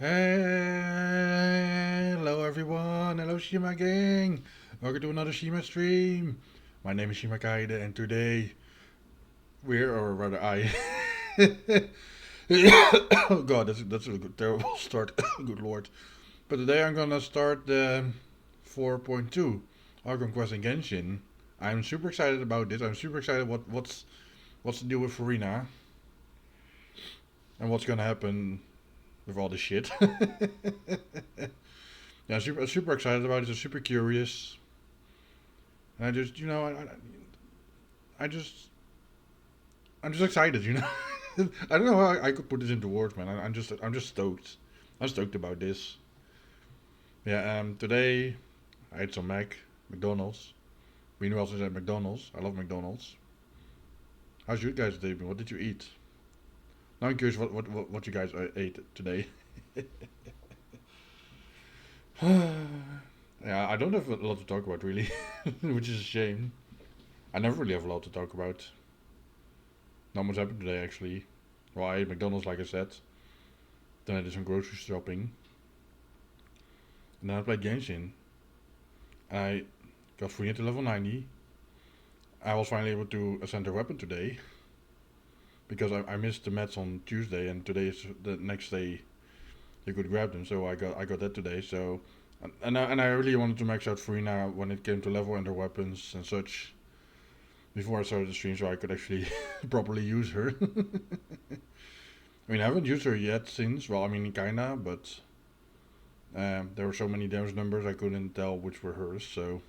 Hello everyone, hello Shima gang! Welcome to another Shima stream! My name is Shima Kaide and today or rather I... oh god, that's a good, terrible start, good lord. But today I'm gonna start the 4.2 Argon Quest in Genshin. I'm super excited about this, I'm super excited what's to do with furina and what's gonna happen with all this shit. Yeah, super excited about it. I'm super curious. And I just, I'm just excited. I don't know how I could put this into words, man. I'm just stoked. I'm stoked about this. Yeah. Today I ate some McDonald's. Meanwhile, since at McDonald's, I love McDonald's. How's you guys' day been? What did you eat? Now I'm curious what you guys ate today. Yeah, I don't have a lot to talk about really, which is a shame. I never really have a lot to talk about. Not much happened today actually. Well, I ate McDonald's like I said. Then I did some grocery shopping. And then I played Genshin. And I got free to level 90. I was finally able to ascend their weapon today. Because I missed the mats on Tuesday and today is the next day you could grab them. So I got that today. So and I really wanted to max out Furina when it came to level and their weapons and such before I started the stream, so I could actually properly use her. I mean, I haven't used her yet since. Well, I mean, kinda, but there were so many damage numbers I couldn't tell which were hers. So,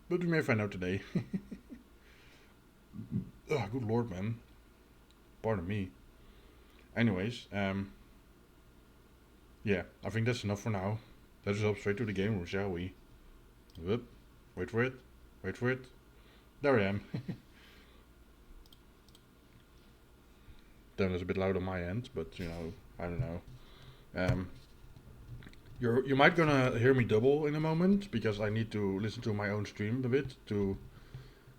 but we may find out today. Oh, good lord, man. Pardon me. Anyways, yeah, I think that's enough for now. Let's just hop straight to the game room, shall we? Whoop. Wait for it. Wait for it. There I am. Damn, it's a bit loud on my end, but I don't know. You might gonna hear me double in a moment because I need to listen to my own stream a bit to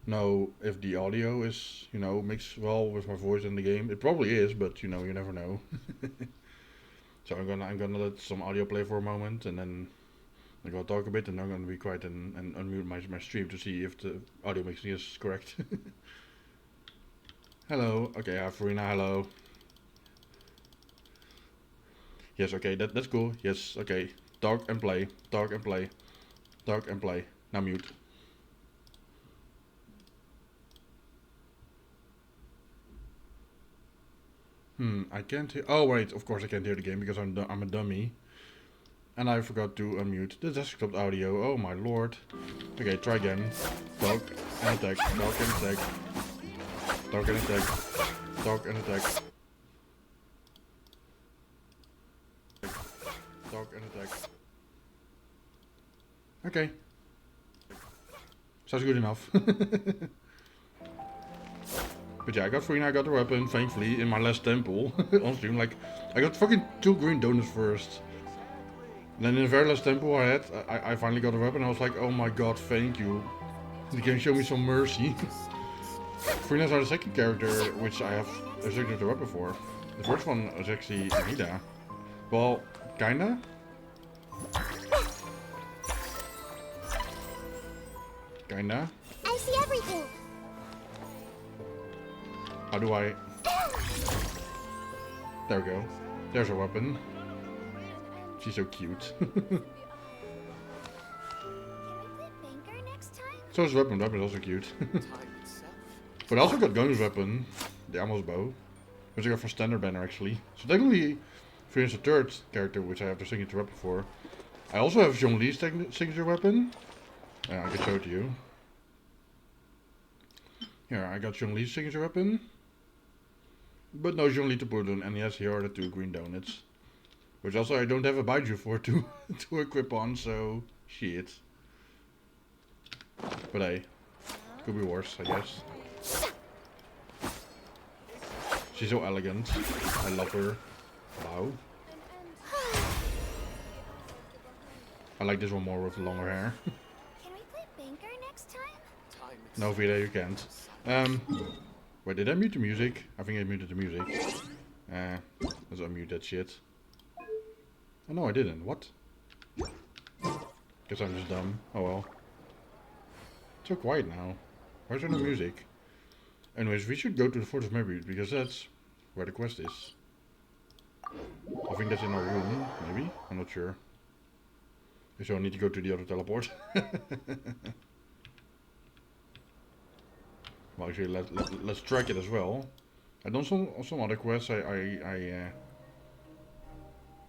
know if the audio is mixed well with my voice in the game. It probably is, but you never know. So I'm gonna let some audio play for a moment and then I'm gonna talk a bit and I'm gonna be quiet and unmute my stream to see if the audio mixing is correct. Hello. Okay, I have Farina. Hello. Yes. Okay. That's cool. Yes. Okay. Talk and play. Talk and play. Talk and play. Now mute. I can't hear. Oh wait. Of course I can't hear the game because I'm a dummy. And I forgot to unmute the desktop audio. Oh my lord. Okay. Try again. Talk and attack. Talk and attack. Talk and attack. Talk and attack. Talk and attack. Okay. Sounds good enough. But yeah, I got Furina, I got the weapon, thankfully, in my last temple on stream. Like, I got fucking 2 green donuts first. And then in the very last temple I finally got a weapon. I was like, oh my god, thank you. The game showed me some mercy. Furinas are the second character which I have selected the weapon for. The first one was actually Anita. Well, kinda. Kinda. I see everything. How do I... There we go. There's a weapon. She's so cute. So is weapon. Weapon is also cute. But I also got Gunner's weapon, the Amos bow, which I got from Standard Banner actually. So technically, Furious the third character which I have the signature weapon for. I also have Zhongli's signature weapon. I can show it to you. Here, I got Zhongli's signature weapon. But no Zhongli to put on, and yes, here are the 2 green donuts. Which also I don't have a Baiju for to equip on, so shit. But hey, could be worse, I guess. She's so elegant. I love her. Wow. I like this one more with the longer hair. Can we play banker next time? No, Vida, you can't. Wait, did I mute the music? I think I muted the music. Let's unmute that shit. Oh no, I didn't. What? Guess I'm just dumb. Oh well. It's so quiet now. Why is there no music? Anyways, we should go to the Fortress Maybe because that's where the quest is. I think that's in our room, maybe? I'm not sure. So I need to go to the other teleport. Well, actually, let's track it as well. I've done some other quests.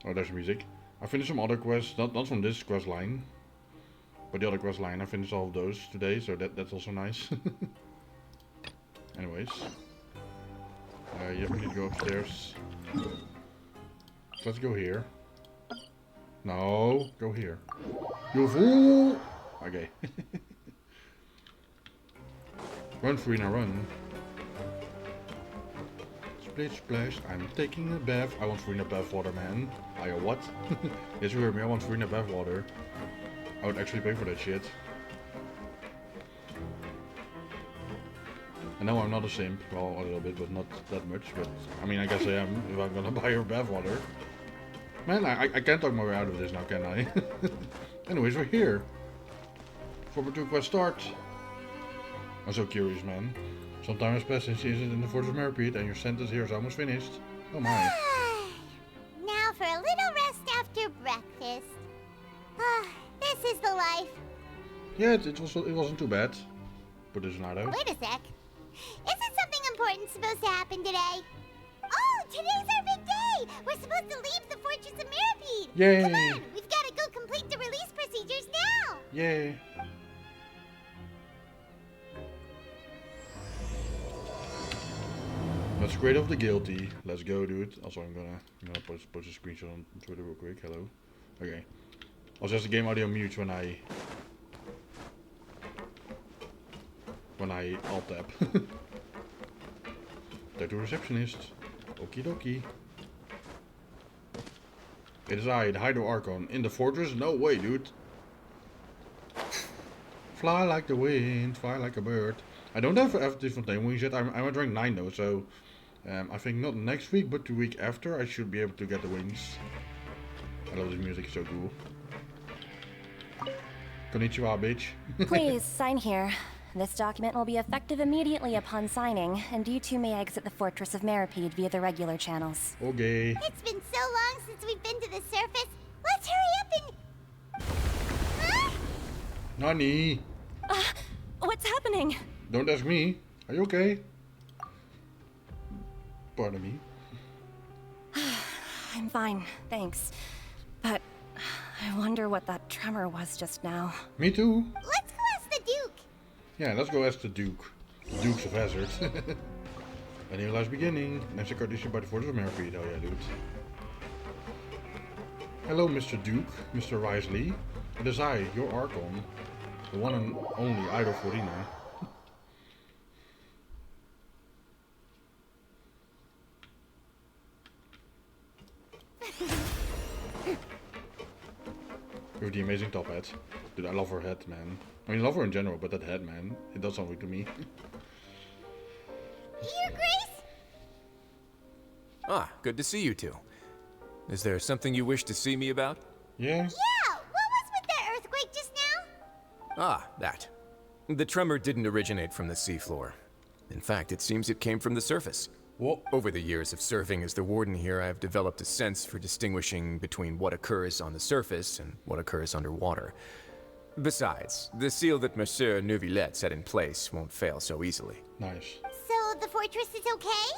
Oh, there's music. I finished some other quests, not from this quest line, but the other quest line. I finished all of those today, so that's also nice. Anyways, yeah, we need to go upstairs. Let's go here. No, go here. You fool! Okay. Run, Furina, run. Splish splash, I'm taking a bath. I want Furina bath water, man. What? Yes, you heard me, I want Furina bath water. I would actually pay for that shit. I know I'm not a simp, well, a little bit, but not that much. But I mean, I guess I am if I'm gonna buy her bath water. Man, I can't talk my way out of this now, can I? Anyways, we're here. 4.2 quest start. I'm so curious, man. Some time has passed since you entered in the Fortress Merpeed, and your sentence here is almost finished. Oh my. Now for a little rest after breakfast. This is the life. Yeah, it wasn't too bad. But there's not out. Wait a sec. Isn't something important supposed to happen today? Oh, today's our big day! We're supposed to leave the Fortress of Merpeed! Yay! Come on, we've got to go complete the release procedures now! Yay! Let's grade off the guilty. Let's go, dude. Also, I'm gonna post a screenshot on Twitter real quick. Hello. Okay. Also, has the game audio mute when I alt tab. There to receptionist. Okie dokie. It is I, the Hydro Archon, in the fortress? No way, dude. Fly like the wind, fly like a bird. I don't have different name wings yet. I'm at rank 9 though, so I think not next week, but the week after I should be able to get the wings. I love this music, it's so cool. Konnichiwa, bitch. Please, sign here. This document will be effective immediately upon signing, and you two may exit the Fortress of Merpeed via the regular channels. Okay. It's been so long since we've been to the surface. Let's hurry up and... Huh? Nani? What's happening? Don't ask me. Are you okay? Pardon me. I'm fine, thanks. But I wonder what that tremor was just now. Me too. Let's go ask the Duke. Yeah, let's go ask the Duke. The Dukes of Hazard. A new life's beginning. Next card issued by the Fortress of Merpeed. Oh yeah, dude. Hello, Mr. Duke, Mr. Risley. It is I, your Archon. The one and only idol Furina. With the amazing top hat. Dude, I love her head, man. I mean, I love her in general, but that head, man. It does something to me. Your Grace? Ah, good to see you two. Is there something you wish to see me about? Yeah? Yeah, what was with that earthquake just now? Ah, that. The tremor didn't originate from the seafloor. In fact, it seems it came from the surface. What? Over the years of serving as the warden here, I've developed a sense for distinguishing between what occurs on the surface and what occurs underwater. Besides, the seal that Monsieur Neuvillette set in place won't fail so easily. Nice. So the fortress is okay?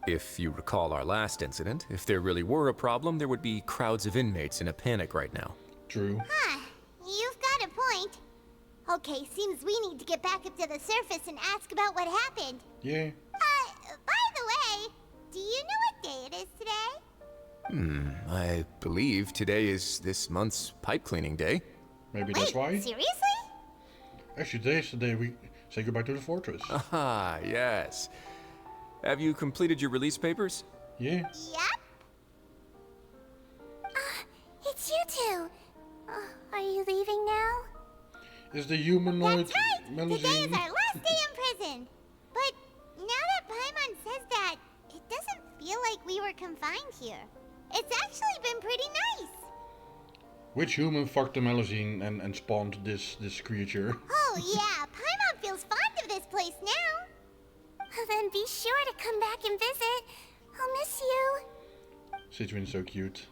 If you recall our last incident, if there really were a problem, there would be crowds of inmates in a panic right now. True. Huh, you've got a point. Okay, seems we need to get back up to the surface and ask about what happened. Yeah. By the way, do you know what day it is today? I believe today is this month's pipe cleaning day. Maybe that's why. Seriously? Actually, today's the day we say goodbye to the fortress. Ah, yes. Have you completed your release papers? Yeah. Yep. It's you two. Are you leaving now? Is the humanoid That's right! Today is Melusine? our last day in prison. But now that Paimon says that, it doesn't feel like we were confined here. It's actually been pretty nice. Which human fucked the Melusine and spawned this creature? Oh yeah, Paimon feels fond of this place now. Then be sure to come back and visit. I'll miss you. Citrin's so cute.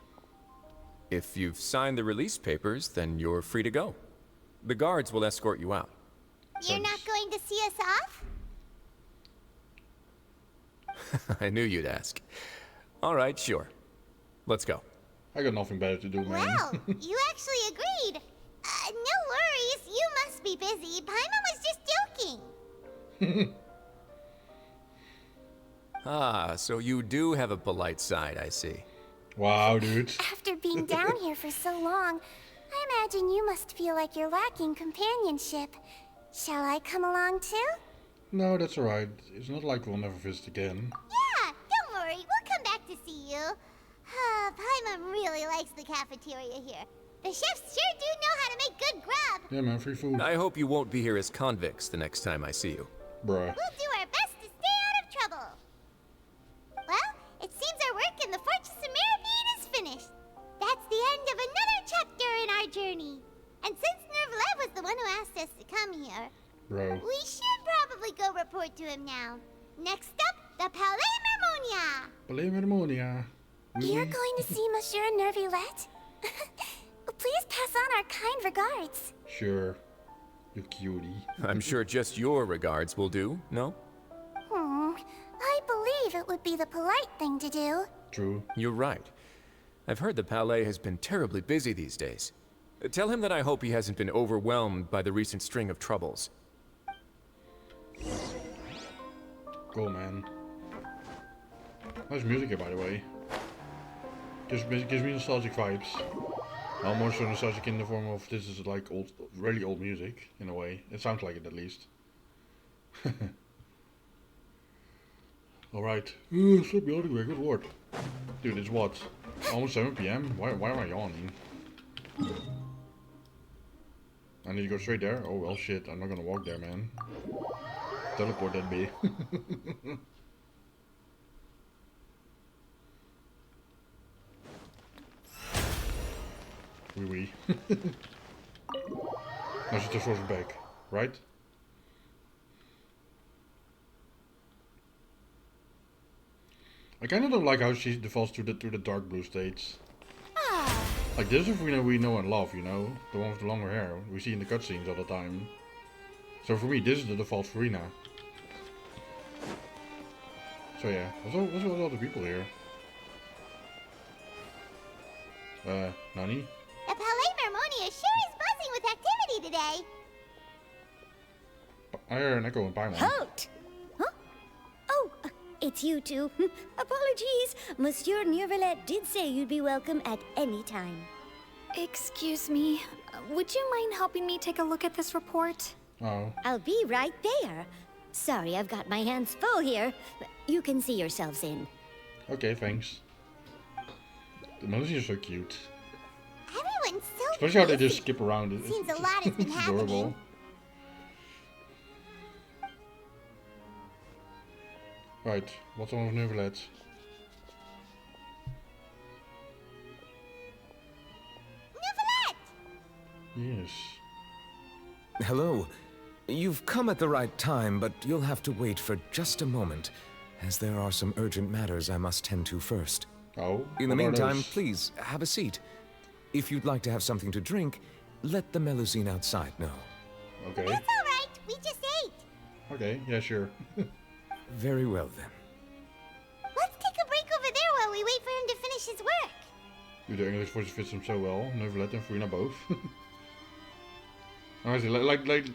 If you've signed the release papers, then you're free to go. The guards will escort you out. You're not going to see us off? I knew you'd ask. All right, sure. Let's go. I got nothing better to do, man. Well, you actually agreed. No worries, you must be busy. Paimon was just joking. Ah, so you do have a polite side, I see. Wow, dude. After being down here for so long, I imagine you must feel like you're lacking companionship. Shall I come along too? No, that's alright. It's not like we'll never visit again. Yeah, don't worry, we'll come back to see you. Paimon really likes the cafeteria here. The chefs sure do know how to make good grub. Yeah, man, free food. I hope you won't be here as convicts the next time I see you. Bruh. We'll do our best to stay out of trouble. Well, it seems our work in the Fortress of Meripede is finished. That's the end of another chapter in our journey. And since Nervlet was the one who asked us to come here, Bro. we should probably go report to him now. Next up, the Palais Mermonia. Palais Mermonia. You're going to see Monsieur Nervlet? Please pass on our kind regards. Sure. You cutie. I'm sure just your regards will do, no? I believe it would be the polite thing to do. True. You're right. I've heard the Palais has been terribly busy these days. Tell him that I hope he hasn't been overwhelmed by the recent string of troubles. Cool, man. Nice music here, by the way. Gives me nostalgic vibes. Almost so nostalgic in the form of this is like old, really old music, in a way. It sounds like it, at least. Alright. Stop yawning, man. Good lord. Dude, it's what? Almost 7 PM? Why am I yawning? I need to go straight there? Oh well, shit. I'm not gonna walk there, man. Teleport that be. Wee. Now she just goes back, right? I kinda don't like how she defaults to the dark blue states. Like this is we know and love, you know? The one with the longer hair. We see in the cutscenes all the time. So for me, this is the default furina. So yeah, what's with all the people here? Nani? The Palais Mermonia sure is buzzing with activity today. I hear an echo in Paimon. Halt! Huh? Oh, it's you two. Apologies. Monsieur Nervlet did say you'd be welcome at any time. Excuse me. Would you mind helping me take a look at this report? Oh. I'll be right there. Sorry, I've got my hands full here. You can see yourselves in. Okay, thanks. The Melusine is so cute. Everyone's so Especially how they busy. just skip around. Seems a lot has been It's happening. adorable. Right, what's on with Nervlet? Nervlet! Yes. Hello. You've come at the right time, but you'll have to wait for just a moment, as there are some urgent matters I must tend to first. Oh. In the what are meantime, those? please, have a seat. If you'd like to have something to drink, let the Melusine outside know. Okay. It's alright, we just ate. Okay, yeah, sure. Very well, then. Let's take a break over there while we wait for him to finish his work. Dude, the English voice fits him so well. Nervlet and Furina both. Honestly, like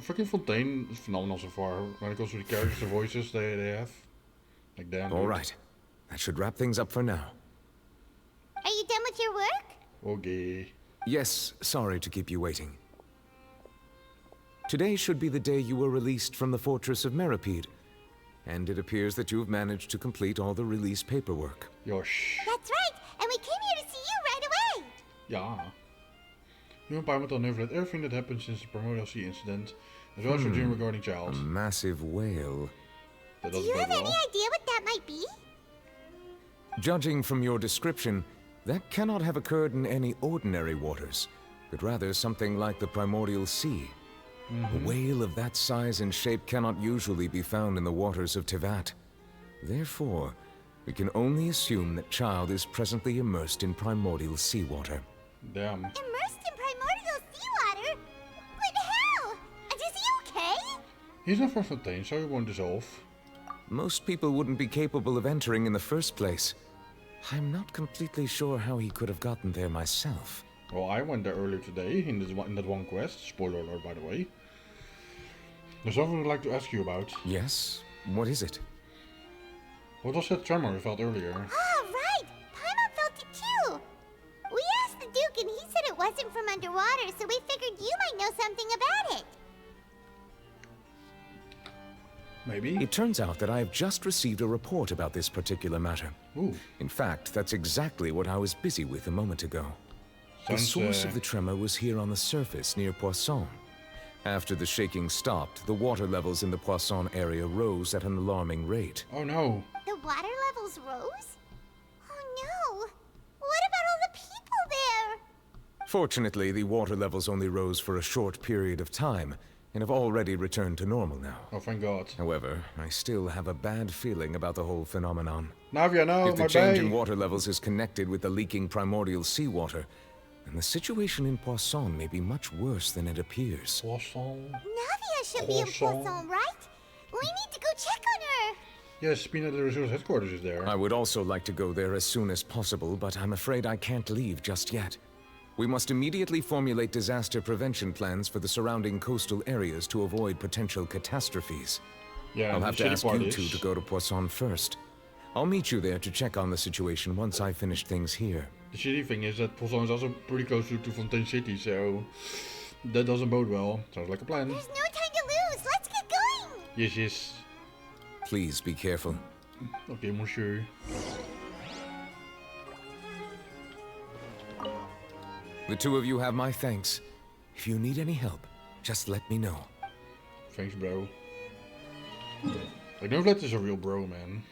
fucking Fontaine is phenomenal so far when it comes to the characters, the voices they have. Like damn. All dude. right. That should wrap things up for now. Are you done with your work? Okay. Yes, sorry to keep you waiting. Today should be the day you were released from the Fortress of Meripede, and it appears that you've managed to complete all the release paperwork. Yosh. That's right, and we came here to see you right away. Yeah. You and Paimon tell Nervlet everything that happened since the Primordial Sea incident, as well as your dream regarding A Giles. massive whale. That Do doesn't you bode have any well. idea what that might be? Judging from your description, That cannot have occurred in any ordinary waters, but rather something like the primordial sea. A whale of that size and shape cannot usually be found in the waters of Tevat. Therefore, we can only assume that Child is presently immersed in primordial seawater. Damn. Immersed in primordial seawater? But how? And is he okay? He's not from Fontaine, so he won't dissolve. Most people wouldn't be capable of entering in the first place. I'm not completely sure how he could have gotten there myself. Well, I went there earlier today in that one quest. Spoiler alert, by the way. There's something I'd like to ask you about. Yes? What is it? What was that tremor we felt earlier? Ah, right! Paimon felt it too! We asked the Duke and he said it wasn't from underwater, so we figured you might know something about it. Maybe? It turns out that I have just received a report about this particular matter. Ooh. In fact, that's exactly what I was busy with a moment ago. The Sounds, source of the tremor was here on the surface near Poisson. After the shaking stopped, the water levels in the Poisson area rose at an alarming rate. Oh no. The water levels rose? Oh no! What about all the people there? Fortunately, the water levels only rose for a short period of time, and have already returned to normal now. Oh, thank God. However, I still have a bad feeling about the whole phenomenon. Navia, no, If the my change bae. in water levels is connected with the leaking primordial seawater, then the situation in Poisson may be much worse than it appears. Poisson. Navia should be in Poisson. Poisson, right? We need to go check on her! Yes, Peanut the Resource headquarters is there. I would also like to go there as soon as possible, but I'm afraid I can't leave just yet. We must immediately formulate disaster prevention plans for the surrounding coastal areas to avoid potential catastrophes. Yeah, I'll the have to shitty ask part you is- two to go to Poisson first. I'll meet you there to check on the situation once I finish things here. The shitty thing is that Poisson is also pretty close to Fontaine City, so that doesn't bode well. Sounds like a plan. There's no time to lose! Let's get going! Yes, yes. Please be careful. Okay, monsieur. The two of you have my thanks. If you need any help, just let me know. Thanks, bro. Like, Novelet is a real bro, man.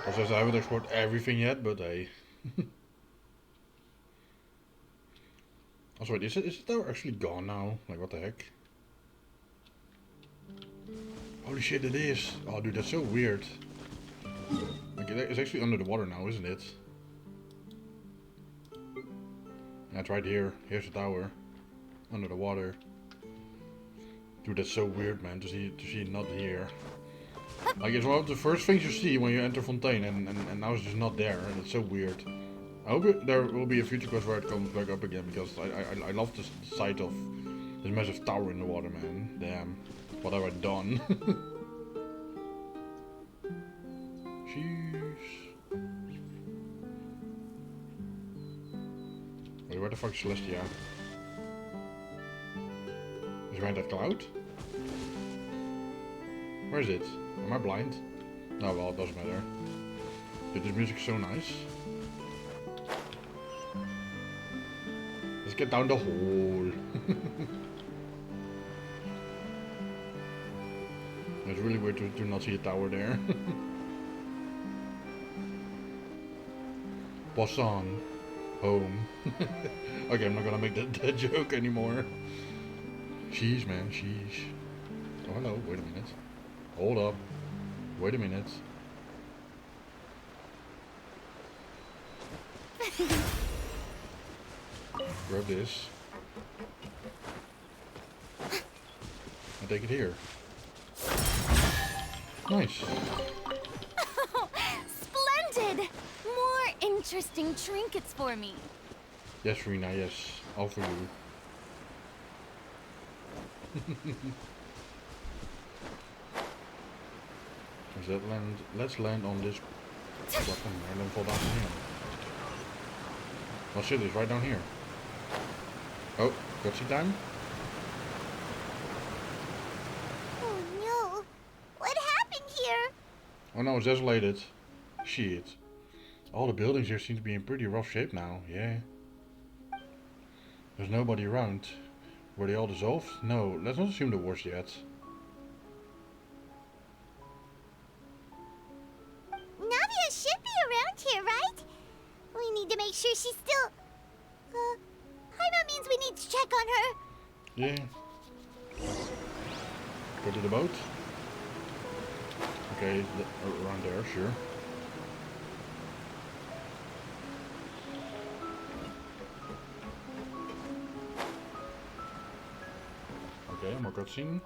Also, I haven't explored everything yet, but hey. Also, wait, is the tower actually gone now? Like, what the heck? Holy shit, it is. Oh, dude, that's so weird. Like, it's actually under the water now, isn't it? Yeah, it's right here. Here's the tower. Under the water. Dude, that's so weird, man, to see it not here. Like, it's one of the first things you see when you enter Fontaine, and now it's just not there, and it's so weird. I hope there will be a future quest where it comes back up again, because I love the sight of this massive tower in the water, man. Damn. What have I done? Jeez. Wait, where the fuck is Celestia? Is behind that cloud? Where is it? Am I blind? No, well, it doesn't matter. Dude, this music's so nice. Let's get down the hole. It's really weird to not see a tower there. Poisson. Home. Okay, I'm not gonna make that joke anymore. Sheesh, man, sheesh. Oh, hello, wait a minute. Hold up. Wait a minute. Grab this. I take it here. Nice. Splendid! More interesting trinkets for me. Yes, Furina, yes. All for you. Is that land? Let's land on this button and then fall down here. Oh shit, it's right down here. Oh, cutscene time? Oh no! What happened here? Oh no, it's desolated. Shit. All the buildings here seem to be in pretty rough shape now, yeah. There's nobody around. Were they all dissolved? No, let's not assume the worst yet. Navia should be around here, right? need to make sure she's still... Paimon means we need to check on her. Yeah. Go to the boat. Okay, around there, sure. Okay, more cutscene.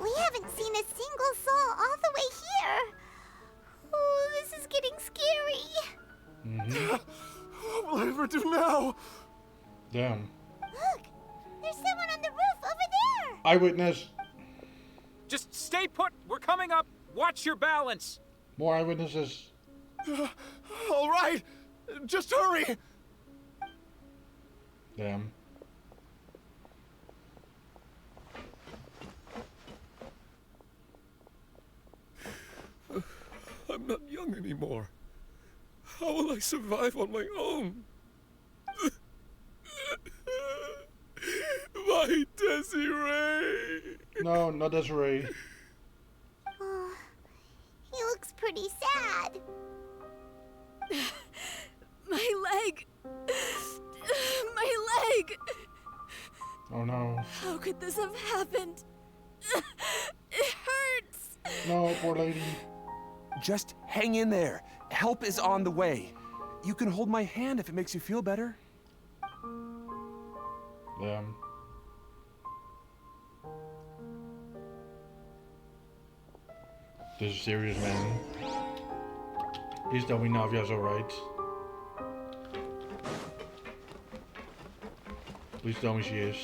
We haven't seen a single soul all the way here. Oh, this is getting scary. What will I ever do now? Damn. Look, there's someone on the roof over there. Eyewitness. Just stay put. We're coming up. Watch your balance. More eyewitnesses. All right, just hurry. Damn. I'm not young anymore. How will I survive on my own? My Desiree! No, not Desiree. Oh, he looks pretty sad. My leg! My leg! Oh no. How could this have happened? It hurts! No, poor lady. Just hang in there. Help is on the way. You can hold my hand if it makes you feel better. Damn. This is serious, man. Please tell me Navia's alright. Please tell me she is.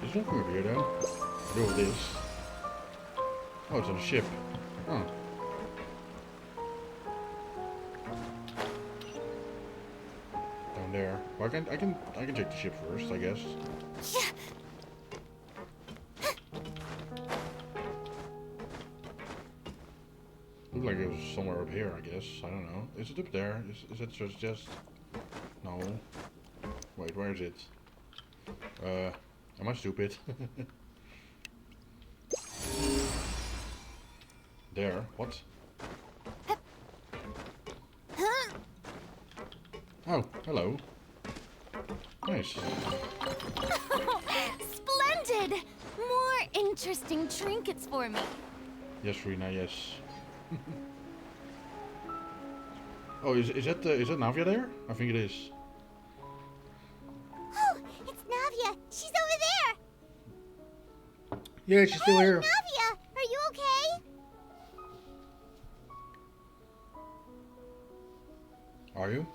There's nothing over here though. Do with this. Oh, it's on a ship. Oh. Down there. Well, I can check the ship first, I guess. Looked like it was somewhere up here, I guess. I don't know. Is it up there? Is it just... No. Wait, where is it? Am I stupid? There. What? Oh, hello. Nice. Splendid! More interesting trinkets for me. Yes, Rina, yes. Oh, is that Navia there? I think it is. Oh, it's Navia. She's over there. Yeah, she's still here. Navia, are you okay? Are you?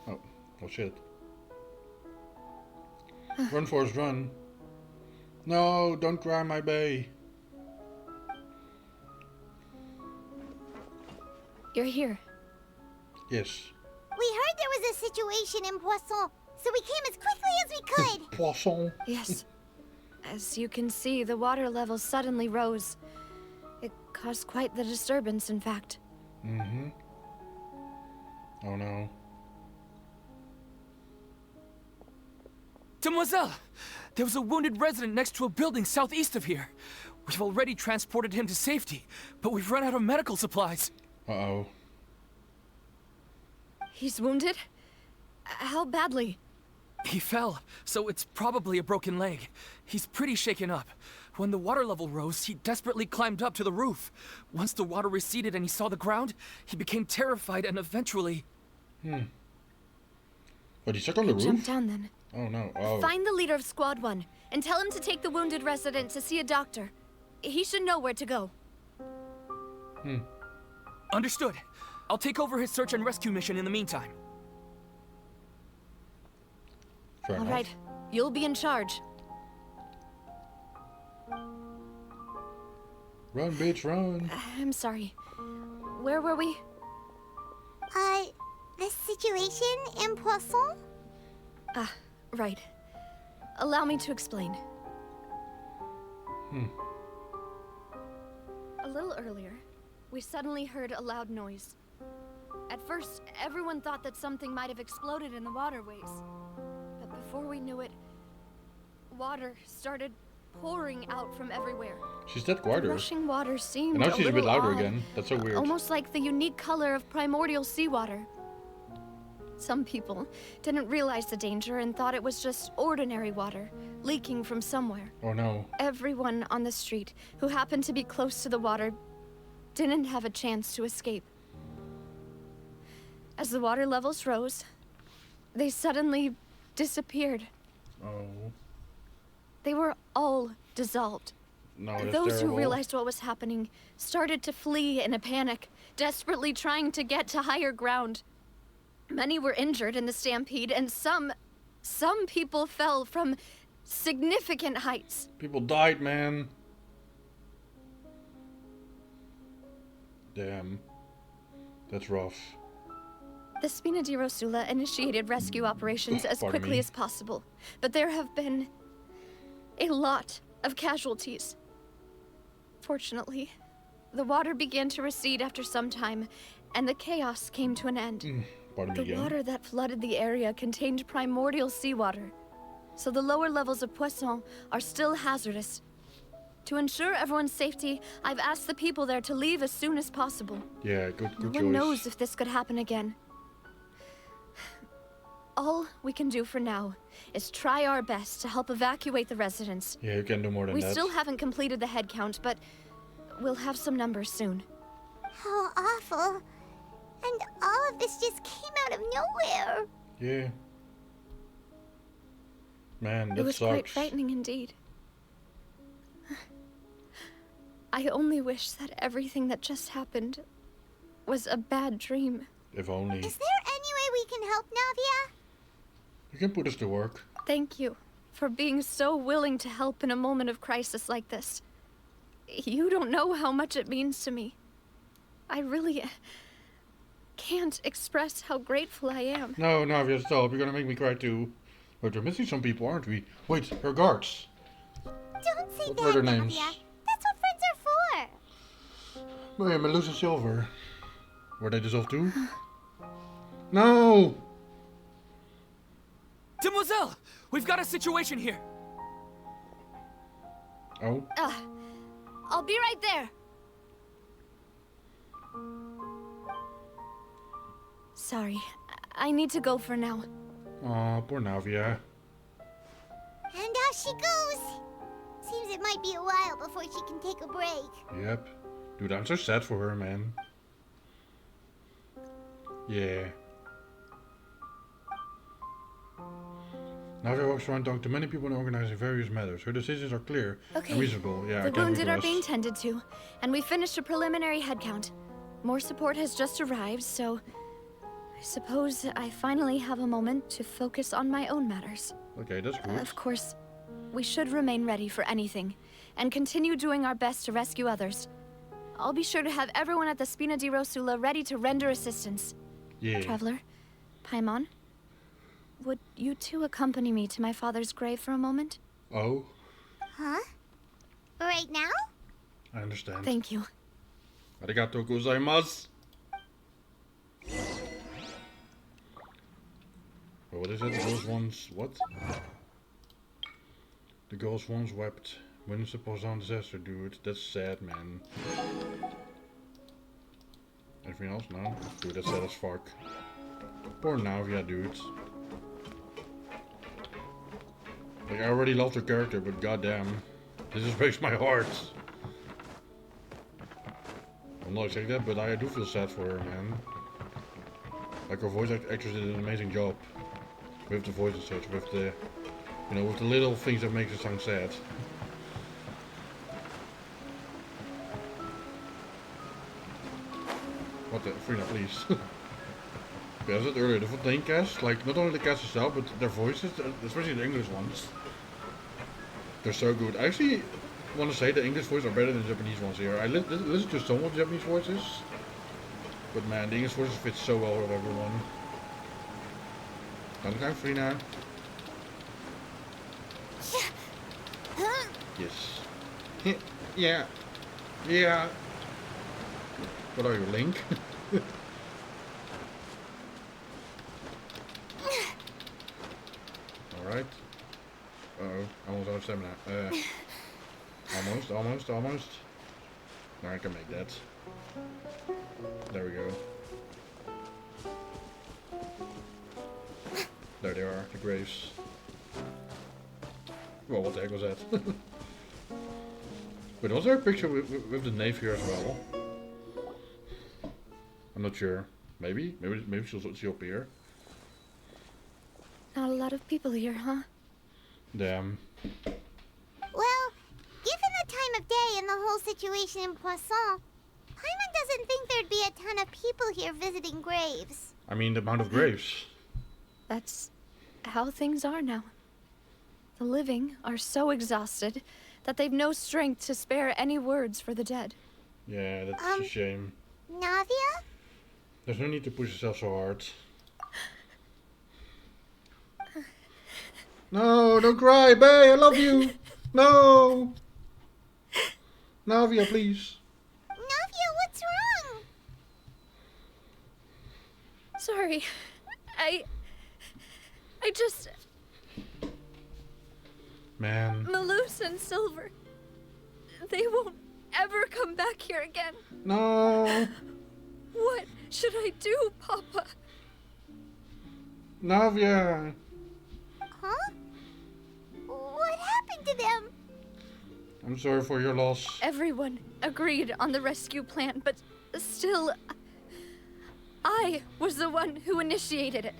Oh shit. Run, Forrest, run. No, don't cry, my bae. You're here. Yes. We heard there was a situation in Poisson, so we came as quickly as we could. Poisson. Yes. As you can see, the water level suddenly rose. It caused quite the disturbance, in fact. Mm-hmm. Oh no. Demoiselle! There was a wounded resident next to a building southeast of here. We've already transported him to safety, but we've run out of medical supplies. Uh-oh. He's wounded? How badly? He fell, so it's probably a broken leg. He's pretty shaken up. When the water level rose, he desperately climbed up to the roof. Once the water receded and he saw the ground, he became terrified and eventually... But he's stuck on the roof? Jump down then. Oh no. Oh. Find the leader of Squad 1 and tell him to take the wounded resident to see a doctor. He should know where to go. Understood. I'll take over his search and rescue mission in the meantime. Fair All enough. right, you'll be in charge. Run, bitch, run. I'm sorry. Where were we? The situation in Poisson? Ah, right. Allow me to explain. A little earlier, we suddenly heard a loud noise. At first, everyone thought that something might have exploded in the waterways. But before we knew it, water started pouring out from everywhere. She's that quieter. Rushing water seemed And now she's a bit little louder odd, again. That's so weird. almost like the unique color of primordial seawater. Some people didn't realize the danger and thought it was just ordinary water, leaking from somewhere. Oh no. Everyone on the street who happened to be close to the water didn't have a chance to escape. As the water levels rose, they suddenly disappeared. Oh. They were all dissolved. No, that's Those terrible. who realized what was happening started to flee in a panic, desperately trying to get to higher ground. Many were injured in the stampede, and some people fell from significant heights. People died, man. Damn. That's rough. The Spina di Rosula initiated rescue operations as Pardon quickly me. as possible, but there have been a lot of casualties. Fortunately, the water began to recede after some time, and the chaos came to an end. Pardon me The again. water that flooded the area contained primordial seawater, so the lower levels of poisson are still hazardous. To ensure everyone's safety, I've asked the people there to leave as soon as possible. Yeah, good No choice. one knows if this could happen again. All we can do for now is try our best to help evacuate the residents. Yeah, you can do more than We that. still haven't completed the head count, but we'll have some numbers soon. How awful. And all of this just came out of nowhere. Yeah. Man, that It was quite sucks. frightening indeed. I only wish that everything that just happened was a bad dream. If only. Is there any way we can help, Navia? You can put us to work. Thank you for being so willing to help in a moment of crisis like this. You don't know how much it means to me. I really can't express how grateful I am. No, Navia, stop. You're gonna make me cry too. But we're missing some people, aren't we? Wait, her guards. Don't say What that, were their Navia. names? That's what friends are for. Oh yeah, Melusa and Silver. Were they dissolved too? No! Demoiselle! We've got a situation here! Oh? I'll be right there. Sorry, I need to go for now. Aw, poor Navia. And off she goes. Seems it might be a while before she can take a break. Yep. Dude, I'm so sad for her, man. Yeah. Navia walks around talking to many people and organizing various matters. Her decisions are clear Okay. and reasonable. Yeah, I The can wounded are regress. being tended to, and we finished a preliminary head count. More support has just arrived, so I suppose I finally have a moment to focus on my own matters. Okay, that's good. Of course, we should remain ready for anything, and continue doing our best to rescue others. I'll be sure to have everyone at the Spina di Rosula ready to render assistance. Yeah. Traveler, Paimon, would you two accompany me to my father's grave for a moment? Oh, Huh? Right now? I understand. Thank you. Arigato gozaimasu. Oh, what is it? The girls once... What? The girls once wept. When it's a Poison disaster, dude. That's sad, man. Anything else? No? Dude, that's sad as fuck. Poor Navia, dude. Like, I already loved her character, but goddamn. This just breaks my heart. I'm not saying that, but I do feel sad for her, man. Like, her voice actress did an amazing job. With the voice and such, with the... You know, with the little things that makes it sound sad. What the... Furina, please. Yeah, I said earlier, the Fontaine cast, like, not only the cast itself, but their voices, especially the English ones. They're so good. I actually want to say the English voices are better than the Japanese ones here. I listen to some of the Japanese voices. But man, the English voices fit so well with everyone. Dank Furina. Yes. Yeah. Yeah. What are you, Link? Alright. Uh-oh. I almost out of stamina. Almost. No, I can make that. There we go. There they are, the graves. Well, what the heck was that? But was there a picture with the knave here as well? I'm not sure. Maybe she'll appear. Not a lot of people here, huh? Damn. Well, given the time of day and the whole situation in Poisson, Paimon doesn't think there'd be a ton of people here visiting graves. I mean, the amount of graves. That's how things are now. The living are so exhausted that they've no strength to spare any words for the dead. Yeah, that's a shame. Navia? There's no need to push yourself so hard. No, don't cry, Bay, I love you. No. Navia, please. Navia, what's wrong? Sorry. I just... Man. Malus and Silver. They won't ever come back here again. No. What should I do, Papa? Navia. Huh? What happened to them? I'm sorry for your loss. Everyone agreed on the rescue plan, but still, I was the one who initiated it.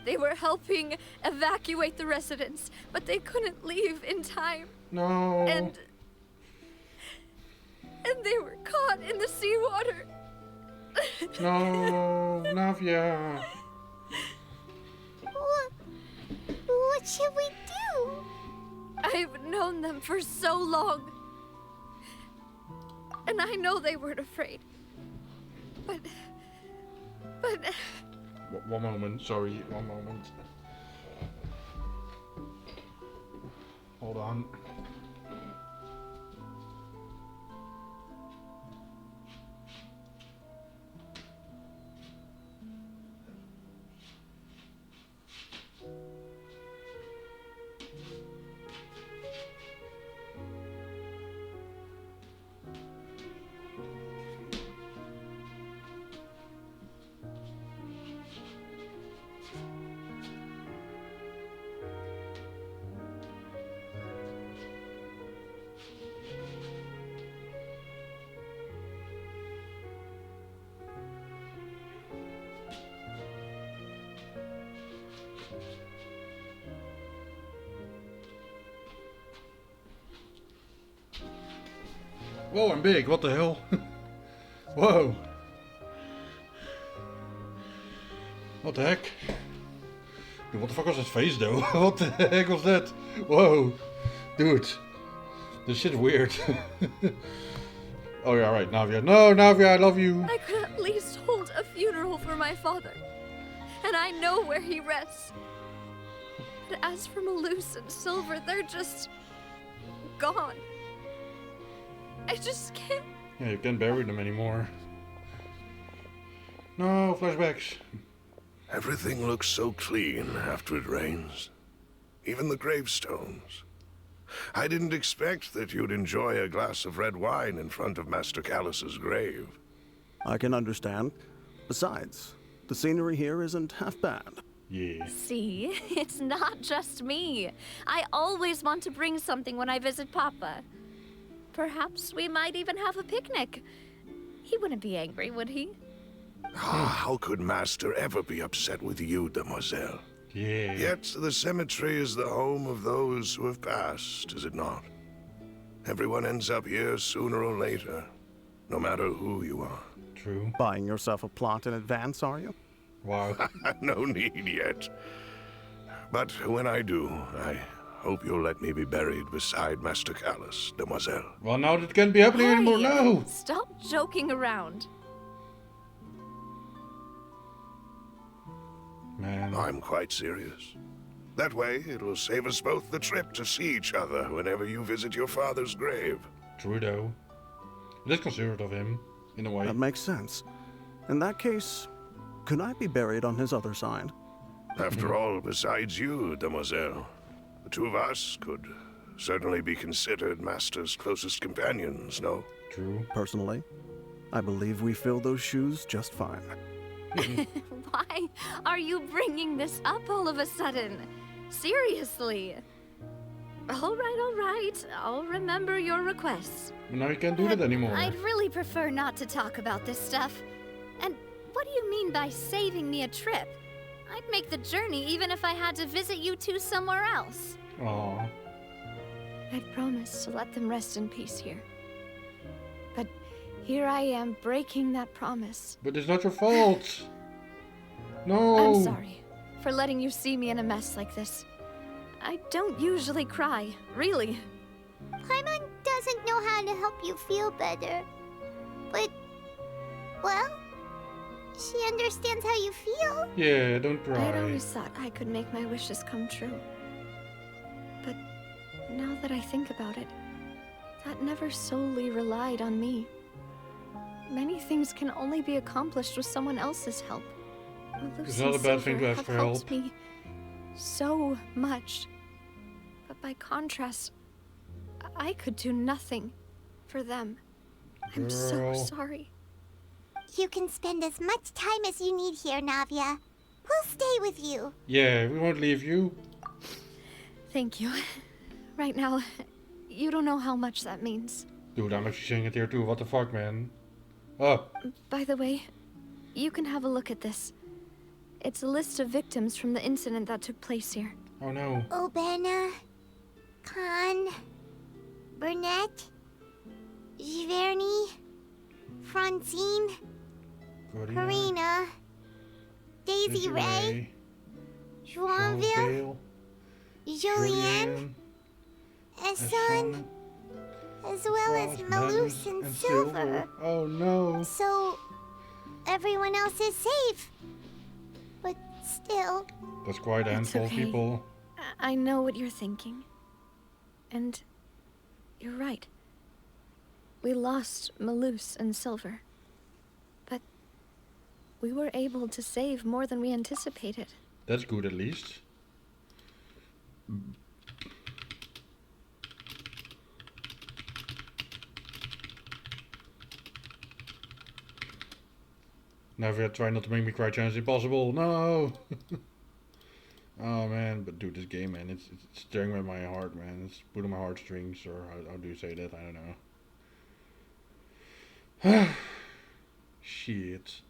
They were helping evacuate the residents, but they couldn't leave in time. No. And they were caught in the seawater. No, Navia. What should we do? I've known them for so long. And I know they weren't afraid. But... One moment, sorry, one moment. Hold on. Whoa, I'm big, what the hell? Whoa. What the heck? Dude, what the fuck was that face though? What the heck was that? Whoa. Dude. This shit's weird. Oh yeah, right, Navia. No, Navia, I love you. I could at least hold a funeral for my father. And I know where he rests. But as for Malus and Silver, they're just... gone. I just can't... Yeah, you can't bury them anymore. No, flashbacks. Everything looks so clean after it rains. Even the gravestones. I didn't expect that you'd enjoy a glass of red wine in front of Master Callus's grave. I can understand. Besides, the scenery here isn't half bad. Yeah. See, it's not just me. I always want to bring something when I visit Papa. Perhaps we might even have a picnic. He wouldn't be angry, would he? How could Master ever be upset with you, demoiselle? Yeah. Yet the cemetery is the home of those who have passed, is it not? Everyone ends up here sooner or later, no matter who you are. True. Buying yourself a plot in advance, are you? Wow. No need yet. But when I do, I hope you'll let me be buried beside Master Callus, demoiselle. Well, now that can't be happening anymore, no! Stop joking around. Man. I'm quite serious. That way, it'll save us both the trip to see each other whenever you visit your father's grave. True, though. It is considerate of him, in a way. That makes sense. In that case, could I be buried on his other side? After all, besides you, demoiselle, the two of us could certainly be considered Master's closest companions, no? True. Personally, I believe we fill those shoes just fine. Why are you bringing this up all of a sudden? Seriously. All right. I'll remember your requests. Now you can't do that anymore. I'd really prefer not to talk about this stuff. And what do you mean by saving me a trip? I'd make the journey even if I had to visit you two somewhere else. Aw. I'd promised to let them rest in peace here. But here I am breaking that promise. But it's not your fault. No. I'm sorry for letting you see me in a mess like this. I don't usually cry, really. Paimon doesn't know how to help you feel better. But, well, she understands how you feel. Yeah, don't cry. I'd always thought I could make my wishes come true. But now that I think about it, that never solely relied on me. Many things can only be accomplished with someone else's help. It's not a bad thing to ask for help. Helped me so much. But by contrast, I could do nothing for them. I'm so sorry. You can spend as much time as you need here, Navia. We'll stay with you. Yeah, we won't leave you. Thank you. Right now, you don't know how much that means. Dude, I'm actually saying it here too. What the fuck, man? Oh. By the way, you can have a look at this. It's a list of victims from the incident that took place here. Oh no. Obena, Khan, Burnett, Giverny, Francine, Furina, Daisy Ray, Joinville, Julianne, Esson, as well as Malus and Silver. Oh no. So, everyone else is safe. But still... That's quite a handful of people. I know what you're thinking. And you're right. We lost Malus and Silver. But we were able to save more than we anticipated. That's good at least. Never try not to make me cry. Chance impossible. No. Oh man, but dude, this game, man, it's stirring at my heart, man. It's putting my heartstrings, or how do you say that? I don't know. Shit.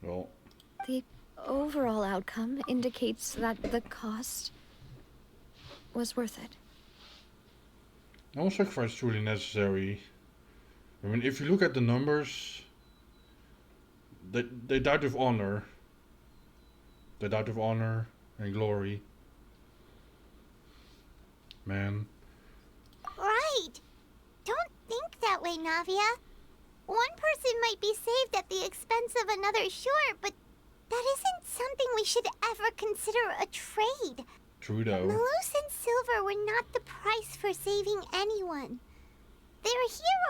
Well. The overall outcome indicates that the cost was worth it. No sacrifice is truly necessary. I mean, if you look at the numbers, they died with honor. They died with honor and glory. Man. Right. Don't think that way, Navia. One person might be saved at the expense of another, sure, but that isn't something we should ever consider a trade. True, though. Malus and Silver were not the price for saving anyone. They're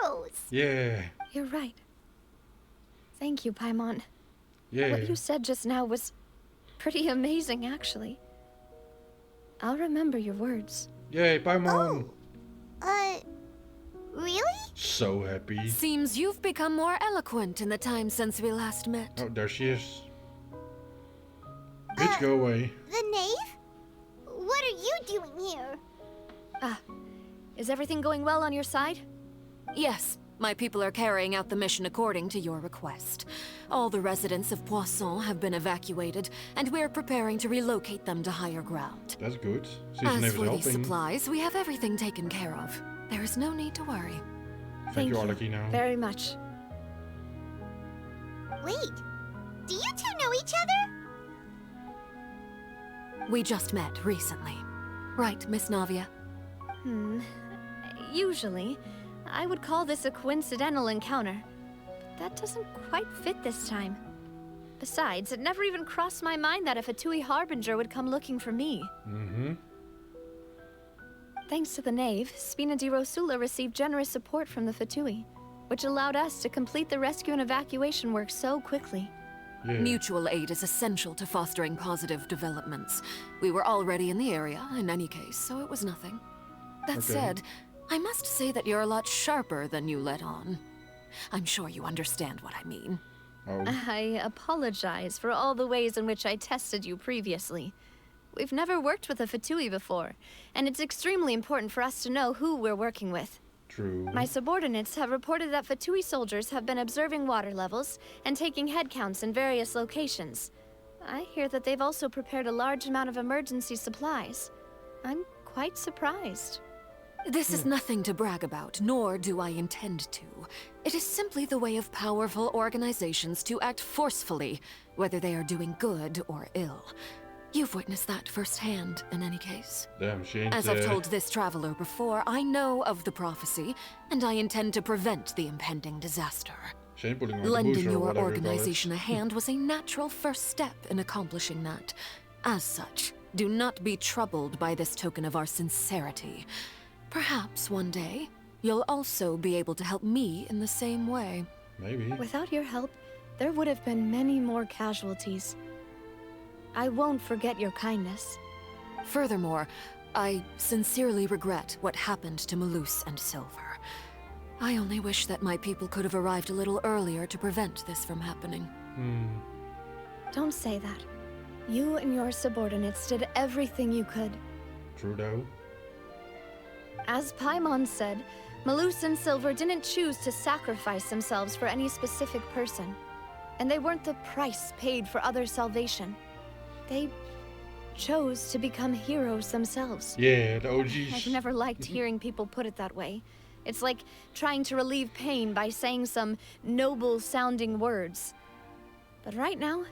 heroes. Yeah. You're right. Thank you, Paimon. Yeah. What you said just now was pretty amazing, actually. I'll remember your words. Yay, Paimon. Really? So happy. Seems you've become more eloquent in the time since we last met. Oh, there she is. Bitch, go away. The knave? What are you doing here? Is everything going well on your side? Yes, my people are carrying out the mission according to your request. All the residents of Poisson have been evacuated, and we're preparing to relocate them to higher ground. That's good. As for the supplies, we have everything taken care of. There is no need to worry. Thank you, Arlecchino. Very much. Wait, do you two know each other? We just met recently. Right, Miss Navia? Usually, I would call this a coincidental encounter. But that doesn't quite fit this time. Besides, it never even crossed my mind that a Fatui Harbinger would come looking for me. Thanks to the Knave, Spina di Rosula received generous support from the Fatui, which allowed us to complete the rescue and evacuation work so quickly. Yeah. Mutual aid is essential to fostering positive developments. We were already in the area, in any case, so it was nothing. That said, I must say that you're a lot sharper than you let on. I'm sure you understand what I mean. Oh. I apologize for all the ways in which I tested you previously. We've never worked with a Fatui before, and it's extremely important for us to know who we're working with. True. My subordinates have reported that Fatui soldiers have been observing water levels and taking head counts in various locations. I hear that they've also prepared a large amount of emergency supplies. I'm quite surprised. This is nothing to brag about, nor do I intend to. It is simply the way of powerful organizations to act forcefully, whether they are doing good or ill. You've witnessed that firsthand, in any case. Damn, she ain't, As I've told this traveler before, I know of the prophecy, and I intend to prevent the impending disaster. She ain't putting on the Lending booster or your whatever you call it. organization a hand was a natural first step in accomplishing that. As such, do not be troubled by this token of our sincerity. Perhaps one day, you'll also be able to help me in the same way. Maybe. Without your help, there would have been many more casualties. I won't forget your kindness. Furthermore, I sincerely regret what happened to Malus and Silver. I only wish that my people could have arrived a little earlier to prevent this from happening. Don't say that. You and your subordinates did everything you could. True though. As Paimon said, Malus and Silver didn't choose to sacrifice themselves for any specific person. And they weren't the price paid for others' salvation. They chose to become heroes themselves. Yeah, the OGs. I've never liked hearing people put it that way. It's like trying to relieve pain by saying some noble-sounding words. But right now,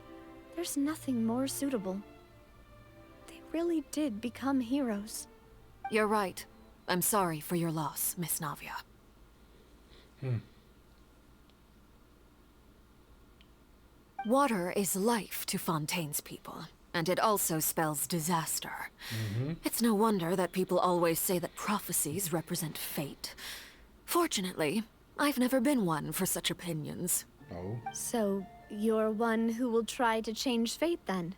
there's nothing more suitable. They really did become heroes. You're right. I'm sorry for your loss, Miss Navia. Water is life to Fontaine's people, and it also spells disaster. It's no wonder that people always say that prophecies represent fate. Fortunately, I've never been one for such opinions. Oh. So, you're one who will try to change fate then?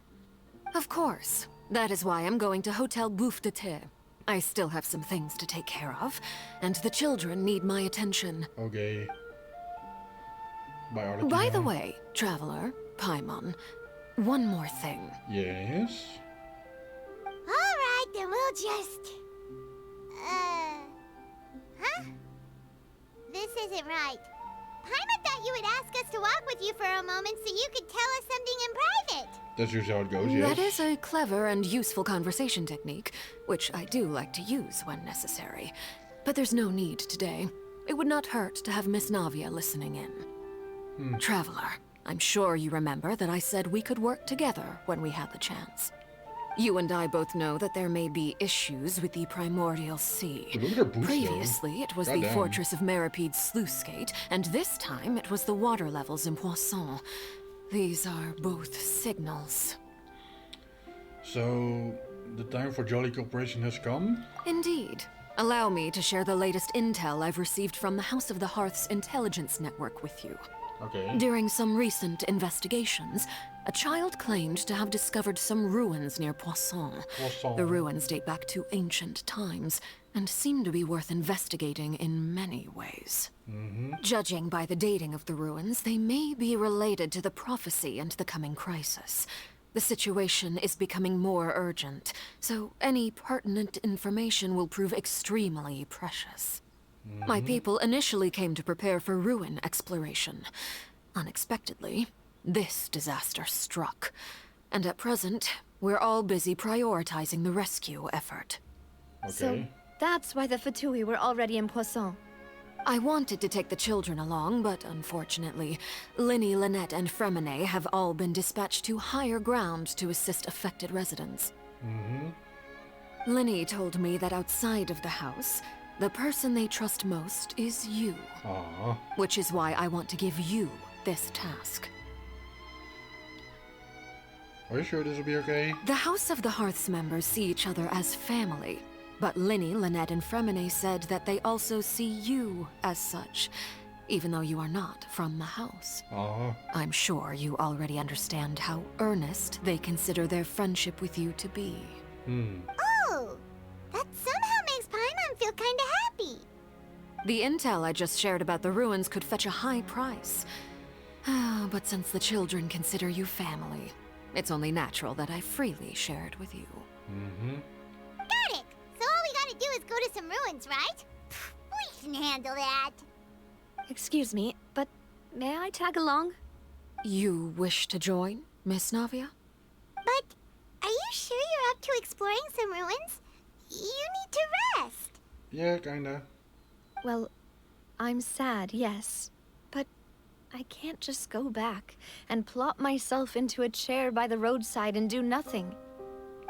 Of course. That is why I'm going to Hotel Bouffe de Thé. I still have some things to take care of, and the children need my attention. Okay. By the way, traveler, Paimon, one more thing. Yes? Alright, then we'll just... Huh? This isn't right. Paimon thought you would ask us to walk with you for a moment so you could tell us something in private. That's usually how it goes, yes. That is a clever and useful conversation technique, which I do like to use when necessary. But there's no need today. It would not hurt to have Miss Navia listening in. Traveler, I'm sure you remember that I said we could work together when we had the chance. You and I both know that there may be issues with the Primordial Sea. But look at her boots, Previously, it was the Goddamn. fortress of Maripide's sluice gate, and this time it was the water levels in Poisson. These are both signals. So, the time for jolly cooperation has come? Indeed. Allow me to share the latest intel I've received from the House of the Hearth's intelligence network with you. Okay. During some recent investigations, a child claimed to have discovered some ruins near Poisson. The ruins date back to ancient times, and seem to be worth investigating in many ways. Judging by the dating of the ruins, they may be related to the prophecy and the coming crisis. The situation is becoming more urgent, so any pertinent information will prove extremely precious. My people initially came to prepare for ruin exploration. Unexpectedly, this disaster struck. And at present, we're all busy prioritizing the rescue effort. So, that's why the Fatui were already in Poisson. I wanted to take the children along, but unfortunately, Linny, Lynette, and Fremine have all been dispatched to higher ground to assist affected residents. Linny told me that outside of the house, the person they trust most is you. Aww. Which is why I want to give you this task. Are you sure this will be okay? The House of the Hearth's members see each other as family, but Linny, Lynette, and Fremine said that they also see you as such, even though you are not from the house. I'm sure you already understand how earnest they consider their friendship with you to be. Oh! That somehow makes Paimon feel feel kinda happy. The intel I just shared about the ruins could fetch a high price. But since the children consider you family, it's only natural that I freely share it with you. Got it! So all we gotta do is go to some ruins, right? We can handle that. Excuse me, but may I tag along? You wish to join, Miss Navia? But are you sure you're up to exploring some ruins? You need to rest. Yeah, kinda. Well, I'm sad, yes. But I can't just go back and plop myself into a chair by the roadside and do nothing.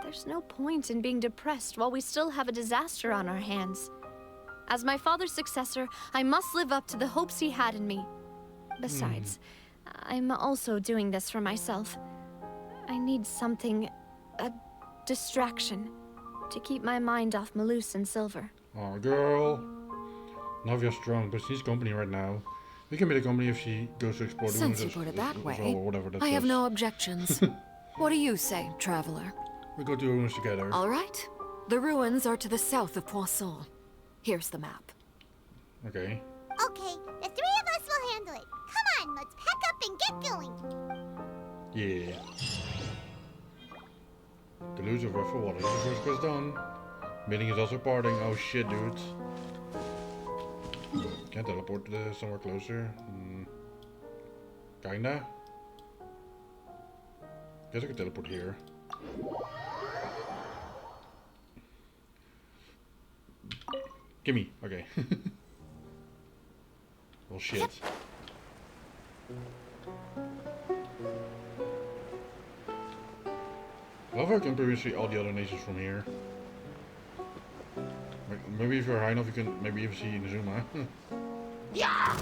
There's no point in being depressed while we still have a disaster on our hands. As my father's successor, I must live up to the hopes he had in me. Besides, I'm also doing this for myself. I need something, a distraction, to keep my mind off Malus and Silver. Oh, girl. Navia's strong, but she needs company right now. We can be the company if she goes to explore the Since ruins you put it that as way, well, or whatever that I have says. no objections. What do you say, traveler? We go to the ruins together. All right. The ruins are to the south of Poisson. Here's the map. Okay, Okay. the three of us will handle it. Come on, let's pack up and get going. Yeah. The lose of rough water. This is the first quest done. Meeting is also parting. Oh shit, dude. Can't teleport to somewhere closer. Kinda. Guess I could teleport here. Gimme. Okay. Well, shit. I love how I can pretty much see all the other nations from here. Maybe if you're high enough, you can maybe even see Inazuma. Yeah.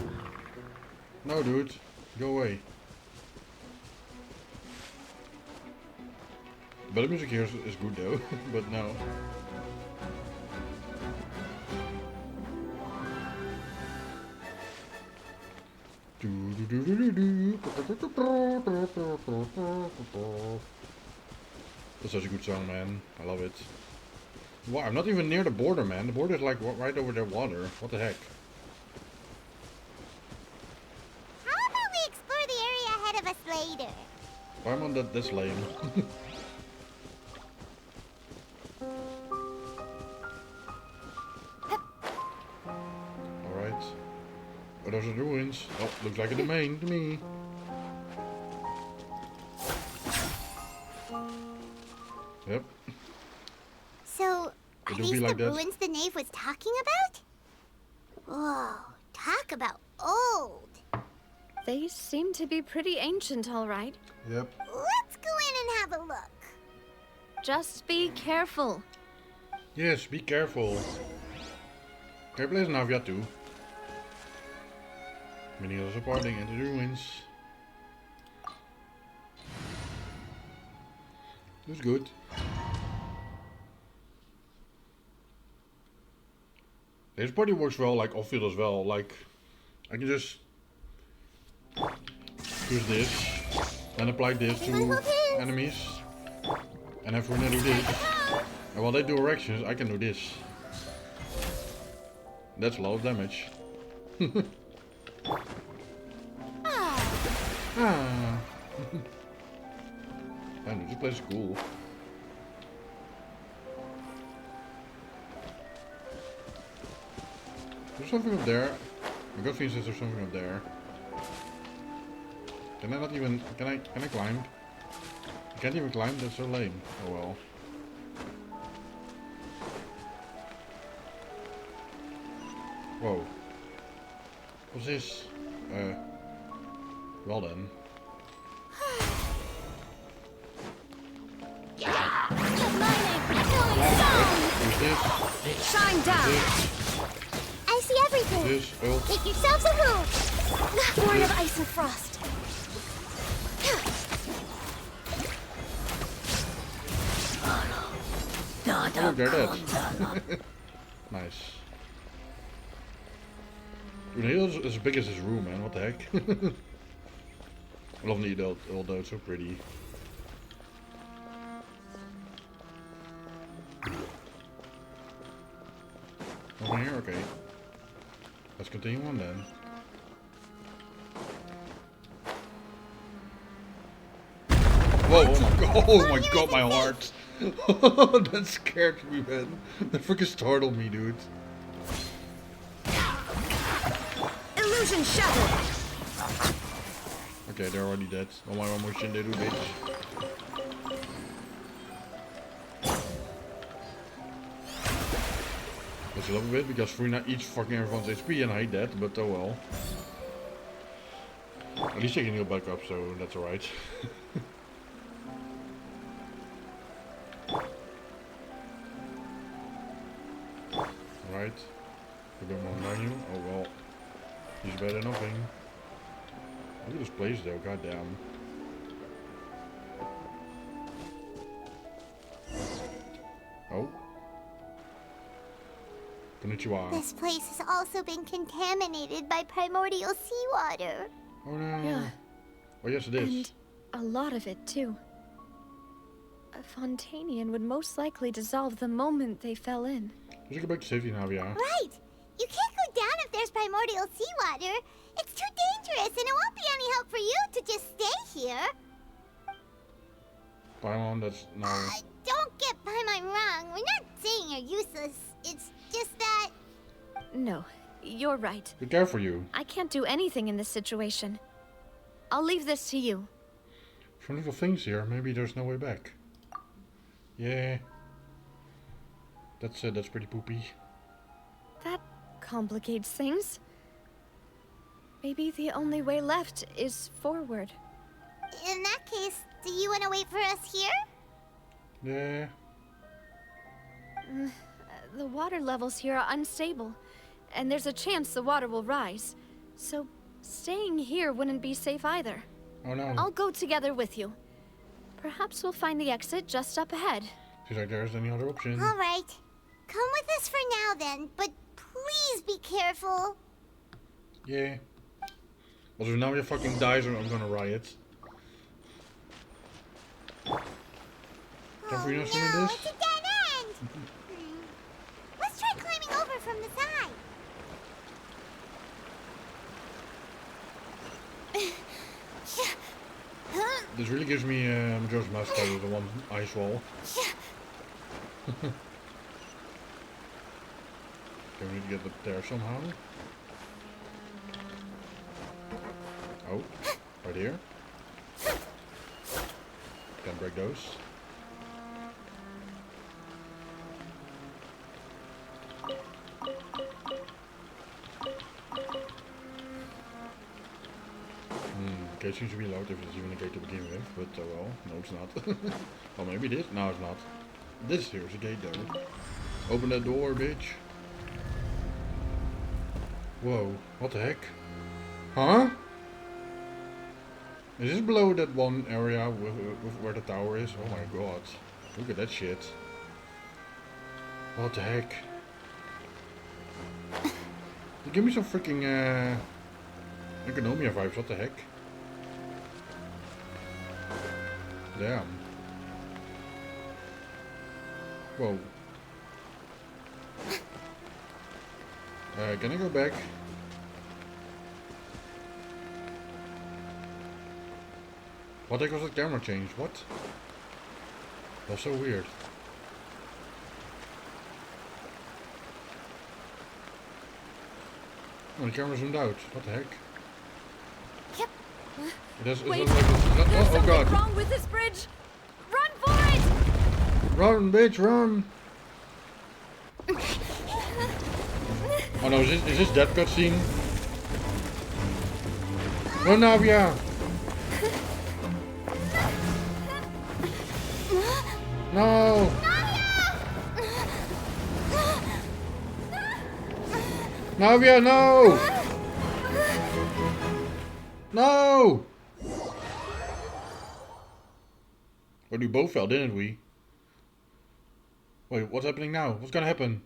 No, dude, go away. The battle music here is good though, but no. That's such a good song, man. I love it. Wow, I'm not even near the border, man. The border is like right over the water. What the heck? How about we explore the area ahead of us later? Why am I on this lane? Alright. Oh, those are the ruins. Oh, looks like a domain to me. Yep. So, It are do these be like the that. ruins the knave was talking about? Whoa, talk about old. They seem to be pretty ancient, all right. Yep. Let's go in and have a look. Just be careful. Yes, be careful. Careful as Navia too. Many others are parting into the ruins. Looks good. This party works well, like off field as well. Like, I can just use this and apply this to enemies, and have Furina do this. And while they do erections, I can do this. That's a lot of damage. Ah. Man, this place is cool. There's something up there. My gut feeling says there's something up there. Can I not even... Can I climb? I can't even climb? That's so lame. Oh well. Whoa. What's this? Well then. Who's this? Shine down. I see everything. This ult. Make yourselves a move. Born of ice and frost. Oh, they're dead. Nice. Dude, he is as big as his room, man. What the heck? I love the adult, although it's so pretty. here? Okay. Let's continue on then. Whoa, oh my god, my heart. That scared me, man. That freaking startled me, dude. Illusion shattered. Okay, they're already dead. Oh my, one more shit they do, bitch. Which I love a bit, because furina eats fucking everyone's HP and I hate that, but oh well. At least they can heal back up, so that's alright. Right. A bit more menu. Oh well. He's better than nothing. Look at this place though, goddamn. Oh. Konnichiwa. This place has also been contaminated by primordial seawater. Oh no. Yeah. Oh yes it is. And a lot of it, too. A Fontanian would most likely dissolve the moment they fell in. Let's go back to safety now, yeah. Right! You can't go down if there's primordial seawater. It's too dangerous, and it won't be any help for you to just stay here. Paimon, that's no. Don't get Paimon wrong. We're not saying you're useless. It's just that... No, you're right. Be careful, you. I can't do anything in this situation. I'll leave this to you. Some little things here. Maybe there's no way back. Yeah. That's pretty poopy. That complicates things. Maybe the only way left is forward. In that case, do you want to wait for us here? Yeah. The water levels here are unstable, and there's a chance the water will rise. So staying here wouldn't be safe either. Oh no. I'll go together with you. Perhaps we'll find the exit just up ahead. Seems like there's any other option. Alright. Come with us for now then, but please be careful. Yeah. Also, if now he fucking dies, I'm gonna riot. Oh Can we not no, swim in this? it's a dead end! Let's try climbing over from the side. This really gives me Majora's Mask with the one ice wall. Okay, we need to get up there somehow. Oh, right here. Can't break those. Gate seems to be locked if it's even a gate to begin with, but well, no it's not. Well maybe it is? No it's not. This here is a gate though. Open that door, bitch. Whoa, what the heck? Huh? Is this below that one area with where the tower is? Oh my god. Look at that shit. What the heck? Give me some freaking Economia vibes, what the heck? Damn. Whoa. Can I go back? What the heck was that camera change? What? That's so weird. Oh, the camera zoomed out. What the heck? Yep. Wait, There's oh god. wrong with this bridge. Run for it! Run, bitch, run! Oh no, is this that cutscene? Run, Navia! No! Navia, no! No! Well, we both fell, didn't we? Wait, what's happening now? What's gonna happen?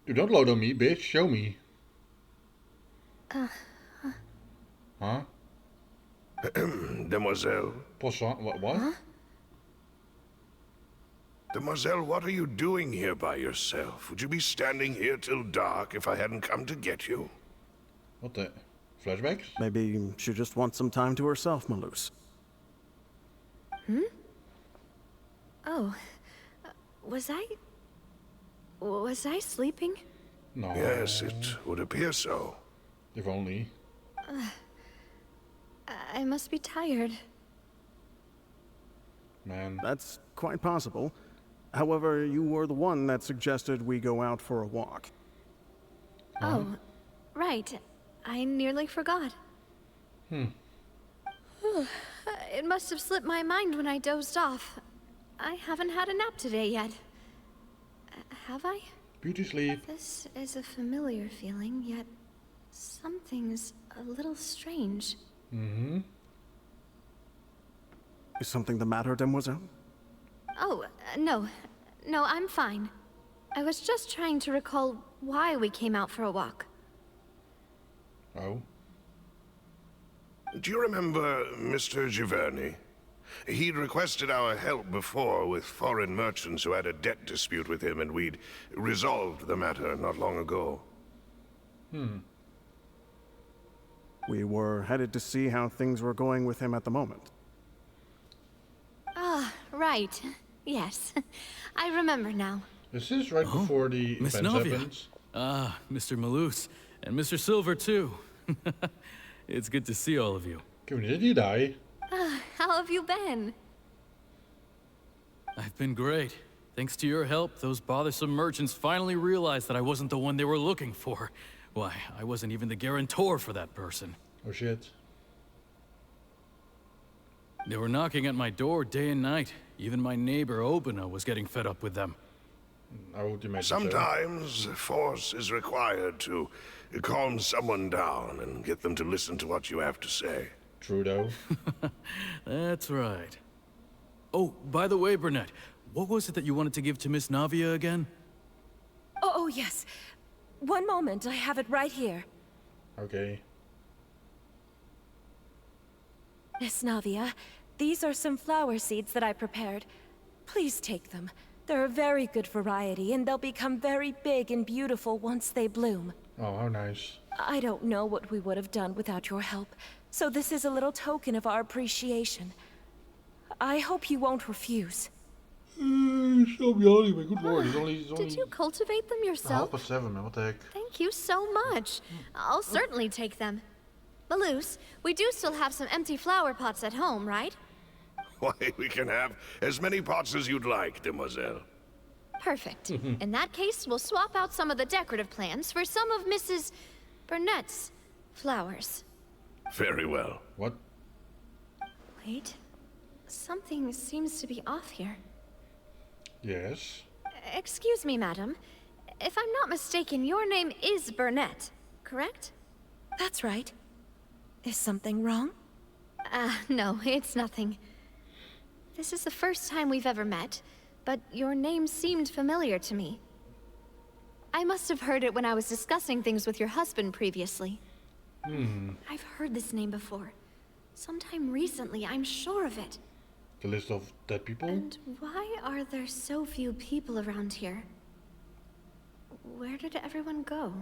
Dude, don't load on me, bitch. Show me. Huh? Demoiselle. Poisson? What? Huh? Demoiselle, what are you doing here by yourself? Would you be standing here till dark if I hadn't come to get you? What the? Flashbacks? Maybe she just wants some time to herself, Malus. Oh, was I sleeping? No. Yes, it would appear so. If only. I must be tired. Man. That's quite possible. However, you were the one that suggested we go out for a walk. Oh, right. I nearly forgot. It must have slipped my mind when I dozed off. I haven't had a nap today yet. Have I? Beauty sleep. This is a familiar feeling, yet something's a little strange. Is something the matter, Demoiselle? Oh, no. No, I'm fine. I was just trying to recall why we came out for a walk. Oh. Do you remember Mr. Giverny? He'd requested our help before with foreign merchants who had a debt dispute with him, and we'd resolved the matter not long ago. We were headed to see how things were going with him at the moment. Ah, right. Yes. I remember now. Is this right before the Miss events Navia. happens? Ah, Mr. Malus. And Mr. Silver, too. It's good to see all of you. Did he die? How have you been? I've been great. Thanks to your help, those bothersome merchants finally realized that I wasn't the one they were looking for. Why, I wasn't even the guarantor for that person. Oh shit. They were knocking at my door day and night. Even my neighbor Obina was getting fed up with them. I would imagine so. Sometimes force is required to calm someone down and get them to listen to what you have to say. True though. That's right. Oh, by the way, Burnett, what was it that you wanted to give to Miss Navia again? Oh, yes. One moment, I have it right here. Okay. Miss Navia, these are some flower seeds that I prepared. Please take them. They're a very good variety, and they'll become very big and beautiful once they bloom. Oh, how nice. I don't know what we would have done without your help, so this is a little token of our appreciation. I hope you won't refuse. So beyond me, good lord. He's only Did you cultivate them yourself? 7:30, man. What the heck? Thank you so much. I'll certainly take them. Malus, we do still have some empty flower pots at home, right? Why, we can have as many pots as you'd like, demoiselle. Perfect. In that case, we'll swap out some of the decorative plants for some of Mrs. Burnett's flowers. Very well. What? Wait. Something seems to be off here. Yes. Excuse me, madam. If I'm not mistaken, your name is Burnett, correct? That's right. Is something wrong? No, it's nothing. This is the first time we've ever met, but your name seemed familiar to me. I must have heard it when I was discussing things with your husband previously. I've heard this name before. Sometime recently, I'm sure of it. The list of dead people? And why are there so few people around here? Where did everyone go?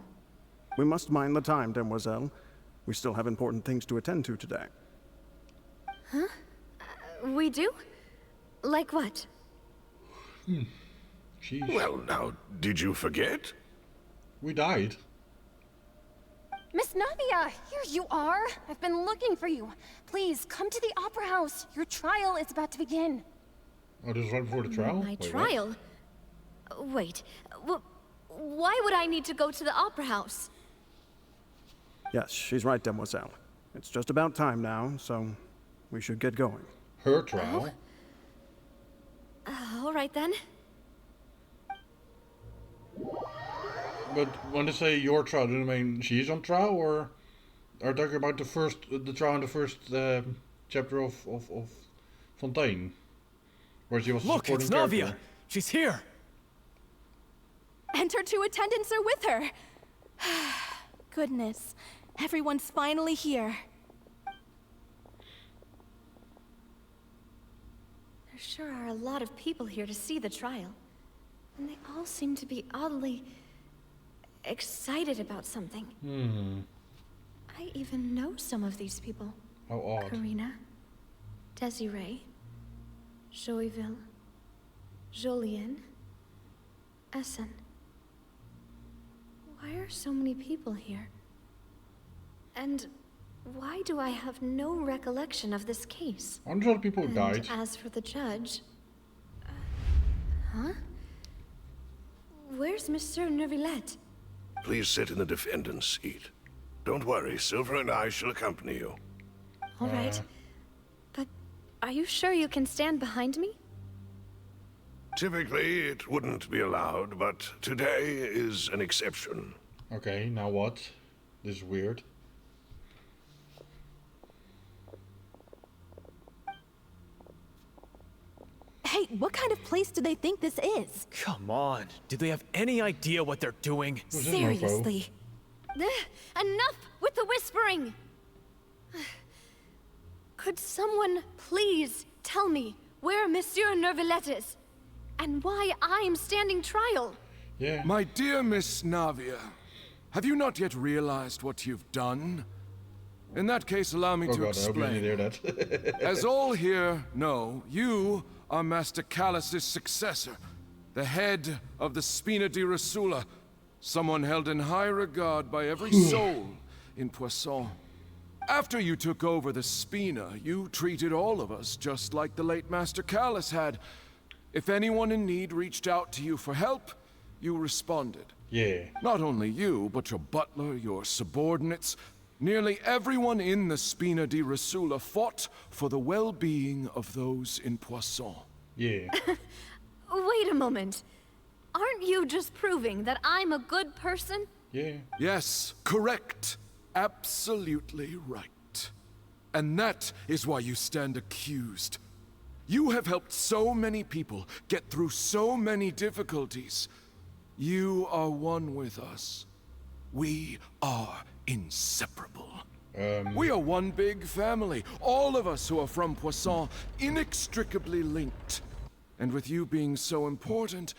We must mind the time, demoiselle. We still have important things to attend to today. Huh? We do? Like what? Jeez. Well, now, did you forget? We died. Miss Navia, here you are. I've been looking for you. Please, come to the Opera House. Your trial is about to begin. Oh, this is right before the trial? My Wait, trial? Wait, why would I need to go to the Opera House? Yes, she's right, demoiselle. It's just about time now, so we should get going. Her trial? All right then. But when they say your trial, do you mean she's on trial, or are they talking about the trial in the first chapter of Fontaine, where she was Look, supporting it's Navia. character? She's here. And her two attendants are with her. Goodness, everyone's finally here. There sure are a lot of people here to see the trial. And they all seem to be oddly excited about something. I even know some of these people. How odd. Karina, Desiree, Joyville, Jolien, Essen. Why are so many people here? And why do I have no recollection of this case? Aren't there people who died? And as for the judge... huh? Where's Monsieur Neuvillette? Please sit in the defendant's seat. Don't worry, Silver and I shall accompany you. All right. But are you sure you can stand behind me? Typically, it wouldn't be allowed, but today is an exception. Okay, now what? This is weird. Hey, what kind of place do they think this is? Come on, do they have any idea what they're doing? Seriously. Enough with the whispering! Could someone please tell me where Monsieur Neuvillette is? And why I'm standing trial? Yeah. My dear Miss Navia, have you not yet realized what you've done? In that case, allow me to explain. I hope you didn't hear that. As all here know, you are Master Callus's successor, the head of the Spina di Rosula, someone held in high regard by every soul in Poisson. After you took over the Spina, you treated all of us just like the late Master Callus had. If anyone in need reached out to you for help, you responded. Yeah. Not only you, but your butler, your subordinates, nearly everyone in the Spina di Rosula fought for the well-being of those in Poisson. Yeah. Wait a moment. Aren't you just proving that I'm a good person? Yeah. Yes, correct. Absolutely right. And that is why you stand accused. You have helped so many people get through so many difficulties. You are one with us. We are inseparable. We are one big family. All of us who are from Poisson, inextricably linked. And with you being so important,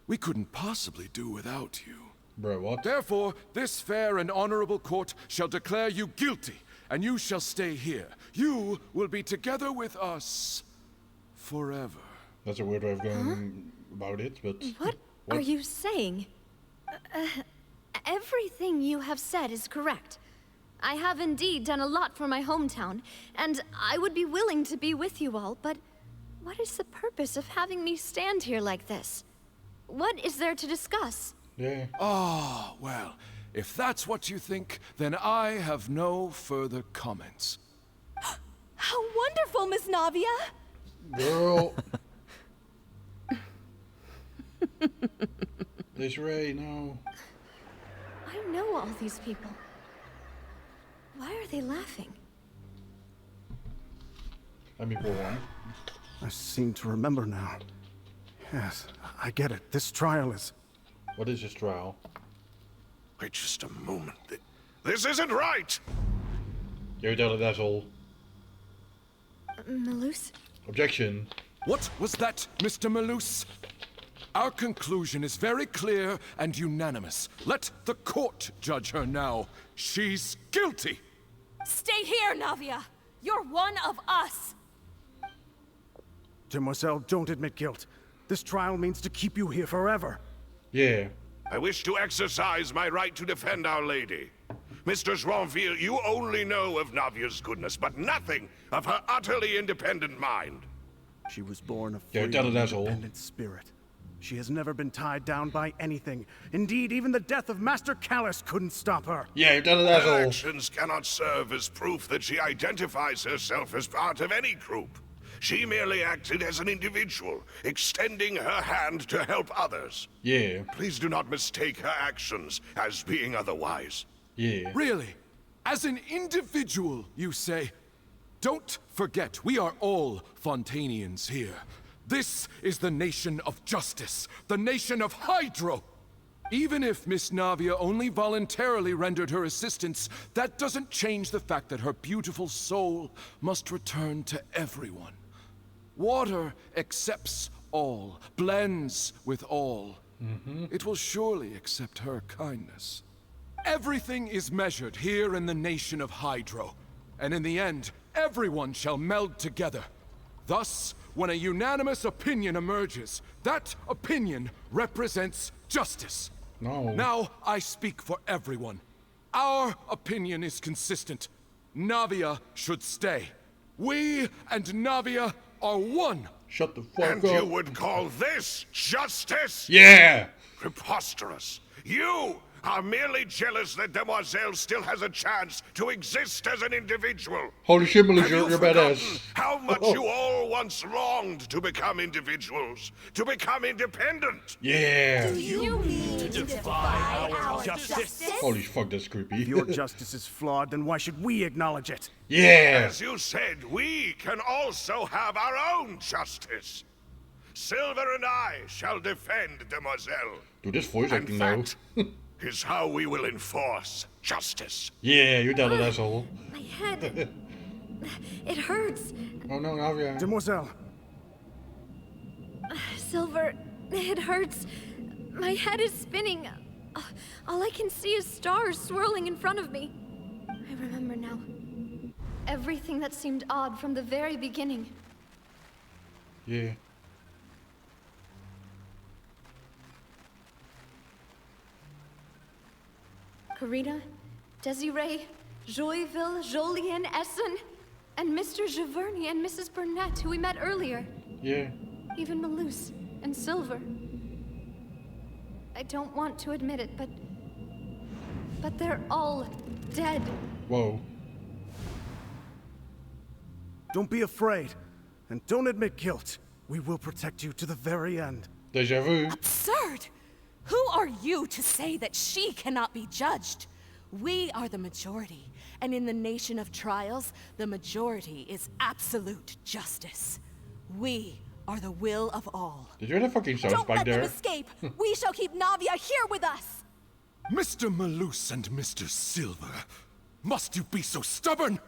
we couldn't possibly do without you. Bro, what? Therefore, this fair and honorable court shall declare you guilty, and you shall stay here. You will be together with us forever. That's a weird way of going about it, but... What are you saying? Everything you have said is correct. I have indeed done a lot for my hometown, and I would be willing to be with you all, but what is the purpose of having me stand here like this? What is there to discuss? Yeah. Ah, well, if that's what you think, then I have no further comments. How wonderful, Miss Navia! Girl. Desiree, no. I know all these people. Why are they laughing? Let me pull one. I seem to remember now. Yes, I get it. This trial is... What is this trial? Wait just a moment. This isn't right! You tell it, asshole. Malus? Objection. What was that, Mr. Malus? Our conclusion is very clear and unanimous. Let the court judge her now. She's guilty! Stay here, Navia! You're one of us! Demoiselle, don't admit guilt. This trial means to keep you here forever. Yeah. I wish to exercise my right to defend Our Lady. Mr. Joinville, you only know of Navia's goodness, but nothing of her utterly independent mind. She was born a Yeah, free, tell it, asshole. independent spirit. She has never been tied down by anything. Indeed, even the death of Master Callus couldn't stop her. Yeah, you tell it, Her asshole. actions cannot serve as proof that she identifies herself as part of any group. She merely acted as an individual, extending her hand to help others. Yeah. Please do not mistake her actions as being otherwise. Yeah. Really? As an individual, you say? Don't forget, we are all Fontanians here. This is the nation of justice, the nation of Hydro. Even if Miss Navia only voluntarily rendered her assistance, that doesn't change the fact that her beautiful soul must return to everyone. Water accepts all, blends with all. It will surely accept her kindness. Everything is measured here in the nation of Hydro, and in the end, everyone shall meld together. Thus, when a unanimous opinion emerges, that opinion represents justice. No. Now I speak for everyone. Our opinion is consistent. Navia should stay. We and Navia are one. Shut the fuck up. And you would call this justice? Yeah! Preposterous. You are merely jealous that Demoiselle still has a chance to exist as an individual. Holy shit, Melissa, Have you you're forgotten badass. how much you all once longed to become individuals, to become independent? Yeah. Do you mean to defy our justice? Holy fuck, that's creepy. If your justice is flawed, then why should we acknowledge it? Yeah. As you said, we can also have our own justice. Silver and I shall defend Demoiselle. Dude, this voice acting though. Is how we will enforce justice. Yeah, you done it, asshole. My head. It hurts. Oh no, Navia. Demoiselle. Silver, it hurts. My head is spinning. All I can see is stars swirling in front of me. I remember now. Everything that seemed odd from the very beginning. Yeah. Karina, Desiree, Joyville, Jolien, Essen, and Mr. Giverny and Mrs. Burnett, who we met earlier. Yeah. Even Malus and Silver. I don't want to admit it, but they're all dead. Whoa. Don't be afraid, and don't admit guilt. We will protect you to the very end. Deja vu. Absurd! Who are you to say that she cannot be judged? We are the majority, and in the nation of trials, the majority is absolute justice. We are the will of all. Did you hear that fucking sound Don't spike let there? them escape! We shall keep Navia here with us! Mr. Malus and Mr. Silver, must you be so stubborn?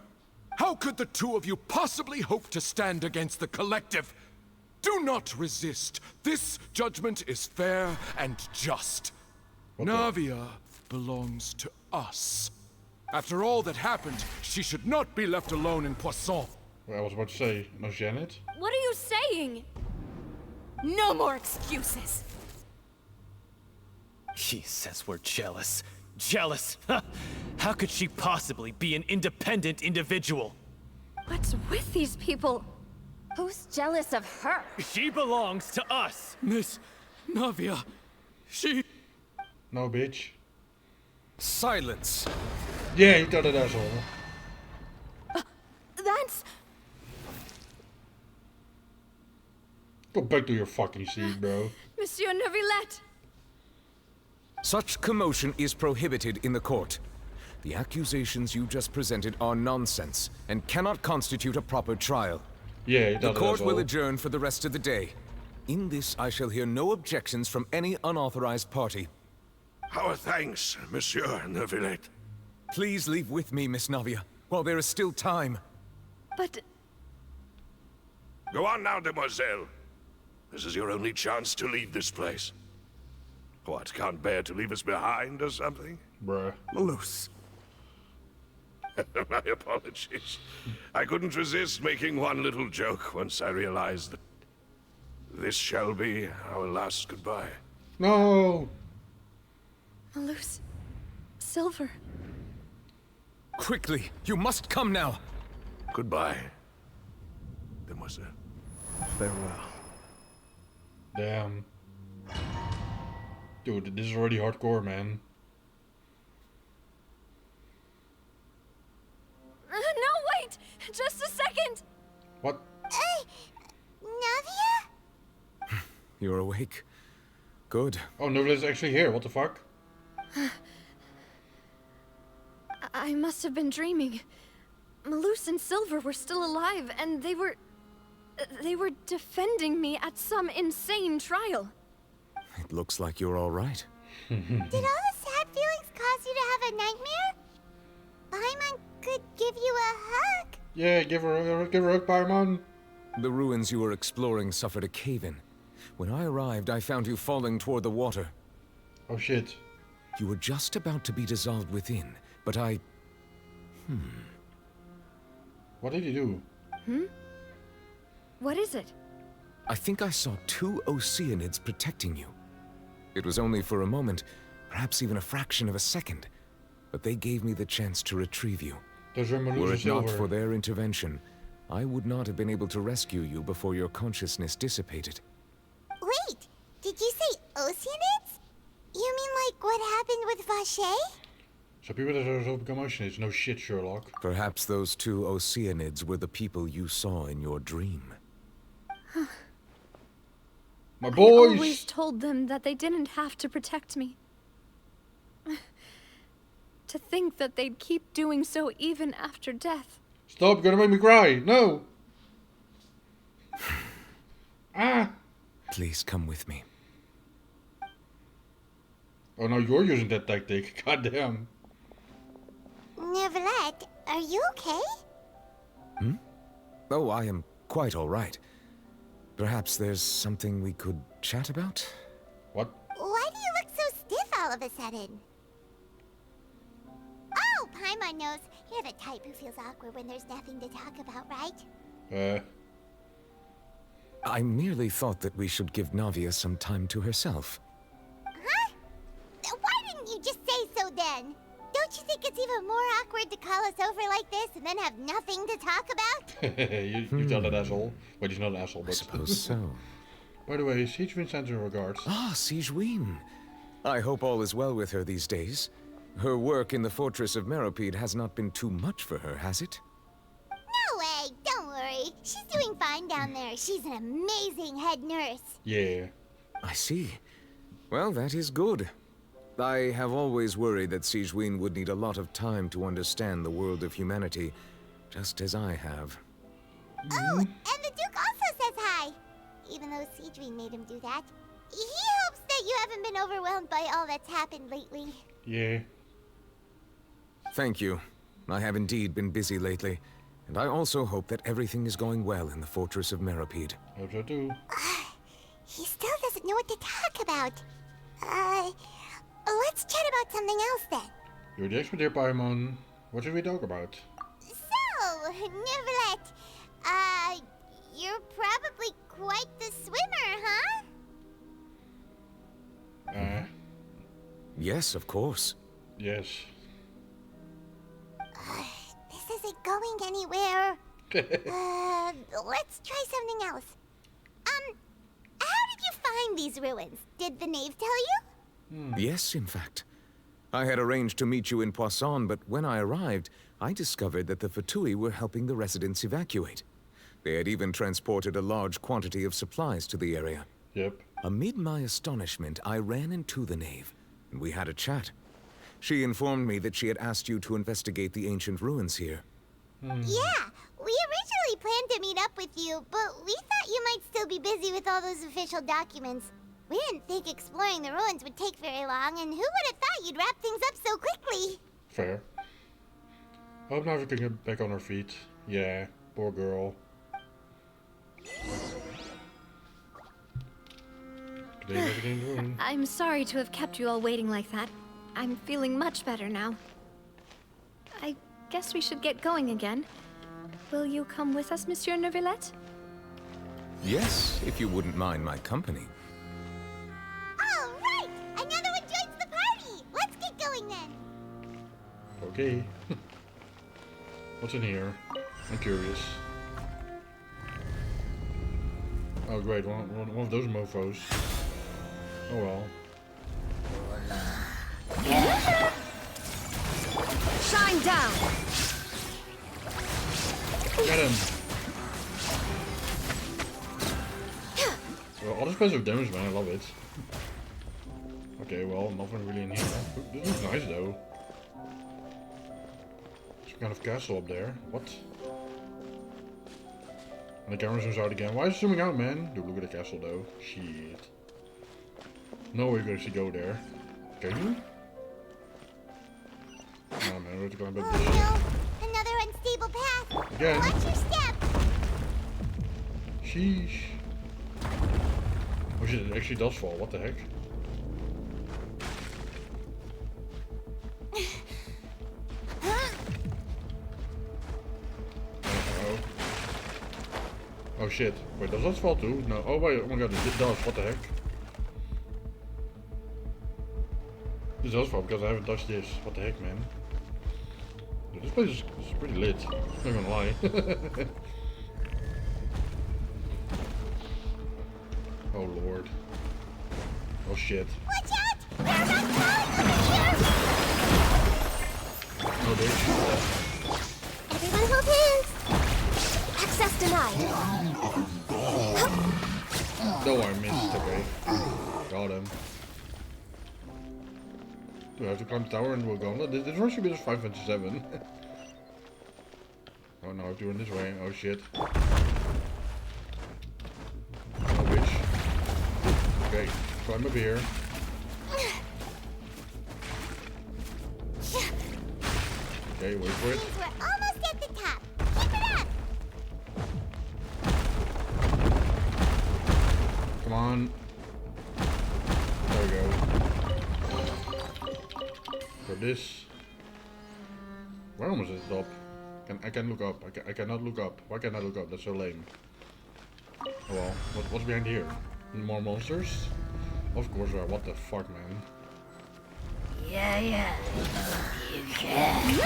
How could the two of you possibly hope to stand against the collective? Do not resist. This judgment is fair and just. Navia belongs to us. After all that happened, she should not be left alone in Poisson. Well, I was about to say, no Janet. What are you saying? No more excuses! He says we're jealous. Jealous? How could she possibly be an independent individual? What's with these people? Who's jealous of her? She belongs to us! Miss Navia, she... No, bitch. Silence. Yeah, you done it, asshole. That's... Go back to your fucking seat, bro. Monsieur Neuvillette! Such commotion is prohibited in the court. The accusations you just presented are nonsense and cannot constitute a proper trial. Yeah, the court will adjourn for the rest of the day. In this, I shall hear no objections from any unauthorized party. Our thanks, Monsieur Neuvillette. Please leave with me, Miss Navia, while there is still time. But... Go on now, Demoiselle. This is your only chance to leave this place. What, can't bear to leave us behind or something? Bruh. Malus. My apologies. I couldn't resist making one little joke once I realized that this shall be our last goodbye. No! Malus... Silver... Quickly, you must come now. Goodbye, Demoiselle. Farewell. Damn. Dude, this is already hardcore, man. No, wait! Just a second! What? Navia? You're awake. Good. Oh, Novelette's actually here. What the fuck? I must have been dreaming. Malus and Silver were still alive, and they were defending me at some insane trial. It looks like you're all right. Did all the sad feelings cause you to have a nightmare? Paimon could give you a hug. Yeah, give her a hug, Paimon. The ruins you were exploring suffered a cave-in. When I arrived, I found you falling toward the water. Oh shit. You were just about to be dissolved within, but I... What did you do? What is it? I think I saw 2 Oceanids protecting you. It was only for a moment, perhaps even a fraction of a second, but they gave me the chance to retrieve you. Those were Were it not silver. for their intervention, I would not have been able to rescue you before your consciousness dissipated. Wait, did you say Oceanids? You mean like what happened with Vache? So people that are so become Oceanids, no shit, Sherlock. Perhaps those 2 Oceanids were the people you saw in your dream. My I boys! always told them that they didn't have to protect me. To think that they'd keep doing so even after death. Stop, you're gonna make me cry! No! Ah! Please come with me. Oh no, you're using that tactic. Goddamn. Neverlet, are you okay? Oh, I am quite all right. Perhaps there's something we could chat about? What? Why do you look so stiff all of a sudden? Oh, Paimon knows. You're the type who feels awkward when there's nothing to talk about, right? I merely thought that we should give Navia some time to herself. Huh? Why didn't you just say so then? Don't you think it's even more awkward to call us over like this and then have nothing to talk about? you tell that asshole. Wait, he's not an asshole, but... I suppose so. By the way, Siegewin sends her regards. Ah, Siegewin. I hope all is well with her these days. Her work in the Fortress of Meropide has not been too much for her, has it? No way, don't worry. She's doing fine down there. She's an amazing head nurse. Yeah. I see. Well, that is good. I have always worried that Siegewin would need a lot of time to understand the world of humanity, just as I have. Oh, and the Duke also says hi. Even though Siegewin made him do that. He hopes that you haven't been overwhelmed by all that's happened lately. Yeah. Thank you. I have indeed been busy lately, and I also hope that everything is going well in the Fortress of Meropide. Hope so too. He still doesn't know what to talk about. Let's chat about something else then. You're the expert here, Paimon. What should we talk about? So, Neverlet, you're probably quite the swimmer, huh? Yes, of course. Yes. This isn't going anywhere. Let's try something else. How did you find these ruins? Did the knave tell you? Yes, in fact. I had arranged to meet you in Poisson, but when I arrived, I discovered that the Fatui were helping the residents evacuate. They had even transported a large quantity of supplies to the area. Yep. Amid my astonishment, I ran into the knave, and we had a chat. She informed me that she had asked you to investigate the ancient ruins here. Yeah, we originally planned to meet up with you, but we thought you might still be busy with all those official documents. We didn't think exploring the ruins would take very long, and who would have thought you'd wrap things up so quickly? Fair. Hope now we can get back on her feet. Yeah, poor girl. I'm sorry to have kept you all waiting like that. I'm feeling much better now. I guess we should get going again. Will you come with us, Monsieur Neuvillette? Yes, if you wouldn't mind my company. All right! Another one joins the party! Let's get going then! Okay. What's in here? I'm curious. Oh great, one of those mofos. Oh well. Shine down! Get him! Well, all this passive damage, man, I love it. Okay, well, nothing really in here. This looks nice though. Some kind of castle up there. What? And the camera zooms out again. Why is it zooming out, man? Dude, look at the castle though. Shit. No way you're gonna go there. Can you? Oh man, we have to climb back this. No! Another unstable path! Again. Watch your step! Sheesh. Oh shit, it actually does fall. What the heck? Uh-oh. Oh shit. Wait, does that fall too? No. Oh wait, oh my god, it does. What the heck? This does fall because I haven't touched this. What the heck, man? Dude, this place is pretty lit. Not gonna lie. Oh lord. Oh shit. Watch out! There are not cars Oh bitch. Everyone hold hands! Access denied. No, I missed. Okay. Got him. Do I have to climb the tower and we're gone? This one should be just 527. Oh no, I'm doing this way. Oh shit. Oh bitch. Okay, climb up here. Okay, wait for it. We're almost at the top. Keep it up! Come on. There we go. For this. Where almost at the top? I can look up. I cannot look up. Why can't I look up? That's so lame. Oh well. What's behind here? More monsters? Of course there are. What the fuck, man? Yeah. You can.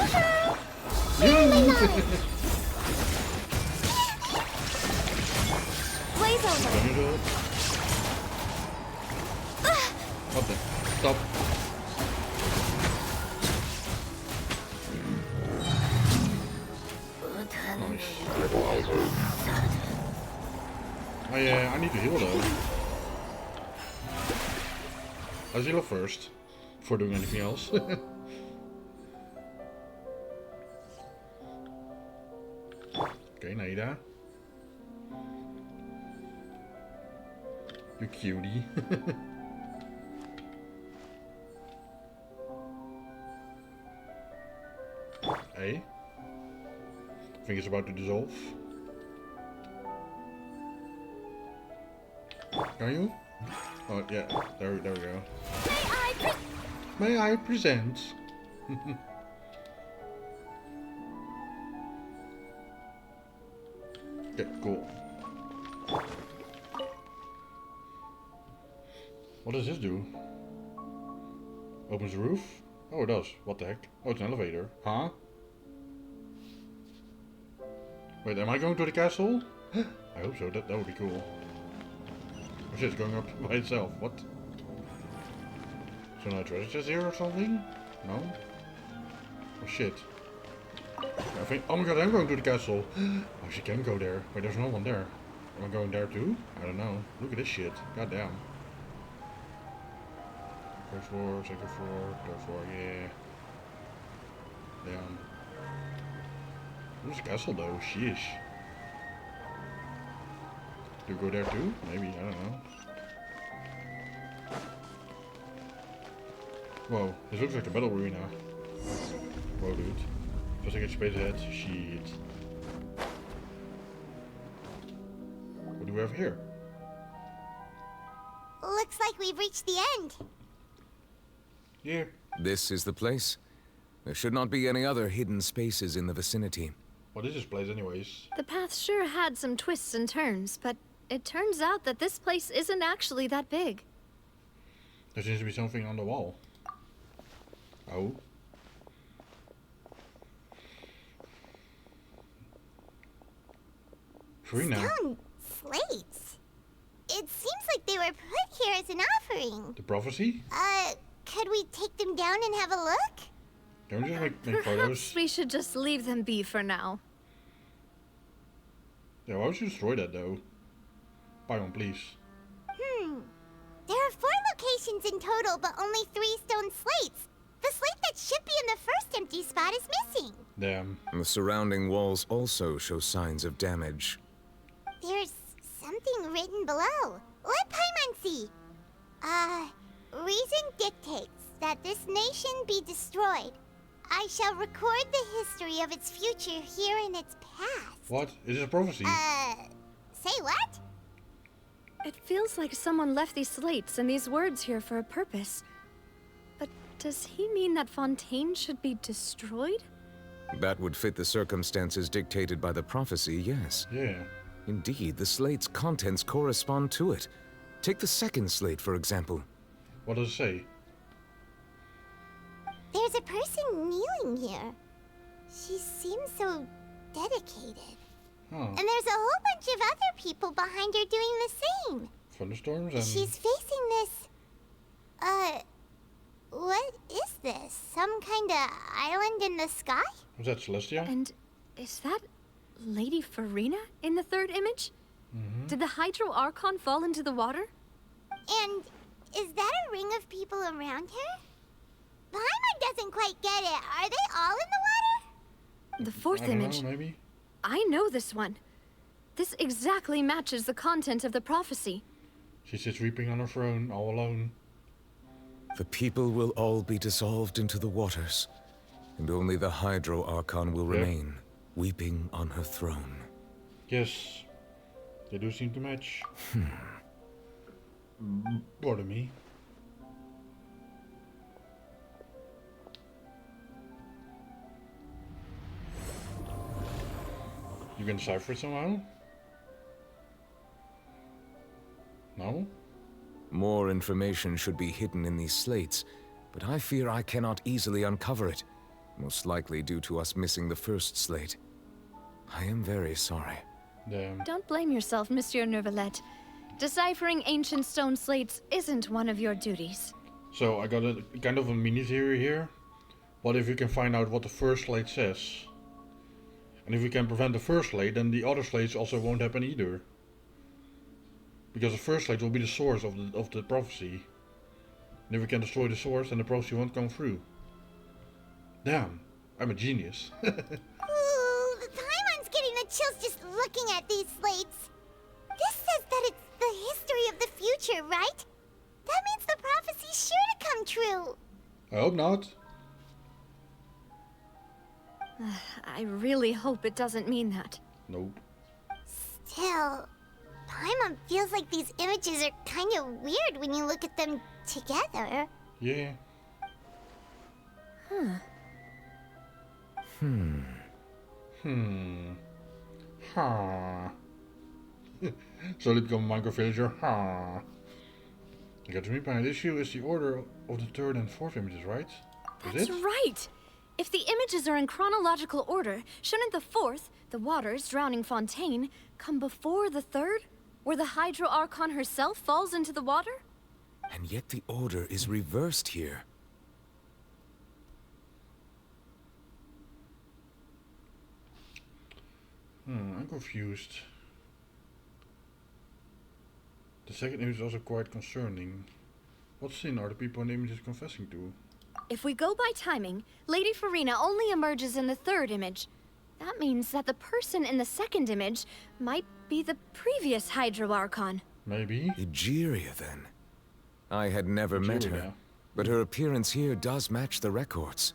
Blaze over. Can you do it? What the? Stop. Nice. I need to heal though. Let's heal up first. Before doing anything else. Okay, Naida. You cutie. Hey. I think it's about to dissolve. Are you? Oh yeah, there we go. May I present? Okay, cool. What does this do? Opens the roof? Oh, it does. What the heck? Oh, it's an elevator. Huh? Wait, am I going to the castle? I hope so. That would be cool. Oh shit, it's going up by itself. What? So no treasure chest here or something? No? Oh shit. I think. Oh my god, I'm going to the castle. Oh, she can go there. Wait, there's no one there. Am I going there too? I don't know. Look at this shit. God damn. First floor, second floor, third floor, yeah. Damn. Where's the castle though? Sheesh. Do you go there too? Maybe, I don't know. Whoa, this looks like a battle arena. Whoa, dude. Just I get space ahead. Shit. What do we have here? Looks like we've reached the end. Yeah. This is the place. There should not be any other hidden spaces in the vicinity. What is this place anyways? The path sure had some twists and turns, but it turns out that this place isn't actually that big. There seems to be something on the wall. Oh. Furina. Stone slates. It seems like they were put here as an offering. The prophecy? Could we take them down and have a look? Can we just make Perhaps photos? we should just leave them be for now. Yeah, why would you destroy that though? Buy one, please. There are 4 locations in total, but only 3 stone slates. The slate that should be in the first empty spot is missing. Damn. The surrounding walls also show signs of damage. There's something written below. Let Paimon see. Reason dictates that this nation be destroyed. I shall record the history of its future here in its past. What? Is it a prophecy? Say what? It feels like someone left these slates and these words here for a purpose. But does he mean that Fontaine should be destroyed? That would fit the circumstances dictated by the prophecy, yes. Yeah. Indeed, the slate's contents correspond to it. Take the second slate, for example. What does it say? There's a person kneeling here. She seems so dedicated. Huh. And there's a whole bunch of other people behind her doing the same. Thunderstorms and... She's facing this... what is this? Some kind of island in the sky? Was that Celestia? And is that Lady Furina in the third image? Did the Hydro Archon fall into the water? And is that a ring of people around her? Paimon doesn't quite get it. Are they all in the water? The fourth I don't image. know, maybe? I know this one. This exactly matches the content of the prophecy. She sits weeping on her throne, all alone. The people will all be dissolved into the waters, and only the Hydro Archon will remain, weeping on her throne. Yes, they do seem to match. Pardon me. You can decipher it somehow? No? More information should be hidden in these slates, but I fear I cannot easily uncover it, most likely due to us missing the first slate. I am very sorry. Damn. Don't blame yourself, Monsieur Neuvillette. Deciphering ancient stone slates isn't one of your duties. So I got a kind of a mini theory here. What if you can find out what the first slate says? And if we can prevent the first slate, then the other slates also won't happen either. Because the first slate will be the source of the prophecy. And if we can destroy the source, then the prophecy won't come through. Damn, I'm a genius. Ooh, Paimon's getting the chills just looking at these slates. This says that it's the history of the future, right? That means the prophecy's sure to come true. I hope not. I really hope it doesn't mean that. Nope. Still, Paimon feels like these images are kind of weird when you look at them together. Yeah. Ha. Slowly become a Minecraft villager. Ha. I got to meet behind issue is the order of the third and fourth images, right? That's right! If the images are in chronological order, shouldn't the fourth, the waters drowning Fontaine, come before the third? Where the Hydro Archon herself falls into the water? And yet the order is reversed here. I'm confused. The second image is also quite concerning. What sin are the people in the images confessing to? If we go by timing, Lady Furina only emerges in the third image. That means that the person in the second image might be the previous Hydro Archon. Maybe. Egeria, then. I had never met her, but her appearance here does match the records.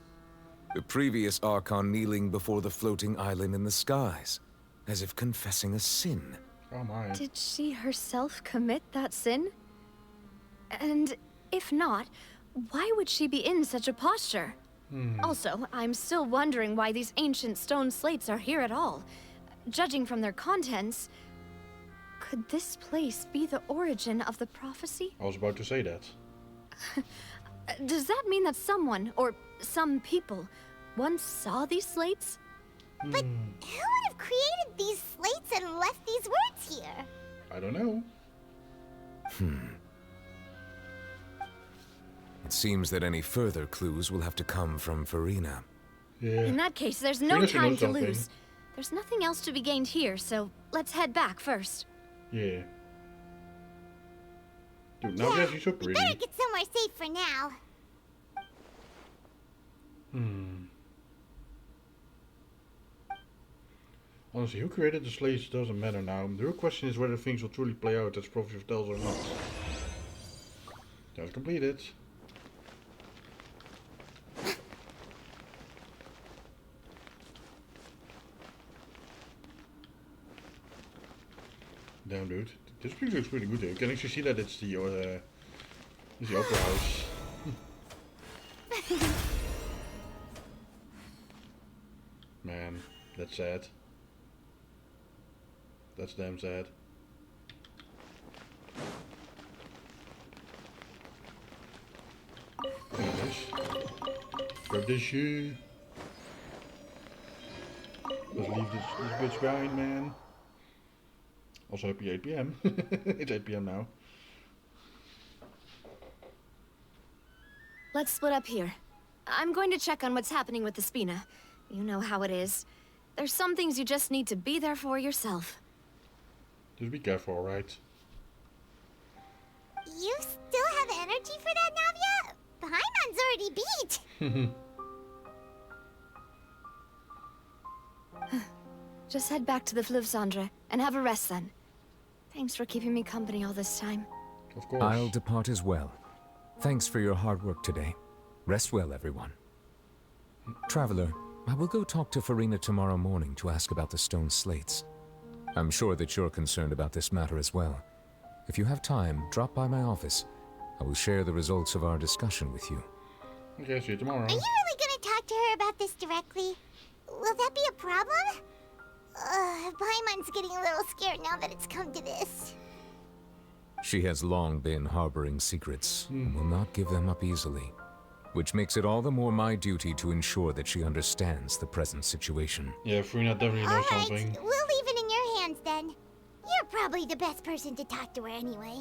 The previous Archon kneeling before the floating island in the skies, as if confessing a sin. Oh my. Did she herself commit that sin? And if not, why would she be in such a posture? Also, I'm still wondering why these ancient stone slates are here at all. Judging from their contents, could this place be the origin of the prophecy? I was about to say that. Does that mean that someone, or some people, once saw these slates? But who would have created these slates and left these words here? I don't know. It seems that any further clues will have to come from Furina. Yeah. In that case, there's no Furina should know time to something. lose. There's nothing else to be gained here, so let's head back first. Yeah. Dude, now yeah, she's so pretty. better get somewhere safe for now. Honestly, who created the slates doesn't matter now. The real question is whether things will truly play out as prophecy tells or not. Just completed. Damn, dude. This place looks pretty good here. You can actually see that it's the opera house. Man, that's sad. That's damn sad. Nice. Grab this shit. Let's leave this bitch behind, man. Also happy 8 PM. It's 8 PM now. Let's split up here. I'm going to check on what's happening with the Spina. You know how it is. There's some things you just need to be there for yourself. Just be careful, alright? You still have energy for that, Navia? Paimon's already beat. Just head back to the Fleuve Cendre and have a rest then. Thanks for keeping me company all this time. Of course. I'll depart as well. Thanks for your hard work today. Rest well, everyone. Traveler, I will go talk to Furina tomorrow morning to ask about the stone slates. I'm sure that you're concerned about this matter as well. If you have time, drop by my office. I will share the results of our discussion with you. Okay, see you tomorrow. Are you really gonna talk to her about this directly? Will that be a problem? Paimon's getting a little scared now that it's come to this. She has long been harboring secrets and will not give them up easily, which makes it all the more my duty to ensure that she understands the present situation. Yeah, Furina definitely knows something. We'll leave it in your hands then. You're probably the best person to talk to her anyway.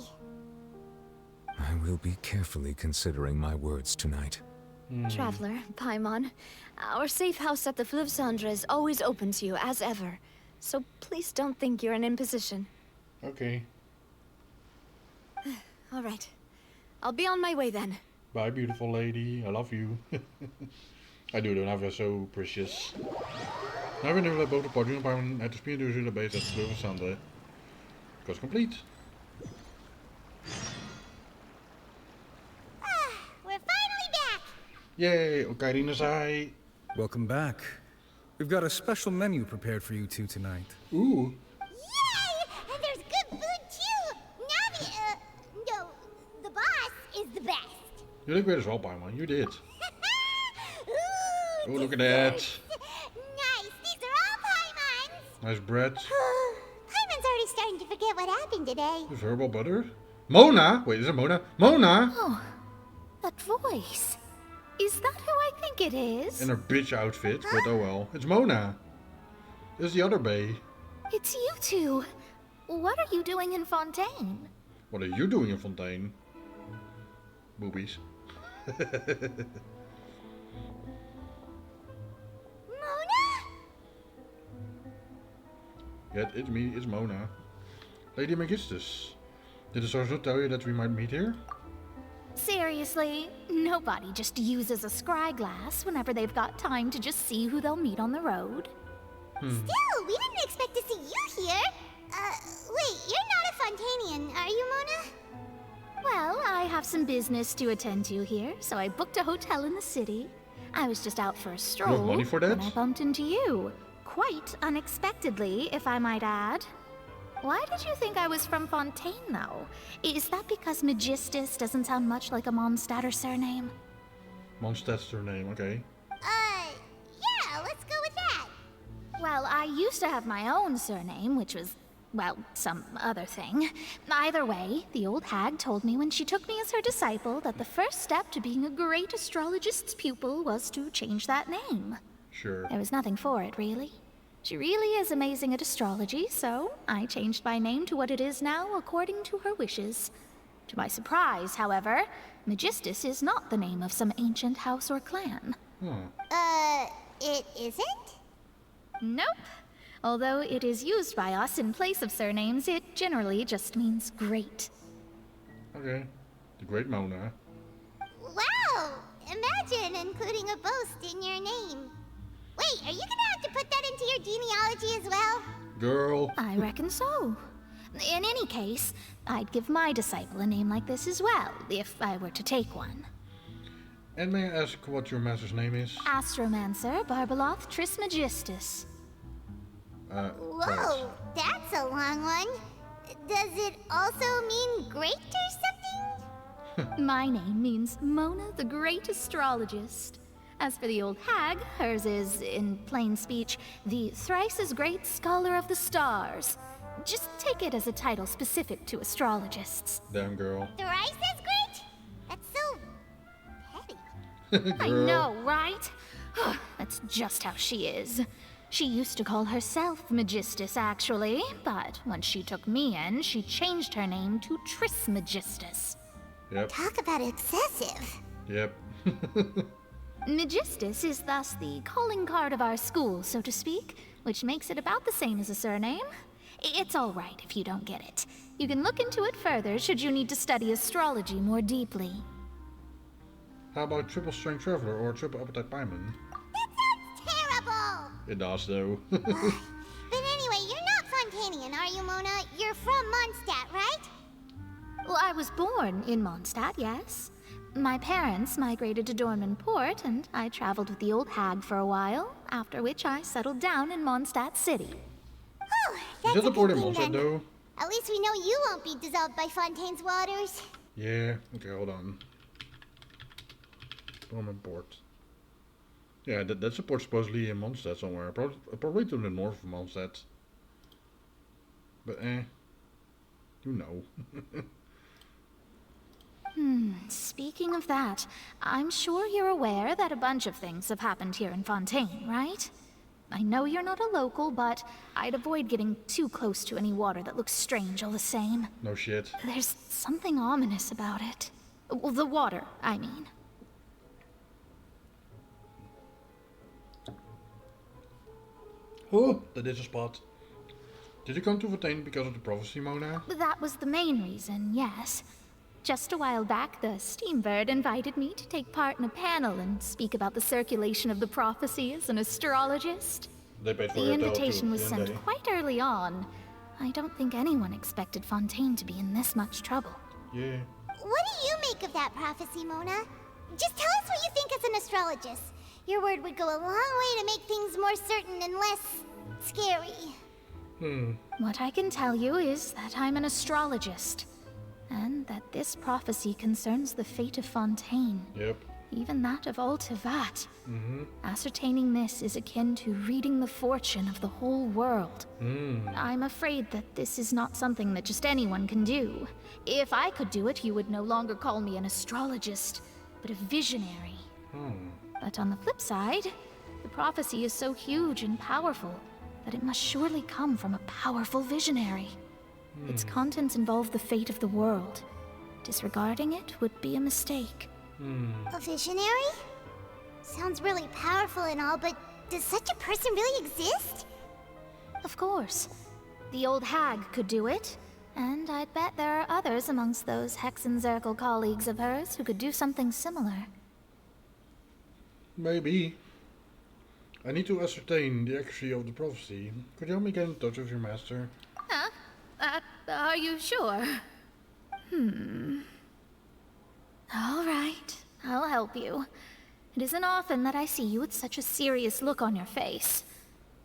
I will be carefully considering my words tonight. Traveler, Paimon, our safe house at the Fleuve Cendre is always open to you, as ever. So please don't think you're an imposition. Okay. All right. I'll be on my way then. Bye, beautiful lady. I love you. I do, don't have so precious. Now we never both the podium Paimon at the speed to the base at the Fleuve Cendre. Because complete. We're finally back! Yay, Okairi Nasai. Welcome back. We've got a special menu prepared for you two tonight. Ooh. Yay! And there's good food too! Navi, no, the boss is the best. You look great as well, Paimon. You did. Oh, look at that. Nice, these are all Paimon's. Nice bread. Paimon's already starting to forget what happened today. There's herbal butter. Mona? Wait, is it Mona? Mona! Oh, that voice. Is that who I think it is? In her bitch outfit, but oh well. It's Mona. This is the other bae. It's you two. What are you doing in Fontaine? What are you doing in Fontaine? Boobies. Yeah, it's me, it's Mona. Lady Magistus. Did the source not tell you that we might meet here? Seriously, nobody just uses a scry glass whenever they've got time to just see who they'll meet on the road. Still, we didn't expect to see you here. Wait, you're not a Fontanian, are you, Mona? Well, I have some business to attend to here, so I booked a hotel in the city. I was just out for a stroll You have money for that? when I bumped into you. Quite unexpectedly, if I might add. Why did you think I was from Fontaine, though? Is that because Magistus doesn't sound much like a Mondstadter surname? Mondstadt's name, okay. Yeah, let's go with that. Well, I used to have my own surname, which was, well, some other thing. Either way, the old hag told me when she took me as her disciple that the first step to being a great astrologist's pupil was to change that name. Sure. There was nothing for it, really. She really is amazing at astrology, so I changed my name to what it is now according to her wishes. To my surprise, however, Magistus is not the name of some ancient house or clan. It isn't? Nope. Although it is used by us in place of surnames, it generally just means great. Okay. The Great Mona. Wow! Imagine including a boast in your name. Wait, are you gonna have to put that into your genealogy as well? Girl. I reckon so. In any case, I'd give my disciple a name like this as well, if I were to take one. And may I ask what your master's name is? Astromancer Barbeloth Trismegistus. Whoa, that's a long one. Does it also mean great or something? My name means Mona the Great Astrologist. As for the old hag, hers is, in plain speech, the thrice-as-great Scholar of the Stars. Just take it as a title specific to astrologists. Damn girl. Thrice as great? That's so petty. I know, right? That's just how she is. She used to call herself Magistus, actually, but when she took me in, she changed her name to Trismegistus. Yep. Talk about excessive. Yep. Magistus is thus the calling card of our school, so to speak, which makes it about the same as a surname. It's all right if you don't get it. You can look into it further should you need to study astrology more deeply. How about triple strength traveler or triple appetite pieman? Terrible! It does though. But anyway, you're not Fontanian, are you, Mona? You're from Mondstadt, right? Well, I was born in Mondstadt, yes. My parents migrated to Dornman Port, and I traveled with the old hag for a while, after which I settled down in Mondstadt City. Oh, that's Is that a the port good in thing Mondstadt then. though? At least we know you won't be dissolved by Fontaine's waters. Yeah, okay, hold on. Dormant port. Yeah, that's a port supposedly in Mondstadt somewhere. Probably to the north of Mondstadt. But you know. Speaking of that, I'm sure you're aware that a bunch of things have happened here in Fontaine, right? I know you're not a local, but I'd avoid getting too close to any water that looks strange all the same. No shit. There's something ominous about it. Well, the water, I mean. Oh, that is a spot. Did you come to Fontaine because of the prophecy, Mona? That was the main reason, yes. Just a while back, the Steambird invited me to take part in a panel and speak about the circulation of the prophecy as an astrologist. They paid for The your hotel invitation too, was didn't sent they? quite early on. I don't think anyone expected Fontaine to be in this much trouble. Yeah. What do you make of that prophecy, Mona? Just tell us what you think as an astrologist. Your word would go a long way to make things more certain and less scary. What I can tell you is that I'm an astrologist, and that this prophecy concerns the fate of Fontaine. Yep. Even that of all Tevat. Mm-hmm. Ascertaining this is akin to reading the fortune of the whole world. I'm afraid that this is not something that just anyone can do. If I could do it, you would no longer call me an astrologist, but a visionary. But on the flip side, the prophecy is so huge and powerful that it must surely come from a powerful visionary. Its contents involve the fate of the world. Disregarding it would be a mistake. A visionary? Sounds really powerful and all, but does such a person really exist? Of course. The old hag could do it, and I'd bet there are others amongst those Hexenzirkel colleagues of hers who could do something similar. Maybe. I need to ascertain the accuracy of the prophecy. Could you help me get in touch with your master? Huh? Are you sure? All right, I'll help you. It isn't often that I see you with such a serious look on your face.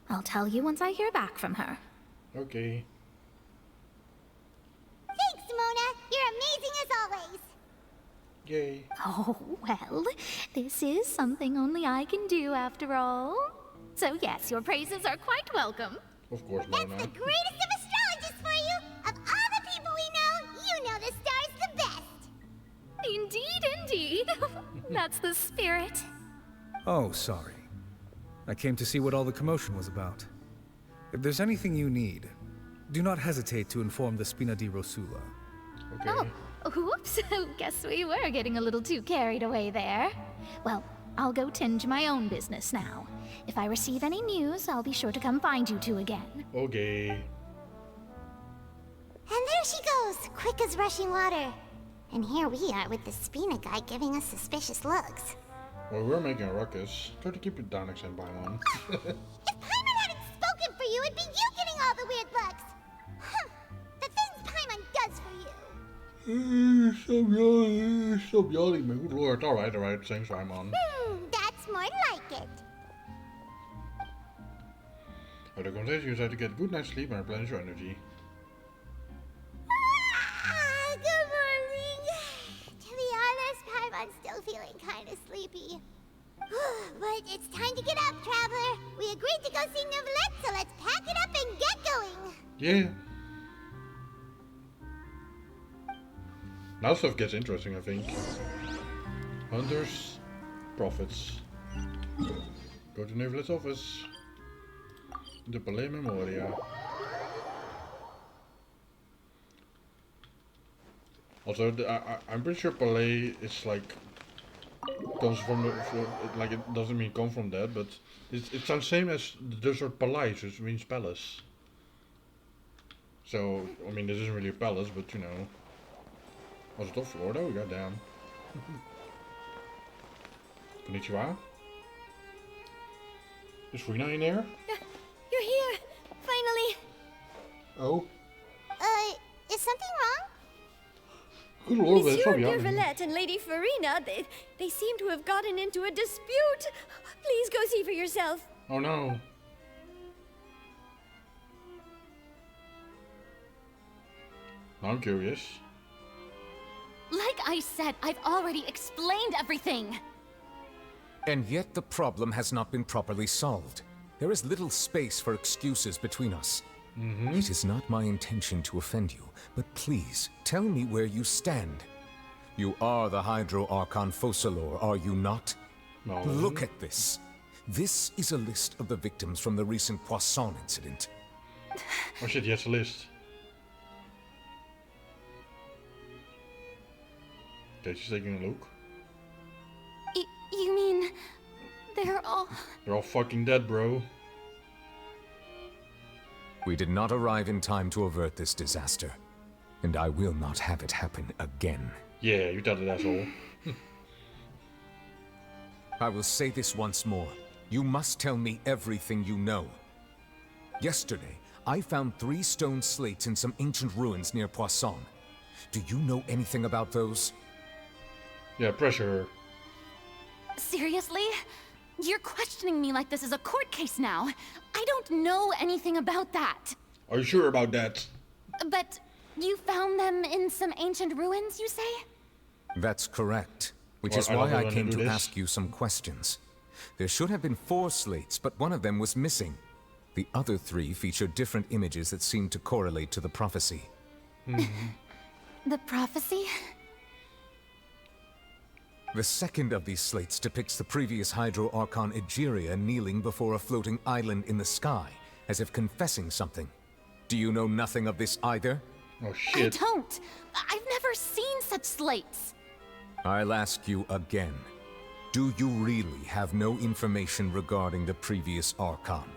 I'll tell you once I hear back from her. Okay. Thanks, Mona. You're amazing as always. Yay. Oh, well, this is something only I can do after all. So yes, your praises are quite welcome. Of course, That's Mona. the greatest of astrologists for you. Of all the people we know, you know the star's the best. Indeed, indeed. That's the spirit. Oh, sorry. I came to see what all the commotion was about. If there's anything you need, do not hesitate to inform the Spina di Rosula. Okay. Oh, whoops. Guess we were getting a little too carried away there. Well, I'll go tend to my own business now. If I receive any news, I'll be sure to come find you two again. Okay. And there she goes, quick as rushing water. And here we are with the Spina guy giving us suspicious looks. Well, we're making a ruckus. Try to keep it down next time, Paimon. If Paimon hadn't spoken for you, it'd be you getting all the weird looks. Huh. The things Paimon does for you. Stop yawning. Stop yawning, man. Good lord. Alright. Thanks, Paimon. That's more like it. Uit de conversatie is uit to get a good night's sleep and replenish your energy. go see Neuvillette, so let's pack it up and get going. Yeah. Now stuff gets interesting, I think. Hunters, prophets. Go to Neuvillette's office. The Palais Memoria. Also, I'm pretty sure Palais is like comes from like it doesn't mean come from that, but it sounds same as the Dutch word paleis, which means palace. So I mean, this isn't really a palace, but you know. Was het top floor though? Goddamn. Konnichiwa. Is Furina in there? You're here! Finally! Oh. Is something wrong? Good lord, that's Monsieur probably Neuvillette and Lady Furina, they seem to have gotten into a dispute. Please go see for yourself. Oh no. I'm curious. Like I said, I've already explained everything. And yet the problem has not been properly solved. There is little space for excuses between us. It is not my intention to offend you, but please, tell me where you stand. You are the Hydro Archon Focalor, are you not? No. Look at this. This is a list of the victims from the recent Poisson incident. Oh shit, he has a list. Okay, she's taking a look. You mean... they're all fucking dead, bro. We did not arrive in time to avert this disaster, and I will not have it happen again. Yeah, you did it, asshole. I will say this once more. You must tell me everything you know. Yesterday, I found 3 stone slates in some ancient ruins near Poisson. Do you know anything about those? Yeah, pressure her. Seriously? You're questioning me like this is a court case now. I don't know anything about that. Are you sure about that? But you found them in some ancient ruins, you say? That's correct. Which Well, is I why don't I know came to to do this. ask you some questions. There should have been 4 slates, but one of them was missing. The other 3 feature different images that seem to correlate to the prophecy. The prophecy? The second of these slates depicts the previous Hydro Archon Egeria kneeling before a floating island in the sky, as if confessing something. Do you know nothing of this either? Oh I don't. I've never seen such slates. I'll ask you again. Do you really have no information regarding the previous Archon?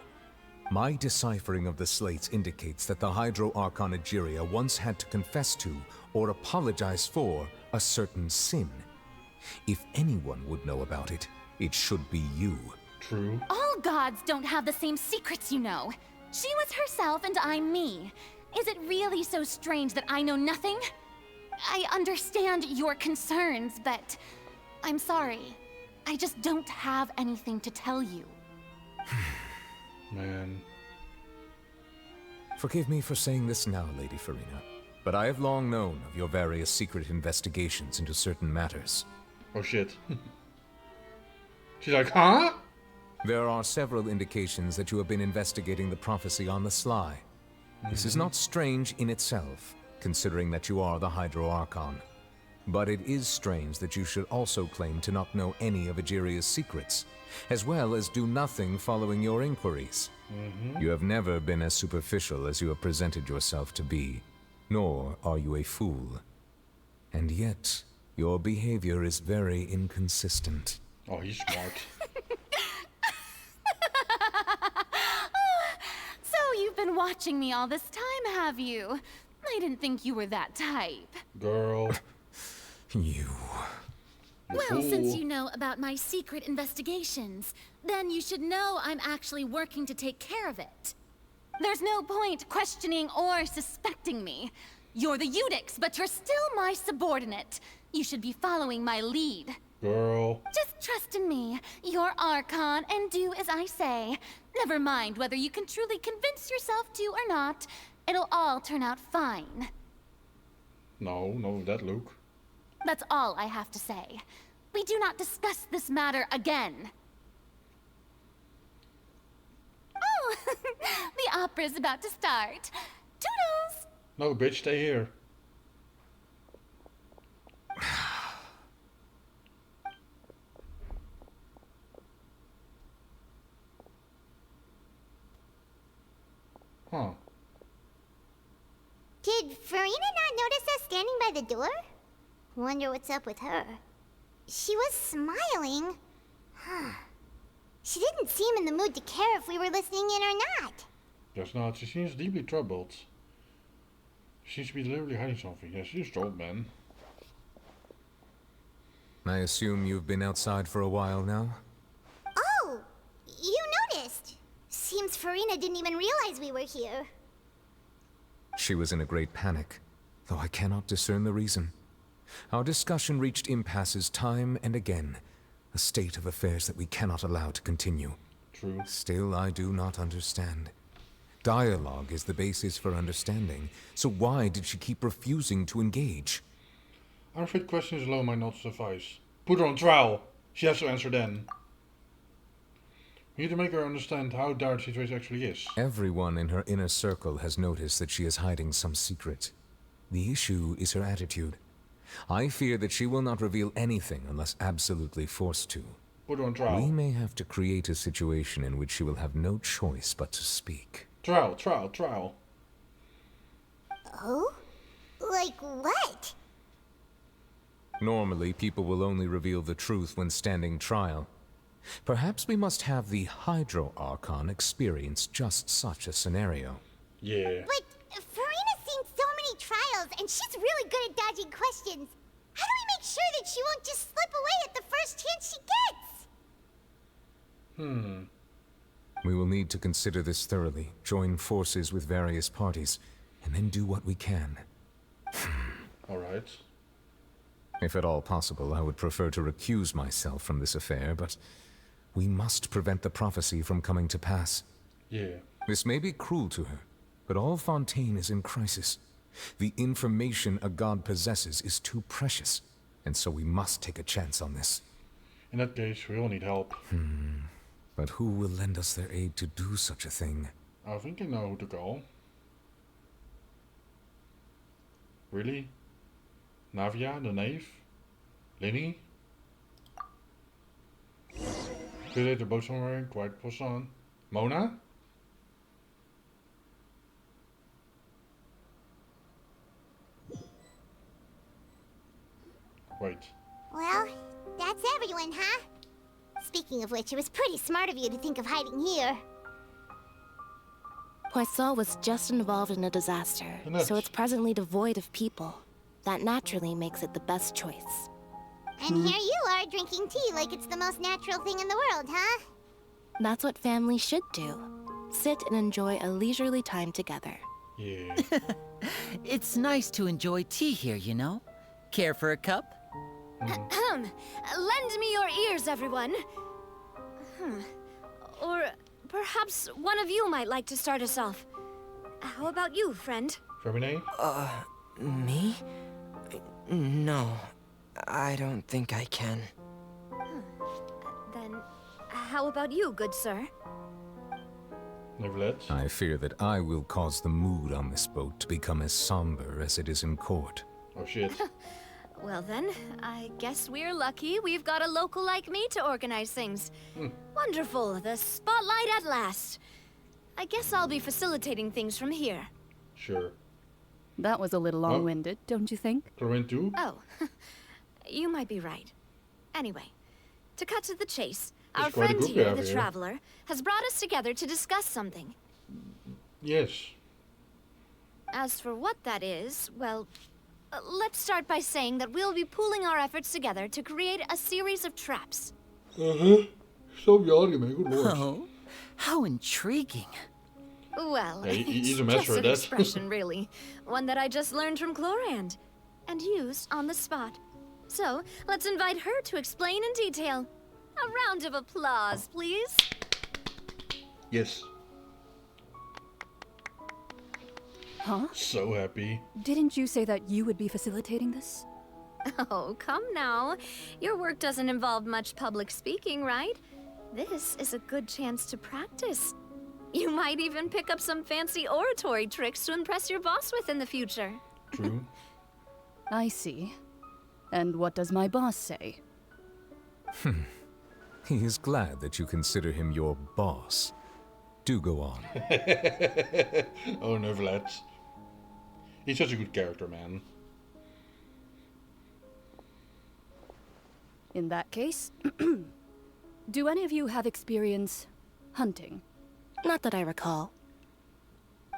My deciphering of the slates indicates that the Hydro Archon Egeria once had to confess to, or apologize for, a certain sin. If anyone would know about it, it should be you. True. All gods don't have the same secrets, you know. She was herself and I'm me. Is it really so strange that I know nothing? I understand your concerns, but I'm sorry. I just don't have anything to tell you. Man. Forgive me for saying this now, Lady Furina, but I have long known of your various secret investigations into certain matters. Oh shit. She's like, huh? There are several indications that you have been investigating the prophecy on the sly. This is not strange in itself, considering that you are the Hydro Archon. But it is strange that you should also claim to not know any of Egeria's secrets, as well as do nothing following your inquiries. You have never been as superficial as you have presented yourself to be, nor are you a fool. And yet, your behavior is very inconsistent. Oh, he's smart. So you've been watching me all this time, have you? I didn't think you were that type. Girl. You. Well, since you know about my secret investigations, then you should know I'm actually working to take care of it. There's no point questioning or suspecting me. You're the Eudix, but you're still my subordinate. You should be following my lead. Girl. Just trust in me. You're Archon, and do as I say. Never mind whether you can truly convince yourself to or not. It'll all turn out fine. No, no, that look. That's all I have to say. We do not discuss this matter again. opera's about to start. Toodles! No, bitch, stay here. Huh. Did Furina not notice us standing by the door? Wonder what's up with her. She was smiling. Huh. She didn't seem in the mood to care if we were listening in or not. Guess not. She seems deeply troubled. She seems to be deliberately hiding something. Yeah, she's troubled, man. I assume you've been outside for a while now? Oh! You noticed! Seems Furina didn't even realize we were here. She was in a great panic, though I cannot discern the reason. Our discussion reached impasses time and again, a state of affairs that we cannot allow to continue. True. Still, I do not understand. Dialogue is the basis for understanding, so why did she keep refusing to engage? I'm afraid questions alone might not suffice. Put her on trial. She has to answer then. We need to make her understand how dire the situation actually is. Everyone in her inner circle has noticed that she is hiding some secret. The issue is her attitude. I fear that she will not reveal anything unless absolutely forced to. Put her on trial. We may have to create a situation in which she will have no choice but to speak. Trial, trial, trial. Oh? Like what? Normally, people will only reveal the truth when standing trial. Perhaps we must have the Hydro Archon experience just such a scenario. Yeah. But Furina's seen so many trials, and she's really good at dodging questions. How do we make sure that she won't just slip away at the first chance she gets? We will need to consider this thoroughly, join forces with various parties, and then do what we can. Alright. If at all possible, I would prefer to recuse myself from this affair, but we must prevent the prophecy from coming to pass. Yeah. This may be cruel to her, but all Fontaine is in crisis. The information a god possesses is too precious, and so we must take a chance on this. In that case, we all need help. But who will lend us their aid to do such a thing? I think I know who to call. Really? Navia, the knave? Linny? They're both somewhere in Quiet Poisson. Mona? Wait. Well, that's everyone, huh? Speaking of which, it was pretty smart of you to think of hiding here. Poisson was just involved in a disaster, so it's presently devoid of people. That naturally makes it the best choice. And here you are drinking tea like it's the most natural thing in the world, huh? That's what families should do. Sit and enjoy a leisurely time together. Yeah. It's nice to enjoy tea here, you know? Care for a cup? Lend me your ears, everyone. Or perhaps one of you might like to start us off. How about you, friend? Femine? Me? No, I don't think I can. Then, how about you, good sir? Nevertheless. I fear that I will cause the mood on this boat to become as somber as it is in court. Oh shit. Well then, I guess we're lucky we've got a local like me to organize things. Wonderful, the spotlight at last. I guess I'll be facilitating things from here. Sure. That was a little long-winded, don't you think? Chlorine too? Oh, you might be right. Anyway, to cut to the chase, our friend here, the Traveler, has brought us together to discuss something. Yes. As for what that is, well, let's start by saying that we'll be pooling our efforts together to create a series of traps. Stop yawning, man. Good lord. Oh, how intriguing. Well, Yeah, he's it's a master just at an that. expression, really. One that I just learned from Chlorand. And used on the spot. So, let's invite her to explain in detail. A round of applause, please. Yes. Huh? So happy. Didn't you say that you would be facilitating this? Oh, come now. Your work doesn't involve much public speaking, right? This is a good chance to practice. You might even pick up some fancy oratory tricks to impress your boss with in the future. True. I see. And what does my boss say? He is glad that you consider him your boss. Do go on. Oh, Neverlet. He's such a good character, man. In that case, do any of you have experience hunting? Not that I recall.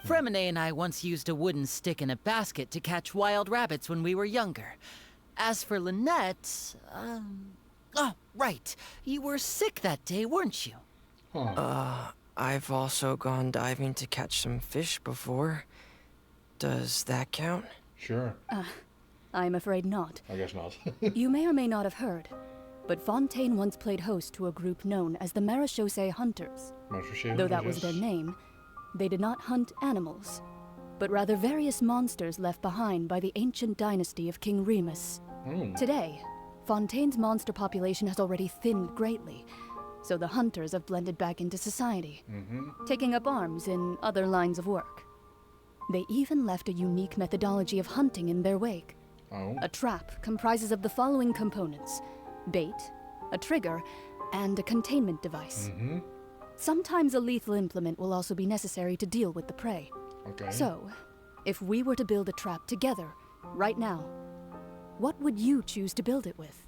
Fremine and I once used a wooden stick in a basket to catch wild rabbits when we were younger. As for Lynette, oh, right. You were sick that day, weren't you? I've also gone diving to catch some fish before. Does that count? Sure. I'm afraid not. I guess not. You may or may not have heard, but Fontaine once played host to a group known as the Marechaussee Hunters. Though that was their name, they did not hunt animals, but rather various monsters left behind by the ancient dynasty of King Remus. Today, Fontaine's monster population has already thinned greatly, so the hunters have blended back into society, taking up arms in other lines of work. They even left a unique methodology of hunting in their wake. A trap comprises of the following components: bait, a trigger, and a containment device. Sometimes a lethal implement will also be necessary to deal with the prey. So, if we were to build a trap together, right now, what would you choose to build it with?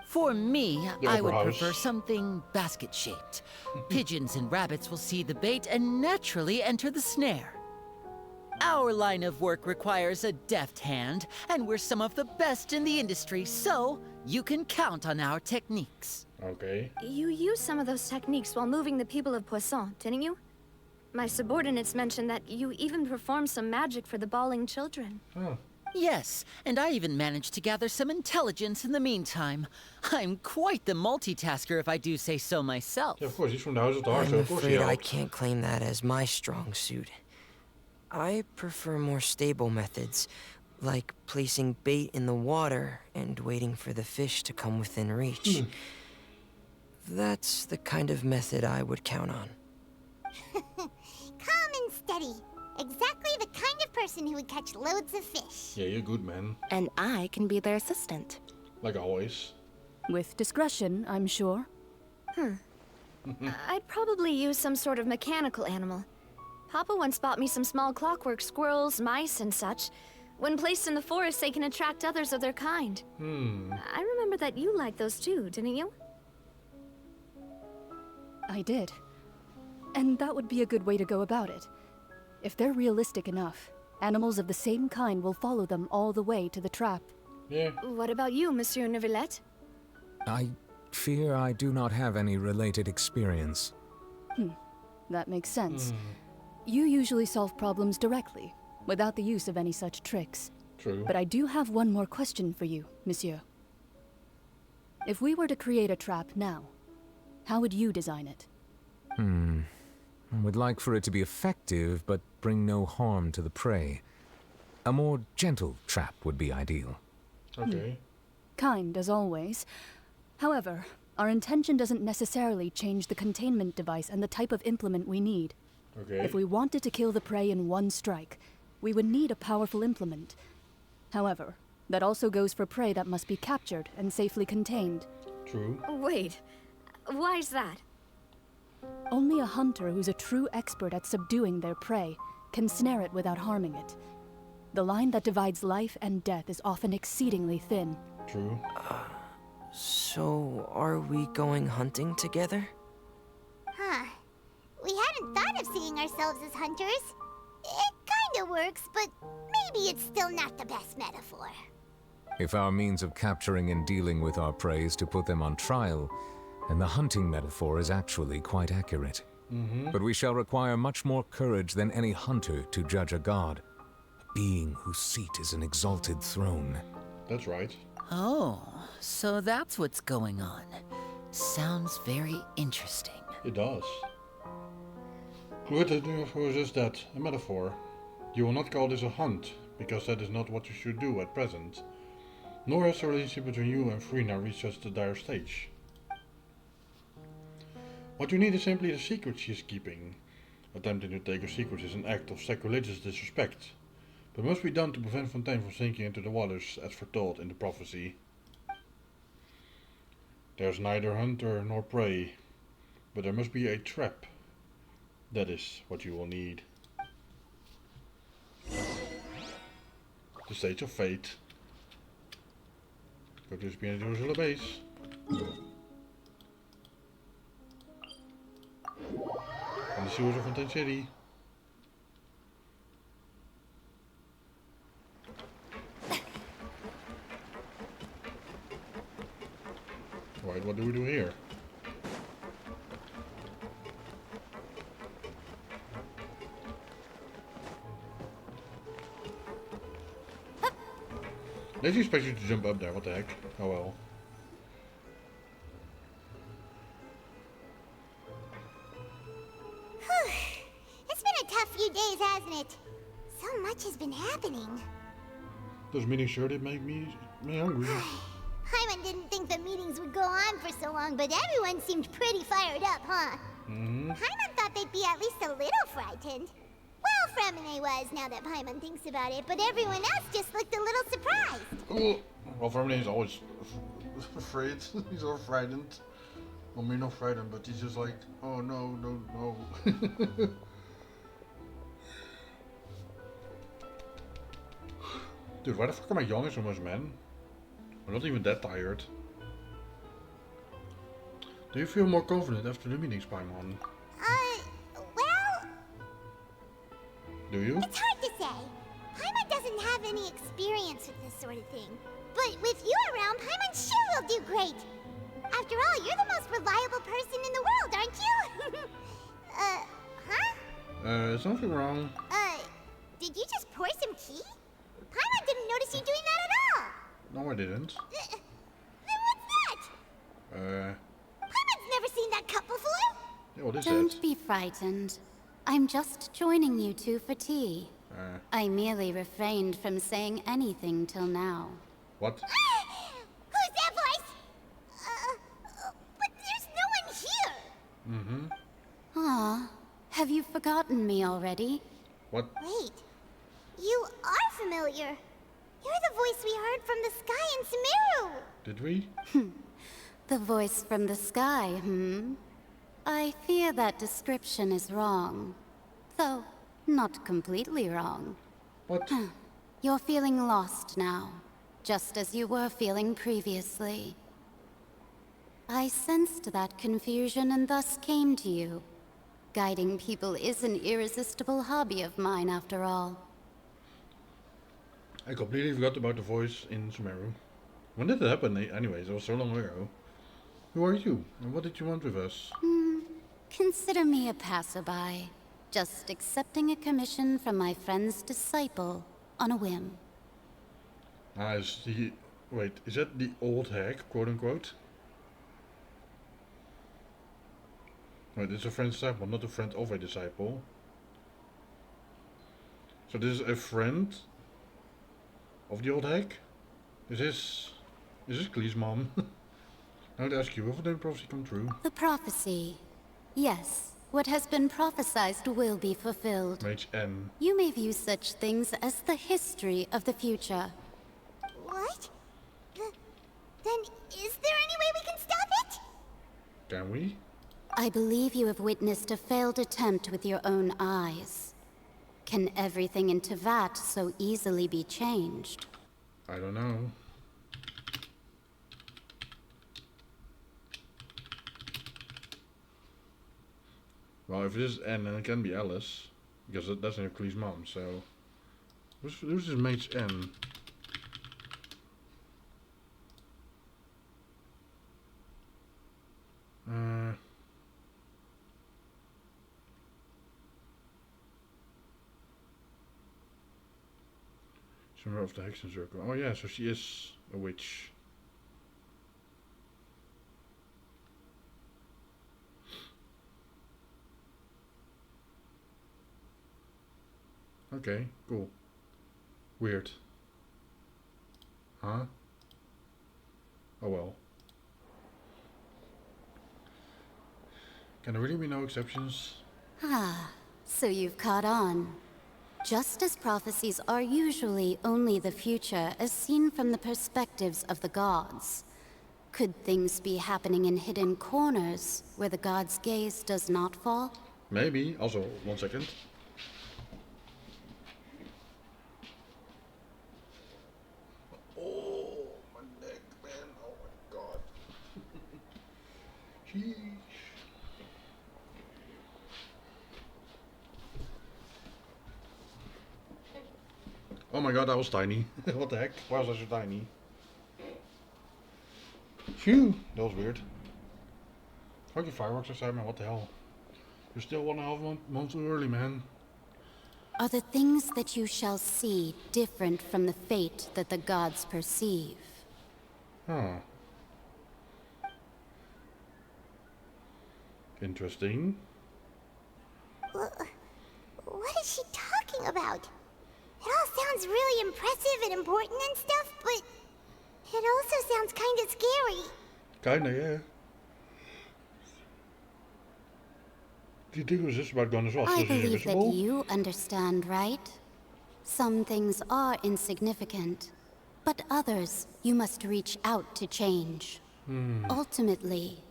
For me, I would house. prefer something basket-shaped. Pigeons and rabbits will see the bait and naturally enter the snare. Our line of work requires a deft hand, and we're some of the best in the industry, so you can count on our techniques. Okay. You used some of those techniques while moving the people of Poisson, didn't you? My subordinates mentioned that you even performed some magic for the bawling children. Yes, and I even managed to gather some intelligence in the meantime. I'm quite the multitasker, if I do say so myself. Yeah, of course, he's from the House of Dark, I'm so of course he afraid I helped. can't claim that as my strong suit. I prefer more stable methods, like placing bait in the water and waiting for the fish to come within reach. That's the kind of method I would count on. Calm and steady. Exactly the kind of person who would catch loads of fish. Yeah, you're good, man. And I can be their assistant. Like always. With discretion, I'm sure. I'd probably use some sort of mechanical animal. Papa once bought me some small clockwork squirrels, mice, and such. When placed in the forest, they can attract others of their kind. I remember that you liked those too, didn't you? I did. And that would be a good way to go about it. If they're realistic enough, animals of the same kind will follow them all the way to the trap. Yeah. What about you, Monsieur Neuvillette? I fear I do not have any related experience. That makes sense. You usually solve problems directly, without the use of any such tricks. True. But I do have one more question for you, Monsieur. If we were to create a trap now, how would you design it? I would like for it to be effective, but bring no harm to the prey. A more gentle trap would be ideal. Okay. Kind, as always. However, our intention doesn't necessarily change the containment device and the type of implement we need. Okay. If we wanted to kill the prey in one strike, we would need a powerful implement. However, that also goes for prey that must be captured and safely contained. True. Wait, why's that? Only a hunter who's a true expert at subduing their prey can snare it without harming it. The line that divides life and death is often exceedingly thin. True. So, are we going hunting together? We hadn't thought of seeing ourselves as hunters. It kinda works, but maybe it's still not the best metaphor. If our means of capturing and dealing with our prey is to put them on trial, then the hunting metaphor is actually quite accurate. But we shall require much more courage than any hunter to judge a god, a being whose seat is an exalted throne. That's right. Oh, so that's what's going on. Sounds very interesting. It does. Good was just that, a metaphor. You will not call this a hunt, because that is not what you should do at present. Nor has the relationship between you and Furina reached such a dire stage. What you need is simply the secret she is keeping. Attempting to take a secret is an act of sacrilegious disrespect, but must be done to prevent Fontaine from sinking into the waters as foretold in the prophecy. There's neither hunter nor prey, but there must be a trap. That is what you will need. The Stage of Fate. Go to the Spina Jerusalem base. And the sewers of Fontaine City. Right, what do we do here? They didn't expect you to jump up there, what the heck? Oh well. It's been a tough few days, hasn't it? So much has been happening. Those meetings sure did make me hungry. Paimon didn't think the meetings would go on for so long, but everyone seemed pretty fired up, huh? Paimon thought they'd be at least a little frightened. Well, Fremine was, now that Paimon thinks about it, but everyone else just looked a little surprised. Oh, well, Fremine is always afraid. He's all frightened. Well, I mean, not frightened, but he's just like, oh no, no, no. Dude, why the fuck am I yawning so much, man? I'm not even that tired. Do you feel more confident after the meetings, Paimon? Well... Do you? It's hard to say. Paimon doesn't have any experience with this sort of thing. But with you around, Paimon sure will do great. After all, you're the most reliable person in the world, aren't you? Huh? Is something wrong? Did you just pour some tea? Paimon didn't notice you doing that at all. No, I didn't. Then what's that? Paimon's never seen that cup before. Yeah, what is Don't that? be frightened. I'm just joining you two for tea. I merely refrained from saying anything till now. What? Who's that voice? But there's no one here. Mm-hmm. Aw, have you forgotten me already? What? Wait, you are familiar. You're the voice we heard from the sky in Sumeru. Did we? The voice from the sky, I fear that description is wrong. Though, not completely wrong. What? You're feeling lost now, just as you were feeling previously. I sensed that confusion and thus came to you. Guiding people is an irresistible hobby of mine, after all. I completely forgot about the voice in Sumeru. When did it happen anyways? It was so long ago. Who are you? And what did you want with us? Consider me a passerby. Just accepting a commission from my friend's disciple on a whim. Is the... Wait, is that the old hag, quote unquote? Wait, it's a friend's disciple, not a friend of a disciple. So this is a friend of the old hag? Is this Glee's mom? I would ask you, will the prophecy come true? The prophecy. Yes, what has been prophesied will be fulfilled. Mage N. You may view such things as the history of the future. What? Then is there any way we can stop it? Can we? I believe you have witnessed a failed attempt with your own eyes. Can everything in Tevat so easily be changed? I don't know. Well, if it is N, then it can be Alice. Because that's Nicole's mom, so... Who's this Mage N? Somewhere of the Hexen Circle. Oh yeah, so she is a witch. Okay, cool. Weird. Huh? Oh well. Can there really be no exceptions? Ah, So you've caught on. Just as prophecies are usually only the future as seen from the perspectives of the gods, could things be happening in hidden corners where the gods' gaze does not fall? Maybe. Also, 1 second. Oh, my neck, man. Oh my god. Jeez. Oh my god, that was tiny. What the heck? Why was I so tiny? Phew, that was weird. Fucking fireworks outside, man. What the hell? You're still 1.5 months too early, man. Are the things that you shall see different from the fate that the gods perceive? Huh. Interesting. What is she talking about? It all sounds really impressive and important and stuff, but it also sounds kind of scary. Kinda, yeah. Do you think it was just about guns as well? I believe that you understand, right? Some things are insignificant, but others you must reach out to change. Ultimately,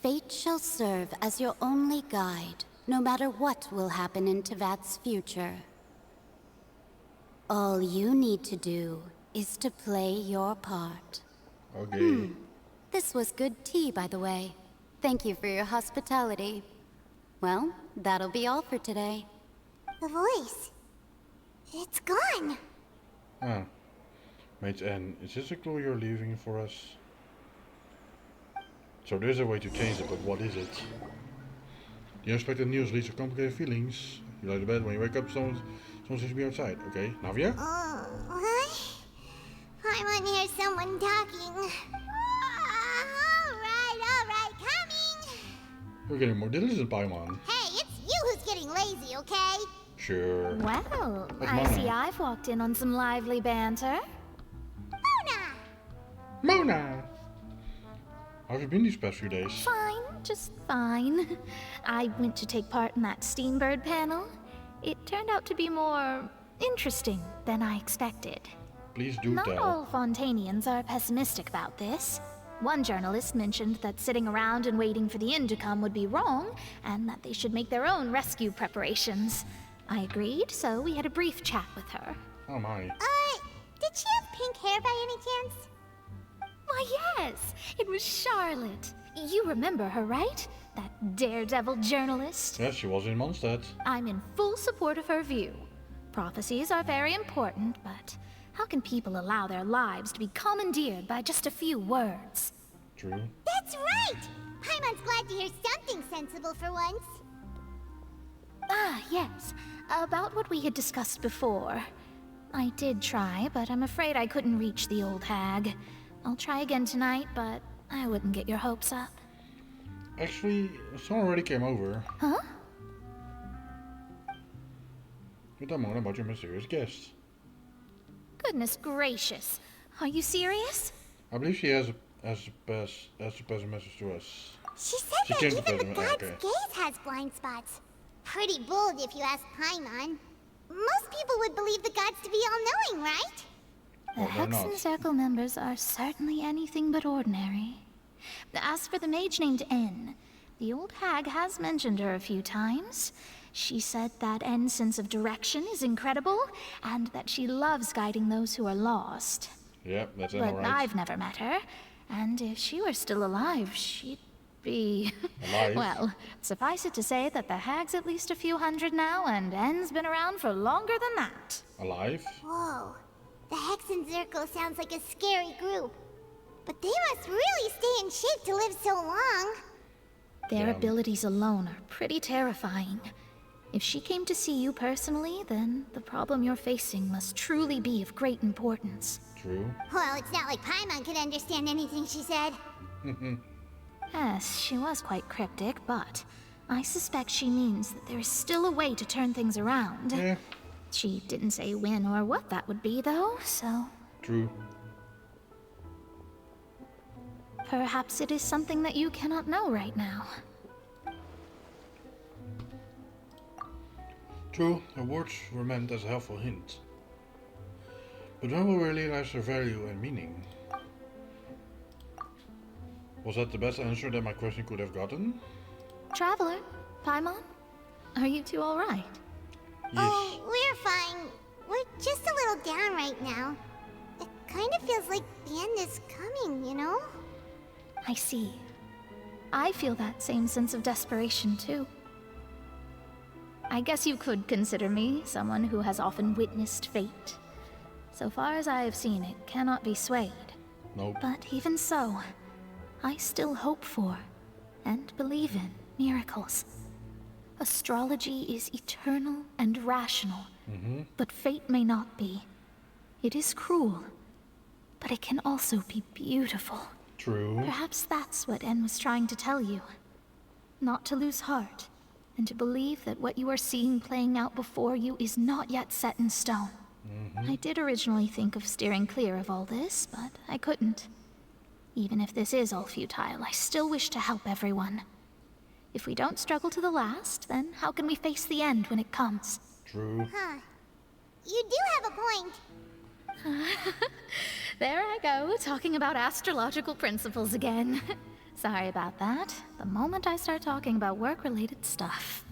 fate shall serve as your only guide, no matter what will happen in Tevat's future. All you need to do is to play your part. Okay. This was good tea, by the way. Thank you for your hospitality. Well, that'll be all for today. The voice. It's gone. Ah. Mate N, is this a clue you're leaving for us? So there's a way to change it, but what is it? The unexpected news leads to complicated feelings. You lie to bed, when you wake up, someone seems to be outside. Okay, Navia? What? I want to hear someone talking. Alright, coming! We're getting more diligent, Paimon. Hey, it's you who's getting lazy, okay? Sure. Well, That's I Mona. see I've walked in on some lively banter. Mona! How have you been these past few days? Fine, just fine. I went to take part in that Steambird panel. It turned out to be more interesting than I expected. Please do Not tell. all Fontanians are pessimistic about this. One journalist mentioned that sitting around and waiting for the end to come would be wrong, and that they should make their own rescue preparations. I agreed, so we had a brief chat with her. Oh my. Did she have pink hair by any chance? Why, yes! It was Charlotte. You remember her, right? That daredevil journalist? Yes, she was in Mondstadt. I'm in full support of her view. Prophecies are very important, but how can people allow their lives to be commandeered by just a few words? True. That's right! Paimon's glad to hear something sensible for once. Ah, yes. About what we had discussed before. I did try, but I'm afraid I couldn't reach the old hag. I'll try again tonight, but I wouldn't get your hopes up. Actually, someone already came over. Huh? With that one about your mysterious guest. Goodness gracious. Are you serious? I believe she has to pass a message to us. She said came that to even the pass a god's okay. gaze has blind spots. Pretty bold if you ask Paimon. Most people would believe the gods to be all-knowing, right? The Hexen Circle members are certainly anything but ordinary. As for the mage named N, the old hag has mentioned her a few times. She said that N's sense of direction is incredible, and that she loves guiding those who are lost. Yep, that's it, But alright. I've never met her, and if she were still alive, she'd be... Alive? Well, suffice it to say that the hag's at least a few hundred now, and N's been around for longer than that. Alive? Whoa. The Hexen Circle sounds like a scary group. But they must really stay in shape to live so long. Their abilities alone are pretty terrifying. If she came to see you personally, then the problem you're facing must truly be of great importance. True. Well, it's not like Paimon could understand anything she said. Yes, she was quite cryptic, but I suspect she means that there is still a way to turn things around. Yeah. She didn't say when or what that would be, though, so... True. Perhaps it is something that you cannot know right now. True, her words were meant as a helpful hint. But when will we realize their value and meaning? Was that the best answer that my question could have gotten? Traveler, Paimon, are you two alright? Yes. Oh, we're fine. We're just a little down right now. It kind of feels like the end is coming, you know? I see. I feel that same sense of desperation too. I guess you could consider me someone who has often witnessed fate. So far as I have seen, it cannot be swayed. Nope. But even so, I still hope for, and believe in, miracles. Astrology is eternal and rational, but fate may not be. It is cruel, but it can also be beautiful. True. Perhaps that's what En was trying to tell you. Not to lose heart, and to believe that what you are seeing playing out before you is not yet set in stone. I did originally think of steering clear of all this, but I couldn't. Even if this is all futile, I still wish to help everyone. If we don't struggle to the last, then how can we face the end when it comes? True. Huh. You do have a point. There I go, talking about astrological principles again. Sorry about that. The moment I start talking about work-related stuff.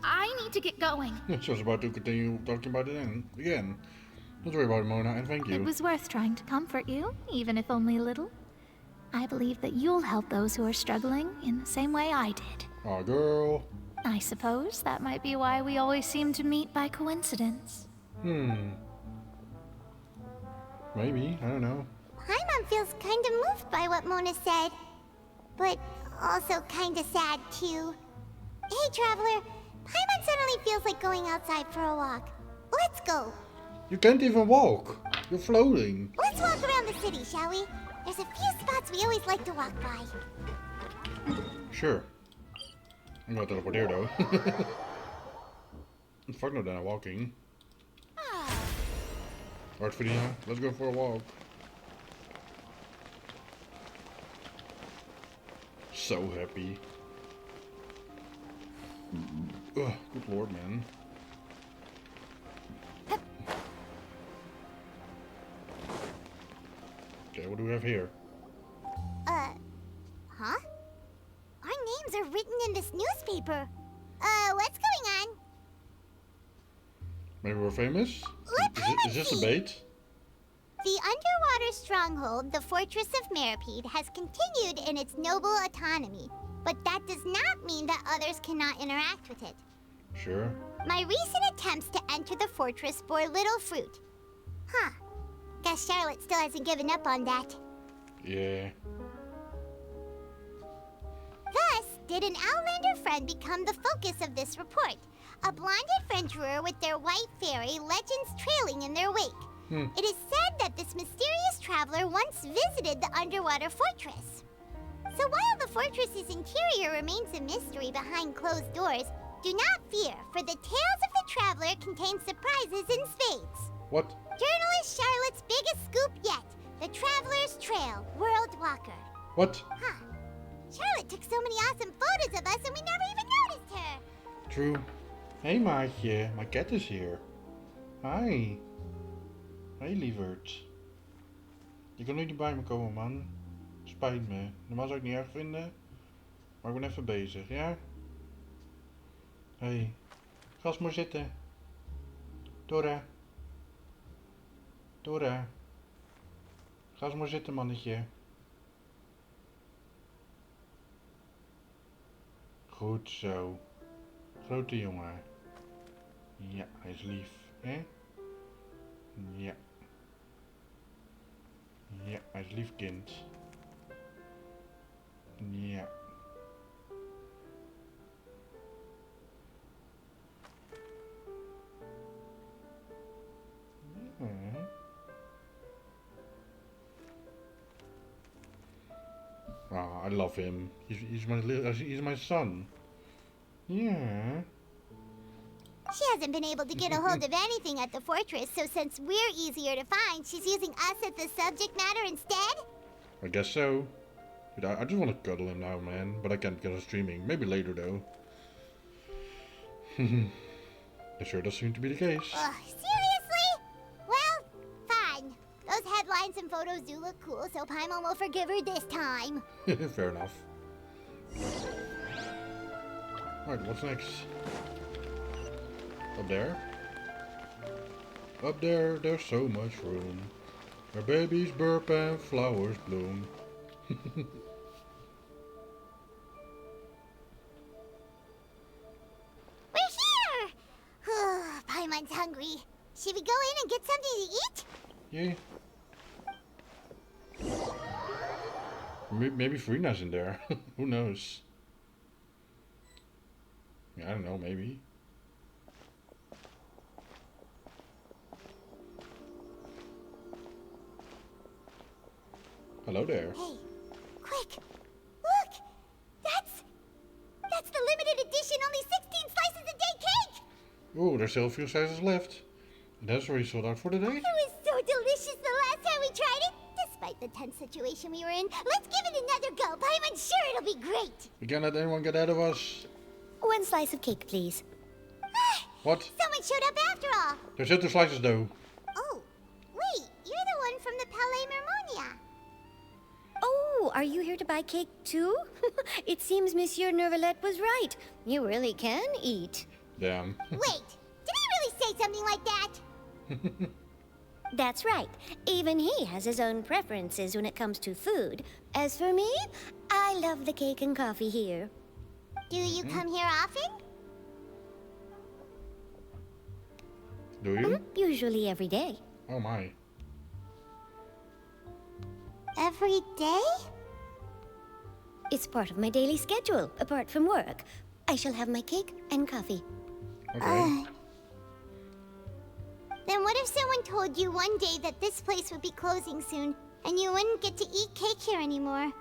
I need to get going. She was about to continue talking about it again. Don't worry about it, Mona, and thank you. It was worth trying to comfort you, even if only a little. I believe that you'll help those who are struggling in the same way I did. Aw, girl. I suppose that might be why we always seem to meet by coincidence. Maybe, I don't know. Paimon feels kind of moved by what Mona said. But also kind of sad, too. Hey, Traveler. Paimon suddenly feels like going outside for a walk. Let's go. You can't even walk. You're floating. Let's walk around the city, shall we? There's a few spots we always like to walk by. Sure. I'm gonna teleport here, though. Fuck no, then I'm walking. Alright, furina, let's go for a walk. So happy. Ugh, good lord, man. Okay, what do we have here? Huh? Our names are written in this newspaper. What's going on? Maybe we're famous? Is this a bait? The underwater stronghold, the Fortress of Meripede, has continued in its noble autonomy, but that does not mean that others cannot interact with it. Sure. My recent attempts to enter the fortress bore little fruit. Huh. Guess Charlotte still hasn't given up on that. Yeah. Thus, did an Outlander friend become the focus of this report. A blonde adventurer with their white fairy, legends trailing in their wake. It is said that this mysterious traveler once visited the underwater fortress. So while the fortress's interior remains a mystery behind closed doors, do not fear, for the tales of the traveler contain surprises in spades. What? Journalist Charlotte's biggest scoop yet, the Traveler's Trail, World Walker. What? Huh. Charlotte took so many awesome photos of us and we never even noticed her. True. Hey maatje, my cat is here. Hi. Hey lieverd. Je kan nu niet bij me komen, man. Spijt me. Normaal zou ik het niet erg vinden. Maar ik ben even bezig, ja? Hey. Ga eens maar zitten. Dora. Dora. Ga eens maar zitten, mannetje. Goed zo. Grote jongen. Ja, hij is lief, hè? Ja. Ja, hij is lief kind. Ja. Ah, I love him. He's my son. Yeah. She hasn't been able to get a hold of anything at the fortress, so since we're easier to find, she's using us as the subject matter instead? I guess so. Dude, I just want to cuddle him now, man. But I can't get on streaming. Maybe later, though. It sure does seem to be the case. Ugh, seriously? Well, fine. Those headlines and photos do look cool, so Paimon will forgive her this time. Fair enough. Alright, what's next? Up there? Up there, there's so much room. Where babies burp and flowers bloom. We're here! Paimon's hungry. Should we go in and get something to eat? Yeah. Maybe Furina's in there. Who knows? I don't know, maybe. Hello there. Hey, quick! Look! That's the limited edition only 16 slices a day cake! Oh, there's still a few slices left. That's already sold out for the day? It was so delicious the last time we tried it! Despite the tense situation we were in, let's give it another go. I'm sure it'll be great! We can't let anyone get ahead of us. 1 slice of cake, please. What? Someone showed up after all! There's still 2 slices though. Oh, wait, you're the one from the Palais Mermonia. Oh, are you here to buy cake too? It seems Monsieur Neuvillette was right. You really can eat. Damn. Wait, did he really say something like that? That's right. Even he has his own preferences when it comes to food. As for me, I love the cake and coffee here. Do you come here often? Do you? Usually every day. Oh my. Every day? It's part of my daily schedule, apart from work. I shall have my cake and coffee. Okay. Then what if someone told you one day that this place would be closing soon, and you wouldn't get to eat cake here anymore?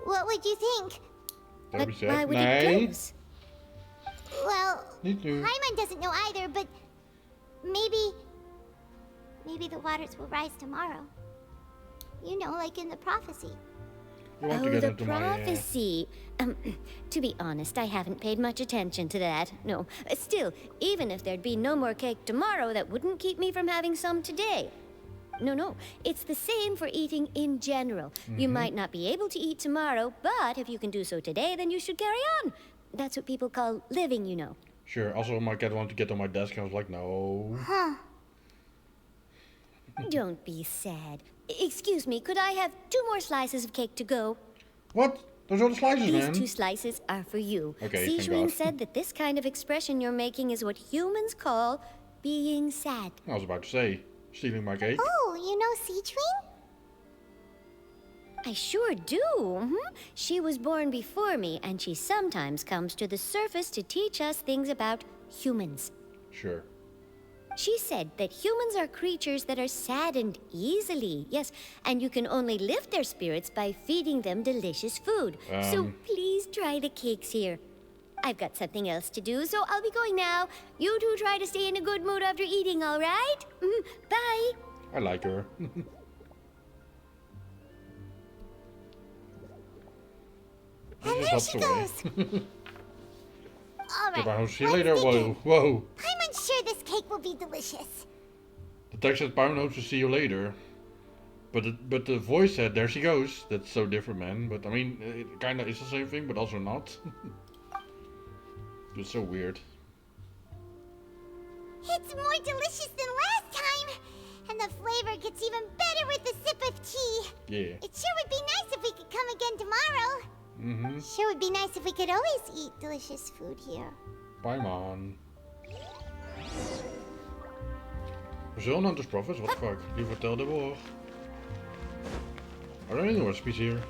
What would you think? That'd be sad. Why would it close? Well, Me too. Paimon doesn't know either, but maybe the waters will rise tomorrow. You know, like in the prophecy. You want to Oh, get the into prophecy. To be honest, I haven't paid much attention to that. No. Still, even if there'd be no more cake tomorrow, that wouldn't keep me from having some today. No. It's the same for eating in general. You might not be able to eat tomorrow, but if you can do so today, then you should carry on. That's what people call living, you know. Sure. Also, my cat wanted to get on my desk, and I was like, no. Huh. Don't be sad. Excuse me, could I have 2 more slices of cake to go? What? Those are the slices, These man. 2 slices are for you. Okay, thank Sichuan God. said that this kind of expression you're making is what humans call being sad. I was about to say, stealing my cake. Oh, you know Sichuan? I sure do. She was born before me, and she sometimes comes to the surface to teach us things about humans. Sure. She said that humans are creatures that are saddened easily, yes, and you can only lift their spirits by feeding them delicious food. So please try the cakes here. I've got something else to do, so I'll be going now. You two try to stay in a good mood after eating, all right? Bye. I like her. And there she goes. All right. Goodbye, see you let's later. begin. Whoa. I'm unsure this cake will be delicious. The text said, Paimon hopes to see you later. But the voice said, there she goes. That's so different, man. But I mean, it kind of is the same thing, but also not. It's so weird. It's more delicious than last time. And the flavor gets even better with a sip of tea. Yeah. It sure would be nice if we could come again tomorrow. Mm-hmm. Sure would be nice if we could always eat delicious food here. Paimon. We zullen Hunters Prophets? What the fuck? Die vertelde woord. Are there any recipes here?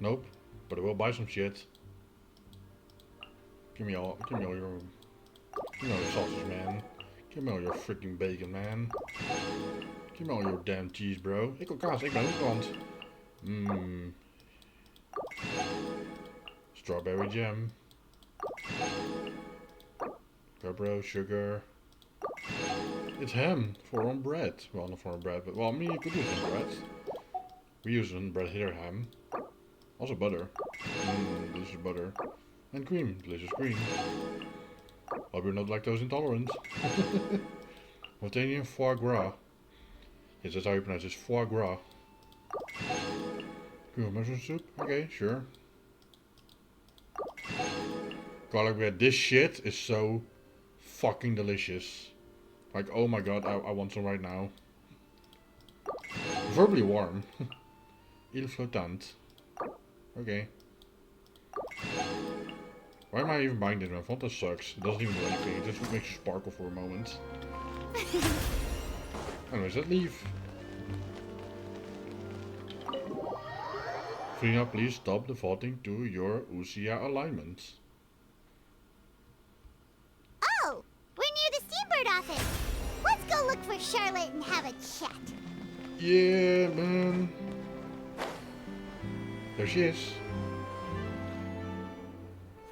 Nope. But I will buy some shit. Give me all your sausage, man. Give me all your freaking bacon, man. Give me all your damn cheese, bro. Ik wil kaas, ik ben ook klant. Strawberry jam. Bro, sugar. It's ham for on bread. Well, not for on bread, but well, I mean, you could use it on bread. We use it on bread here, ham. Also butter. This is butter. And cream. Delicious cream. Hope you're not lactose intolerant. Montanian foie gras. Yes, that's how you pronounce it. Foie gras. Cream of mushroom soup? Okay, sure. Garlic bread. This shit is so fucking delicious. Like, oh my god, I want some right now. Verbally warm. Il flottant. Okay. Why am I even buying this one? Fanta sucks. It doesn't even do anything. It just makes you sparkle for a moment. Anyways, let's leave. Furina, please stop defaulting to your Usia alignment. Oh, we're near the Steambird office. Let's go look for Charlotte and have a chat. Yeah, man. There she is.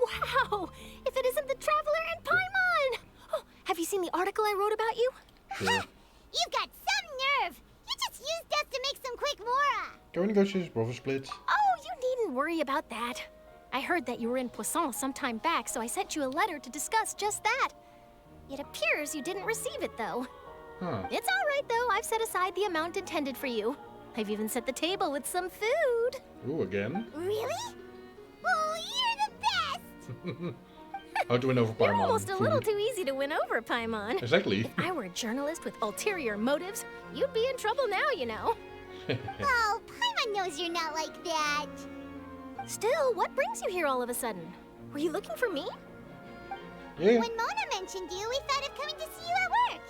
Wow! If it isn't the Traveler and Paimon! Oh, have you seen the article I wrote about you? Sure. You've got some nerve! You just used us to make some quick mora! Can we negotiate this profit split? Oh, you needn't worry about that. I heard that you were in Poisson some time back, so I sent you a letter to discuss just that. It appears you didn't receive it, though. Huh. It's all right, though. I've set aside the amount intended for you. I've even set the table with some food. Ooh, again? Really? Oh, you're the best! How to win over Paimon? You're almost a Food. little too easy to win over, Paimon. Exactly. If I were a journalist with ulterior motives, you'd be in trouble now, you know. Oh, Paimon knows you're not like that. Still, what brings you here all of a sudden? Were you looking for me? Yeah. When Mona mentioned you, we thought of coming to see you at work.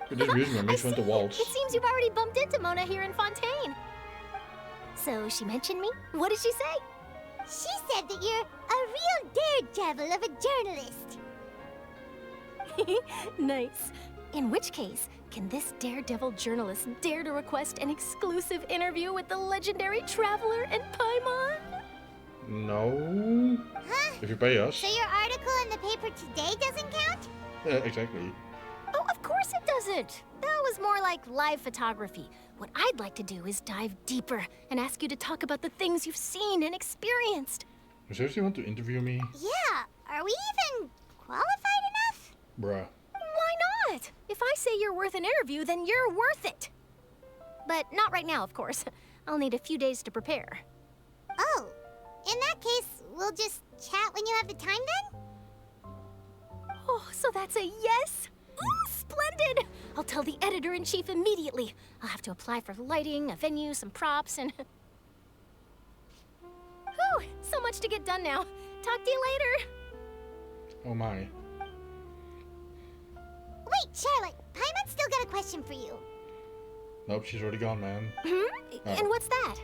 This music makes me want to waltz. It seems you've already bumped into Mona here in Fontaine. So she mentioned me? What did she say? She said that you're a real daredevil of a journalist. Nice. In which case, can this daredevil journalist dare to request an exclusive interview with the legendary Traveler and Paimon? No. Huh? If you pay us. So your article in the paper today doesn't count? Yeah, exactly. Oh, of course it doesn't. That was more like live photography. What I'd like to do is dive deeper and ask you to talk about the things you've seen and experienced. You seriously want to interview me? Yeah. Are we even qualified enough? Bruh. Why not? If I say you're worth an interview, then you're worth it. But not right now, of course. I'll need a few days to prepare. Oh, in that case, we'll just chat when you have the time then? Oh, so that's a yes? Ooh, splendid! I'll tell the editor-in-chief immediately. I'll have to apply for lighting, a venue, some props, and... Whew, so much to get done now. Talk to you later. Oh my. Wait, Charlotte, Paimon's still got a question for you. Nope, she's already gone, man. And what's that?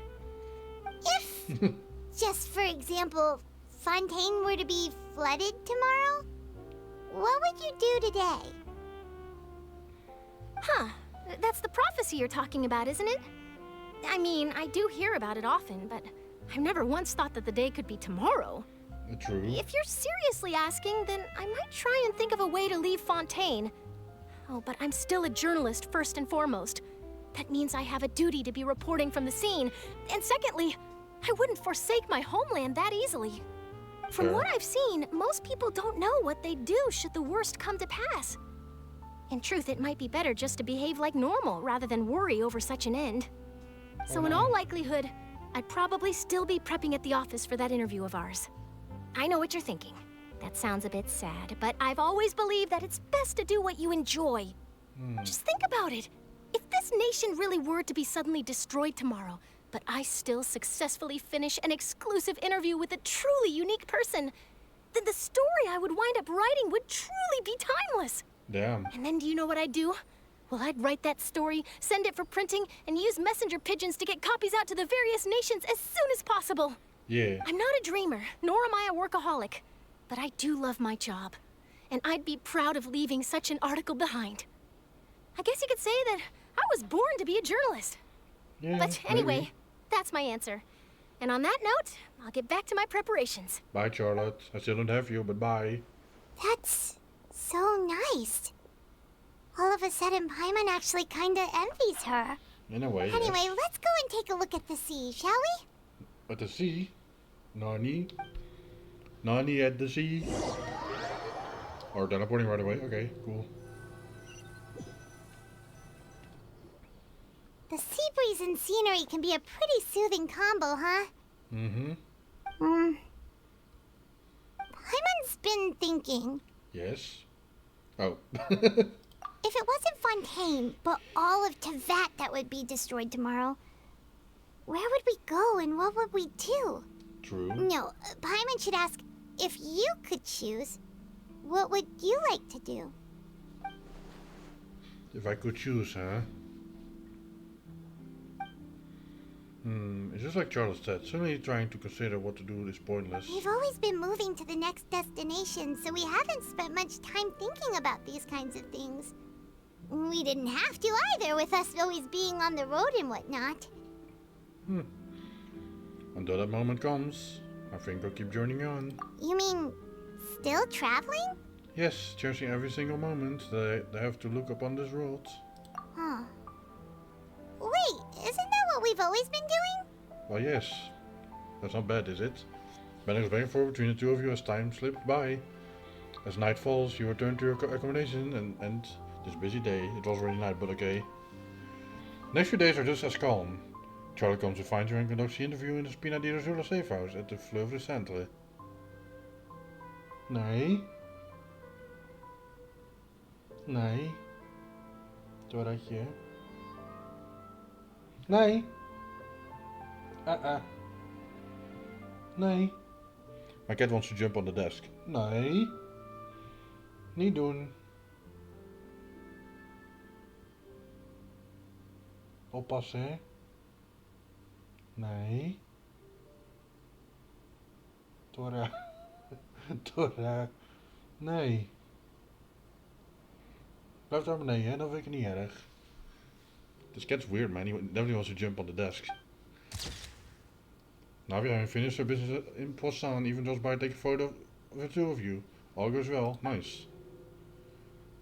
If, just for example, Fontaine were to be flooded tomorrow, what would you do today? Huh. That's the prophecy you're talking about, isn't it? I mean, I do hear about it often, but I've never once thought that the day could be tomorrow. True. If you're seriously asking, then I might try and think of a way to leave Fontaine. Oh, but I'm still a journalist first and foremost. That means I have a duty to be reporting from the scene. And secondly, I wouldn't forsake my homeland that easily. From Sure. what I've seen, most people don't know what they'd do should the worst come to pass. In truth, it might be better just to behave like normal rather than worry over such an end. So in all likelihood, I'd probably still be prepping at the office for that interview of ours. I know what you're thinking. That sounds a bit sad, but I've always believed that it's best to do what you enjoy. Just think about it. If this nation really were to be suddenly destroyed tomorrow, but I still successfully finish an exclusive interview with a truly unique person, then the story I would wind up writing would truly be timeless. Damn. And then do you know what I'd do? Well, I'd write that story, send it for printing, and use messenger pigeons to get copies out to the various nations as soon as possible. Yeah. I'm not a dreamer, nor am I a workaholic, but I do love my job, and I'd be proud of leaving such an article behind. I guess you could say that I was born to be a journalist. Yeah, But anyway, maybe. that's my answer. And on that note, I'll get back to my preparations. Bye, Charlotte. I still don't have you, but bye. That's so nice. All of a sudden, Paimon actually kinda envies her. In a way, Anyway, yes. let's go and take a look at the sea, shall we? But the sea? Nani? Nani at the sea? Or teleporting right away? Okay, cool. The sea breeze and scenery can be a pretty soothing combo, huh? Mm-hmm. Paimon's been thinking. Yes. Oh. If it wasn't Fontaine, but all of Tevat that would be destroyed tomorrow, where would we go and what would we do? True. No, Paimon should ask, if you could choose, what would you like to do? If I could choose, huh? It's just like Charles said, suddenly trying to consider what to do is pointless. We've always been moving to the next destination, so we haven't spent much time thinking about these kinds of things. We didn't have to either, with us always being on the road and whatnot. Until that moment comes, I think I'll keep journeying on. You mean, still traveling? Yes, cherishing every single moment that I have to look upon this world. Huh. Wait, isn't that what we've always been doing? Well, yes. That's not bad, is it? Bending was waiting for between the two of you as time slipped by. As night falls, you return to your accommodation and this busy day. It was already night, but okay. Next few days are just as calm. Charlie comes to find you and conducts the interview in the Spina di Rosula safe house at the Fleuve du Centre. Nee. Nee. Doordatje. Nee. Nee. My cat wants to jump on the desk. Nee. Niet doen. Oppassen, hè? Nee. Dora. Dora. Nee. Blijf daar beneden, hè? Dat vind ik niet erg. This cat's weird, man. He definitely wants to jump on the desk. Now we haven't finished our business in Poisson, even just by taking a photo of the two of you. All goes well. Nice.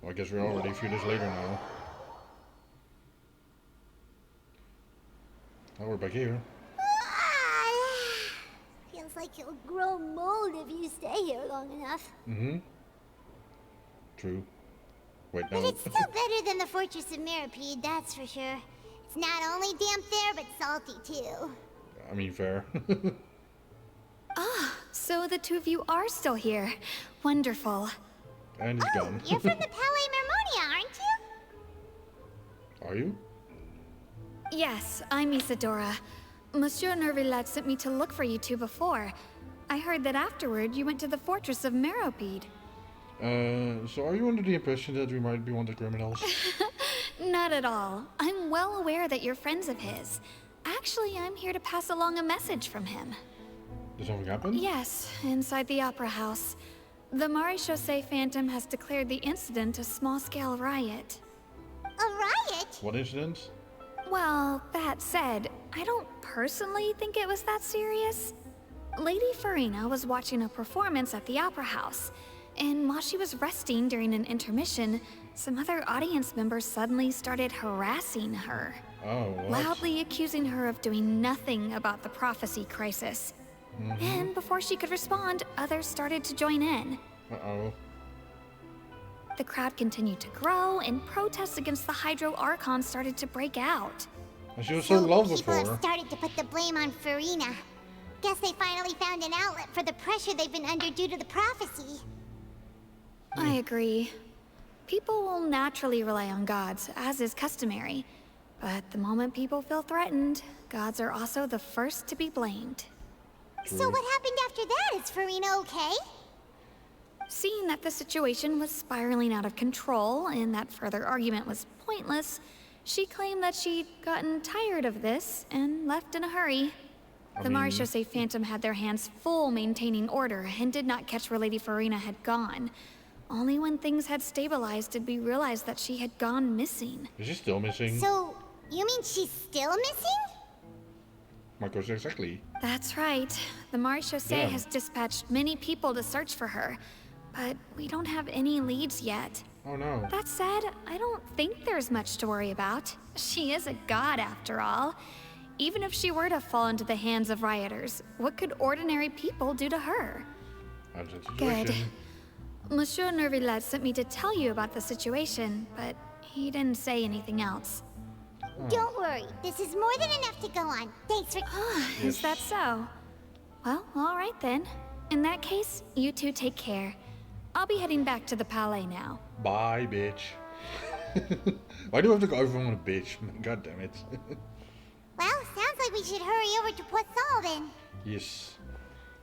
Well, I guess we're already a few days later now. Now we're back here. Feels like you'll grow mold if you stay here long enough. Mm-hmm. True. Wait, no. But it's still better than the Fortress of Mirapede, that's for sure. It's not only damp there, but salty too. I mean, fair. Ah, so the two of you are still here. Wonderful. And he's gone. You're from the Palais Mermonia, aren't you? Are you? Yes, I'm Isadora. Monsieur Nervillet sent me to look for you two before. I heard that afterward you went to the Fortress of Meropide. So are you under the impression that we might be wanted criminals? Not at all. I'm well aware that you're friends of his. Actually, I'm here to pass along a message from him. Did something happen? Yes, inside the Opera House. The Maréchaussée Phantom has declared the incident a small-scale riot. A riot? What incident? Well, that said, I don't personally think it was that serious. Lady Furina was watching a performance at the Opera House, and while she was resting during an intermission, some other audience members suddenly started harassing her. Oh, what? Loudly accusing her of doing nothing about the prophecy crisis. And before she could respond, others started to join in. Uh-oh. The crowd continued to grow, and protests against the Hydro Archon started to break out. And she was so low before. People have started to put the blame on Furina. Guess they finally found an outlet for the pressure they've been under due to the prophecy. I agree. People will naturally rely on gods, as is customary. But the moment people feel threatened, gods are also the first to be blamed. So what happened after that? Is Furina okay? Seeing that the situation was spiraling out of control and that further argument was pointless, she claimed that she'd gotten tired of this and left in a hurry. The Maréchaussée Phantom had their hands full maintaining order and did not catch where Lady Furina had gone. Only when things had stabilized did we realize that she had gone missing. Is she still missing? So, you mean she's still missing? Marcos, exactly. That's right. The Maréchaussée has dispatched many people to search for her, but we don't have any leads yet. Oh no. That said, I don't think there's much to worry about. She is a god after all. Even if she were to fall into the hands of rioters, what could ordinary people do to her? Good. Monsieur Nervillet sent me to tell you about the situation, but he didn't say anything else. Don't worry, this is more than enough to go on. Thanks for... Is that so? Well, alright then. In that case, you two take care. I'll be heading back to the palais now. Bye, bitch. Why do I have to go over on a bitch? God damn it. Well, sounds like we should hurry over to Poisson then. Yes.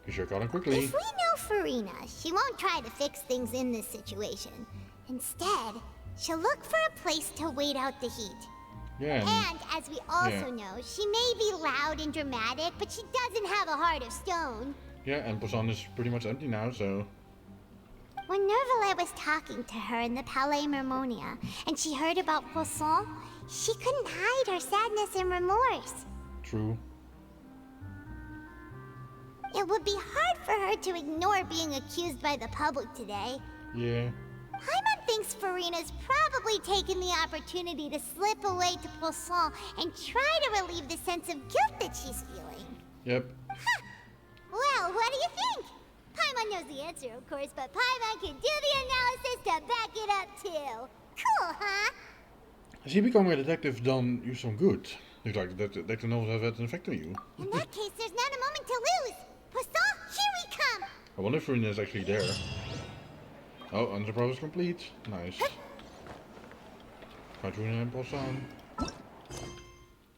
You sure got him quickly. If we know Furina, she won't try to fix things in this situation. Instead, she'll look for a place to wait out the heat. Yeah. And as we also know, she may be loud and dramatic, but she doesn't have a heart of stone. Yeah, and Poisson is pretty much empty now, so... When Nervillet was talking to her in the Palais Mermonia, and she heard about Poisson, she couldn't hide her sadness and remorse. True. It would be hard for her to ignore being accused by the public today. Yeah. Paimon thinks Furina's probably taken the opportunity to slip away to Poisson and try to relieve the sense of guilt that she's feeling. Yep. Huh. Well, what do you think? Paimon knows the answer, of course, but Paimon can do the analysis to back it up too. Cool, huh? As he becoming a detective done you some good? Looks like the detective novels have had an effect on you. In that case, there's not a moment to lose. Poisson, here we come! I wonder if Furina is actually there. Oh, and the process complete. Nice. Find Furina and Poisson.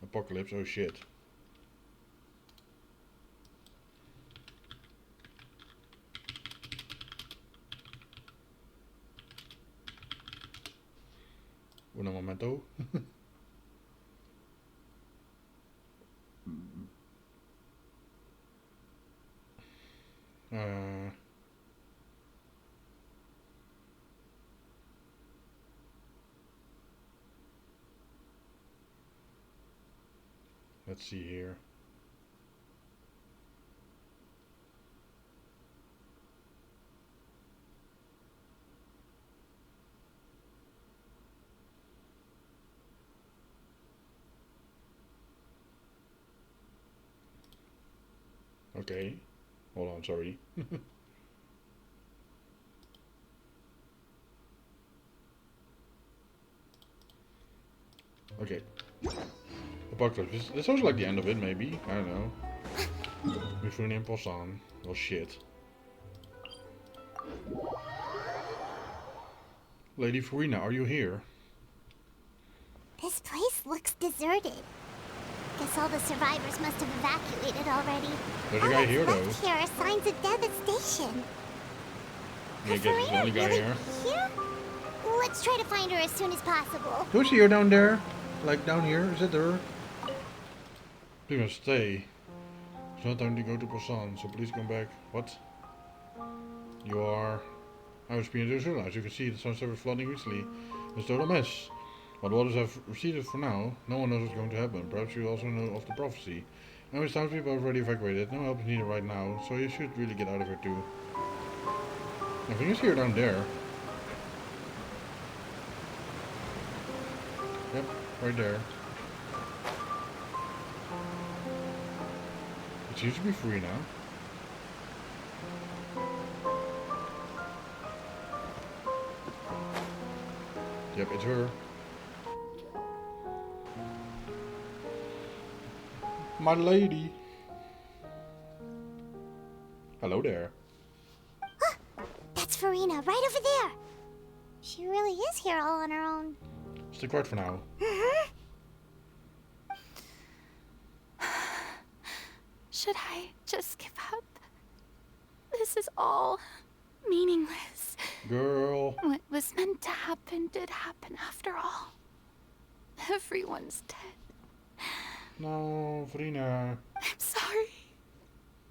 Apocalypse, oh shit. Un momento. Let's see here. Okay. Hold on, sorry. Okay. Apocalypse. This sounds like the end of it, maybe. I don't know. Mifune and Poisson. Oh shit. Lady Furina, are you here? This place looks deserted. Guess all the survivors must have evacuated already. There's a guy here, though. Here are signs of devastation. Yeah, I guess there's the only guy here. Here? Let's try to find her as soon as possible. Who's here down there? Like down here? Is it her? Please must stay. It's not time to go to Poisson, so please come back. What? You are... I was being through. As you can see, the sun started flooding recently. It's a total mess. While the waters have receded for now, no one knows what's going to happen. Perhaps you also know of the prophecy. Now it's time to be already evacuated. No help is needed right now, so you should really get out of here too. I think it's here down there. Yep, right there. It seems to be free now. Yep, it's her. My lady. Hello there. That's Furina, right over there. She really is here all on her own. Stick right for now. Should I just give up? This is all meaningless. Girl. What was meant to happen did happen after all. Everyone's dead. No, Furina. I'm sorry.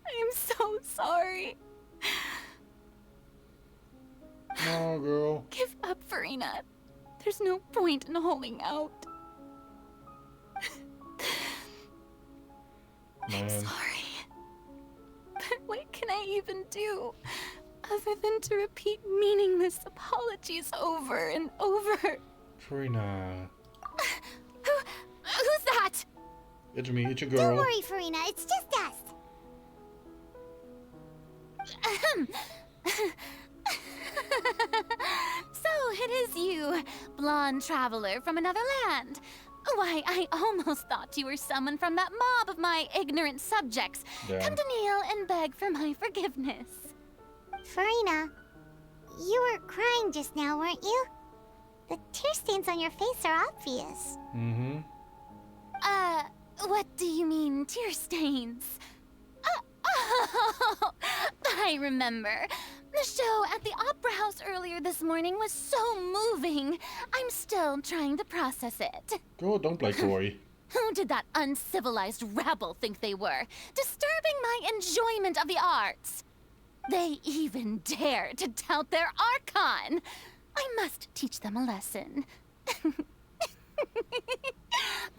I'm so sorry. No, girl. Give up, Furina. There's no point in holding out. Man. I'm sorry. But what can I even do other than to repeat meaningless apologies over and over? Furina. Who's that? It's me, it's your girl. Don't worry, Furina, it's just us. So it is you, blonde traveler from another land. Why, I almost thought you were someone from that mob of my ignorant subjects. Yeah. Come to kneel and beg for my forgiveness. Furina, you were crying just now, weren't you? The tear stains on your face are obvious. Mm-hmm. What do you mean, tear stains? Oh, I remember. The show at the Opera House earlier this morning was so moving. I'm still trying to process it. Girl, don't play coy. Who did that uncivilized rabble think they were? Disturbing my enjoyment of the arts. They even dare to tout their Archon. I must teach them a lesson.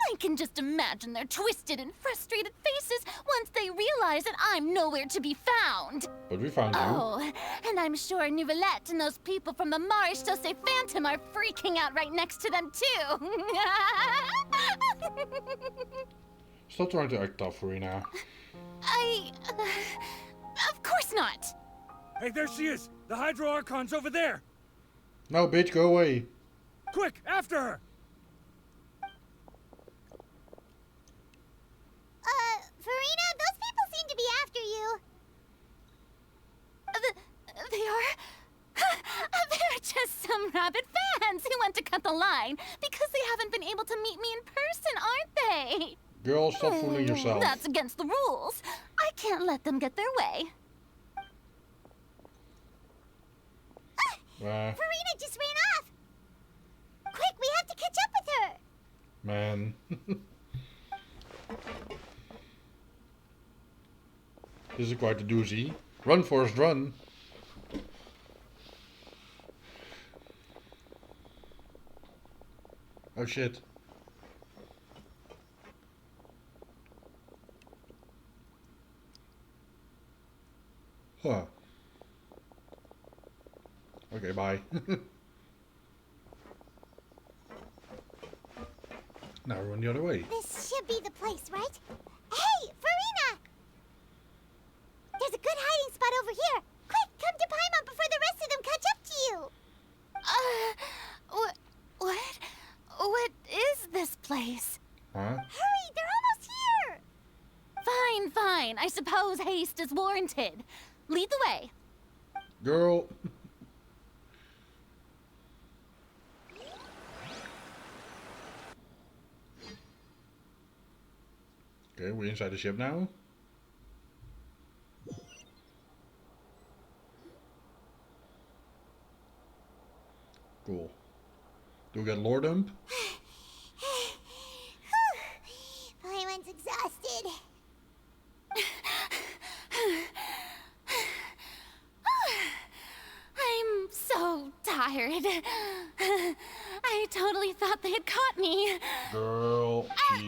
I can just imagine their twisted and frustrated faces once they realize that I'm nowhere to be found. But we found you. Oh, and I'm sure Nouvellette and those people from the Marsh Chaussee Phantom are freaking out right next to them too. Stop trying to act tough, Furina. Of course not. Hey, there she is! The Hydro Archon's over there! No, bitch, go away. Quick, after her! Furina, those people seem to be after you. They are? They're just some rabid fans who want to cut the line because they haven't been able to meet me in person, aren't they? Girl, stop fooling yourself. That's against the rules. I can't let them get their way. Furina just ran off. Quick, we have to catch up with her. Man. This is quite a doozy. Run, Forrest, run. Oh shit. Huh. Okay, bye. Now we're on the other way. This should be the place, right? Hey, Furina! There's a good hiding spot over here. Quick, come to Paimon before the rest of them catch up to you. What is this place? Huh? Hurry, they're almost here. Fine. I suppose haste is warranted. Lead the way. Girl. Okay, we're inside the ship now. Cool. Do we get lore dump? Paimon's exhausted. I'm so tired. I totally thought they had caught me. Girl, No,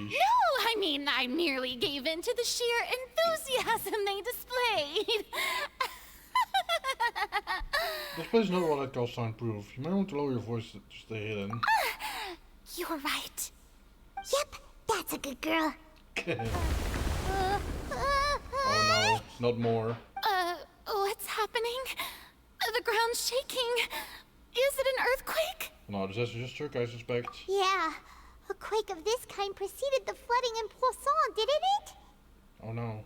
I mean, I merely gave in to the sheer enthusiasm they displayed. This place is not what I'd call soundproof. You might want to lower your voice to stay hidden. You're right. Yep, that's a good girl. Oh no, not more. What's happening? The ground's shaking. Is it an earthquake? No, this is just trick, I suspect. Yeah, a quake of this kind preceded the flooding in Poisson, didn't it? Oh no.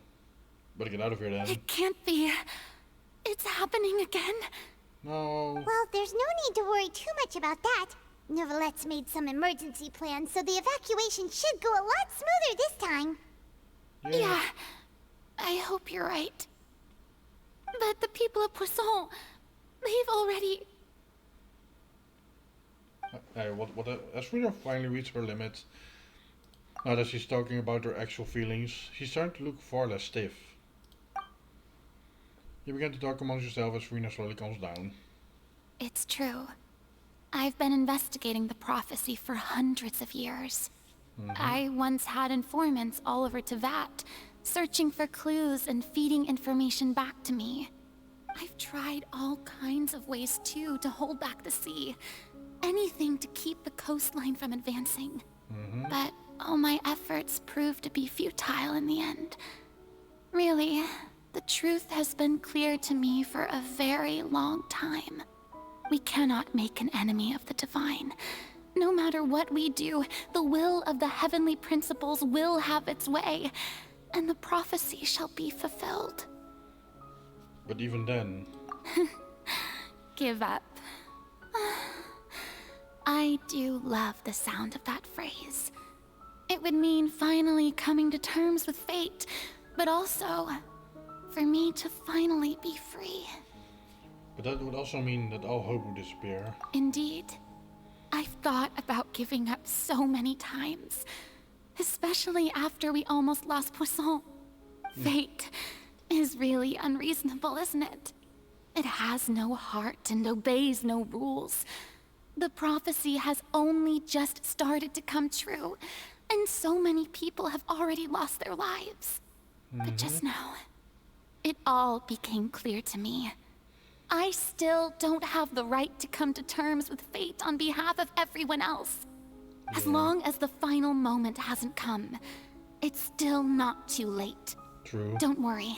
Better get out of here then. It can't be. It's happening again. No. Well, there's no need to worry too much about that. Nouvellette's made some emergency plans, so the evacuation should go a lot smoother this time. Yeah, I hope you're right. But the people of Poisson, they've already... Hey, has Frida finally reached her limit? Now that she's talking about her actual feelings, she's starting to look far less stiff. You begin to talk amongst yourself as Frida slowly calms down. It's true. I've been investigating the prophecy for hundreds of years. I once had informants all over Tevat, searching for clues and feeding information back to me. I've tried all kinds of ways too to hold back the sea. Anything to keep the coastline from advancing. But all my efforts proved to be futile in the end. Really, the truth has been clear to me for a very long time. We cannot make an enemy of the divine. No matter what we do, the will of the heavenly principles will have its way, and the prophecy shall be fulfilled. But even then... Give up. I do love the sound of that phrase. It would mean finally coming to terms with fate, but also for me to finally be free. But that would also mean that all hope would disappear. Indeed. I've thought about giving up so many times, especially after we almost lost Poisson. Fate is really unreasonable, isn't it? It has no heart and obeys no rules. The prophecy has only just started to come true, and so many people have already lost their lives. But just now, it all became clear to me. I still don't have the right to come to terms with fate on behalf of everyone else. As long as the final moment hasn't come, it's still not too late. True. Don't worry.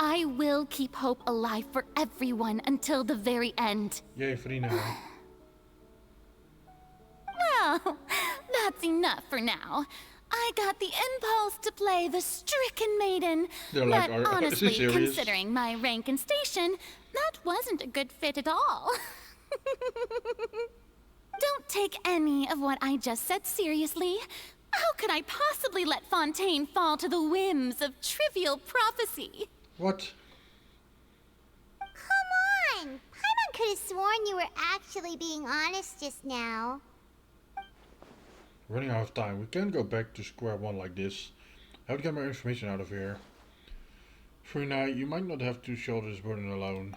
I will keep hope alive for everyone until the very end. Yay, furina. Well, that's enough for now. I got the impulse to play the stricken maiden. They're but like, honestly, is he serious? considering my rank and station, that wasn't a good fit at all. Don't take any of what I just said seriously. How could I possibly let Fontaine fall to the whims of trivial prophecy? What? Come on! Paimon could have sworn you were actually being honest just now. Running out of time. We can't go back to square one like this. I have to get more information out of here. Furina, you might not have to shoulder this burden alone.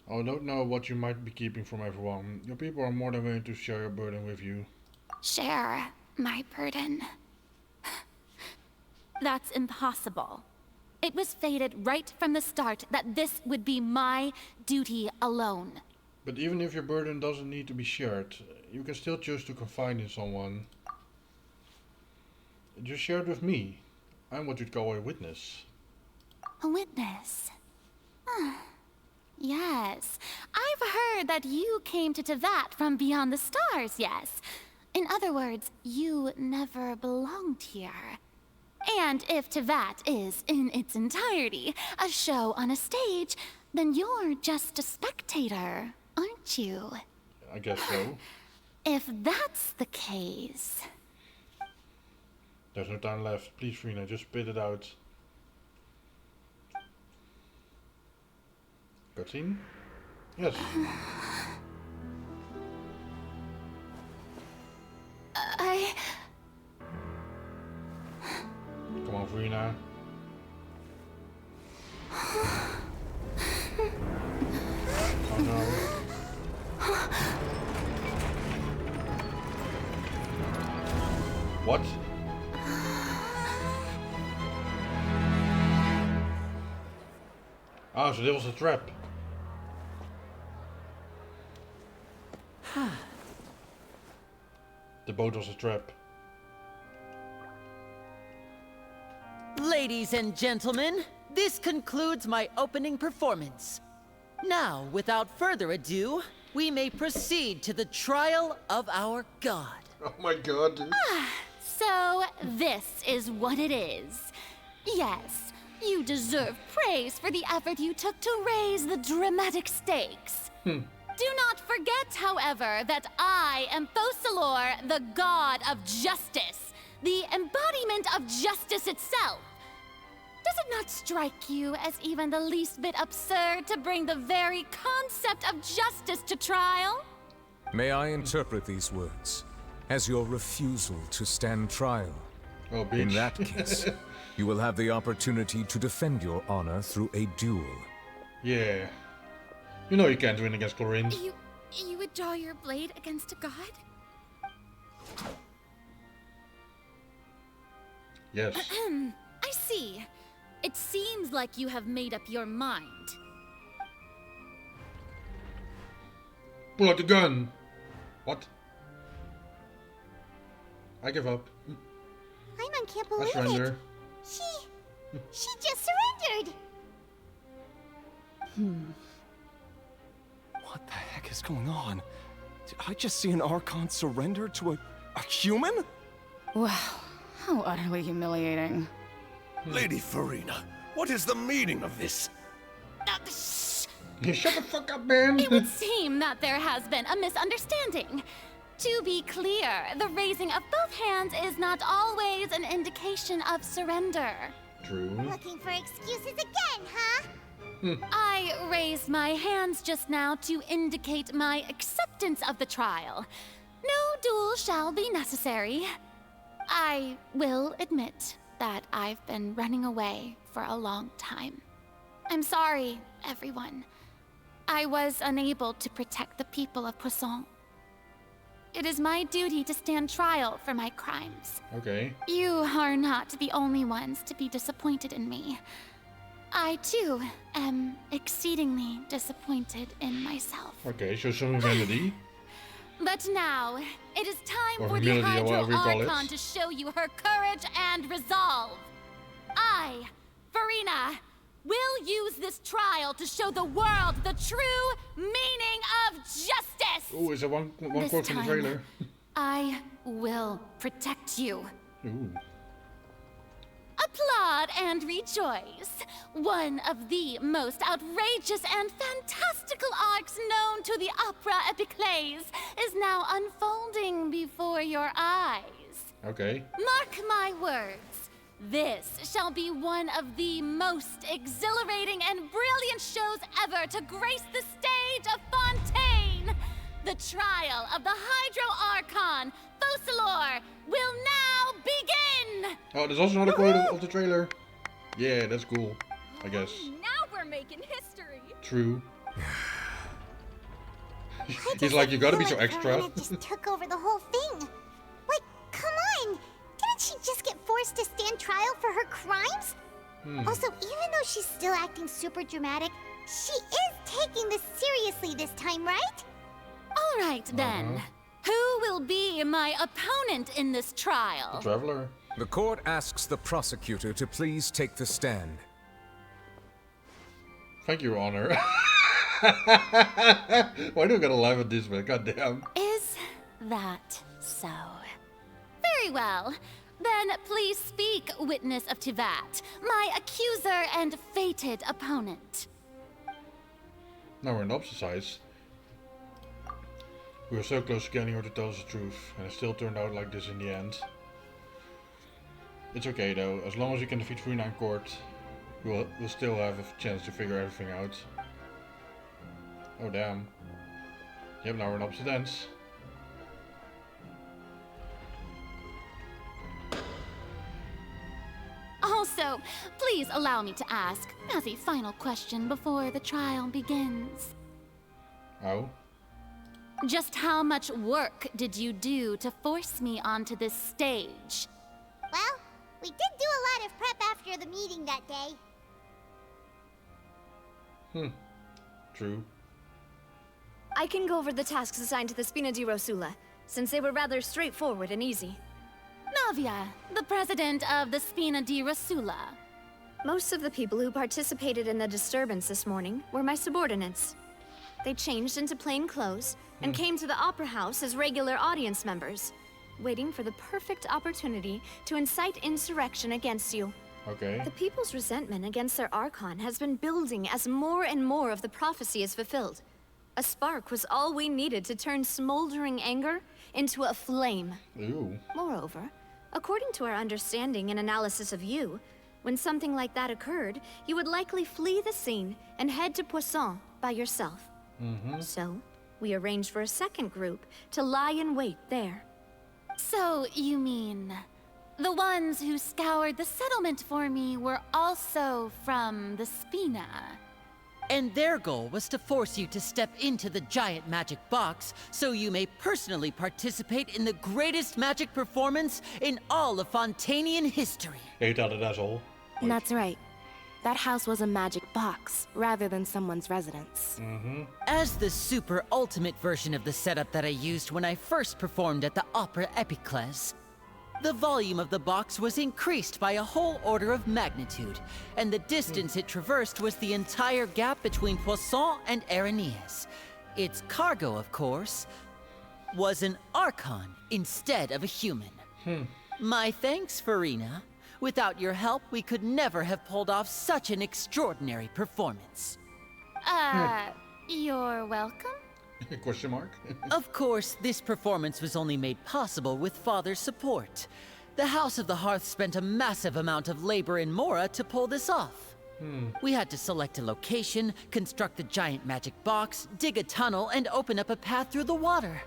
I don't know what you might be keeping from everyone. Your people are more than willing to share your burden with you. Share my burden. That's impossible. It was fated right from the start that this would be my duty alone. But even if your burden doesn't need to be shared, you can still choose to confide in someone. Just share it with me. I'm what you'd call a witness. A witness? Yes. I've heard that you came to Tevat from beyond the stars, yes. In other words, you never belonged here. And if Tevat is, in its entirety, a show on a stage, then you're just a spectator, aren't you? I guess so. If that's the case... There's no time left. Please, Furina, just spit it out. Cutscene? Yes. Come on, Furina. Oh no. What? Ah, so that was a trap. The boat was a trap. Ladies and gentlemen, this concludes my opening performance. Now, without further ado, we may proceed to the trial of our god. Oh my god, dude. So, this is what it is. Yes, you deserve praise for the effort you took to raise the dramatic stakes. Do not forget, however, that I am Focalor, the god of justice, the embodiment of justice itself. Does it not strike you as even the least bit absurd to bring the very concept of justice to trial? May I interpret these words as your refusal to stand trial? Oh, bitch. In that case, you will have the opportunity to defend your honor through a duel. Yeah. You know you can't win against Chlorine. You would draw your blade against a god? Yes. I see. It seems like you have made up your mind. Pull out the gun. What? I give up. I can't believe I surrender. it. She just surrendered. What the heck is going on? Did I just see an Archon surrender to a human? Wow, how utterly humiliating. Lady Furina, what is the meaning of this? Shut the fuck up, man! It would seem that there has been a misunderstanding. To be clear, the raising of both hands is not always an indication of surrender. True. Looking for excuses again, huh? I raised my hands just now to indicate my acceptance of the trial. No duel shall be necessary. I will admit that I've been running away for a long time. I'm sorry, everyone. I was unable to protect the people of Poisson. It is my duty to stand trial for my crimes. Okay. You are not the only ones to be disappointed in me. I, too, am exceedingly disappointed in myself. Okay, show some humanity. But now, it is time Or for the humility, or whatever you call it. Hydro-Archon to show you her courage and resolve. I, Furina, will use this trial to show the world the true meaning of justice! Oh, is there one This quote from the time, trailer? I will protect you. Ooh. Applaud and rejoice. One of the most outrageous and fantastical arcs known to the opera epiclese is now unfolding before your eyes. Okay. Mark my words. This shall be one of the most exhilarating and brilliant shows ever to grace the stage of Fontaine. The trial of the Hydro-Archon, Focalor, will now begin! Oh, there's also another quote of the trailer. Yeah, that's cool, I guess. Now we're making history. True. He's like, you gotta be so Like extra. Furina just took over the whole thing. Like, come on! Didn't she just get forced to stand trial for her crimes? Also, even though she's still acting super dramatic, she is taking this seriously this time, right? All right, then. Who will be my opponent in this trial? The Traveler. The court asks the prosecutor to please take the stand. Thank you, Your Honor. Why do I gotta laugh at this, man? Goddamn. Is that so? Very well. Then please speak, witness of Tivat, my accuser and fated opponent. Now we're in opposite sides. We were so close to getting her to tell us the truth, and it still turned out like this in the end. It's okay though, as long as we can defeat Furina in court, we'll still have a chance to figure everything out. Oh damn. Yep, now we're in opposite ends. Also, please allow me to ask, as a final question before the trial begins. Oh? Just how much work did you do to force me onto this stage? Well, we did do a lot of prep after the meeting that day. True. I can go over the tasks assigned to the Spina di Rosula, since they were rather straightforward and easy. Navia, the president of the Spina di Rosula. Most of the people who participated in the disturbance this morning were my subordinates. They changed into plain clothes and came to the Opera House as regular audience members, waiting for the perfect opportunity to incite insurrection against you. Okay. The people's resentment against their Archon has been building as more and more of the prophecy is fulfilled. A spark was all we needed to turn smoldering anger into a flame. Ooh. Moreover, according to our understanding and analysis of you, when something like that occurred, you would likely flee the scene and head to Poisson by yourself. So, we arranged for a second group to lie in wait there. So, you mean, the ones who scoured the settlement for me were also from the Spina? And their goal was to force you to step into the giant magic box so you may personally participate in the greatest magic performance in all of Fontanian history. Hate out that asshole. That's right. That house was a magic box, rather than someone's residence. As the super ultimate version of the setup that I used when I first performed at the Opera Epiclese, The volume of the box was increased by a whole order of magnitude, and the distance it traversed was the entire gap between Poisson and Araneas. Its cargo, of course, was an Archon instead of a human. My thanks, furina. Without your help, we could never have pulled off such an extraordinary performance. You're welcome? Question mark? Of course, this performance was only made possible with Father's support. The House of the Hearth spent a massive amount of labor in Mora to pull this off. We had to select a location, construct the giant magic box, dig a tunnel, and open up a path through the water.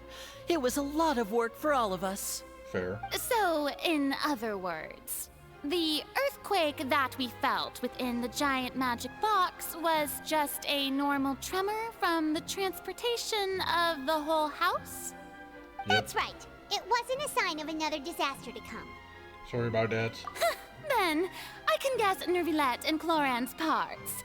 It was a lot of work for all of us. Fair. So, in other words, the earthquake that we felt within the giant magic box was just a normal tremor from the transportation of the whole house? Yep. That's right. It wasn't a sign of another disaster to come. Sorry about that. Then, I can guess Nervilette and Cloran's parts.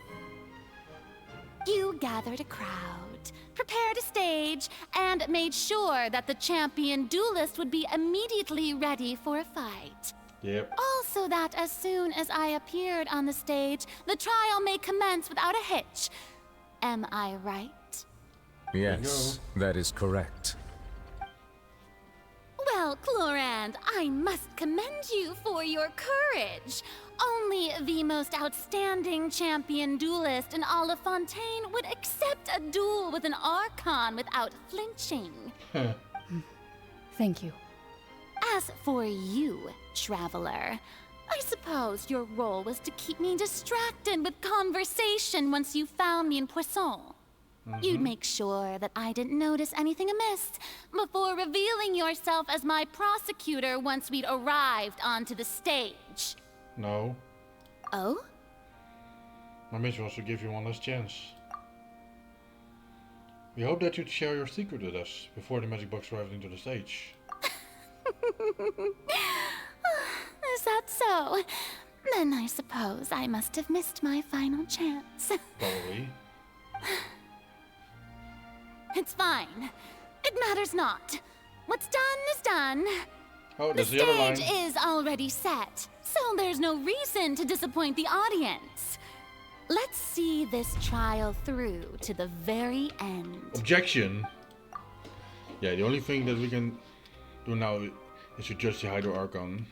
You gathered a crowd, prepared a stage, and made sure that the champion duelist would be immediately ready for a fight. Yep. Also that as soon as I appeared on the stage, the trial may commence without a hitch. Am I right? Yes, that is correct. Well, Clorand, I must commend you for your courage. Only the most outstanding champion duelist in all of Fontaine would accept a duel with an Archon without flinching. Thank you. As for you, Traveler, I suppose your role was to keep me distracted with conversation once you found me in Poisson. You'd make sure that I didn't notice anything amiss before revealing yourself as my prosecutor once we'd arrived onto the stage. No. Oh? My mission was to give you one last chance. We hope that you'd share your secret with us before the magic box arrived into the stage. Is that so? Then I suppose I must have missed my final chance. Probably. It's fine. It matters not. What's done is done. Oh, the there's the other line. stage is already set, so there's no reason to disappoint the audience. Let's see this trial through to the very end. Objection. Yeah, the only thing that we can do now is to judge the Hydro Archon.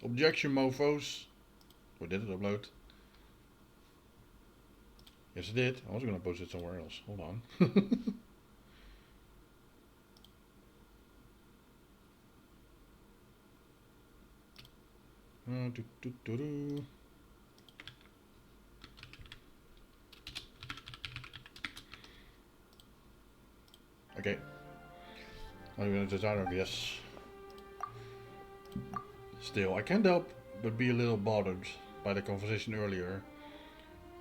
Objection, mofos. Or did it upload? Yes, it did. I was gonna post it somewhere else. Hold on. Okay. I'm gonna design, I guess. Still, I can't help but be a little bothered by the conversation earlier.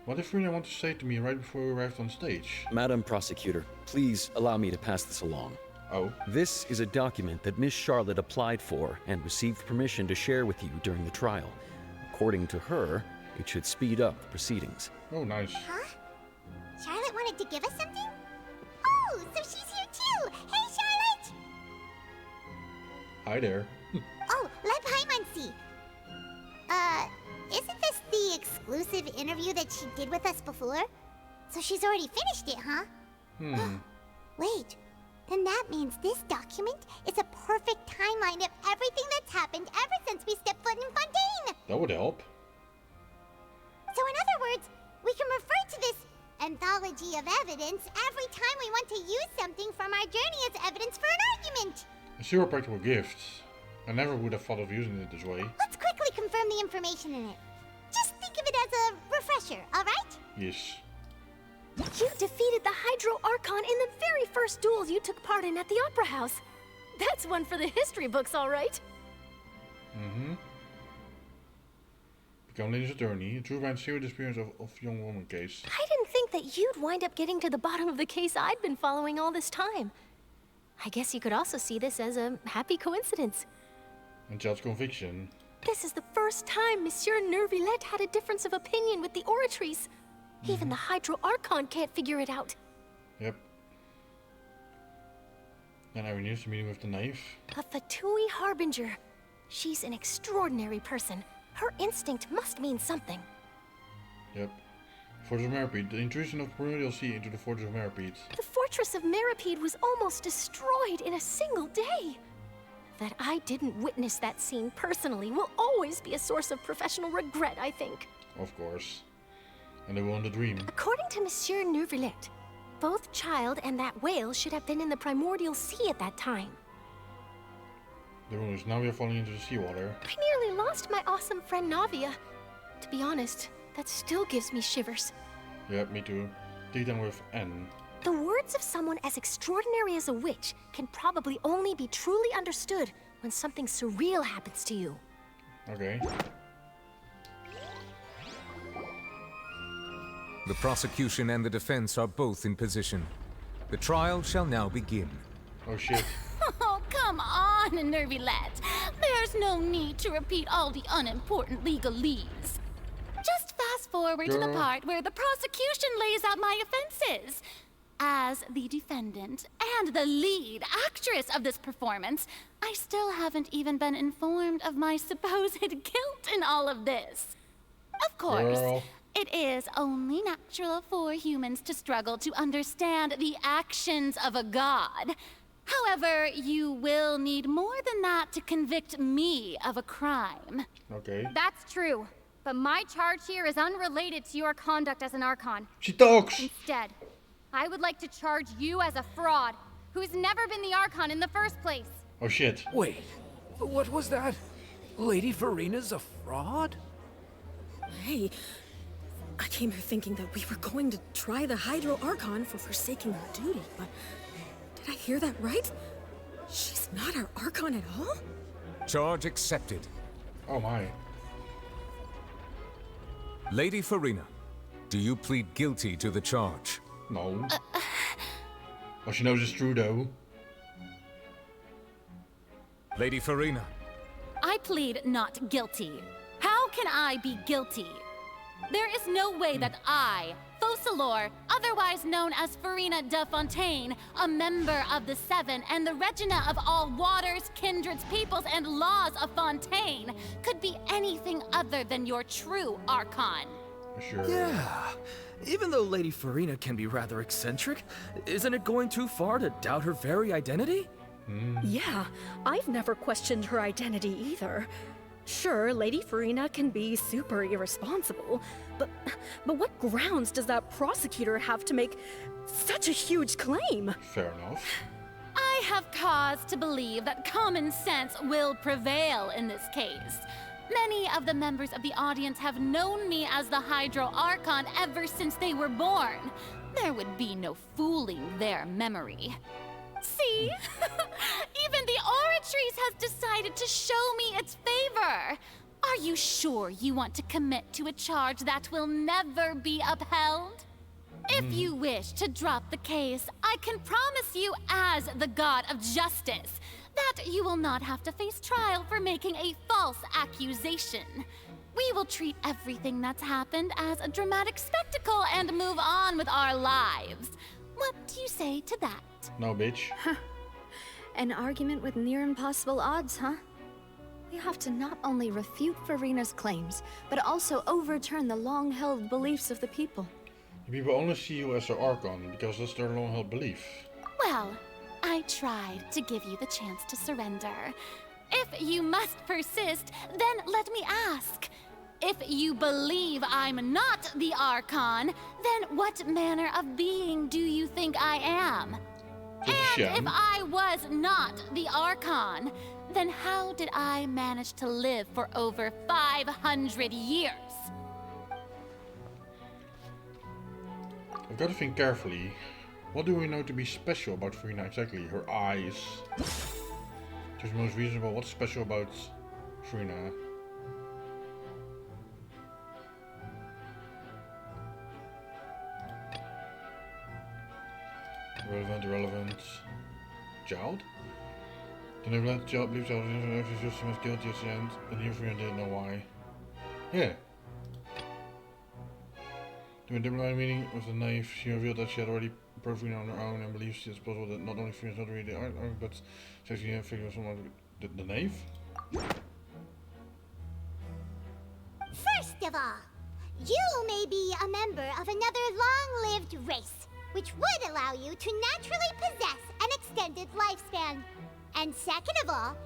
What did Furina want to say to me right before we arrived on stage? Madam Prosecutor, please allow me to pass this along. Oh? This is a document that Miss Charlotte applied for and received permission to share with you during the trial. According to her, it should speed up the proceedings. Oh, nice. Huh? Charlotte wanted to give us something? Oh, so she's here too! Hey, Charlotte! Hi there. Oh, Leb Hymansi. Isn't this the exclusive interview that she did with us before? So she's already finished it, huh? Wait, then that means this document is a perfect timeline of everything that's happened ever since we stepped foot in Fontaine! That would help. So in other words, we can refer to this anthology of evidence every time we want to use something from our journey as evidence for an argument! A super practical gift. I never would have thought of using it this way. Let's quickly confirm the information in it. Just think of it as a refresher, alright? Yes. You defeated the Hydro Archon in the very first duel you took part in at the Opera House. That's one for the history books, alright? Become Lady's attorney, a true and serious experience of young woman case. I didn't think that you'd wind up getting to the bottom of the case I'd been following all this time. I guess you could also see this as a happy coincidence. And Chad's conviction. This is the first time Monsieur Nervilette had a difference of opinion with the Oratrice. Even the Hydro Archon can't figure it out. Yep. And now we need to meet him with the knife. A Fatui Harbinger. She's an extraordinary person. Her instinct must mean something. Yep. Fortress of Meripede. The intrusion of Primordial Sea into the Fortress of Meripede. The Fortress of Meripede was almost destroyed in a single day. That I didn't witness that scene personally will always be a source of professional regret, I think. Of course. And they won the dream. According to Monsieur Neuvillette, both Child and that whale should have been in the Primordial Sea at that time. The rule is now we are falling into the seawater. I nearly lost my awesome friend Navia. To be honest, that still gives me shivers. Yep, me too. Take them with N. The words of someone as extraordinary as a witch can probably only be truly understood when something surreal happens to you. Okay. The prosecution and the defense are both in position. The trial shall now begin. Oh shit. Oh, come on, Neuvillette. There's no need to repeat all the unimportant legalese. Just fast forward to the part where the prosecution lays out my offenses. As the defendant and the lead actress of this performance, I still haven't even been informed of my supposed guilt in all of this. Of course, it is only natural for humans to struggle to understand the actions of a god. However, you will need more than that to convict me of a crime. Okay. That's true. But my charge here is unrelated to your conduct as an Archon. She talks! Instead, I would like to charge you as a fraud, who's never been the Archon in the first place. Oh shit. Wait, what was that? Lady Furina's a fraud? Hey, I came here thinking that we were going to try the Hydro Archon for forsaking her duty, but did I hear that right? She's not our Archon at all? Charge accepted. Oh my. Lady Furina, do you plead guilty to the charge? No. Well, she knows it's true though. Lady Furina. I plead not guilty. How can I be guilty? There is no way that I, Focalor, otherwise known as Furina de Fontaine, a member of the Seven and the Regina of all waters, kindreds, peoples, and laws of Fontaine, could be anything other than your true Archon. Sure. Yeah. Even though Lady Furina can be rather eccentric, isn't it going too far to doubt her very identity? Yeah, I've never questioned her identity either. Sure, Lady Furina can be super irresponsible, but what grounds does that prosecutor have to make such a huge claim? Fair enough. I have cause to believe that common sense will prevail in this case. Many of the members of the audience have known me as the Hydro Archon ever since they were born. There would be no fooling their memory. See? Even the Oratrice has decided to show me its favor. Are you sure you want to commit to a charge that will never be upheld? If you wish to drop the case, I can promise you as the God of Justice that you will not have to face trial for making a false accusation. We will treat everything that's happened as a dramatic spectacle and move on with our lives. What do you say to that? No, bitch. An argument with near impossible odds, huh? We have to not only refute Furina's claims, but also overturn the long-held beliefs of the people. The people only see you as their Archon because that's their long-held belief. Well, I tried to give you the chance to surrender. If you must persist, then let me ask. If you believe I'm not the Archon, then what manner of being do you think I am? And if I was not the Archon, then how did I manage to live for over 500 years? I've got to think carefully. What do we know to be special about Furina exactly? Her eyes. She's most reasonable. What's special about Furina? Relevant, irrelevant. Child? The Neverland child believes that the system is guilty at the end, and here Furina didn't know why. Yeah. During the diplomatic meeting with the knave, she revealed that she had already approached Furina on her own and believes it's possible that not only Furina is not really the art, but she actually had figured out someone the knave? First of all, you may be a member of another long-lived race, which would allow you to naturally possess an extended lifespan. And second of all,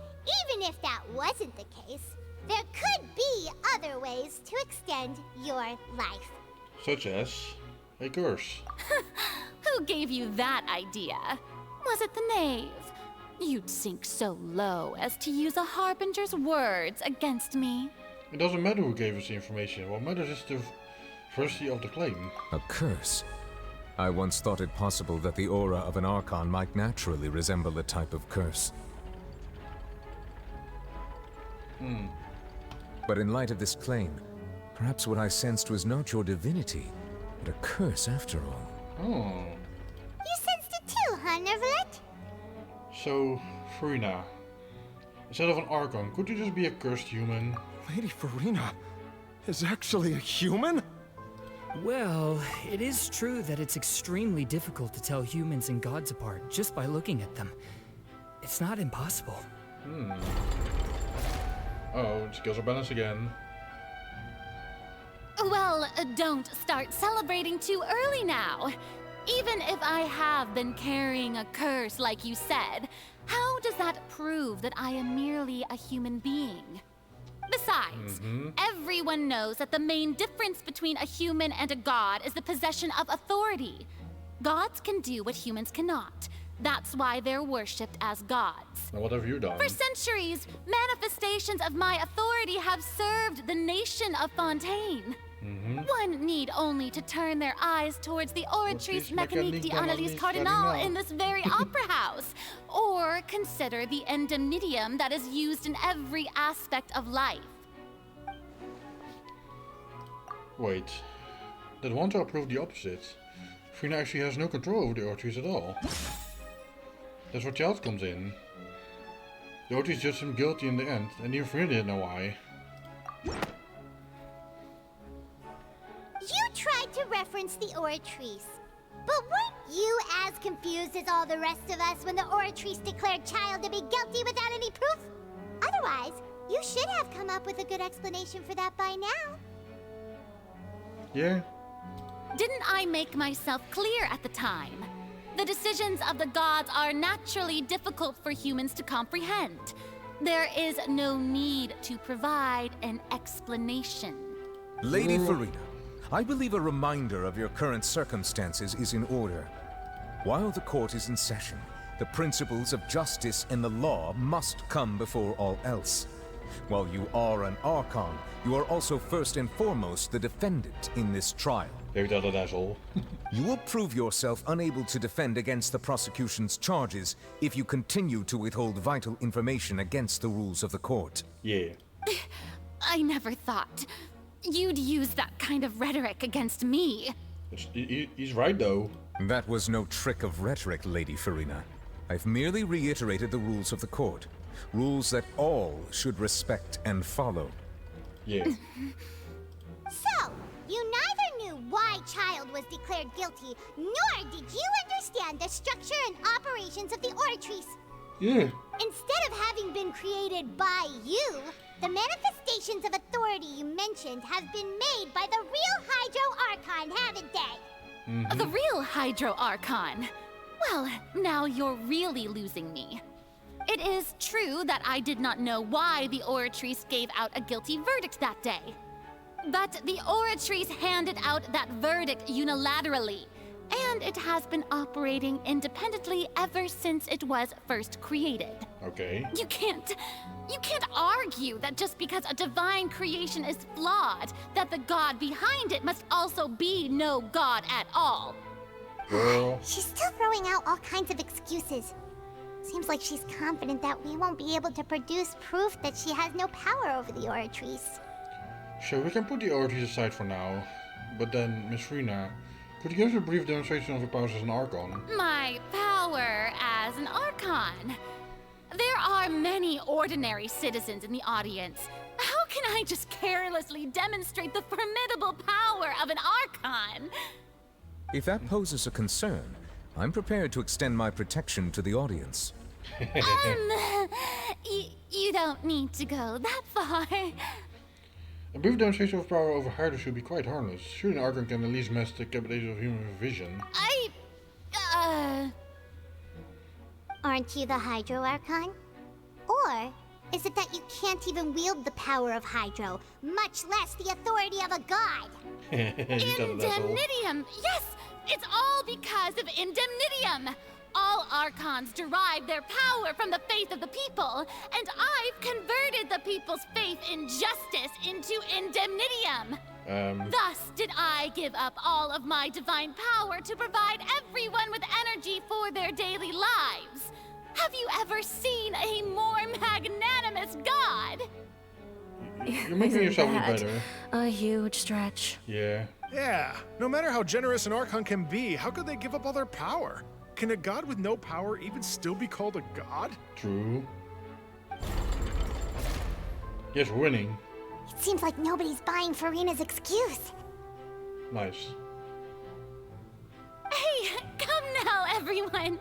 even if that wasn't the case, there could be other ways to extend your life. Such as a curse. Who gave you that idea? Was it the knave? You'd sink so low as to use a harbinger's words against me. It doesn't matter who gave us the information. What matters is the veracity of the claim. A curse? I once thought it possible that the aura of an Archon might naturally resemble a type of curse. But in light of this claim, perhaps what I sensed was not your divinity, but a curse after all. Oh. You sensed it too, huh, Neverlet? So, Furina, instead of an Archon, could you just be a cursed human? Lady Furina is actually a human? Well, it is true that it's extremely difficult to tell humans and gods apart just by looking at them. It's not impossible. Oh, skills are balanced again. Well, don't start celebrating too early now. Even if I have been carrying a curse like you said, how does that prove that I am merely a human being? Besides, everyone knows that the main difference between a human and a god is the possession of authority. Gods can do what humans cannot. That's why they're worshipped as gods. Now what have you done? For centuries, manifestations of my authority have served the nation of Fontaine. One need only to turn their eyes towards the Oratrice Mécanique d'Analyse Cardinal in this very opera house, or consider the indemnitium that is used in every aspect of life. Wait, that one to prove the opposite. Furina actually has no control over the Oratrice at all. That's where Child comes in. The Oratrice judged him guilty in the end, and even Furina didn't know why. You tried to reference the Oratrice, but weren't you as confused as all the rest of us when the Oratrice declared Child to be guilty without any proof? Otherwise, you should have come up with a good explanation for that by now. Yeah. Didn't I make myself clear at the time? The decisions of the gods are naturally difficult for humans to comprehend. There is no need to provide an explanation. Lady Furina, I believe a reminder of your current circumstances is in order. While the court is in session, the principles of justice and the law must come before all else. While you are an Archon, you are also first and foremost the defendant in this trial. Maybe that asshole. You will prove yourself unable to defend against the prosecution's charges if you continue to withhold vital information against the rules of the court. Yeah. I never thought you'd use that kind of rhetoric against me. He's right, though. That was no trick of rhetoric, Lady Furina. I've merely reiterated the rules of the court. Rules that all should respect and follow. Yeah. So, you neither knew why Child was declared guilty, nor did you understand the structure and operations of the Oratrice. Yeah. Instead of having been created by you, the manifestations of authority you mentioned have been made by the real Hydro Archon, haven't they? The real Hydro Archon? Well, now you're really losing me. It is true that I did not know why the Oratrice gave out a guilty verdict that day. But the Oratrice handed out that verdict unilaterally, and it has been operating independently ever since it was first created. Okay. You can't argue that just because a divine creation is flawed, that the god behind it must also be no god at all. Girl. She's still throwing out all kinds of excuses. Seems like she's confident that we won't be able to produce proof that she has no power over the Oratrice. Sure, we can put the Oratrice aside for now. But then, Miss Furina, could you give us a brief demonstration of your powers as an Archon? My power as an Archon? There are many ordinary citizens in the audience. How can I just carelessly demonstrate the formidable power of an Archon? If that poses a concern, I'm prepared to extend my protection to the audience. You don't need to go that far. A brief demonstration of power over Hydra should be quite harmless. Surely an Archon can at least match the capabilities of human vision. Aren't you the Hydro Archon? Or is it that you can't even wield the power of Hydro, much less the authority of a god? Indemnitium! Yes! It's all because of Indemnitium! All Archons derive their power from the faith of the people, and I've converted the people's faith in justice into Indemnitium. Thus did I give up all of my divine power to provide everyone with energy for their daily lives. Have you ever seen a more magnanimous god? You're making yourself look better. A huge stretch. Yeah. Yeah, no matter how generous an Archon can be, how could they give up all their power? Can a god with no power even still be called a god? True. Yes, we're winning. It seems like nobody's buying Furina's excuse. Nice. Hey, come now, everyone.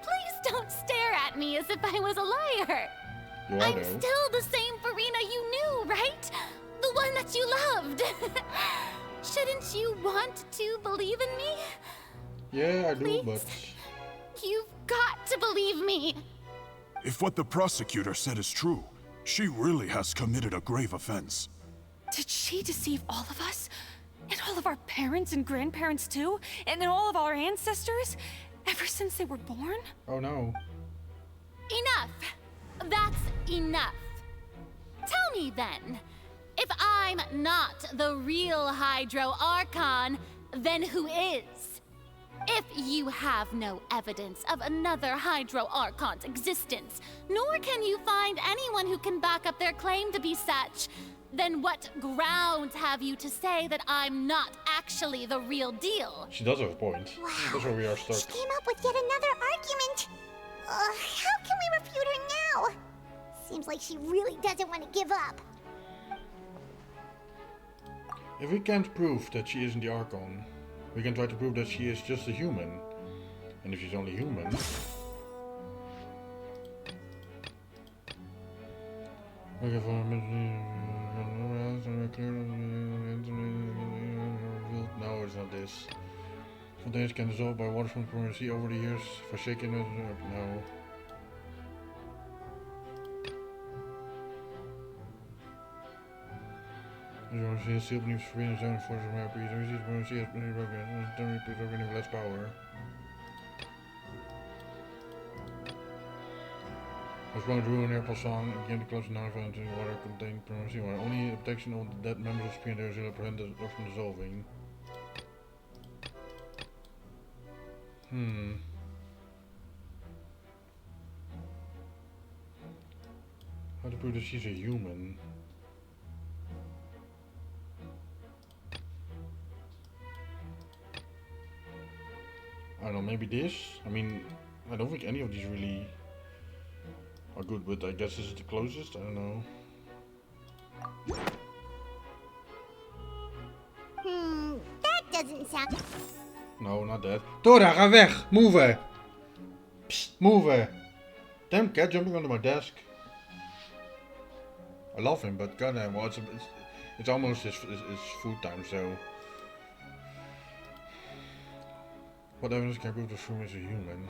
Please don't stare at me as if I was a liar. I'm still the same Furina you knew, right? The one that you loved. Shouldn't you want to believe in me? Yeah, I do, but... You've got to believe me. If what the prosecutor said is true, she really has committed a grave offense. Did she deceive all of us? And all of our parents and grandparents too? And all of our ancestors? Ever since they were born? Oh no. Enough. That's enough. Tell me then, if I'm not the real Hydro Archon, then who is? If you have no evidence of another Hydro Archon's existence, nor can you find anyone who can back up their claim to be such, then what grounds have you to say that I'm not actually the real deal? She does have a point. Wow. That's where we are stuck. She came up with yet another argument. How can we refute her now? Seems like she really doesn't want to give up. If we can't prove that she isn't the Archon, we can try to prove that she is just a human. And if she's only human... No, it's not this. Fountains can dissolve by water from the sea over the years for shaking it. No. You see, still believes Furina's own force of my breed. She has been broken. Don't repeat broken with less power. I was going to ruin Airpal song and came to close enough into the water contained permanency water. Only the protection of the dead members of Spinner will prevent it from dissolving. How to prove that she's a human? I don't know, maybe this? I mean, I don't think any of these really are good, but I guess this is the closest, I don't know. That doesn't sound... No, not that. Dora, ga weg! Move! Psst, move! Damn cat jumping onto my desk. I love him, but goddamn, well, it's almost his food time, so... What evidence can prove the Furina is a human?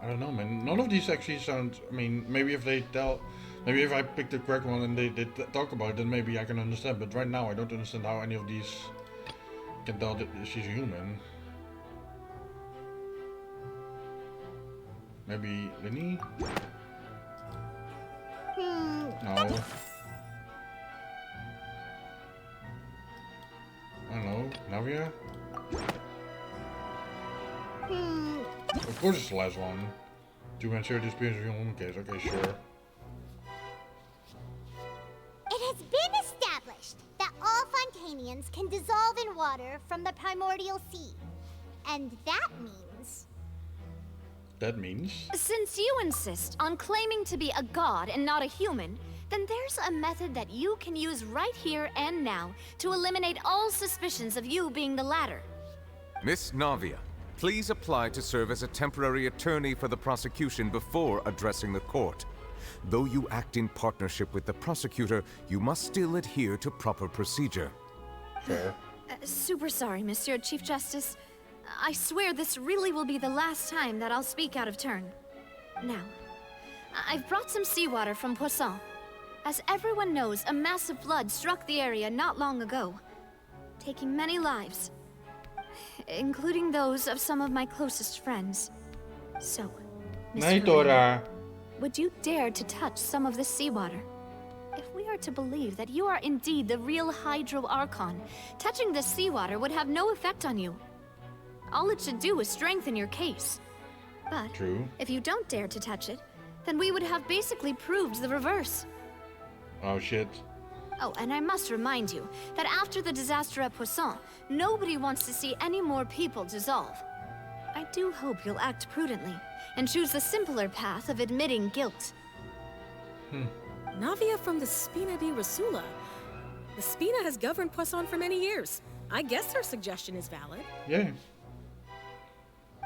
I don't know, man. None of these actually sound... I mean, maybe if they tell... Maybe if I pick the correct one and they talk about it, then maybe I can understand. But right now, I don't understand how any of these can tell that she's a human. Maybe Lenny? No. I don't know. Navia? Of course it's the last one. To ensure the disappearance of your home case. Okay, sure. It has been established that all humans can dissolve in water from the primordial sea. And that means... That means? Since you insist on claiming to be a god and not a human, then there's a method that you can use right here and now to eliminate all suspicions of you being the latter. Miss Navia, please apply to serve as a temporary attorney for the prosecution before addressing the court. Though you act in partnership with the prosecutor, you must still adhere to proper procedure. Fair. Super sorry, Monsieur Chief Justice. I swear this really will be the last time that I'll speak out of turn. Now, I've brought some seawater from Poisson. As everyone knows, a massive flood struck the area not long ago, taking many lives, including those of some of my closest friends. So, Mr. Furina, would you dare to touch some of this seawater? If we are to believe that you are indeed the real Hydro Archon, touching this seawater would have no effect on you. All it should do is strengthen your case. But if you don't dare to touch it, then we would have basically proved the reverse. Oh shit. Oh, and I must remind you that after the disaster at Poisson, nobody wants to see any more people dissolve. I do hope you'll act prudently and choose the simpler path of admitting guilt. Navia from the Spina di Rasula. The Spina has governed Poisson for many years. I guess her suggestion is valid. Yeah.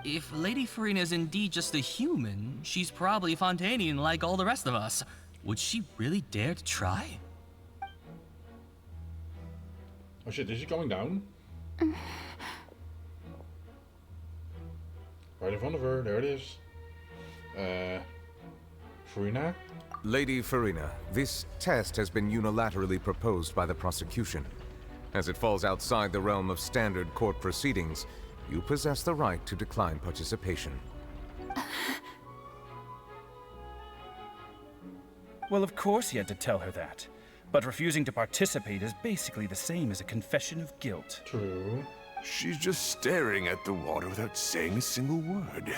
If Lady Furina is indeed just a human, she's probably Fontanian like all the rest of us. Would she really dare to try? Oh shit, is he going down? Right in front of her, there it is. Furina? Lady Furina, this test has been unilaterally proposed by the prosecution. As it falls outside the realm of standard court proceedings, you possess the right to decline participation. Well, of course he had to tell her that. But refusing to participate is basically the same as a confession of guilt. True. She's just staring at the water without saying a single word.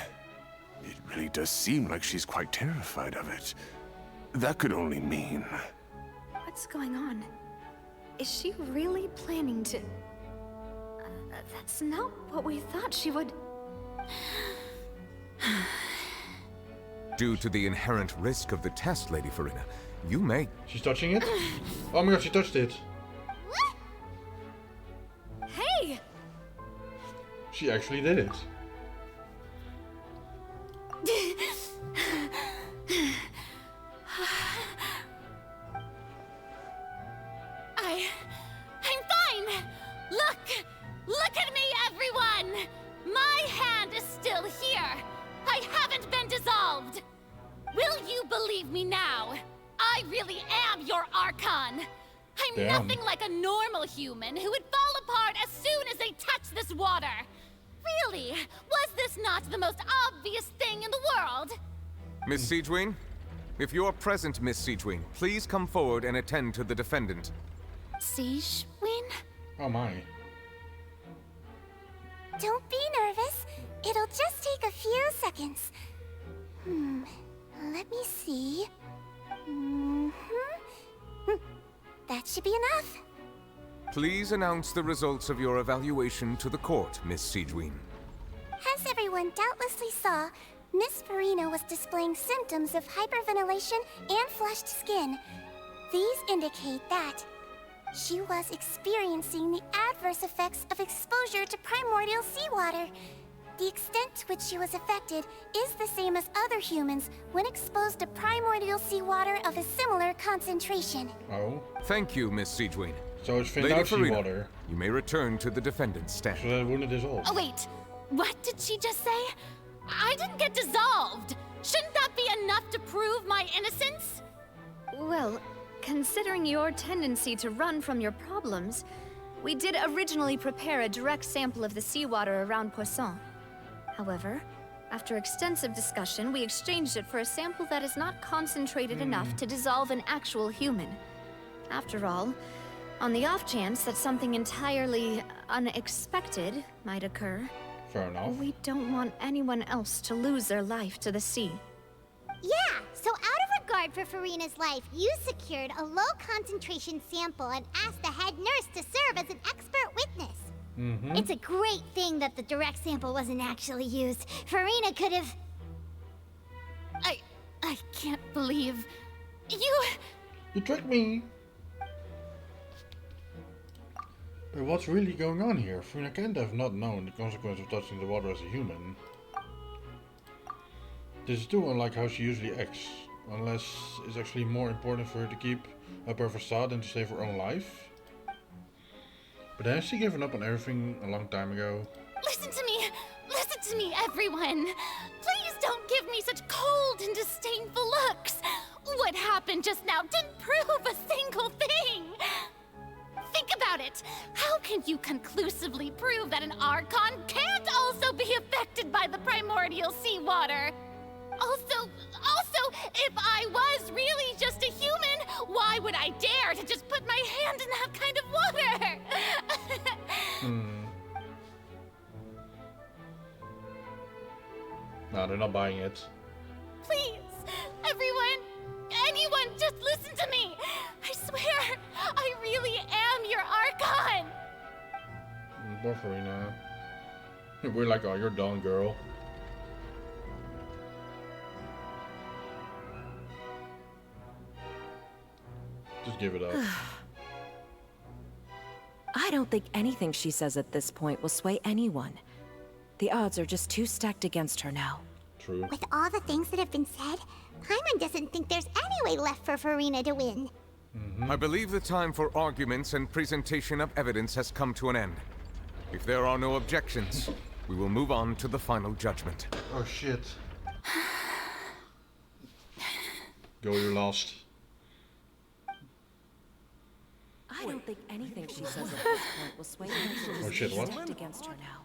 It really does seem like she's quite terrified of it. That could only mean... What's going on? Is she really planning to... that's not what we thought she would... Due to the inherent risk of the test, Lady Furina, you may... She's touching it? Oh my god, she touched it. Hey! She actually did it. I'm fine! Look at me, everyone! My hand is still here! I haven't been dissolved! Will you believe me now? I really am your Archon! I'm nothing like a normal human who would fall apart as soon as they touch this water! Really? Was this not the most obvious thing in the world? Miss Siegewin? If you're present, Miss Siegewin, please come forward and attend to the defendant. Siegewin? Oh my. Don't be nervous. It'll just take a few seconds. Let me see. That should be enough. Please announce the results of your evaluation to the court, Miss Siegewin. As everyone doubtlessly saw, Miss Furina was displaying symptoms of hyperventilation and flushed skin. These indicate that she was experiencing the adverse effects of exposure to primordial seawater. The extent to which she was affected is the same as other humans when exposed to primordial seawater of a similar concentration. Oh. Thank you, Miss Siegewin. So it's thinned out seawater. You may return to the defendant's stand. So that wouldn't dissolve. Oh wait, what did she just say? I didn't get dissolved! Shouldn't that be enough to prove my innocence? Well, considering your tendency to run from your problems, we did originally prepare a direct sample of the seawater around Poisson. However, after extensive discussion, we exchanged it for a sample that is not concentrated enough to dissolve an actual human. After all, on the off chance that something entirely unexpected might occur, fair enough. We don't want anyone else to lose their life to the sea. Yeah, so out of regard for Furina's life, you secured a low-concentration sample and asked the head nurse to serve as an expert It's a great thing that the direct sample wasn't actually used. Furina could have... I can't believe... You tricked me! But what's really going on here? Furina can't have not known the consequence of touching the water as a human. This is too unlike how she usually acts. Unless it's actually more important for her to keep up her facade than to save her own life. But has she given up on everything a long time ago? Listen to me, everyone! Please don't give me such cold and disdainful looks! What happened just now didn't prove a single thing! Think about it! How can you conclusively prove that an Archon can't also be affected by the primordial seawater? Also, if I was really just a human, why would I dare to just put my hand in that kind of water? No, they're not buying it. Please, everyone, anyone, just listen to me. I swear, I really am your Archon. Poor Furina. We're like, oh, you're done, girl. Just give it up. I don't think anything she says at this point will sway anyone. The odds are just too stacked against her now. True. With all the things that have been said, Paimon doesn't think there's any way left for Furina to win. I believe the time for arguments and presentation of evidence has come to an end. If there are no objections, we will move on to the final judgment. Oh shit. Go, you're lost. I don't think anything she says at this point will sway anyone. Oh shit, what? Against her now.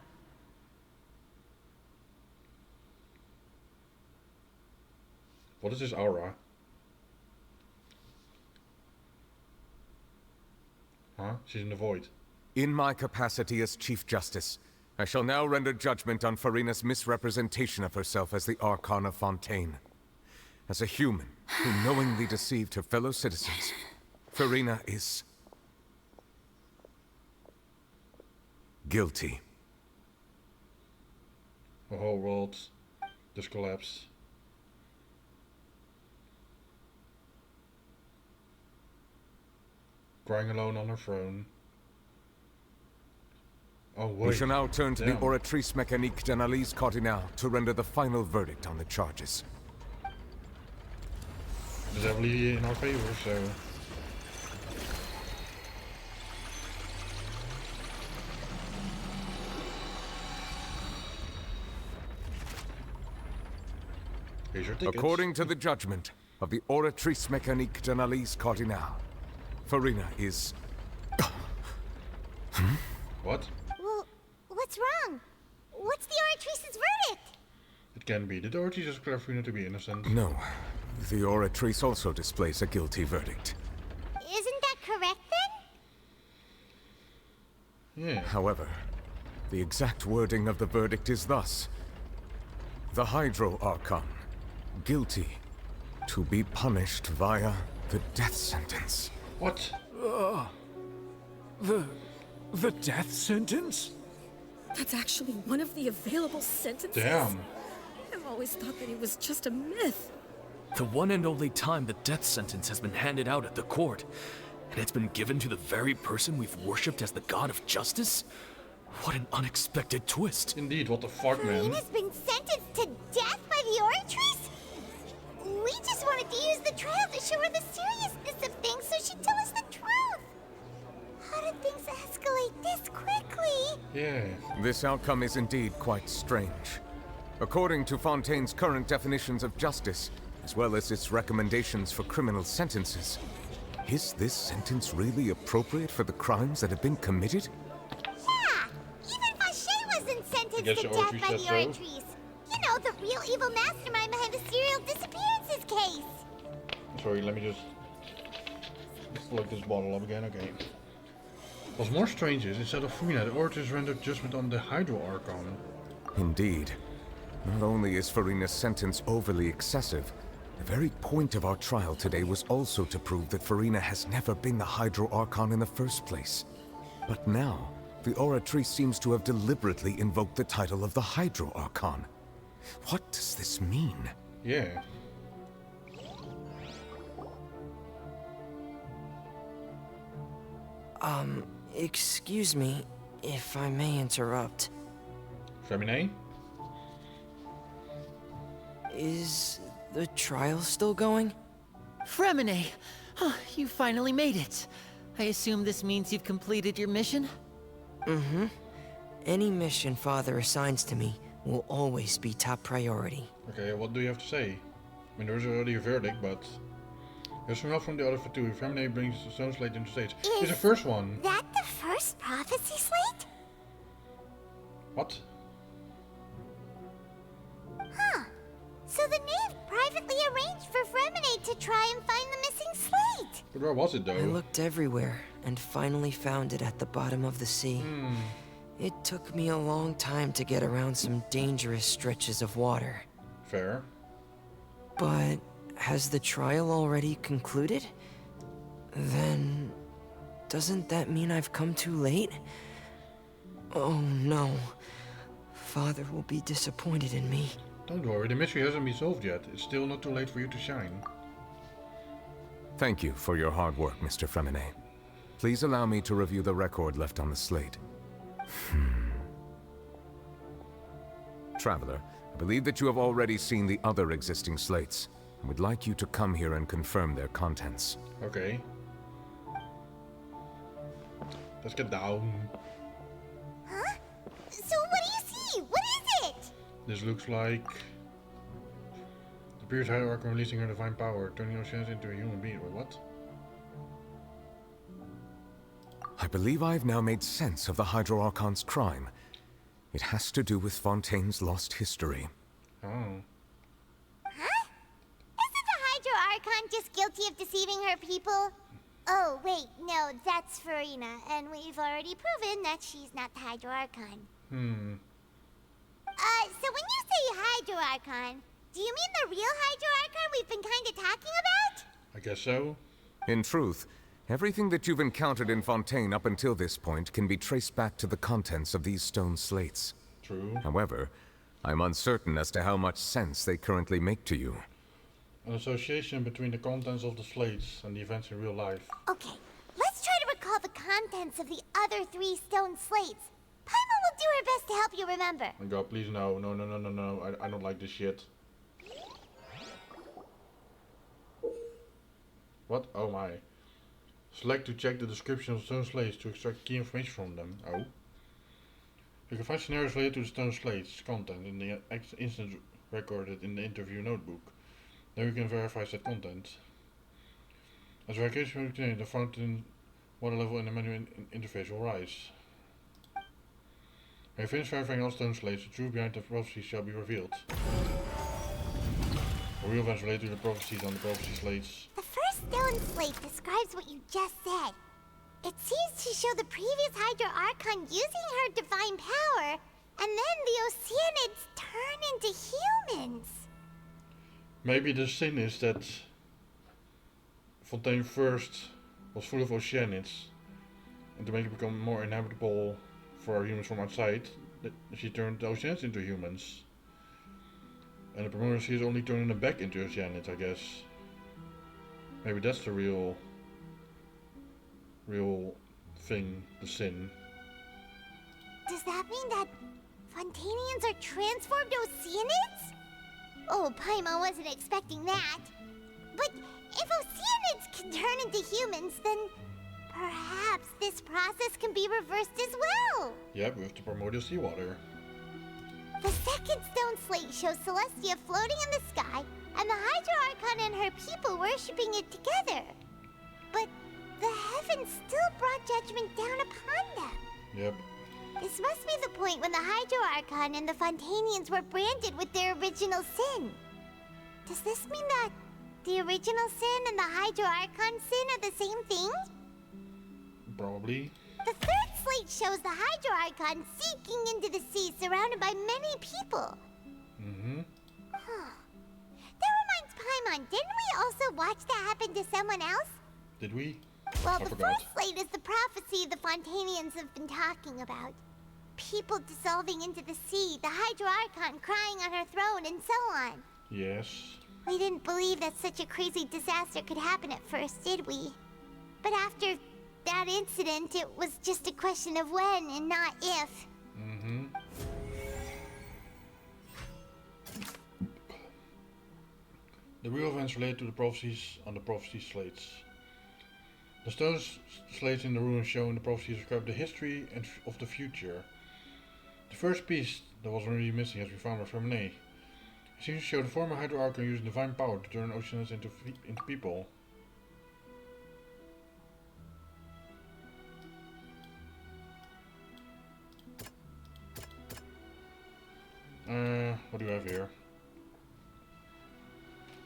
What is this aura? Huh? She's in the void. In my capacity as Chief Justice, I shall now render judgment on Furina's misrepresentation of herself as the Archon of Fontaine. As a human who knowingly deceived her fellow citizens, Furina is... guilty. The whole world just collapsed. Crying alone on her throne. Oh wait. We shall now turn to Damn. the Oratrice Mécanique d'Analyse Cardinale to render the final verdict on the charges. It's heavily in our favor, so... Here's your tickets. According to the judgment of the Oratrice Mécanique d'Analyse Cardinale, Furina is... What? Well, what's wrong? What's the Oratrice's verdict? It can be. The authorities just declare Furina to be innocent. No. The Oratrice also displays a guilty verdict. Isn't that correct then? Yeah. However, the exact wording of the verdict is thus. The Hydro Archon, guilty, to be punished via the death sentence. What? The death sentence? That's actually one of the available sentences? Damn. I've always thought that it was just a myth. The one and only time the death sentence has been handed out at the court, and it's been given to the very person we've worshipped as the god of justice? What an unexpected twist. Indeed, what the fuck, man? Furina's been sentenced to death by the Oratrice? We just wanted to use the trial to show her the seriousness of things so she'd tell us the truth. How did things escalate this quickly? Yeah. This outcome is indeed quite strange. According to Fontaine's current definitions of justice, as well as its recommendations for criminal sentences, is this sentence really appropriate for the crimes that have been committed? Yeah! Even Fauché wasn't sentenced to death by the Oratrice. You know, the real evil mastermind behind the serial disappearances case. Sorry, let me just look this bottle up again. Okay. What's more strange is, instead of Furina, the Oratrice rendered judgment on the Hydro Archon. Indeed. Not only is Furina's sentence overly excessive, the very point of our trial today was also to prove that Furina has never been the Hydro Archon in the first place. But now, the Oratrice seems to have deliberately invoked the title of the Hydro Archon. What does this mean? Yeah. Excuse me, if I may interrupt. Femine? Is the trial still going? Fremine! You finally made it. I assume this means you've completed your mission? Mm-hmm. Any mission Father assigns to me will always be top priority. Okay, what do you have to say? I mean, there's already a verdict, but... There's some help from the other two. Femine brings the stone slate into stage. It's the first one. That the first prophecy slate? What? Huh. So the knave privately arranged for Fremine to try and find the missing slate. But where was it, though? I looked everywhere and finally found it at the bottom of the sea. It took me a long time to get around some dangerous stretches of water. Fair. But has the trial already concluded? Then doesn't that mean I've come too late? Oh no. Father will be disappointed in me. Don't worry, the mystery hasn't been solved yet. It's still not too late for you to shine. Thank you for your hard work, Mr. Fremine. Please allow me to review the record left on the slate. Traveler, I believe that you have already seen the other existing slates, and would like you to come here and confirm their contents. Okay. Let's get down. Huh? So what do you see? What is it? This looks like... The Pierce Hierarchy releasing her divine power, turning Oceans into a human being. Wait, what? I believe I have now made sense of the Hydro Archon's crime. It has to do with Fontaine's lost history. Oh. Huh? Isn't the Hydro Archon just guilty of deceiving her people? Oh, wait, no, that's Furina, and we've already proven that she's not the Hydro Archon. So when you say Hydro Archon, do you mean the real Hydro Archon we've been kinda talking about? I guess so. In truth, everything that you've encountered in Fontaine up until this point can be traced back to the contents of these stone slates. True. However, I'm uncertain as to how much sense they currently make to you. An association between the contents of the slates and the events in real life. Okay, let's try to recall the contents of the other 3 stone slates. Paimon will do her best to help you remember. Oh God, please no. No. I don't like this shit. What? Oh my. Select to check the description of stone slates to extract key information from them. Oh. You can find scenarios related to the stone slates content in the instance recorded in the interview notebook. Then you can verify said content. As verification between the fountain water level in the menu interface will rise. When you finish verifying all stone slates, the truth behind the prophecy shall be revealed. The real events related to the prophecies on the prophecy slates. The first stone slate describes what you just said. It seems to show the previous Hydro Archon using her divine power, and then the Oceanids turn into humans. Maybe the sin is that Fontaine first was full of Oceanids, and to make it become more inhabitable for humans from outside, she turned the Oceanids into humans. And the Primordial Sea is only turning them back into Oceanids, I guess. Maybe that's the real thing, the sin. Does that mean that Fontainians are transformed Oceanids? Oh, Paimon wasn't expecting that. But if Oceanids can turn into humans, then perhaps this process can be reversed as well. Yep, with the Primordial Seawater. The second stone slate shows Celestia floating in the sky, and the Hydro Archon and her people worshipping it together. But the heavens still brought judgment down upon them. Yep. This must be the point when the Hydro Archon and the Fontainians were branded with their original sin. Does this mean that the original sin and the Hydro Archon sin are the same thing? Probably. The third slate shows the Hydro Archon sinking into the sea surrounded by many people. That reminds Paimon, didn't we also watch that happen to someone else? Did we? Well, I the forgot. first slate is the prophecy the Fontanians have been talking about. People dissolving into the sea, the Hydro Archon crying on her throne, and so on. Yes. We didn't believe that such a crazy disaster could happen at first, did we? But after that incident, it was just a question of when and not if. Mm-hmm. The real events relate to the prophecies on the prophecy slates. The stone slates in the ruins show in the prophecies describe the history and of the future. The first piece that was already missing has been found by Furina. It seems to show the former Hydro Archon using divine power to turn oceans into people. What do we have here?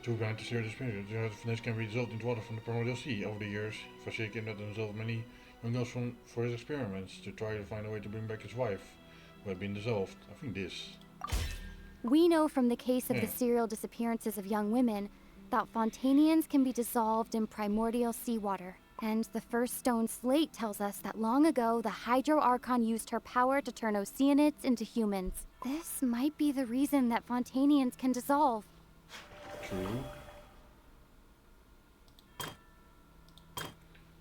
Two behind the serious experience. The Finesse can be dissolved into water from the primordial sea. Over the years, Fashir came to dissolve many young girls for his experiments to try to find a way to bring back his wife, who had been dissolved. I think this. We know from the case of the serial disappearances of young women that Fontanians can be dissolved in primordial seawater. And the first stone slate tells us that long ago, the Hydro Archon used her power to turn Oceanids into humans. This might be the reason that Fontanians can dissolve. True.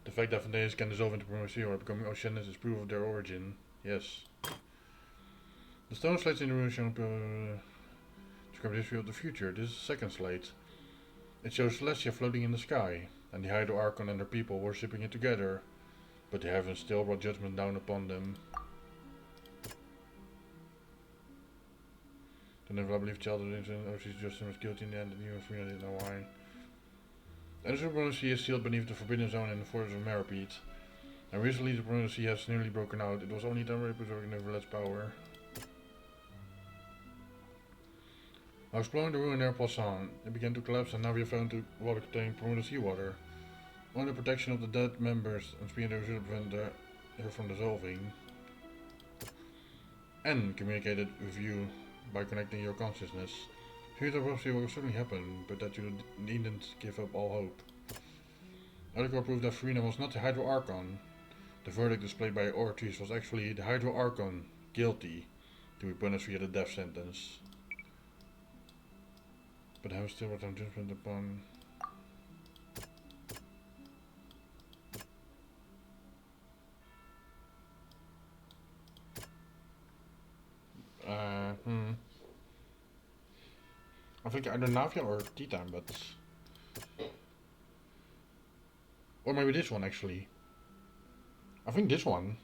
The fact that Fontanians can dissolve into primordial sea or becoming Oceanids is proof of their origin. Yes. The stone slates in the ruins show describe the history of the future. This is the second slate. It shows Celestia floating in the sky, and the Hydro Archon and their people worshipping it together, but the heavens still brought judgment down upon them. The never believed child of she's just was guilty in the end, and you and Furina didn't know why. And the Supreme Sea is sealed beneath the Forbidden Zone in the forest of Meripede. And recently the Supreme Sea has nearly broken out. It was only temporary preserving Neverlet's power. While exploring the ruin near Poisson, it began to collapse and Navia fell into water containing primordial seawater. Only the protection of the dead members and speed should prevent her from dissolving. N communicated with you by connecting your consciousness. Future prophecy will certainly happen, but that you needn't give up all hope. Article proved that Furina was not the Hydro Archon. The verdict displayed by Ortiz was actually the Hydro Archon, guilty, to be punished via the death sentence. But I was still what I'm judgment upon. I think either Navia or Tea Time, but... Or maybe this one, actually. I think this one.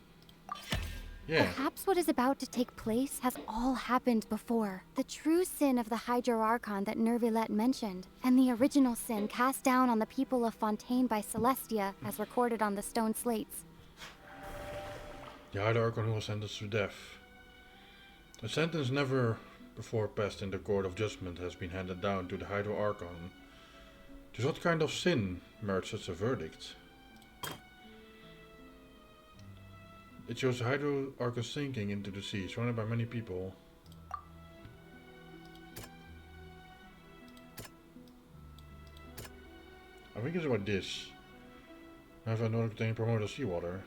Yeah. Perhaps what is about to take place has all happened before. The true sin of the Hydro Archon that Neuvillette mentioned, and the original sin cast down on the people of Fontaine by Celestia, as recorded on the stone slates. The Hydro Archon who was sentenced to death. A sentence never before passed in the Court of Judgment has been handed down to the Hydro Archon. Just what kind of sin merits such a verdict? It shows the Hydro Archon sinking into the sea, surrounded by many people. I think it's about this. I have another containing primordial seawater.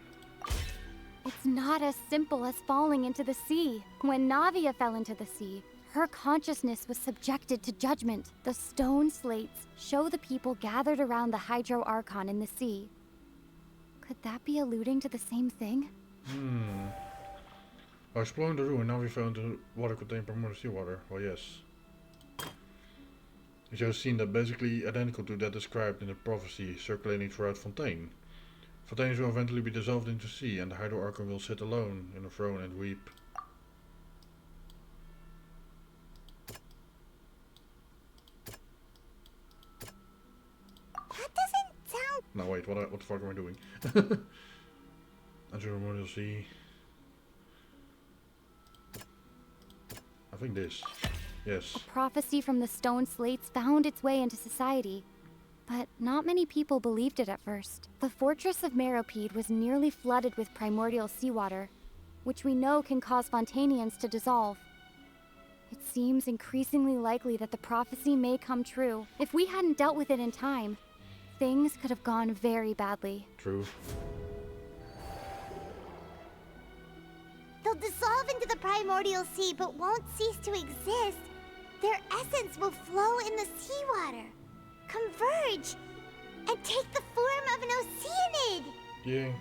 It's not as simple as falling into the sea. When Navia fell into the sea, her consciousness was subjected to judgment. The stone slates show the people gathered around the Hydro Archon in the sea. Could that be alluding to the same thing? While exploring the ruin, now we found the water containing primordial seawater. Well, yes. It shows a scene that basically identical to that described in the prophecy circulating throughout Fontaine. Fontaines will eventually be dissolved into sea, and the Hydro Archon will sit alone in a throne and weep. That doesn't sound... No, wait, what the fuck am I doing? Enter Primordial Sea. I think this. Yes. A prophecy from the stone slates found its way into society. But not many people believed it at first. The fortress of Meropide was nearly flooded with primordial seawater, which we know can cause Fontanians to dissolve. It seems increasingly likely that the prophecy may come true. If we hadn't dealt with it in time, things could have gone very badly. True. They'll dissolve into the primordial sea but won't cease to exist. Their essence will flow in the seawater, converge, and take the form of an oceanid. Yeah.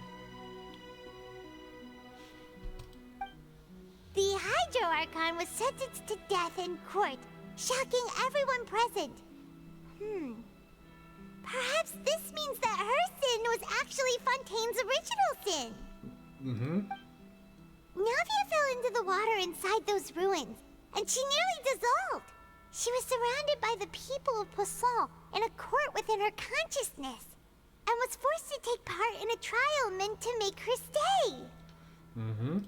The Hydro Archon was sentenced to death in court, shocking everyone present. Perhaps this means that her sin was actually Fontaine's original sin. Mm-hmm. Navia fell into the water inside those ruins, and she nearly dissolved. She was surrounded by the people of Poisson in a court within her consciousness, and was forced to take part in a trial meant to make her stay. Mm-hmm.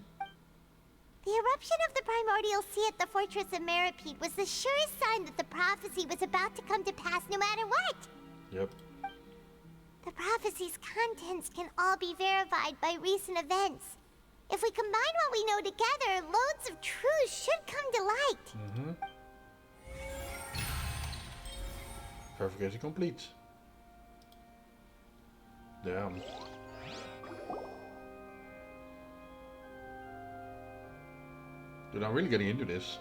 The eruption of the primordial sea at the fortress of Meripede was the surest sign that the prophecy was about to come to pass no matter what. Yep. The prophecy's contents can all be verified by recent events. If we combine what we know together, loads of truths should come to light. Mm-hmm. Verification complete. Damn. Dude, I'm really getting into this.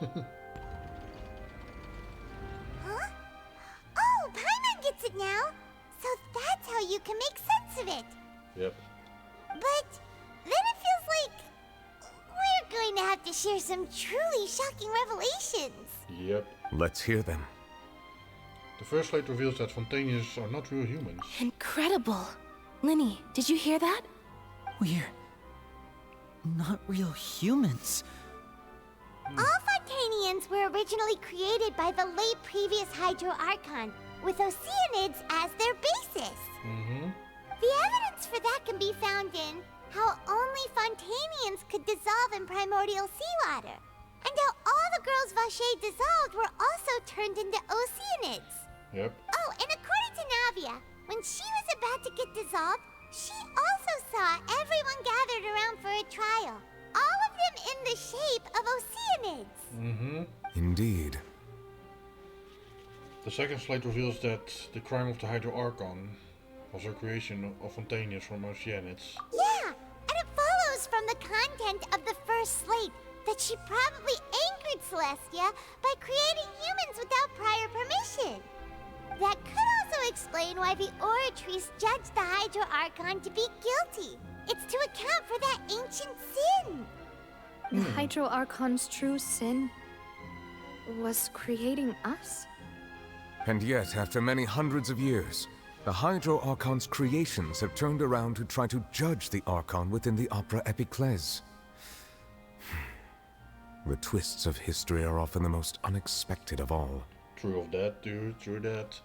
Huh? Oh, Paimon gets it now! So that's how you can make sense of it. Yep. But then it feels like we're going to have to share some truly shocking revelations. Yep. Let's hear them. The first slate reveals that Fontainians are not real humans. Incredible. Linny, did you hear that? We're not real humans. All Fontainians were originally created by the late previous Hydro Archon, with Oceanids as their basis. Mm-hmm. The evidence for that can be found in how only Fontainians could dissolve in primordial seawater, and how all the girls Vacher dissolved were also turned into Oceanids. Yep. Oh, and according to Navia, when she was about to get dissolved, she also saw everyone gathered around for a trial. All of them in the shape of Oceanids. Mm-hmm. Indeed. The second slate reveals that the crime of the Hydro Archon was a creation of Fontainians from Oceanids. Yeah, and it follows from the content of the first slate that she probably angered Celestia by creating humans without prior permission. That could also explain why the Oratrice judged the Hydro Archon to be guilty. It's to account for that ancient sin. The Hydro Archon's true sin was creating us? And yet, after many hundreds of years, the Hydro Archon's creations have turned around to try to judge the Archon within the Opera Epiclese. The twists of history are often the most unexpected of all. True of that, dude. True that.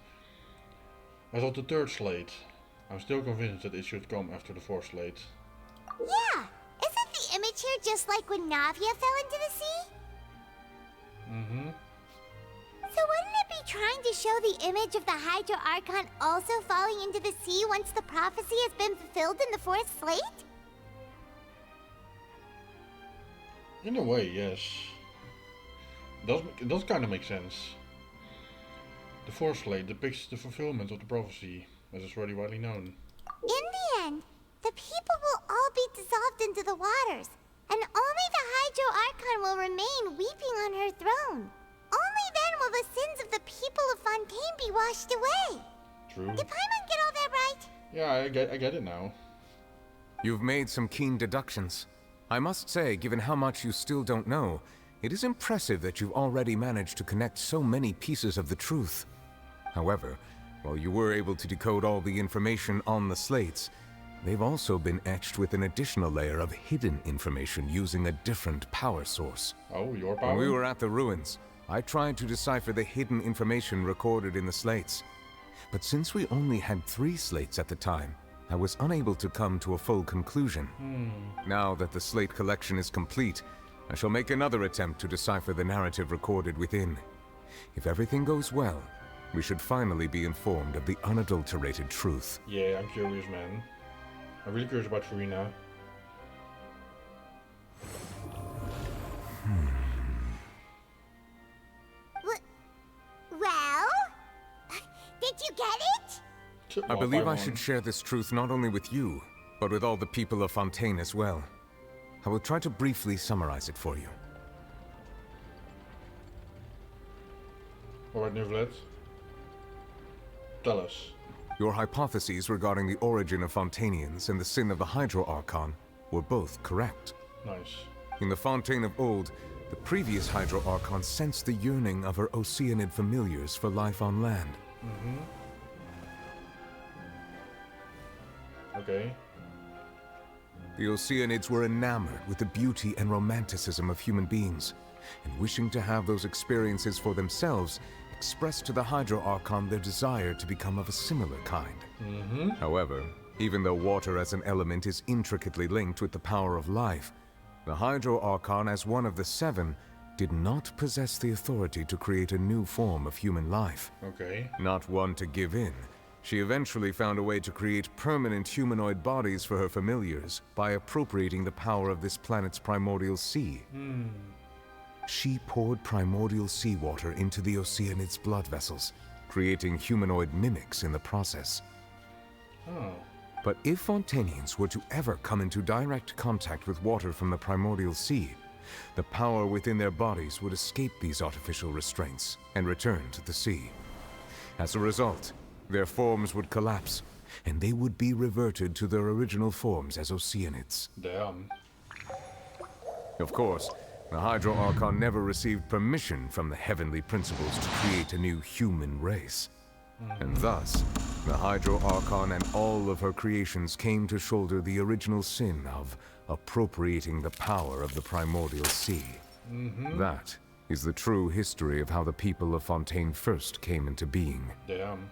As of the third slate, I'm still convinced that it should come after the fourth slate. Yeah, isn't the image here just like when Navia fell into the sea? Mm-hmm. So wouldn't it be trying to show the image of the Hydro Archon also falling into the sea once the prophecy has been fulfilled in the fourth slate? In a way, yes. It does kind of make sense. The fourth slate depicts the fulfillment of the prophecy, as is already widely known. In the end, the people will all be dissolved into the waters, and only the Hydro Archon will remain weeping on her throne. Only then will the sins of the people of Fontaine be washed away. True. Did Paimon get all that right? Yeah, I get it now. You've made some keen deductions. I must say, given how much you still don't know, it is impressive that you've already managed to connect so many pieces of the truth. However, while you were able to decode all the information on the slates, they've also been etched with an additional layer of hidden information using a different power source. Oh, your power? When we were at the ruins, I tried to decipher the hidden information recorded in the slates. But since we only had 3 slates at the time, I was unable to come to a full conclusion. Now that the slate collection is complete, I shall make another attempt to decipher the narrative recorded within. If everything goes well, we should finally be informed of the unadulterated truth. Yeah, I'm curious, man. I'm really curious about furina. Well? Did you get it? I believe I should share this truth not only with you, but with all the people of Fontaine as well. I will try to briefly summarize it for you. Alright, Nivlet. Tell us. Your hypotheses regarding the origin of Fontainians and the sin of the Hydro Archon were both correct. Nice. In the Fontaine of old, the previous Hydro Archon sensed the yearning of her Oceanid familiars for life on land. Okay. The Oceanids were enamored with the beauty and romanticism of human beings, and wishing to have those experiences for themselves, expressed to the Hydro Archon their desire to become of a similar kind. However, even though water as an element is intricately linked with the power of life, the Hydro Archon, as one of the seven, did not possess the authority to create a new form of human life. Okay. Not one to give in, she eventually found a way to create permanent humanoid bodies for her familiars by appropriating the power of this planet's primordial sea. She poured primordial seawater into the Oceanid's blood vessels, creating humanoid mimics in the process. But if Fontainians were to ever come into direct contact with water from the primordial sea, the power within their bodies would escape these artificial restraints and return to the sea. As a result, their forms would collapse, and they would be reverted to their original forms as Oceanids. Damn. Of course, the Hydro Archon never received permission from the heavenly principles to create a new human race. And thus, the Hydro Archon and all of her creations came to shoulder the original sin of appropriating the power of the primordial sea. That is the true history of how the people of Fontaine first came into being. Damn.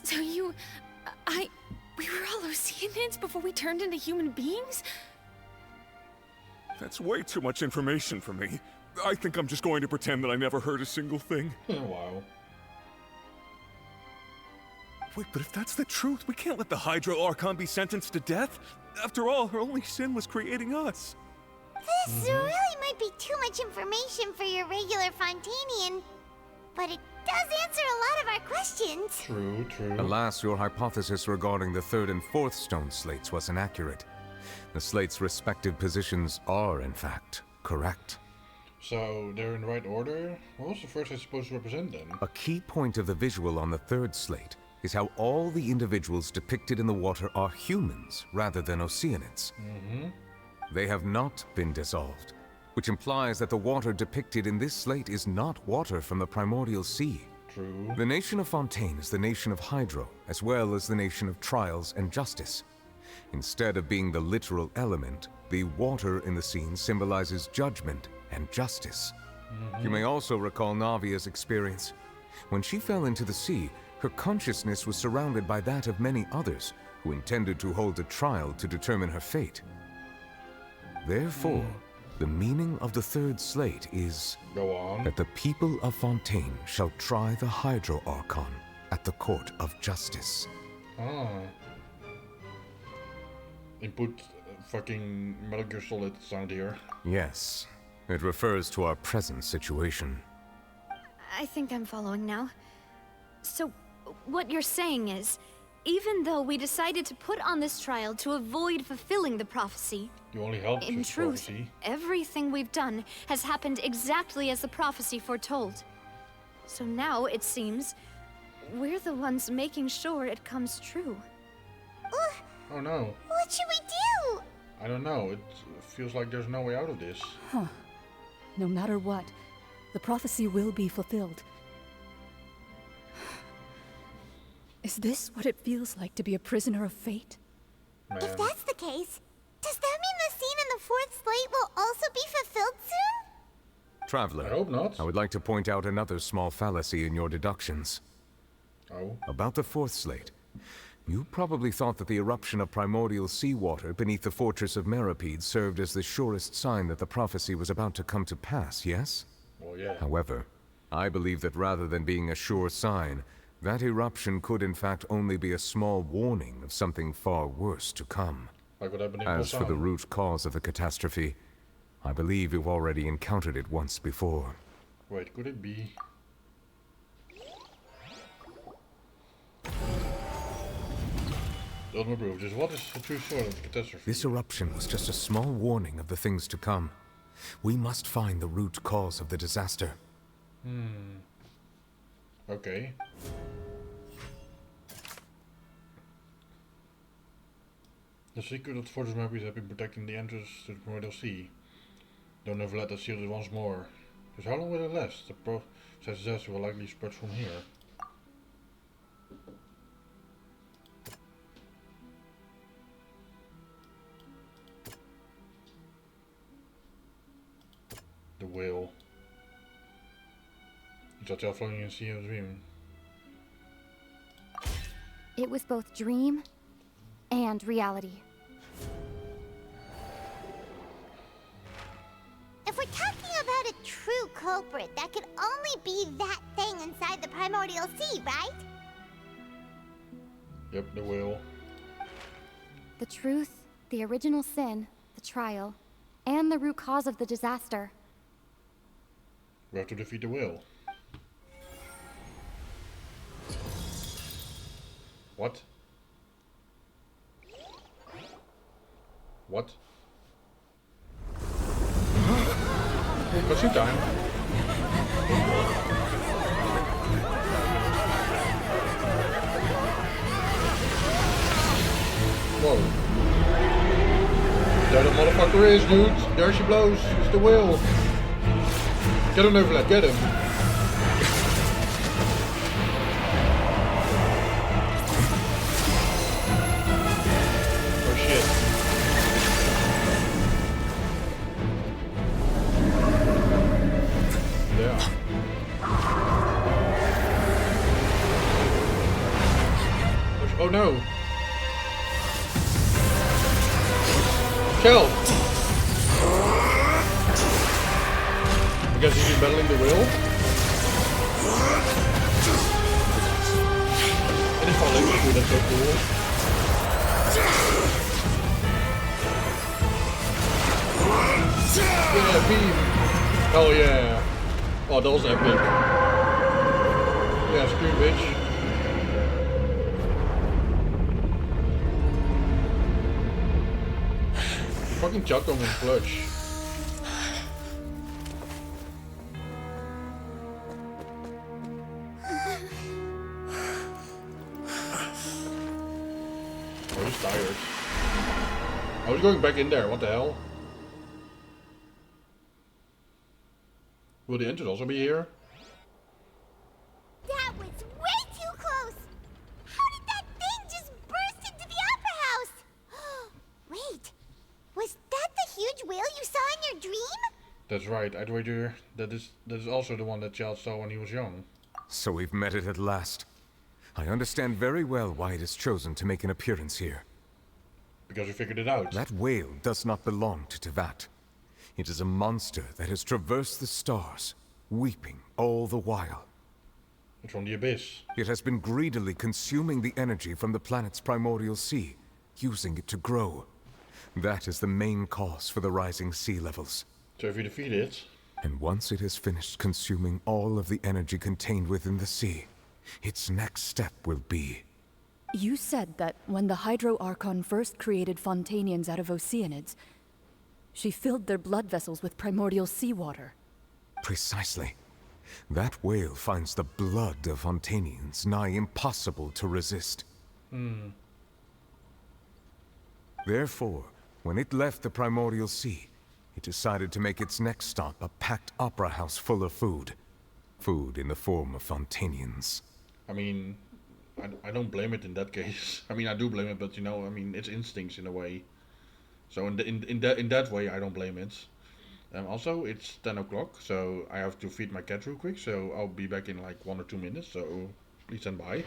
So we were all Oceanids before we turned into human beings? That's way too much information for me. I think I'm just going to pretend that I never heard a single thing. Wow. Wait, but if that's the truth, we can't let the Hydro Archon be sentenced to death. After all, her only sin was creating us. This really might be too much information for your regular Fontainian, but it does answer a lot of our questions. True. Alas, your hypothesis regarding the third and fourth stone slates was inaccurate. The slates' respective positions are, in fact, correct. So, they're in the right order? What was the first slate supposed to represent then? A key point of the visual on the third slate is how all the individuals depicted in the water are humans rather than Oceanids. They have not been dissolved, which implies that the water depicted in this slate is not water from the primordial sea. True. The nation of Fontaine is the nation of Hydro, as well as the nation of trials and justice. Instead of being the literal element, the water in the scene symbolizes judgment and justice. You may also recall Navia's experience. When she fell into the sea, her consciousness was surrounded by that of many others who intended to hold a trial to determine her fate. Therefore, the meaning of the third slate is that the people of Fontaine shall try the Hydro Archon at the court of justice. Input fucking Metal Gear Solid sound here. Yes, it refers to our present situation. I think I'm following now. So, what you're saying is, even though we decided to put on this trial to avoid fulfilling the prophecy, you only helped in truth, prophecy. Everything we've done has happened exactly as the prophecy foretold. So now, it seems, we're the ones making sure it comes true. Oh no. What should we do? I don't know. It feels like there's no way out of this. No matter what, the prophecy will be fulfilled. Is this what it feels like to be a prisoner of fate? If that's the case, does that mean the scene in the fourth slate will also be fulfilled soon? Traveler, I hope not. I would like to point out another small fallacy in your deductions. About the fourth slate. You probably thought that the eruption of primordial seawater beneath the fortress of Meripede served as the surest sign that the prophecy was about to come to pass, yes? Well, yeah. However, I believe that rather than being a sure sign, that eruption could in fact only be a small warning of something far worse to come. Like what happened in As for the Busan. root cause of the catastrophe, I believe you've already encountered it once before. Wait, could it be? Doesn't approve. Just what is the true source of the catastrophe? This eruption was just a small warning of the things to come. We must find the root cause of the disaster. Okay. The secret that Fortress Memories have been protecting the entrance to the Primordial Sea. Don't ever let that seal it once more. Just how long will it last? The process disaster will likely spread from here. The whale. Is that floating in the sea of a dream? It was both dream and reality. If we're talking about a true culprit, that could only be that thing inside the Primordial Sea, right? Yep, the whale. The truth, the original sin, the trial, and the root cause of the disaster. We have to defeat the whale. What? What? Cutscene time. Whoa. There the motherfucker is, dude. There she blows. It's the whale. Get him, Overlap. Get him. Oh shit. Yeah. Oh no. Kill. I guess he's battling the whale. And he's falling. Ooh, that's so cool. Yeah, beam. Hell yeah. Oh, that was epic. Yeah, scream, bitch. Fucking chucked him in clutch. Oh, he's tired. I was going back in there, what the hell? Will the entrance also be here? That was way too close! How did that thing just burst into the Opera House? Wait, was that the huge whale you saw in your dream? That's right, I'd wager that is also the one that Child saw when he was young. So we've met it at last. I understand very well why it has chosen to make an appearance here. Because we figured it out. That whale does not belong to Tevat. It is a monster that has traversed the stars, weeping all the while. It's from the abyss. It has been greedily consuming the energy from the planet's primordial sea, using it to grow. That is the main cause for the rising sea levels. So if you defeat it... And once it has finished consuming all of the energy contained within the sea, its next step will be... You said that when the Hydro Archon first created Fontanians out of Oceanids, she filled their blood vessels with primordial seawater. Precisely. That whale finds the blood of Fontanians nigh impossible to resist. Therefore, when it left the primordial sea, it decided to make its next stop a packed opera house full of food. Food in the form of Fontanians. I mean, I don't blame it in that case. I mean, I do blame it, but you know, I mean, it's instincts in a way. So in that way, I don't blame it. Also, it's 10 o'clock, so I have to feed my cat real quick. So I'll be back in like 1 or 2 minutes. So please stand by.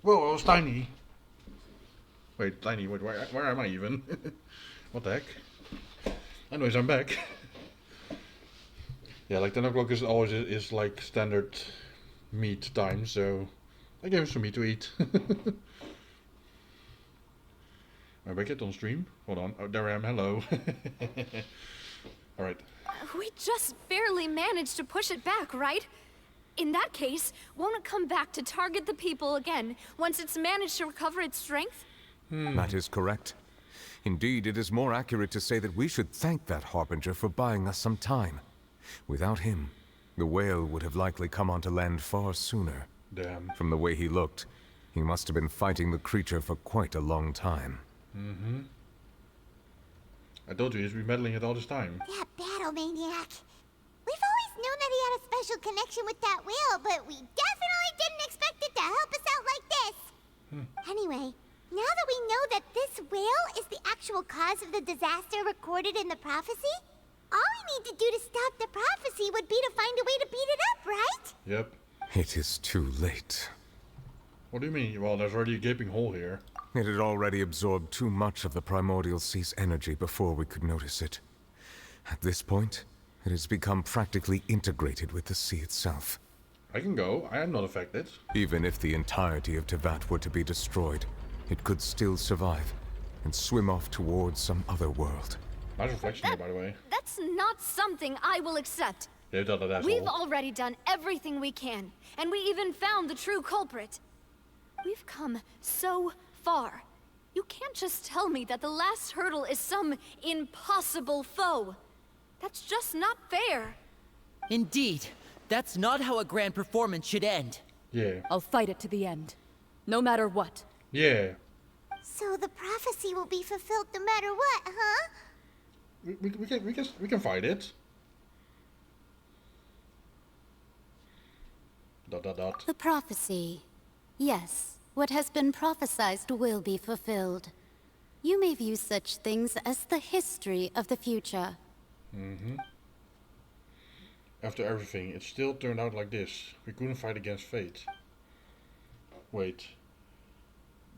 Whoa, I was tiny. Wait, tiny. Wait, where am I even? What the heck? Anyways, I'm back. Yeah, like 10 o'clock is always is like standard meat time, so I gave him some meat to eat. Am I back yet on stream? Hold on. Oh, there I am. Hello. Alright. We just barely managed to push it back, right? In that case, won't it come back to target the people again once it's managed to recover its strength? That is correct. Indeed, it is more accurate to say that we should thank that Harbinger for buying us some time. Without him, the whale would have likely come onto land far sooner. Damn. From the way he looked, he must have been fighting the creature for quite a long time. Mm-hmm. I told you he's been meddling it all this time. That battle maniac. We've always known that he had a special connection with that whale, but we definitely didn't expect it to help us out like this. Anyway, now that we know that this whale is the actual cause of the disaster recorded in the prophecy, all we need to do to stop the prophecy would be to find a way to beat it up, right? Yep. It is too late. What do you mean? Well, there's already a gaping hole here. It had already absorbed too much of the primordial sea's energy before we could notice it. At this point, it has become practically integrated with the sea itself. I can go. I am not affected. Even if the entirety of Tevat were to be destroyed, it could still survive and swim off towards some other world. Nice reflection here, by the way. That's not something I will accept. They've done that We've already done everything we can, and we even found the true culprit. We've come so far. You can't just tell me that the last hurdle is some impossible foe. That's just not fair. Indeed. That's not how a grand performance should end. Yeah. I'll fight it to the end. No matter what. Yeah. So the prophecy will be fulfilled no matter what, huh? We can fight it. Dot dot dot. The prophecy. Yes, what has been prophesied will be fulfilled. You may view such things as the history of the future. Mm-hmm. After everything, it still turned out like this. We couldn't fight against fate. Wait.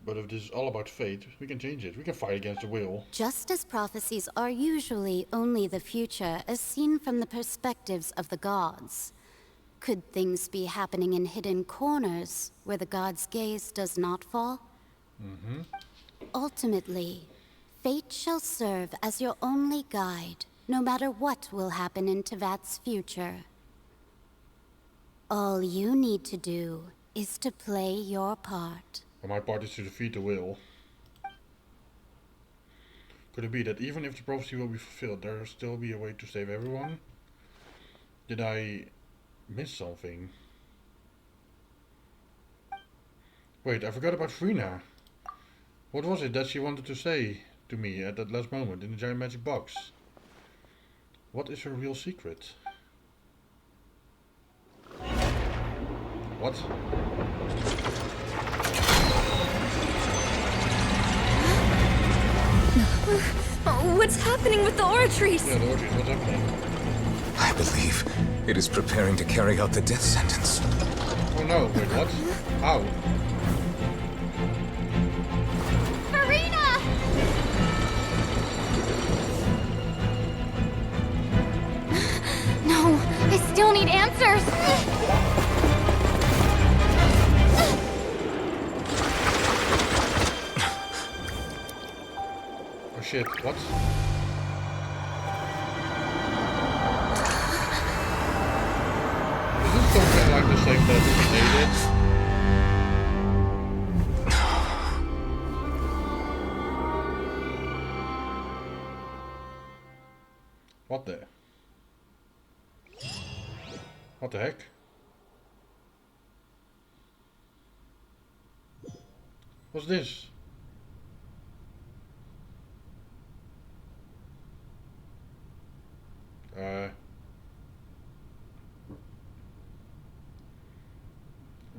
But if this is all about fate, we can change it. We can fight against the will. Just as prophecies are usually only the future as seen from the perspectives of the gods, could things be happening in hidden corners where the gods' gaze does not fall? Mm-hmm. Ultimately, fate shall serve as your only guide, no matter what will happen in Tevat's future. All you need to do is to play your part. And my part is to defeat the will. Could it be that even if the prophecy will be fulfilled, there will still be a way to save everyone? Did I miss something? Wait, I forgot about Furina. What was it that she wanted to say to me at that last moment in the giant magic box? What is her real secret? What? What's happening with the oratories? Yeah, the oratories, what's happening? I believe it is preparing to carry out the death sentence. Oh no, wait, what? How? Furina! No, I still need answers. Oh shit, what? Is this something like the same that they did? What the? What the heck? What's this?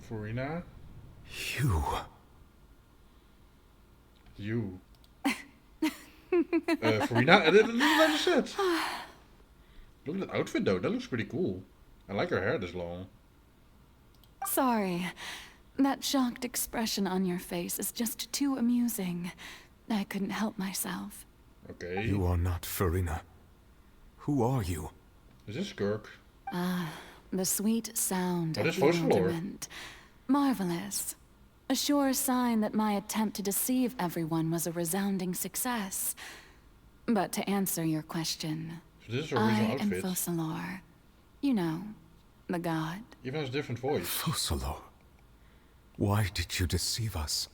Furina? You. Furina? Look at that set. Look at that outfit though, that looks pretty cool. I like her hair this long. Sorry. That shocked expression on your face is just too amusing. I couldn't help myself. Okay. You are not Furina. Who are you? Is this Kirk? Ah, the sweet sound That of is voice lore. bewilderment. Marvelous. A sure sign that my attempt to deceive everyone was a resounding success. But to answer your question, So this is her I original am outfit. Focalor. You know, the god. Even has a different voice. Focalor. Why did you deceive us?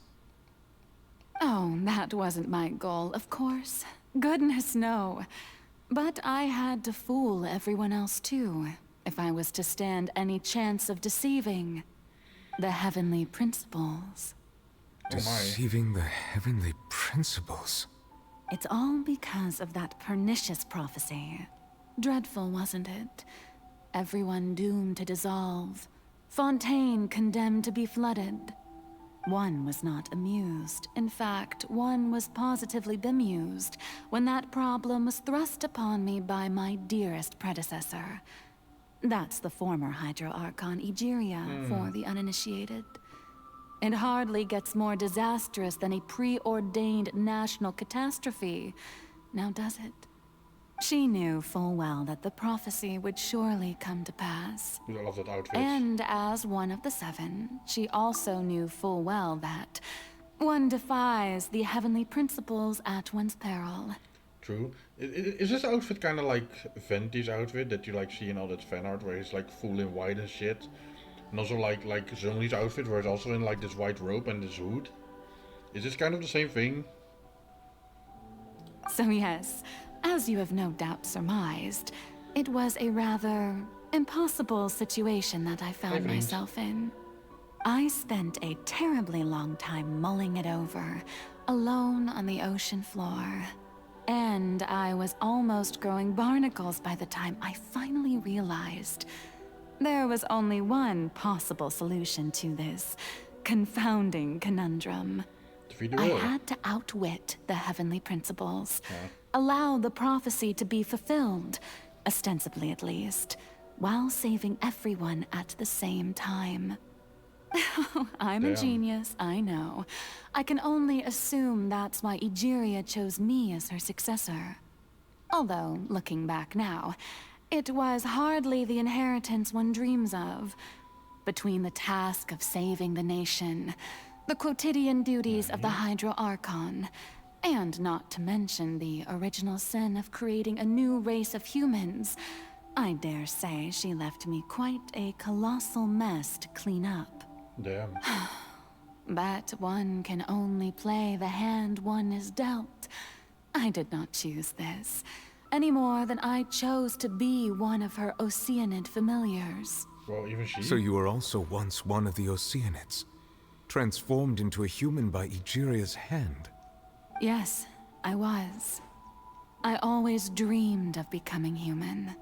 Oh, that wasn't my goal, of course. Goodness, no. But I had to fool everyone else too, if I was to stand any chance of deceiving the heavenly principles. Deceiving the heavenly principles? It's all because of that pernicious prophecy. Dreadful, wasn't it? Everyone doomed to dissolve. Fontaine condemned to be flooded. One was not amused. In fact, one was positively bemused when that problem was thrust upon me by my dearest predecessor. That's the former Hydro Archon Egeria for the uninitiated. It hardly gets more disastrous than a preordained national catastrophe, now does it? She knew full well that the prophecy would surely come to pass. I love that outfit. And as one of the seven, she also knew full well that one defies the heavenly principles at one's peril. True. Is this outfit kind of like Venti's outfit that you like see in all that fan art where he's like full in white and shit? And also like Zhongli's outfit where he's also in like this white robe and this hood? Is this kind of the same thing? So yes, as you have no doubt surmised, it was a rather impossible situation that I found myself in. I spent a terribly long time mulling it over, alone on the ocean floor. And I was almost growing barnacles by the time I finally realized there was only one possible solution to this confounding conundrum. I had to outwit the heavenly principles, allow the prophecy to be fulfilled, ostensibly at least, while saving everyone at the same time. I'm a genius, I know. I can only assume that's why Egeria chose me as her successor. Although, looking back now, it was hardly the inheritance one dreams of. Between the task of saving the nation, the quotidian duties of the Hydro Archon, and not to mention the original sin of creating a new race of humans, I dare say she left me quite a colossal mess to clean up. Damn. But one can only play the hand one is dealt. I did not choose this, any more than I chose to be one of her Oceanid familiars. Well, even she. So you were also once one of the Oceanids, transformed into a human by Egeria's hand. Yes, I was. I always dreamed of becoming human.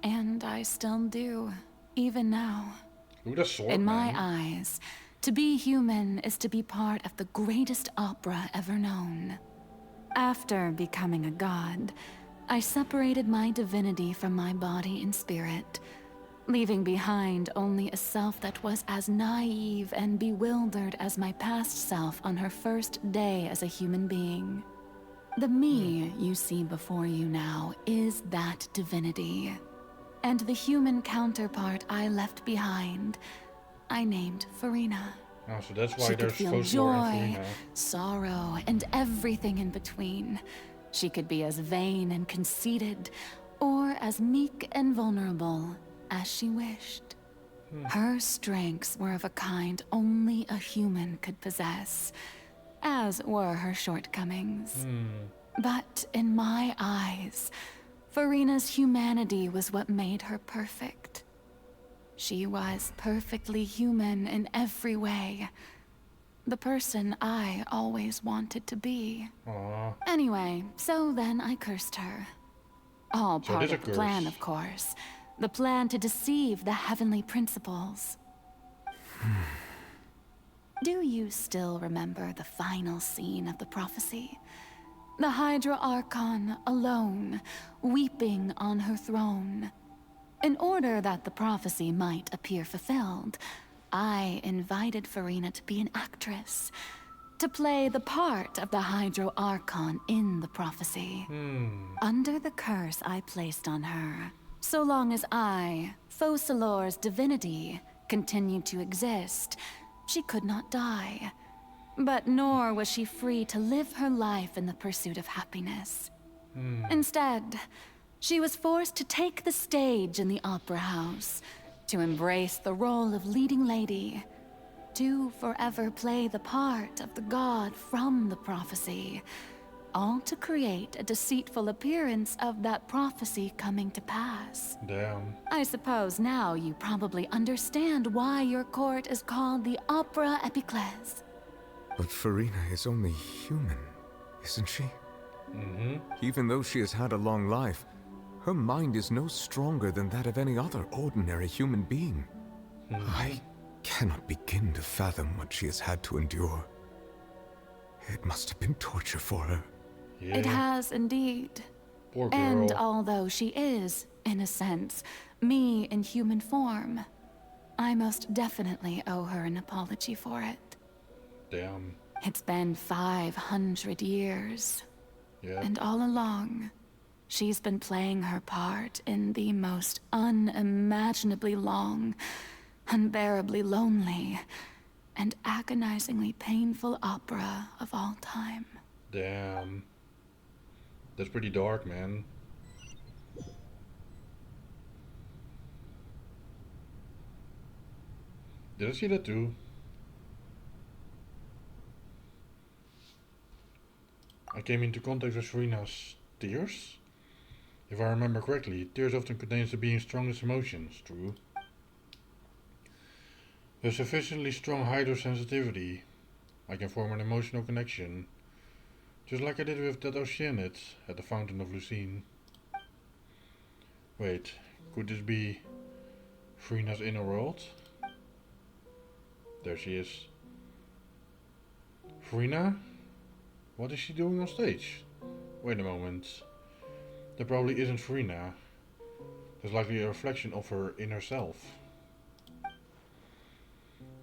And I still do, even now. Look at that sword, in my man. eyes, to be human is to be part of the greatest opera ever known. After becoming a god, I separated my divinity from my body and spirit, leaving behind only a self that was as naive and bewildered as my past self on her first day as a human being. The me you see before you now is that divinity. And the human counterpart I left behind, I named Furina. Oh, so that's why She could there's feel Focalor joy, and Furina. sorrow, and everything in between. She could be as vain and conceited, or as meek and vulnerable as she wished. Her strengths were of a kind only a human could possess, as were her shortcomings. But in my eyes, Furina's humanity was what made her perfect. She was perfectly human in every way. The person I always wanted to be. Aww. Anyway, so then I cursed her. All So it part is a of the plan, curse. of course. The plan to deceive the heavenly principles. Do you still remember the final scene of the prophecy? The Hydra Archon alone, weeping on her throne. In order that the prophecy might appear fulfilled, I invited Furina to be an actress, to play the part of the Hydro Archon in the prophecy. Under the curse I placed on her, so long as I, Focalor's divinity, continued to exist, she could not die. But nor was she free to live her life in the pursuit of happiness. Instead, she was forced to take the stage in the opera house, to embrace the role of leading lady, to forever play the part of the god from the prophecy, all to create a deceitful appearance of that prophecy coming to pass. Damn. I suppose now you probably understand why your court is called the Opera Epiclese. But Furina is only human, isn't she? Even though she has had a long life, her mind is no stronger than that of any other ordinary human being. I cannot begin to fathom what she has had to endure. It must have been torture for her. It has indeed. Poor girl. And although she is, in a sense, me in human form, I most definitely owe her an apology for it. Damn. It's been 500 years. Yeah. And all along, she's been playing her part in the most unimaginably long, unbearably lonely, and agonizingly painful opera of all time. Damn. That's pretty dark, man. Did I see that too? I came into contact with Furina's tears. If I remember correctly, tears often contains the being's strongest emotions, true. With sufficiently strong hydrosensitivity, I can form an emotional connection, just like I did with that Oceanid at the Fountain of Lucine. Wait, could this be Furina's inner world? There she is. Furina? What is she doing on stage? Wait a moment. That probably isn't Furina. That's likely a reflection of her inner self.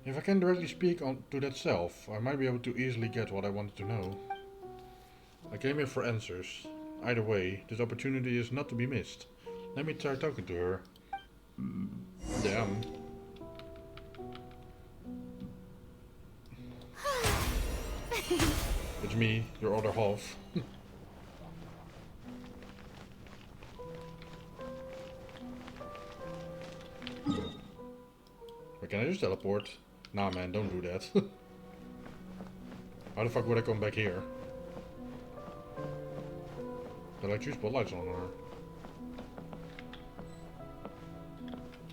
If I can directly speak to that self, I might be able to easily get what I wanted to know. I came here for answers. Either way, this opportunity is not to be missed. Let me try talking to her. Damn. It's me, your other half. Wait, can I just teleport? Nah man, don't do that. How the fuck would I come back here? There are like 2 spotlights on her.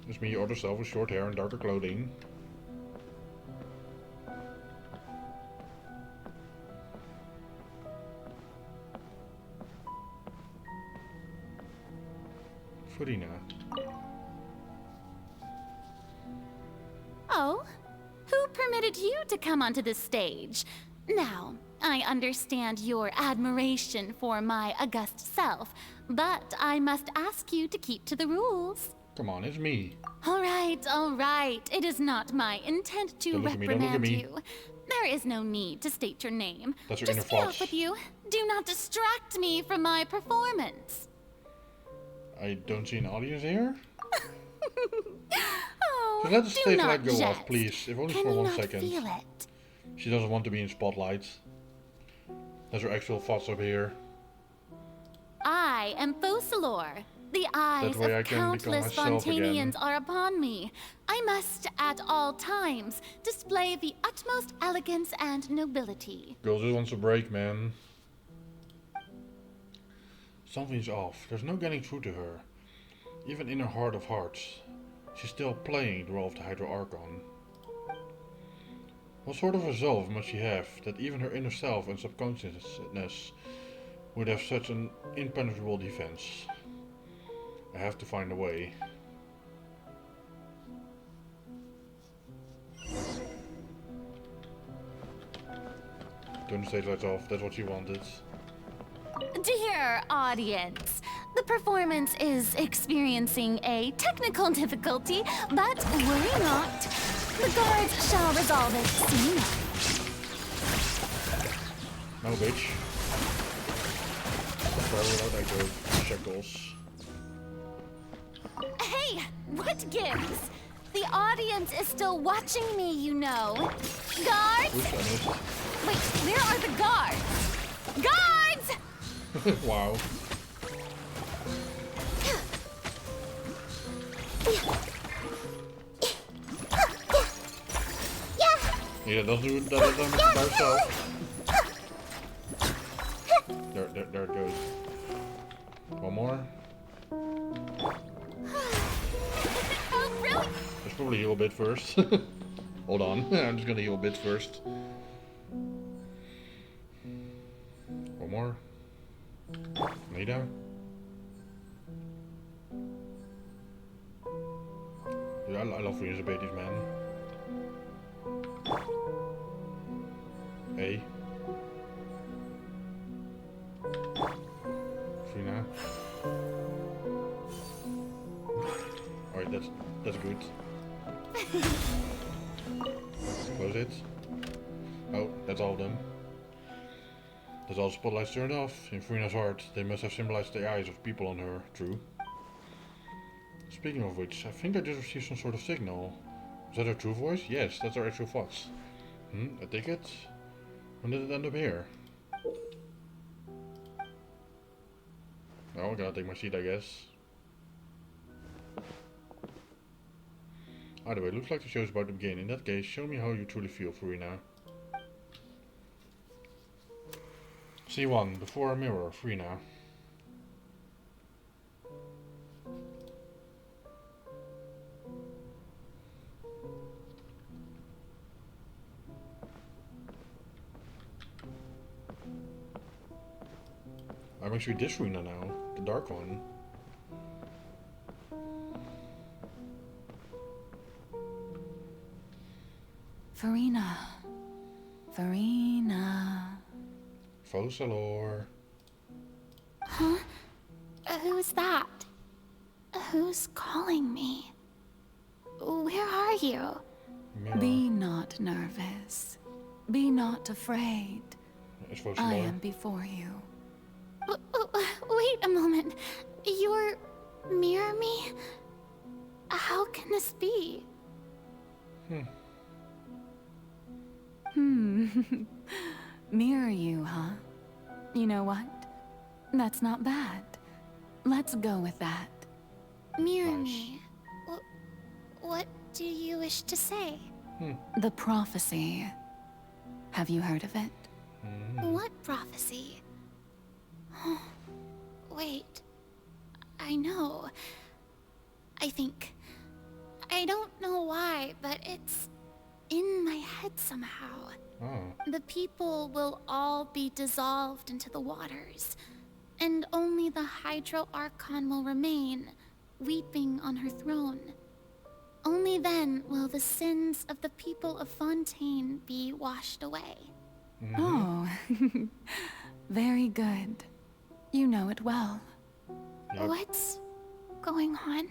It's me, your other self with short hair and darker clothing. Furina. Oh? Who permitted you to come onto the stage? Now, I understand your admiration for my august self, but I must ask you to keep to the rules. Come on, it's me. All right. It is not my intent to reprimand you. There is no need to state your name. That's your Just inner be thoughts. off with you. Do not distract me from my performance. I don't see an audience here. Oh, So let the do stage not light go jest. off, please. If only Can for you 1 not second. feel it? She doesn't want to be in spotlight. That's her actual thoughts up here. I am Focalor. The eyes way I of can countless become myself again. Fontanians are upon me. I must, at all times, display the utmost elegance and nobility. Girl just wants a break, man. Something's off. There's no getting through to her. Even in her heart of hearts, she's still playing the role of the Hydro Archon. What sort of resolve must she have that even her inner self and subconsciousness would have such an impenetrable defense? I have to find a way. Turn the stage lights off, that's what she wanted. Dear audience, the performance is experiencing a technical difficulty, but worry not. The guards shall resolve it soon enough. No, bitch. Where would I go? Shackles. Hey, what gives? The audience is still watching me, you know. Guards? Oops, I missed. Wait, where are the guards? Guards! Wow. Yeah, that doesn't do that damage by itself. There it goes. One more. Oh, really? Let's probably heal a bit first. Hold on, I'm just gonna heal a bit first. One more. Lay down. Dude, I love Furina's abilities, man. Hey. Furina. Alright, that's good. Close it. Oh, that's all of them. That's all the spotlights turned off. In Furina's heart, they must have symbolized the eyes of people on her. True. Speaking of which, I think I just received some sort of signal. Is that her true voice? Yes, that's her actual thoughts. A ticket? When did it end up here? Oh, I gotta take my seat, I guess. Either way, looks like the show's about to begin. In that case, show me how you truly feel, Furina. C1, before a mirror, Furina. I'm actually this Furina now, the dark one. Furina. Furina. Focalor. Huh? Who's that? Who's calling me? Where are you? Mirror. Be not nervous. Be not afraid. I am before you. Wait a moment. You're... mirror me? How can this be? Mirror you, huh? You know what? That's not bad. Let's go with that. Mirror me? What do you wish to say? The prophecy. Have you heard of it? What prophecy? Wait. I know. I think... I don't know why, but it's in my head somehow. The people will all be dissolved into the waters, and only the Hydro Archon will remain, weeping on her throne. Only then will the sins of the people of Fontaine be washed away. Oh, very good. You know it well. What's going on?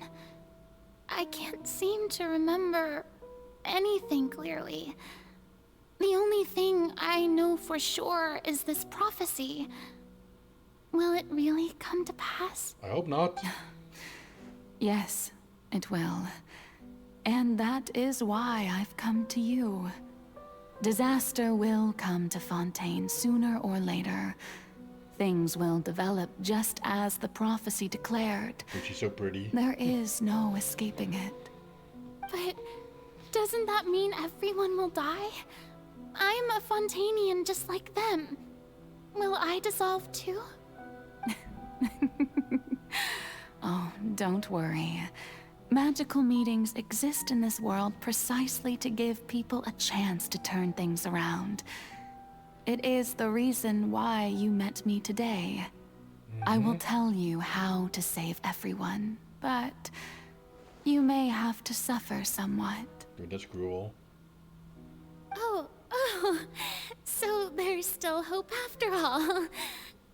I can't seem to remember anything clearly. The only thing I know for sure is this prophecy. Will it really come to pass? I hope not. Yes, it will. And that is why I've come to you. Disaster will come to Fontaine sooner or later. Things will develop just as the prophecy declared. But she's so pretty. There is no escaping it. But doesn't that mean everyone will die? I'm a Fontainian just like them. Will I dissolve too? Oh, don't worry. Magical meetings exist in this world precisely to give people a chance to turn things around. It is the reason why you met me today. I will tell you how to save everyone, but you may have to suffer somewhat. Dude, that's cruel. Oh, so there's still hope after all.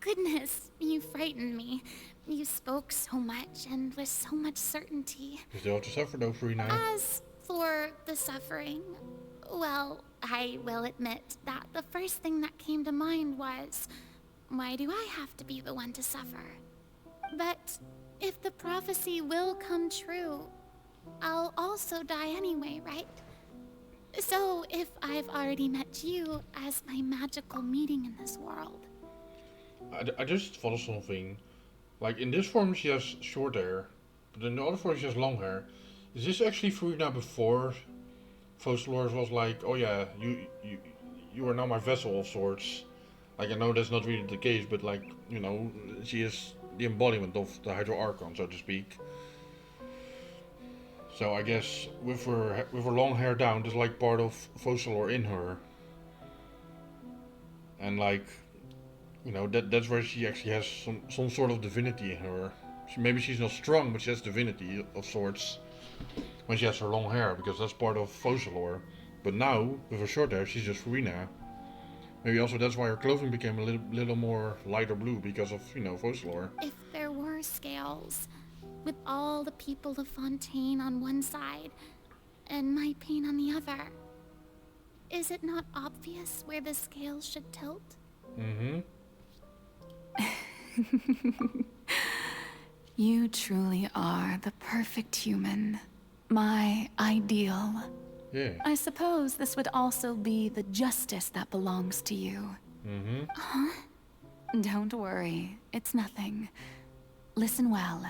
Goodness, you frightened me. You spoke so much and with so much certainty. You still have to suffer though, Furina. As For the suffering, well, I will admit that the first thing that came to mind was, why do I have to be the one to suffer? But if the prophecy will come true, I'll also die anyway, right? So if I've already met you as my magical meeting in this world. I just thought of something. Like, in this form she has short hair, but in the other form she has long hair. Is this actually Furina before Focalors was like, oh yeah, you are now my vessel of sorts? Like, I know that's not really the case, but like, you know, she is the embodiment of the Hydro Archon, so to speak. So I guess with her long hair down, there's like part of Focalor in her. And like, you know, that's where she actually has some sort of divinity in her. Maybe she's not strong, but she has divinity of sorts when she has her long hair, because that's part of Focalor. But now, with her short hair, she's just Furina. Maybe also that's why her clothing became a little more lighter blue, because of, you know, Focalor. If there were scales, with all the people of Fontaine on one side, and my pain on the other, is it not obvious where the scales should tilt? Mm-hmm. You truly are the perfect human. My ideal. Yeah. I suppose this would also be the justice that belongs to you. Mm-hmm. Huh? Don't worry, it's nothing. Listen well.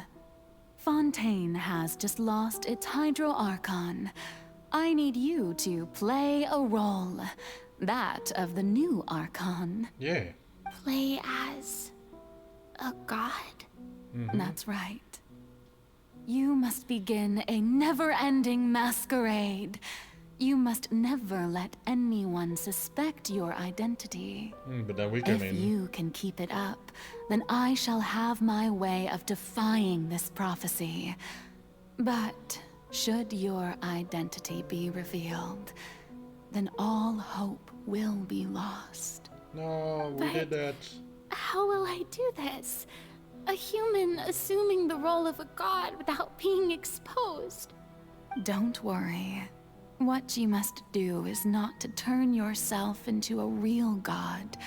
Fontaine has just lost its Hydro Archon. I need you to play a role. That of the new Archon. Yeah. Play as a god? Mm-hmm. That's right. You must begin a never-ending masquerade. You must never let anyone suspect your identity. But then we come in. If you can keep it up, then I shall have my way of defying this prophecy. But should your identity be revealed, then all hope will be lost. No, we did that. How will I do this? A human assuming the role of a god without being exposed. Don't worry. What you must do is not to turn yourself into a real god.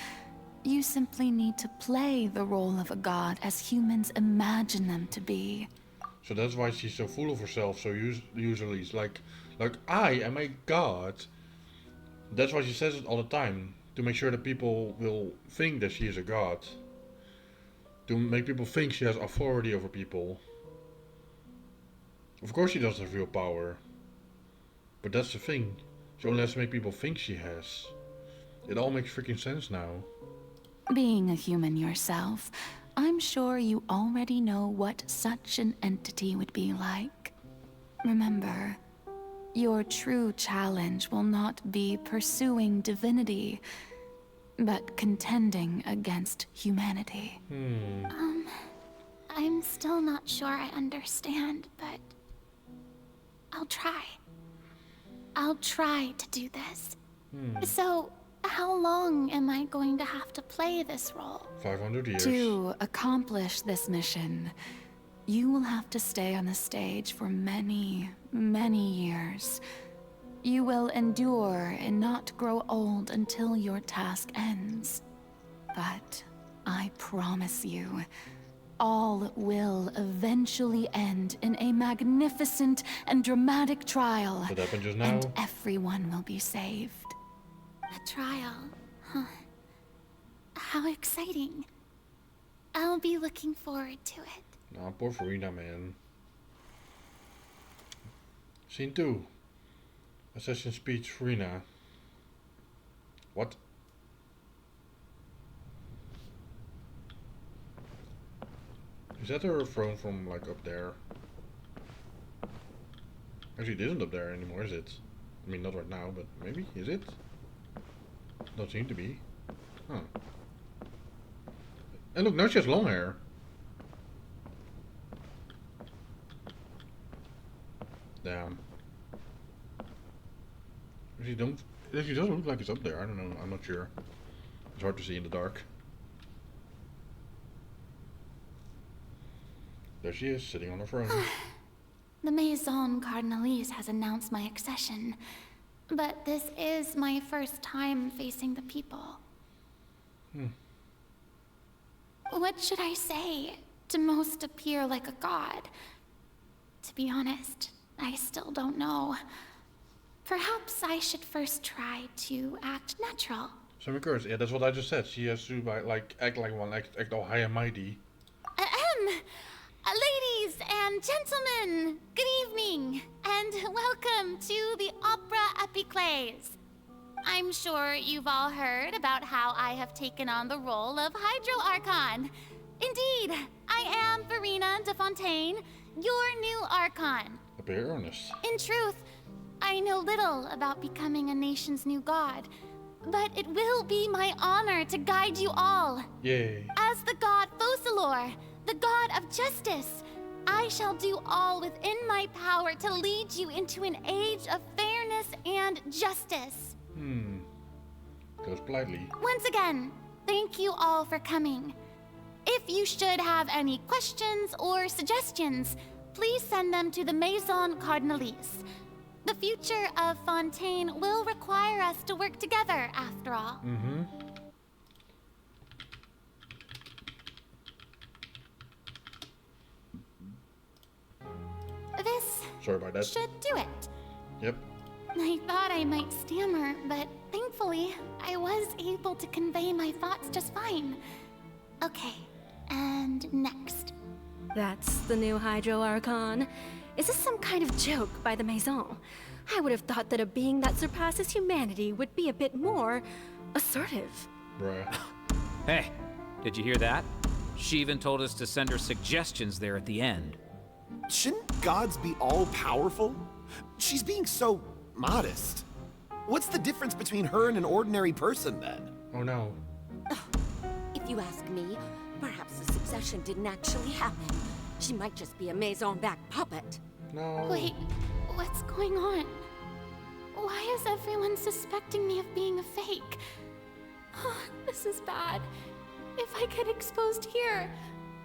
You simply need to play the role of a god as humans imagine them to be. So that's why she's so full of herself. So usually it's like I am a god. That's why she says it all the time, to make sure that people will think that she is a god. To make people think she has authority over people. Of course she doesn't have real power. But that's the thing. She only has to make people think she has. It all makes freaking sense now. Being a human yourself, I'm sure you already know what such an entity would be like. Remember, your true challenge will not be pursuing divinity, but contending against humanity. I'm still not sure I understand, but I'll try. I'll try to do this. So, how long am I going to have to play this role? 500 years. To accomplish this mission, you will have to stay on the stage for many, many years. You will endure and not grow old until your task ends. But I promise you, all will eventually end in a magnificent and dramatic trial. That happened just now. And everyone will be saved. A trial, huh? How exciting. I'll be looking forward to it. Nah, poor Furina, man. Scene 2. Assassin's Speech Furina. What? Is that her throne from like up there? Actually, it isn't up there anymore, is it? I mean, not right now, but maybe? Is it? Don't seem to be. Huh. And look, now she has long hair. Damn. Actually, it doesn't look like it's up there. I don't know. I'm not sure. It's hard to see in the dark. There she is, sitting on her throne. The Maison Cardinalise has announced my accession, but this is my first time facing the people. What should I say to most appear like a god? To be honest, I still don't know. Perhaps I should first try to act natural. So of course, yeah, that's what I just said. She has to like act like one, act all high and mighty. Ladies and gentlemen, good evening, and welcome to the Opera Epiclese. I'm sure you've all heard about how I have taken on the role of Hydro Archon. Indeed, I am Furina de Fontaine, your new Archon. A bit earnest. In truth, I know little about becoming a nation's new god, but it will be my honor to guide you all. Yay. As the god Focalor, the god of justice, I shall do all within my power to lead you into an age of fairness and justice. Goes politely. Once again, thank you all for coming. If you should have any questions or suggestions, please send them to the Maison Cardinalise. The future of Fontaine will require us to work together, after all. This Sorry about that. should do it. Yep. I thought I might stammer, but thankfully, I was able to convey my thoughts just fine. Okay, and next. That's the new Hydro Archon. Is this some kind of joke by the Maison? I would have thought that a being that surpasses humanity would be a bit more assertive. Bruh. Hey, did you hear that? She even told us to send her suggestions there at the end. Shouldn't gods be all-powerful? She's being so modest. What's the difference between her and an ordinary person, then? Oh no. If you ask me, perhaps the succession didn't actually happen. She might just be a Maison-back puppet. No. Wait, what's going on? Why is everyone suspecting me of being a fake? Oh, this is bad. If I get exposed here,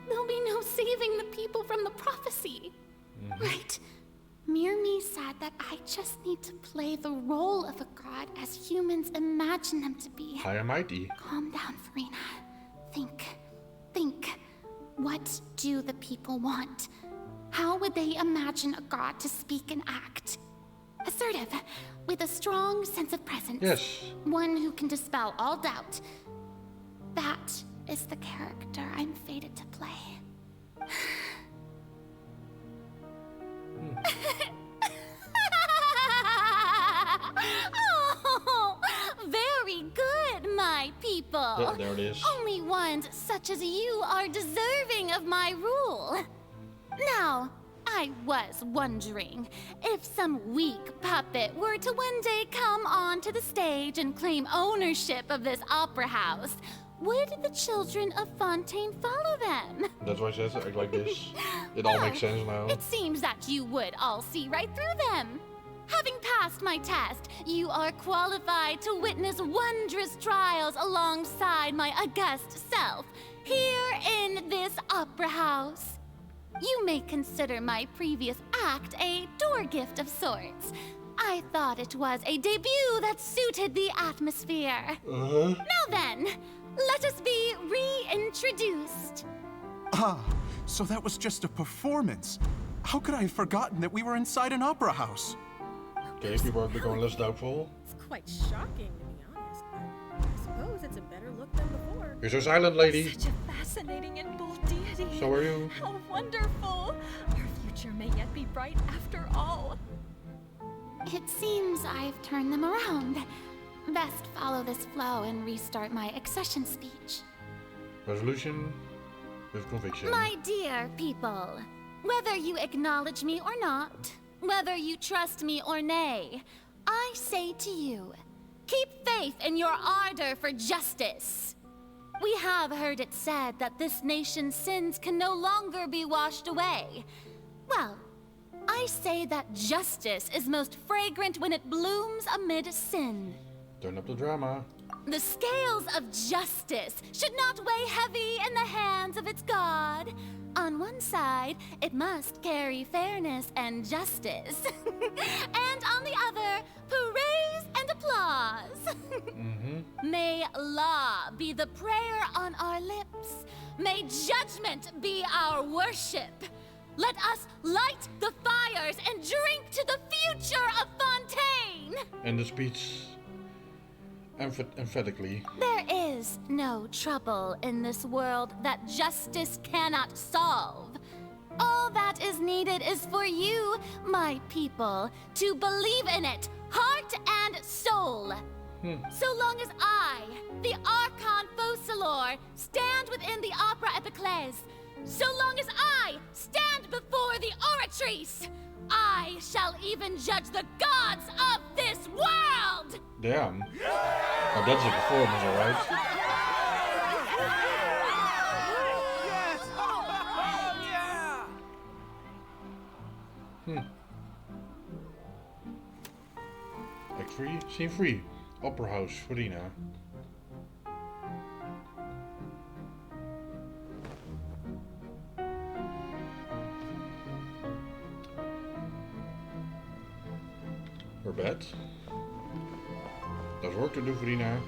there'll be no saving the people from the prophecy. Right. Mirmi said that I just need to play the role of a god as humans imagine them to be. High and mighty. Calm down, Furina. Think. What do the people want? How would they imagine a god to speak and act? Assertive, with a strong sense of presence. Yes. One who can dispel all doubt. That is the character I'm fated to play. Oh, very good, my people. Yeah, there it is. Only ones such as you are deserving of my rule. Now, I was wondering if some weak puppet were to one day come onto the stage and claim ownership of this opera house, would the children of Fontaine follow them? That's why she has to act like this. It all makes sense now. It seems that you would all see right through them. Having passed my test, you are qualified to witness wondrous trials alongside my august self, here in this opera house. You may consider my previous act a door gift of sorts. I thought it was a debut that suited the atmosphere. Now then, let us be reintroduced. Ah, so that was just a performance. How could I have forgotten that we were inside an opera house? Okay, people are becoming less doubtful. It's quite shocking, to be honest, but I suppose it's a better look than before. You're so silent, lady. Such a fascinating and bold deity. So are you. How wonderful. Your future may yet be bright after all. It seems I've turned them around. Best follow this flow and restart my accession speech. Resolution with conviction. My dear people, whether you acknowledge me or not, whether you trust me or nay, I say to you, keep faith in your ardor for justice. We have heard it said that this nation's sins can no longer be washed away. Well, I say that justice is most fragrant when it blooms amid sin. Turn up the drama. The scales of justice should not weigh heavy in the hands of its god. On one side, it must carry fairness and justice. And on the other, praise and applause. May law be the prayer on our lips. May judgment be our worship. Let us light the fires and drink to the future of Fontaine. And the speech emphatically. There is no trouble in this world that justice cannot solve. All that is needed is for you, my people, to believe in it, heart and soul. So long as I, the Archon Focalor, stand within the Opera Epiclese, so long as I stand before the Oratrice, I shall even judge the gods of this world! Damn. Oh, that's a performance, alright. Act 3, Scene 3, Opera House, furina. Her bed. There's work to do, furina.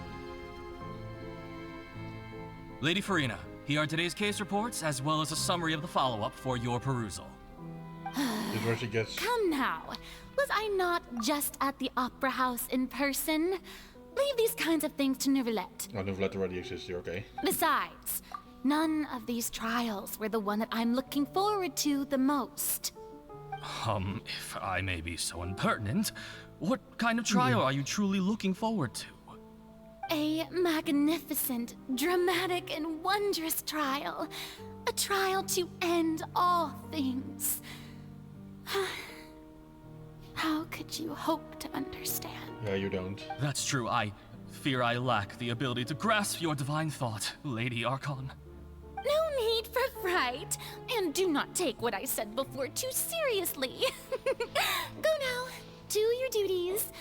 Lady Furina, here are today's case reports, as well as a summary of the follow-up for your perusal. This is where she gets... Come now. Was I not just at the Opera House in person? Leave these kinds of things to Neuvillette. Oh, Neuvillette already exists here, okay. Besides, none of these trials were the one that I'm looking forward to the most. If I may be so impertinent, what kind of trial are you truly looking forward to? A magnificent, dramatic, and wondrous trial. A trial to end all things. How could you hope to understand? Yeah, you don't. That's true. I fear I lack the ability to grasp your divine thought, Lady Archon. No need for fright, and do not take what I said before too seriously. Go now, do your duties.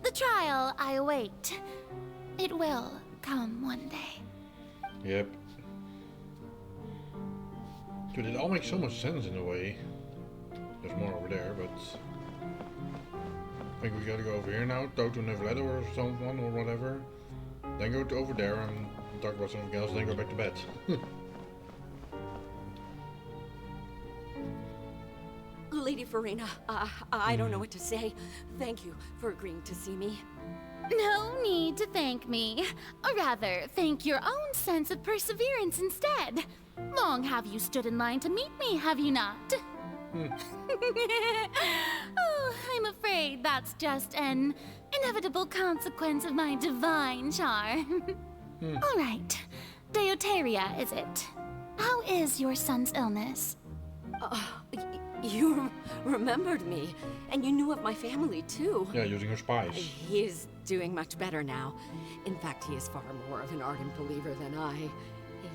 The trial I await. It will come one day. Yep. Dude, it all makes so much sense in a way. There's more over there, but... I think we gotta go over here now, talk to Neuvillette or someone or whatever. Then go to over there and talk about something else, then go back to bed. Lady Furina, I don't know what to say. Thank you for agreeing to see me. No need to thank me. Or rather, thank your own sense of perseverance instead. Long have you stood in line to meet me, have you not? Oh, I'm afraid that's just an inevitable consequence of my divine charm. All right. Deuteria, is it? How is your son's illness? You remembered me, and you knew of my family, too. Yeah, using her spies. He is doing much better now. In fact, he is far more of an ardent believer than I.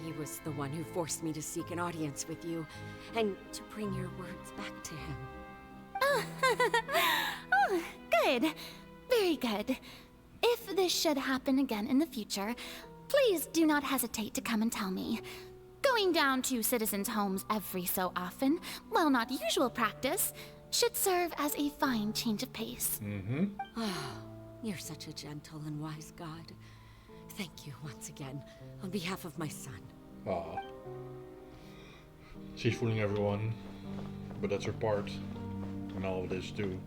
He was the one who forced me to seek an audience with you, and to bring your words back to him. Oh, good. Very good. If this should happen again in the future, please do not hesitate to come and tell me. Going down to citizens' homes every so often, while not usual practice, should serve as a fine change of pace. You're such a gentle and wise god. Thank you once again, on behalf of my son. Aw. She's fooling everyone, but that's her part in all of this too.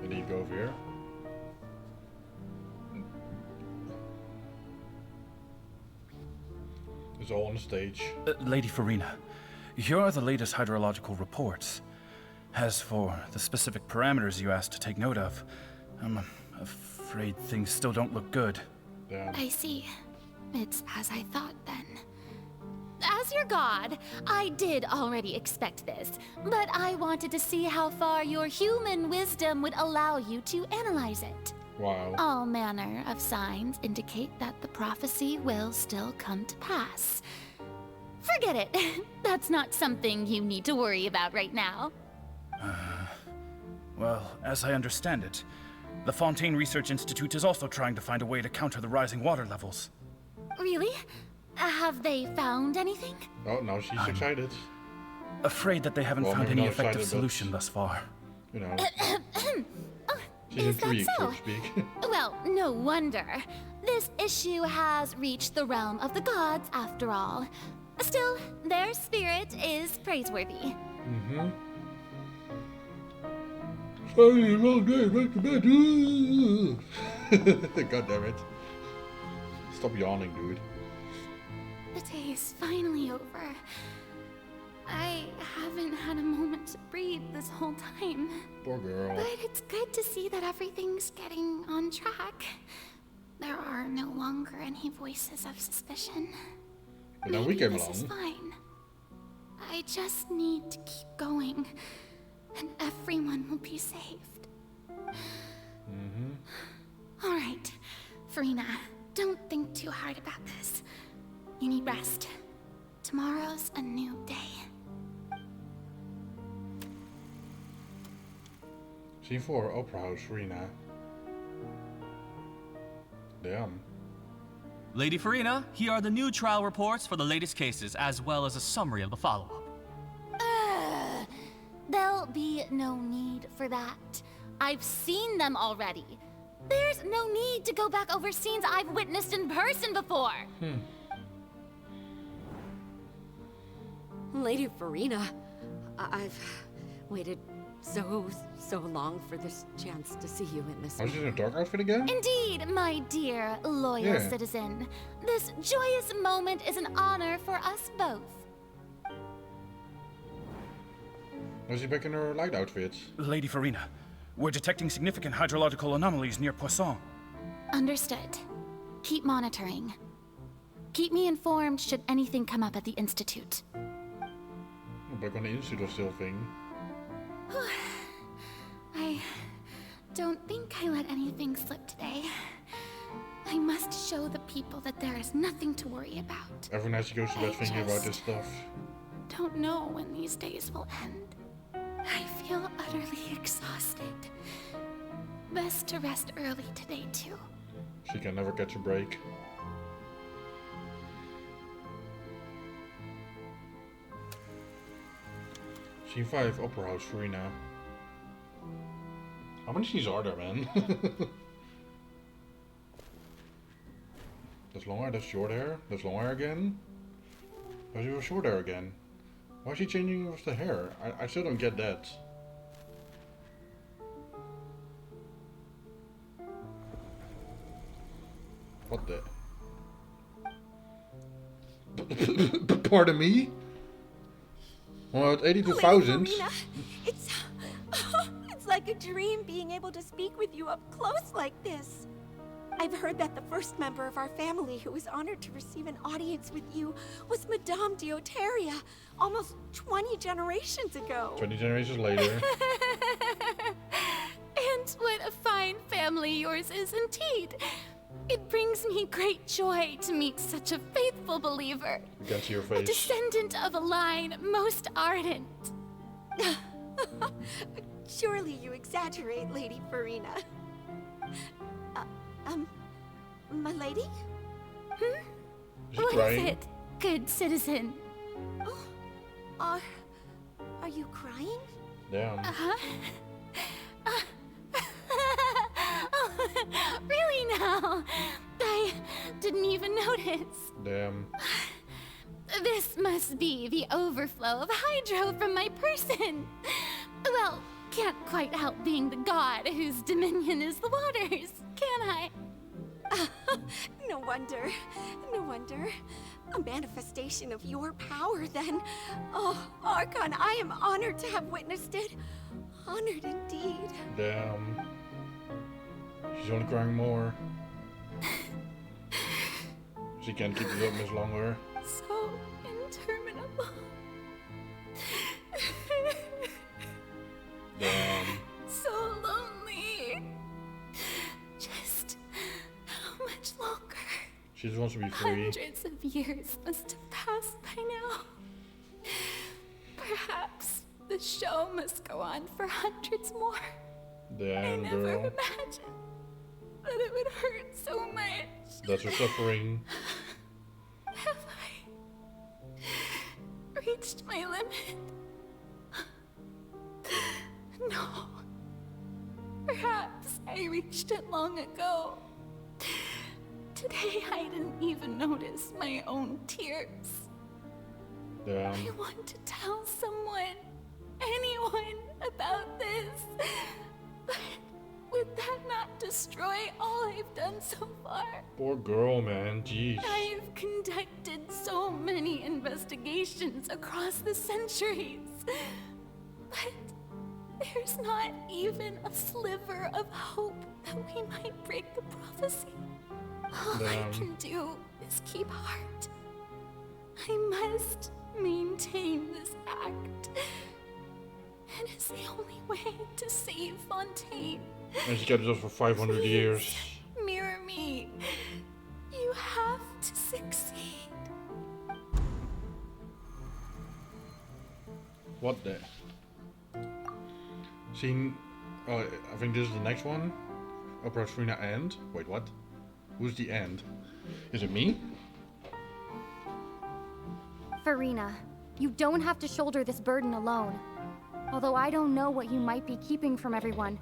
And then you go over here. It's all on the stage. Lady Furina, here are the latest hydrological reports. As for the specific parameters you asked to take note of, I'm afraid things still don't look good. Damn. I see. It's as I thought then. As your god, I did already expect this, but I wanted to see how far your human wisdom would allow you to analyze it. Wow. All manner of signs indicate that the prophecy will still come to pass. Forget it. That's not something you need to worry about right now. Well, as I understand it, the Fontaine Research Institute is also trying to find a way to counter the rising water levels. Really? Have they found anything? Oh, now she's excited. Afraid that they haven't found maybe any not effective excited, solution thus far. You know. Is that so so? to speak. Well, no wonder. This issue has reached the realm of the gods, after all. Still, their spirit is praiseworthy. Mm-hmm. Sorry, long day, back to bed. God damn it. Stop yawning, dude. The day is finally over. I haven't had a moment to breathe this whole time. Poor girl. But it's good to see that everything's getting on track. There are no longer any voices of suspicion. But then we came this along. is fine. I just need to keep going, and everyone will be saved. Mm-hmm. All right, Furina, don't think too hard about this. You need rest. Tomorrow's a new day. Scene 4, Opera House, Furina. Damn. Lady Furina, here are the new trial reports for the latest cases, as well as a summary of the follow-up. There'll be no need for that. I've seen them already. There's no need to go back over scenes I've witnessed in person before. Lady Furina, I've waited so long for this chance to see you in this. Oh, she's in a dark outfit again? Indeed, my dear loyal citizen. This joyous moment is an honor for us both. Was she back in her light outfit? Lady Furina, we're detecting significant hydrological anomalies near Poisson. Understood. Keep monitoring. Keep me informed should anything come up at the Institute. Back on the Institute was still a thing. I don't think I let anything slip today. I must show the people that there is nothing to worry about. Every night she goes to bed thinking about this stuff. Don't know when these days will end. I feel utterly exhausted. Best to rest early today, too. She can never catch a break. Scene 5, Opera House, Furina. How many scenes are there, man? That's long hair, that's short hair, that's long hair again. Why is she with short hair again? Why is she changing with the hair? I still don't get that. What the? Pardon me? Well, at 82,000. It's like a dream being able to speak with you up close like this. I've heard that the first member of our family who was honored to receive an audience with you was Madame Dioteria, almost 20 generations ago. 20 generations later. And what a fine family yours is indeed. It brings me great joy to meet such a faithful believer. You can see your A face. descendant of a line most ardent. Surely you exaggerate, Lady Furina. My lady? What is it, good citizen? Are you crying? Damn. Really now? I didn't even notice. Damn. This must be the overflow of hydro from my person. Well, can't quite help being the god whose dominion is the waters, can I? No wonder. No wonder. A manifestation of your power, then. Oh, Archon, I am honored to have witnessed it. Honored indeed. Damn. She's only crying more. She can't keep it up much longer. So interminable. Damn. So lonely. Just how much longer? She just wants to be free. Hundreds of years must have passed by now. Perhaps the show must go on for hundreds more. Damn, I never girl. imagined that it would hurt so much. That's her suffering. Have I reached my limit? No. Perhaps I reached it long ago. Today I didn't even notice my own tears. Damn. I want to tell someone, anyone, about this. But would that not destroy all I've done so far? Poor girl, man. Jeez. I've conducted so many investigations across the centuries. But there's not even a sliver of hope that we might break the prophecy. All I can do is keep heart. I must maintain this act. It is the only way to save Fontaine. And she kept it up for 500 Please, years. Mirror me. You have to succeed. What the? Scene. I think this is the next one. Opera Furina end. Wait, what? Who's the end? Is it me? Furina, you don't have to shoulder this burden alone. Although I don't know what you might be keeping from everyone.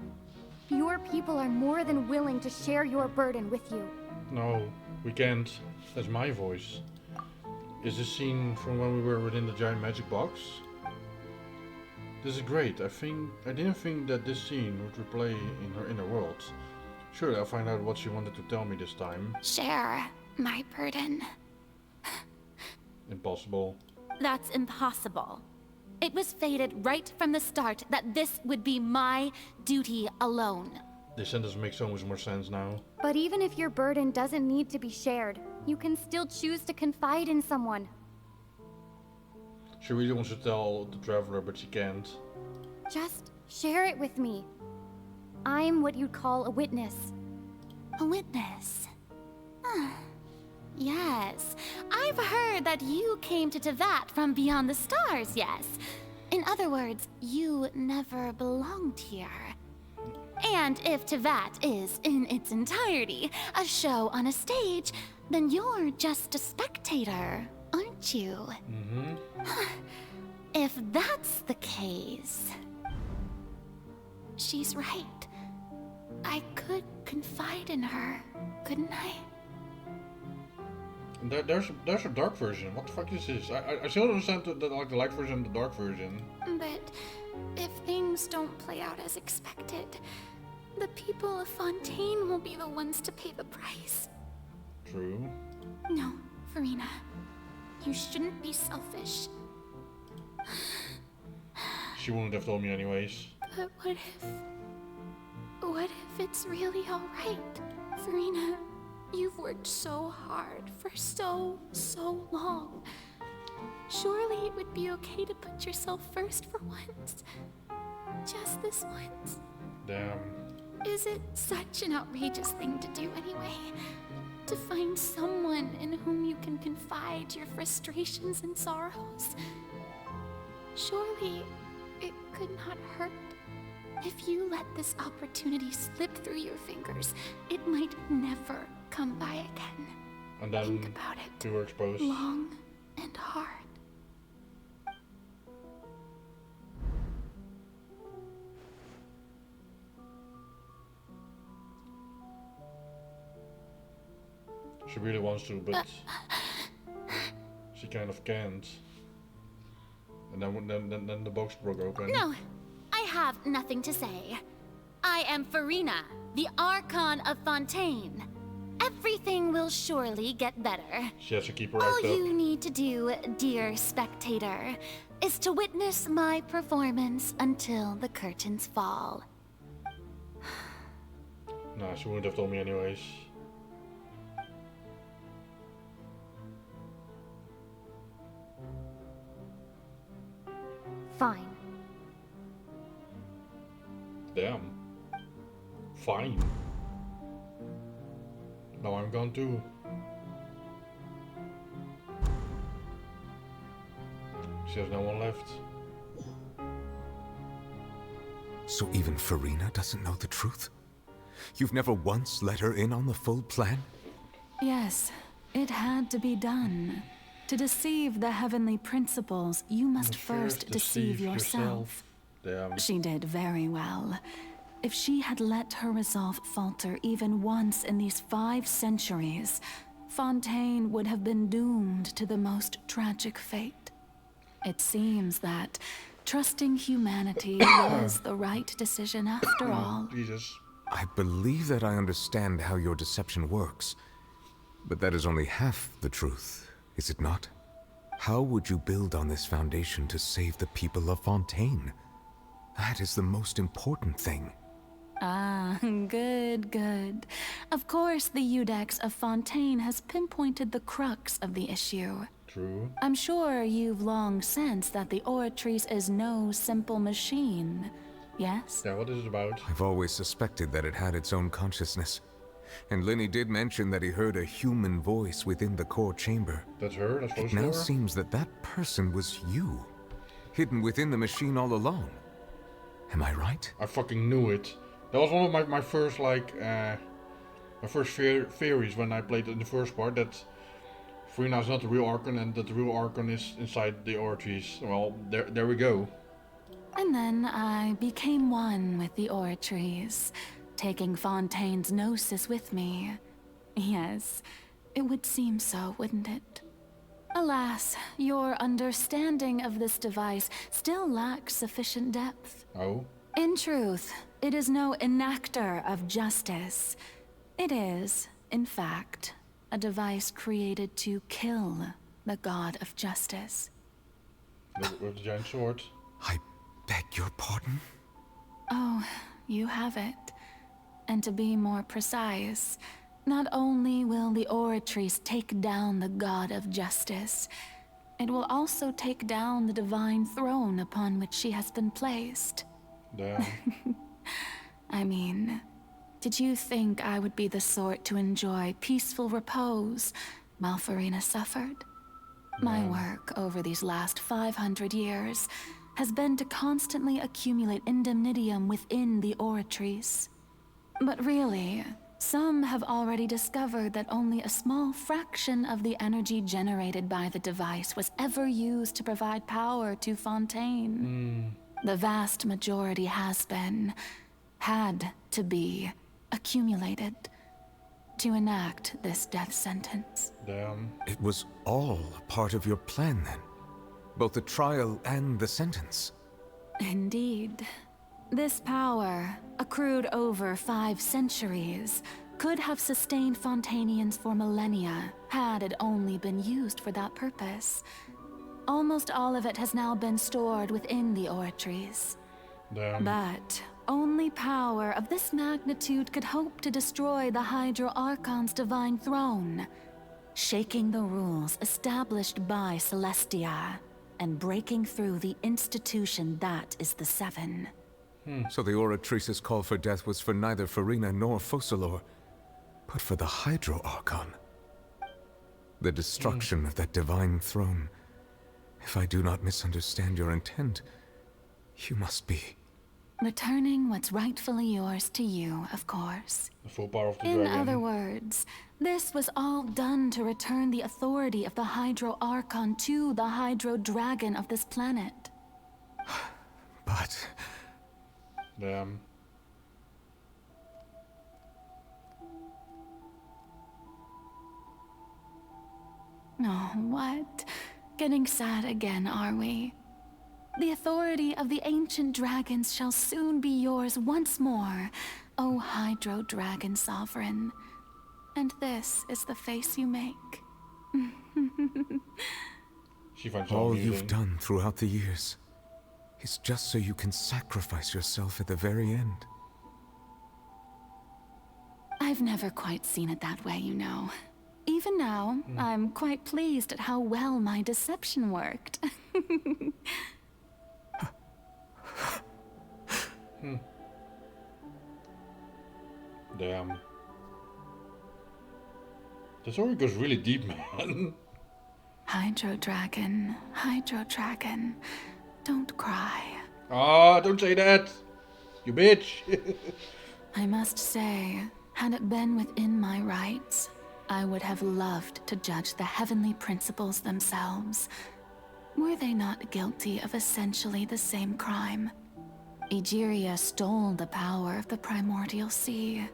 Your people are more than willing to share your burden with you. No, we can't. That's my voice. Is this scene from when we were within the giant magic box? This is great. I didn't think that this scene would replay in her inner world. Sure, I'll find out what she wanted to tell me this time. Share my burden. Impossible. That's impossible. It was fated right from the start that this would be my duty alone. This sentence makes so much more sense now. But even if your burden doesn't need to be shared, you can still choose to confide in someone. She really wants to tell the traveler, but she can't. Just share it with me. I'm what you'd call a witness. A witness? Yes, I've heard that you came to Tevat from beyond the stars, yes. In other words, you never belonged here. And if Tevat is, in its entirety, a show on a stage, then you're just a spectator, aren't you? Mm-hmm. If that's the case... She's right. I could confide in her, couldn't I? And there's a dark version. What the fuck is this? I still don't understand like the light version and the dark version. But if things don't play out as expected, the people of Fontaine will be the ones to pay the price. True. No, Furina. You shouldn't be selfish. She wouldn't have told me anyways. But what if it's really alright? Furina, you've worked so hard for so long. Surely it would be okay to put yourself first for once. Just this once. Damn. Is it such an outrageous thing to do anyway? To find someone in whom you can confide your frustrations and sorrows? Surely it could not hurt. If you let this opportunity slip through your fingers, it might never come by again. And then think about it. we were exposed. Long and hard. She really wants to, but she kind of can't. And then the box broke open. No, I have nothing to say. I am Furina, the Archon of Fontaine. Everything will surely get better. She has to keep her All act up. you need to do, dear spectator, is to witness my performance until the curtains fall. Nah, she wouldn't have told me anyways. Fine. Damn. Fine. Now I'm gone too. She has no one left. So even Furina doesn't know the truth? You've never once let her in on the full plan? Yes, it had to be done. To deceive the heavenly principles, you must first deceive yourself. Damn. She did very well. If she had let her resolve falter even once in these 5 centuries, Fontaine would have been doomed to the most tragic fate. It seems that trusting humanity was the right decision after all. Jesus. I believe that I understand how your deception works, but that is only half the truth, is it not? How would you build on this foundation to save the people of Fontaine? That is the most important thing. Ah, good, good. Of course, the Iudex of Fontaine has pinpointed the crux of the issue. True. I'm sure you've long sensed that the Oratrice is no simple machine, yes? Yeah, what is it about? I've always suspected that it had its own consciousness. And Lenny did mention that he heard a human voice within the core chamber. That's her? That's It now seems that that person was you, hidden within the machine all along. Am I right? I fucking knew it. That was one of my first, like, my first theories when I played in the first part, that Furina is not the real Archon and that the real Archon is inside the Oratrice. Well, there we go. And then I became one with the Oratrice, taking Fontaine's gnosis with me. Yes, it would seem so, wouldn't it? Alas, your understanding of this device still lacks sufficient depth. Oh? In truth, it is no enactor of justice. It is, in fact, a device created to kill the god of justice. With the giant sword. I beg your pardon? Oh, you have it. And to be more precise, not only will the Oratrice take down the god of justice, it will also take down the divine throne upon which she has been placed. Damn. I mean, did you think I would be the sort to enjoy peaceful repose while Furina suffered? My work over these last 500 years has been to constantly accumulate indemnitium within the Oratrice. But really, some have already discovered that only a small fraction of the energy generated by the device was ever used to provide power to Fontaine. The vast majority has been, had to be, accumulated to enact this death sentence. Damn. It was all a part of your plan then? Both the trial and the sentence? Indeed. This power, accrued over 5 centuries, could have sustained Fontainians for millennia had it only been used for that purpose. Almost all of it has now been stored within the Oratrice. Damn. But only power of this magnitude could hope to destroy the Hydro Archon's divine throne, shaking the rules established by Celestia, and breaking through the institution that is the Seven. So the Oratrice's call for death was for neither Furina nor Focalor, but for the Hydro Archon. The destruction of that divine throne. If I do not misunderstand your intent, you must be... Returning what's rightfully yours to you, of course. The full power of the In dragon. other words, this was all done to return the authority of the Hydro Archon to the Hydro Dragon of this planet. But... Damn. Oh, what? Getting sad again, are we? The authority of the ancient dragons shall soon be yours once more, O Hydro Dragon Sovereign. And this is the face you make. She finds all amusing. you've done throughout the years is just so you can sacrifice yourself at the very end. I've never quite seen it that way, you know. Even now, I'm quite pleased at how well my deception worked. Damn. The story goes really deep, man. Hydro Dragon, don't cry. Ah, don't say that. You bitch! I must say, had it been within my rights, I would have loved to judge the heavenly principles themselves. Were they not guilty of essentially the same crime? Egeria stole the power of the primordial sea,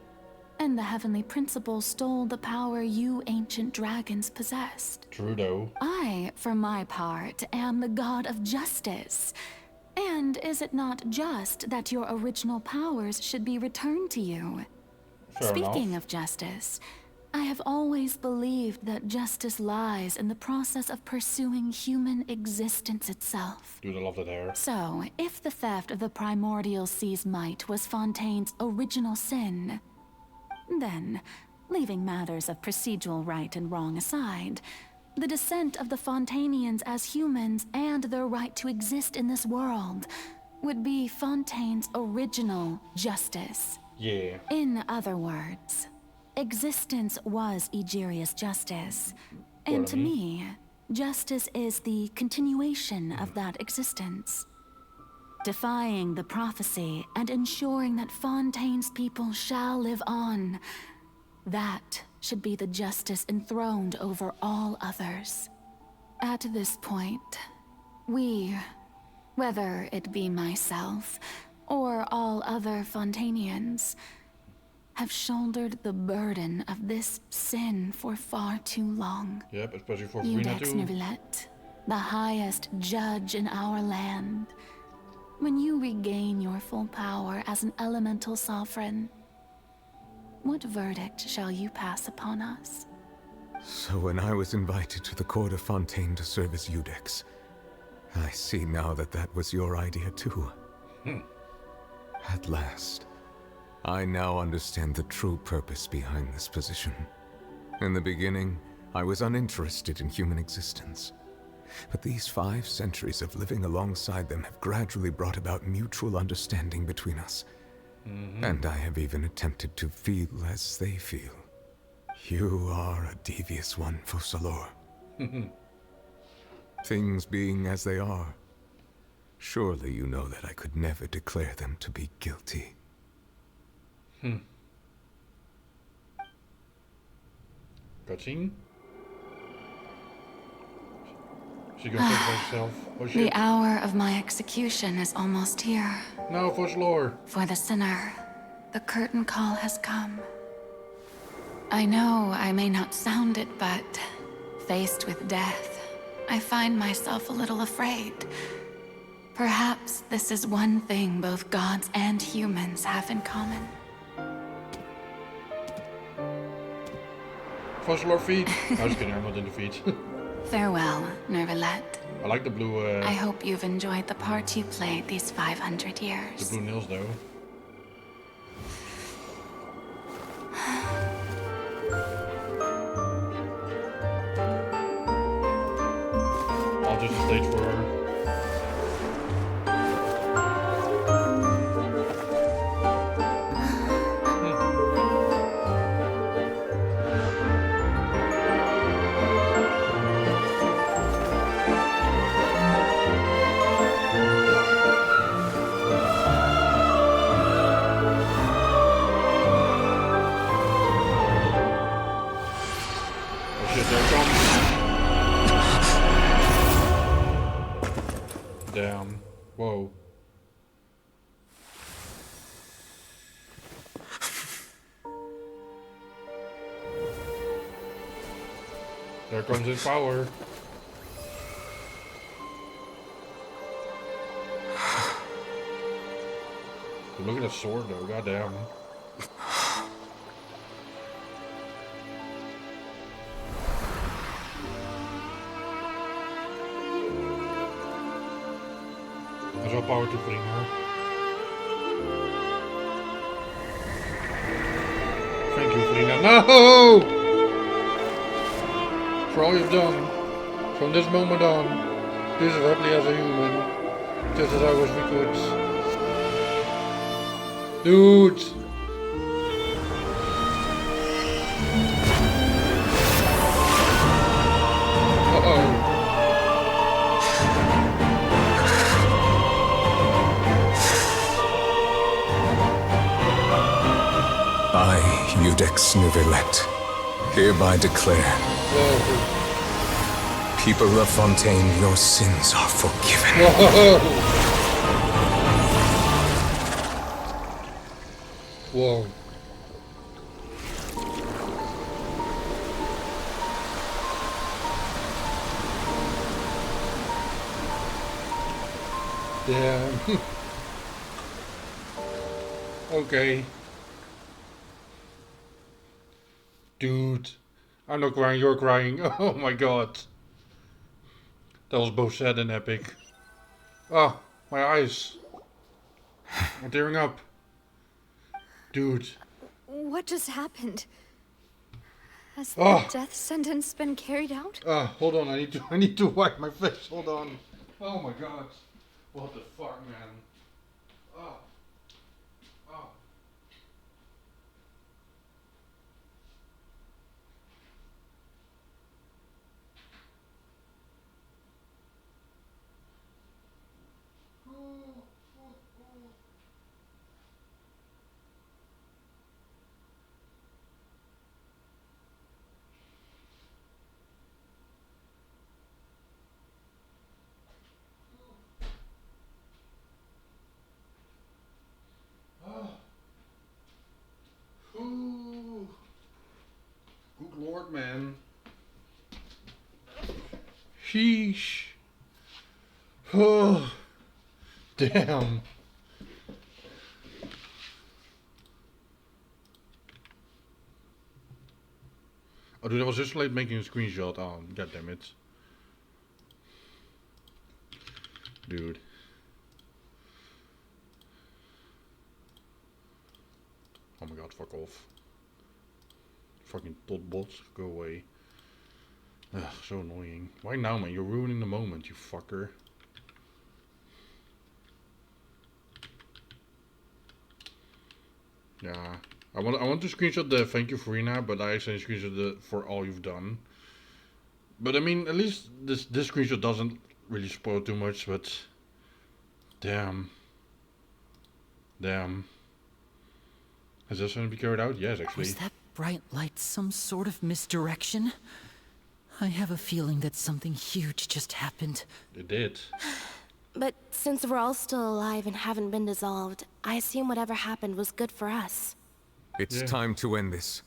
and the heavenly principles stole the power you ancient dragons possessed. True though. I, for my part, am the god of justice. And is it not just that your original powers should be returned to you? Speaking of justice, I have always believed that justice lies in the process of pursuing human existence itself. Dude, I love that hair. So, if the theft of the primordial sea's might was Fontaine's original sin, then, leaving matters of procedural right and wrong aside, the descent of the Fontanians as humans and their right to exist in this world would be Fontaine's original justice. Yeah. In other words, existence was Egeria's justice, and to me, justice is the continuation of that existence. Defying the prophecy and ensuring that Fontaine's people shall live on, that should be the justice enthroned over all others. At this point, we, whether it be myself or all other Fontanians, have shouldered the burden of this sin for far too long. Yep, especially for furina too. Neuvillette, the highest judge in our land. When you regain your full power as an elemental sovereign, what verdict shall you pass upon us? So when I was invited to the court of Fontaine to serve as Eudex, I see now that that was your idea too. At last, I now understand the true purpose behind this position. In the beginning, I was uninterested in human existence. But these 5 centuries of living alongside them have gradually brought about mutual understanding between us. And I have even attempted to feel as they feel. You are a devious one, Focalors. Things being as they are, surely you know that I could never declare them to be guilty. Cutscene? She goes for herself. Oh shit. The hour of my execution is almost here. No, Focalors. For the sinner, the curtain call has come. I know I may not sound it, but faced with death, I find myself a little afraid. Perhaps this is one thing both gods and humans have in common. Focalors feet. I was kidding, I'm not in the feet. Farewell, Neuvillette. I like the blue. I hope you've enjoyed the part you played these 500 years. The blue nails, though. I'll just stage for her. Damn. Whoa. There comes his power. Look at the sword though, goddamn. There's wel power to furina. Thank you, furina. No! For all you've done. From this moment on, please live happily as a human. Just as I wish we could. Dude! Uh-oh. Codex Nouvellette, hereby declare. People of Fontaine, your sins are forgiven. Whoa. Damn. Okay. Dude. I'm not crying, you're crying. Oh my god. That was both sad and epic. Oh, my eyes. I'm tearing up. Dude. What just happened? Has the death sentence been carried out? Hold on, I need to wipe my face. Hold on. Oh my god. What the fuck, man? Oh. Oh. Ooh. Good lord, man. Sheesh. Oh. Damn. Oh, dude, I was just late making a screenshot. Oh, god damn it. Dude. Oh my god, fuck off. Fucking tot bots, go away. Ugh, so annoying. Why now, man? You're ruining the moment, you fucker. Yeah. I want to screenshot the thank you furina, but I actually screenshot the for all you've done. But I mean, at least this screenshot doesn't really spoil too much, but damn. Damn. Has this one been carried out? Yes, actually. Was that bright light some sort of misdirection? I have a feeling that something huge just happened. It did. But since we're all still alive and haven't been dissolved, I assume whatever happened was good for us. It's time to end this.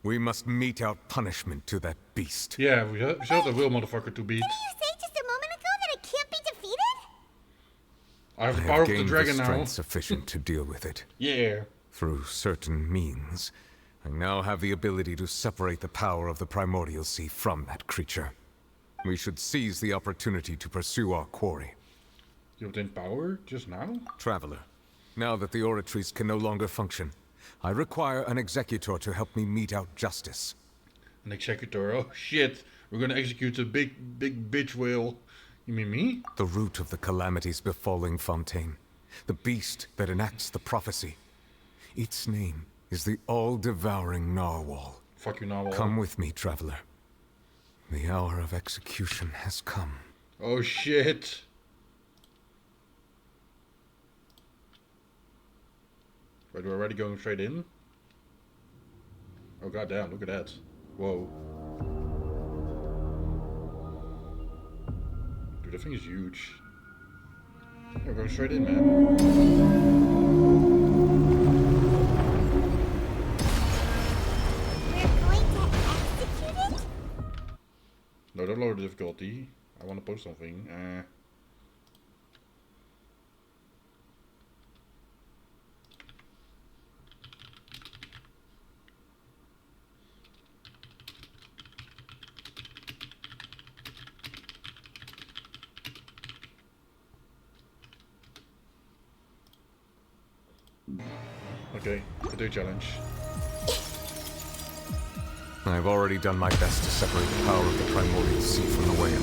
We must mete out punishment to that beast. Yeah, we still have the real motherfucker to beat. Didn't you say just a moment ago that it can't be defeated? I have the power of the gained dragon the now. strength sufficient to deal with it. Yeah. Through certain means, I now have the ability to separate the power of the Primordial Sea from that creature. We should seize the opportunity to pursue our quarry. You obtained power just now? Traveler, now that the oratories can no longer function, I require an executor to help me mete out justice. An executor? Oh shit. We're gonna execute a big bitch whale. You mean me? The root of the calamities befalling Fontaine. The beast that enacts the prophecy. Its name is the all-devouring narwhal. Fuck you, narwhal. Come with me, traveler. The hour of execution has come. Oh shit. Wait, we're already going straight in? Oh goddamn, look at that. Whoa. Dude, that thing is huge. Yeah, we're going straight in, man. No, don't lower the difficulty. I want to post something. Okay, do challenge. I've already done my best to separate the power of the Primordial Sea from the whale.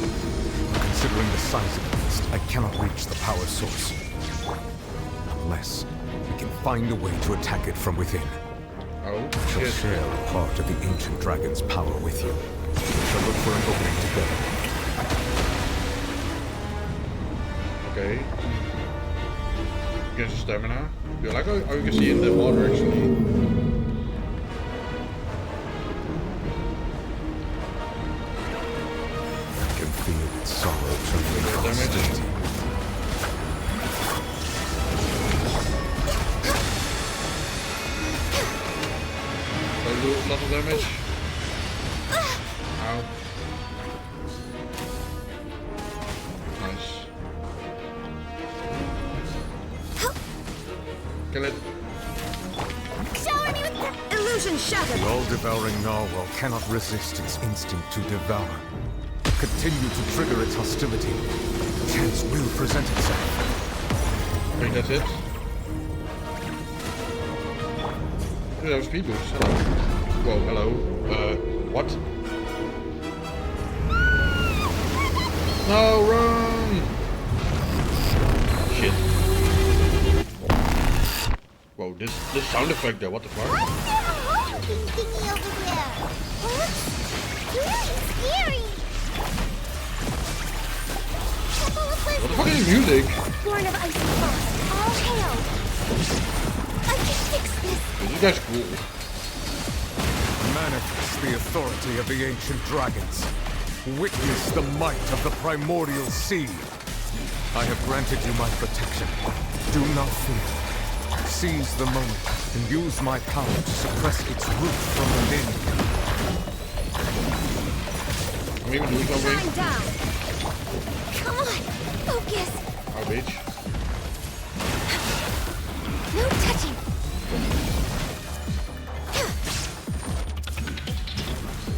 Considering the size of the beast, I cannot reach the power source. Unless we can find a way to attack it from within. Oh, I shall share a part of the ancient dragon's power with you. We shall look for an opening together. Okay. Against stamina. I like how you can see in the water actually. sorrow turning into hostility. They do a lot of damage. Ow. Nice. Kill it. Shower me with illusion shattered. The all-devouring narwhal cannot resist its instinct to devour. Continue to trigger its hostility. Chance will present itself. I think that's it. Yeah, that was speed boost. Hello. Whoa, hello. What? No, run! Shit. Whoa, this sound effect though, what the fuck? What's that honking thingy over there? Well, it's really scary. What the fuck is this music? Born of icy frost, all hail. I can fix this. Dude, this guy's cool. Manifest the authority of the ancient dragons. Witness the might of the primordial sea. I have granted you my protection. Do not fear. Seize the moment and use my power to suppress its root from within. I'm even doing something. Time down. Come on, focus. Oh, bitch. No touching.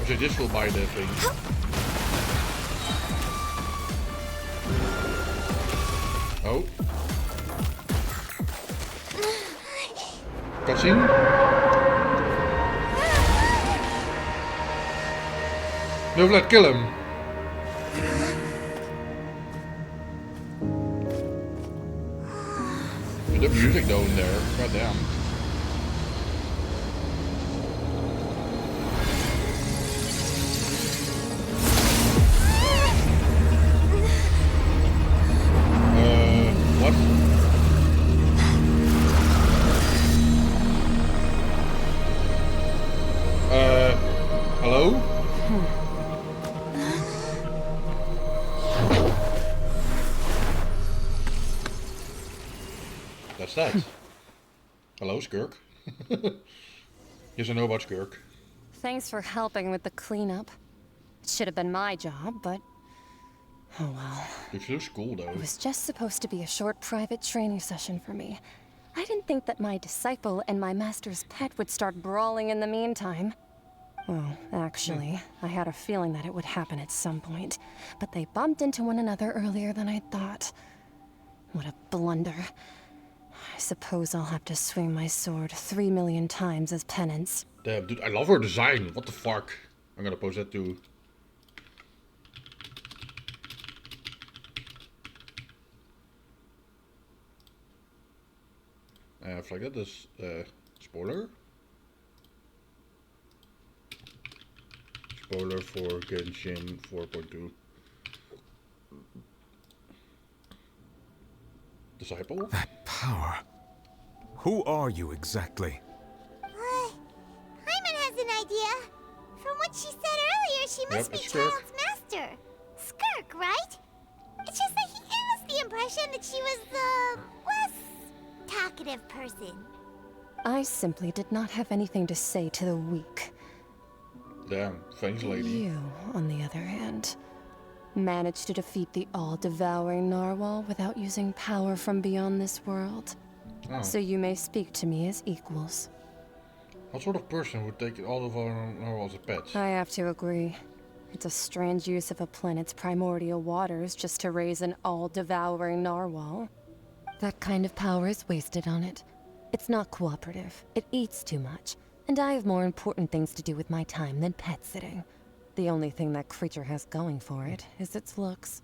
Okay, this will buy that thing. Oh. Cutscene? No, let's kill him. The music though in there, goddamn. What? Hello? That's that. Hello, Skirk. Yes, I know about Skirk. Thanks for helping with the cleanup. It should have been my job, but oh well. Looks so cool though. It was just supposed to be a short private training session for me. I didn't think that my disciple and my master's pet would start brawling in the meantime. Well, actually, I had a feeling that it would happen at some point, but they bumped into one another earlier than I thought. What a blunder. I suppose I'll have to swing my sword 3 million times as penance. Damn, dude, I love her design. What the fuck? I'm gonna post that too. If I get this spoiler. Spoiler for Genshin 4.2. Disciple? That power. Who are you exactly? Hyman has an idea. From what she said earlier, she must be Child's master. Skirk, right? It's just that he gave us the impression that she was the less talkative person. I simply did not have anything to say to the weak. Damn, thanks, lady. You, on the other hand, managed to defeat the all-devouring narwhal without using power from beyond this world. Oh. So you may speak to me as equals. What sort of person would take all of our narwhals as a pet? I have to agree. It's a strange use of a planet's primordial waters just to raise an all-devouring narwhal. That kind of power is wasted on it. It's not cooperative. It eats too much. And I have more important things to do with my time than pet sitting. The only thing that creature has going for it is its looks.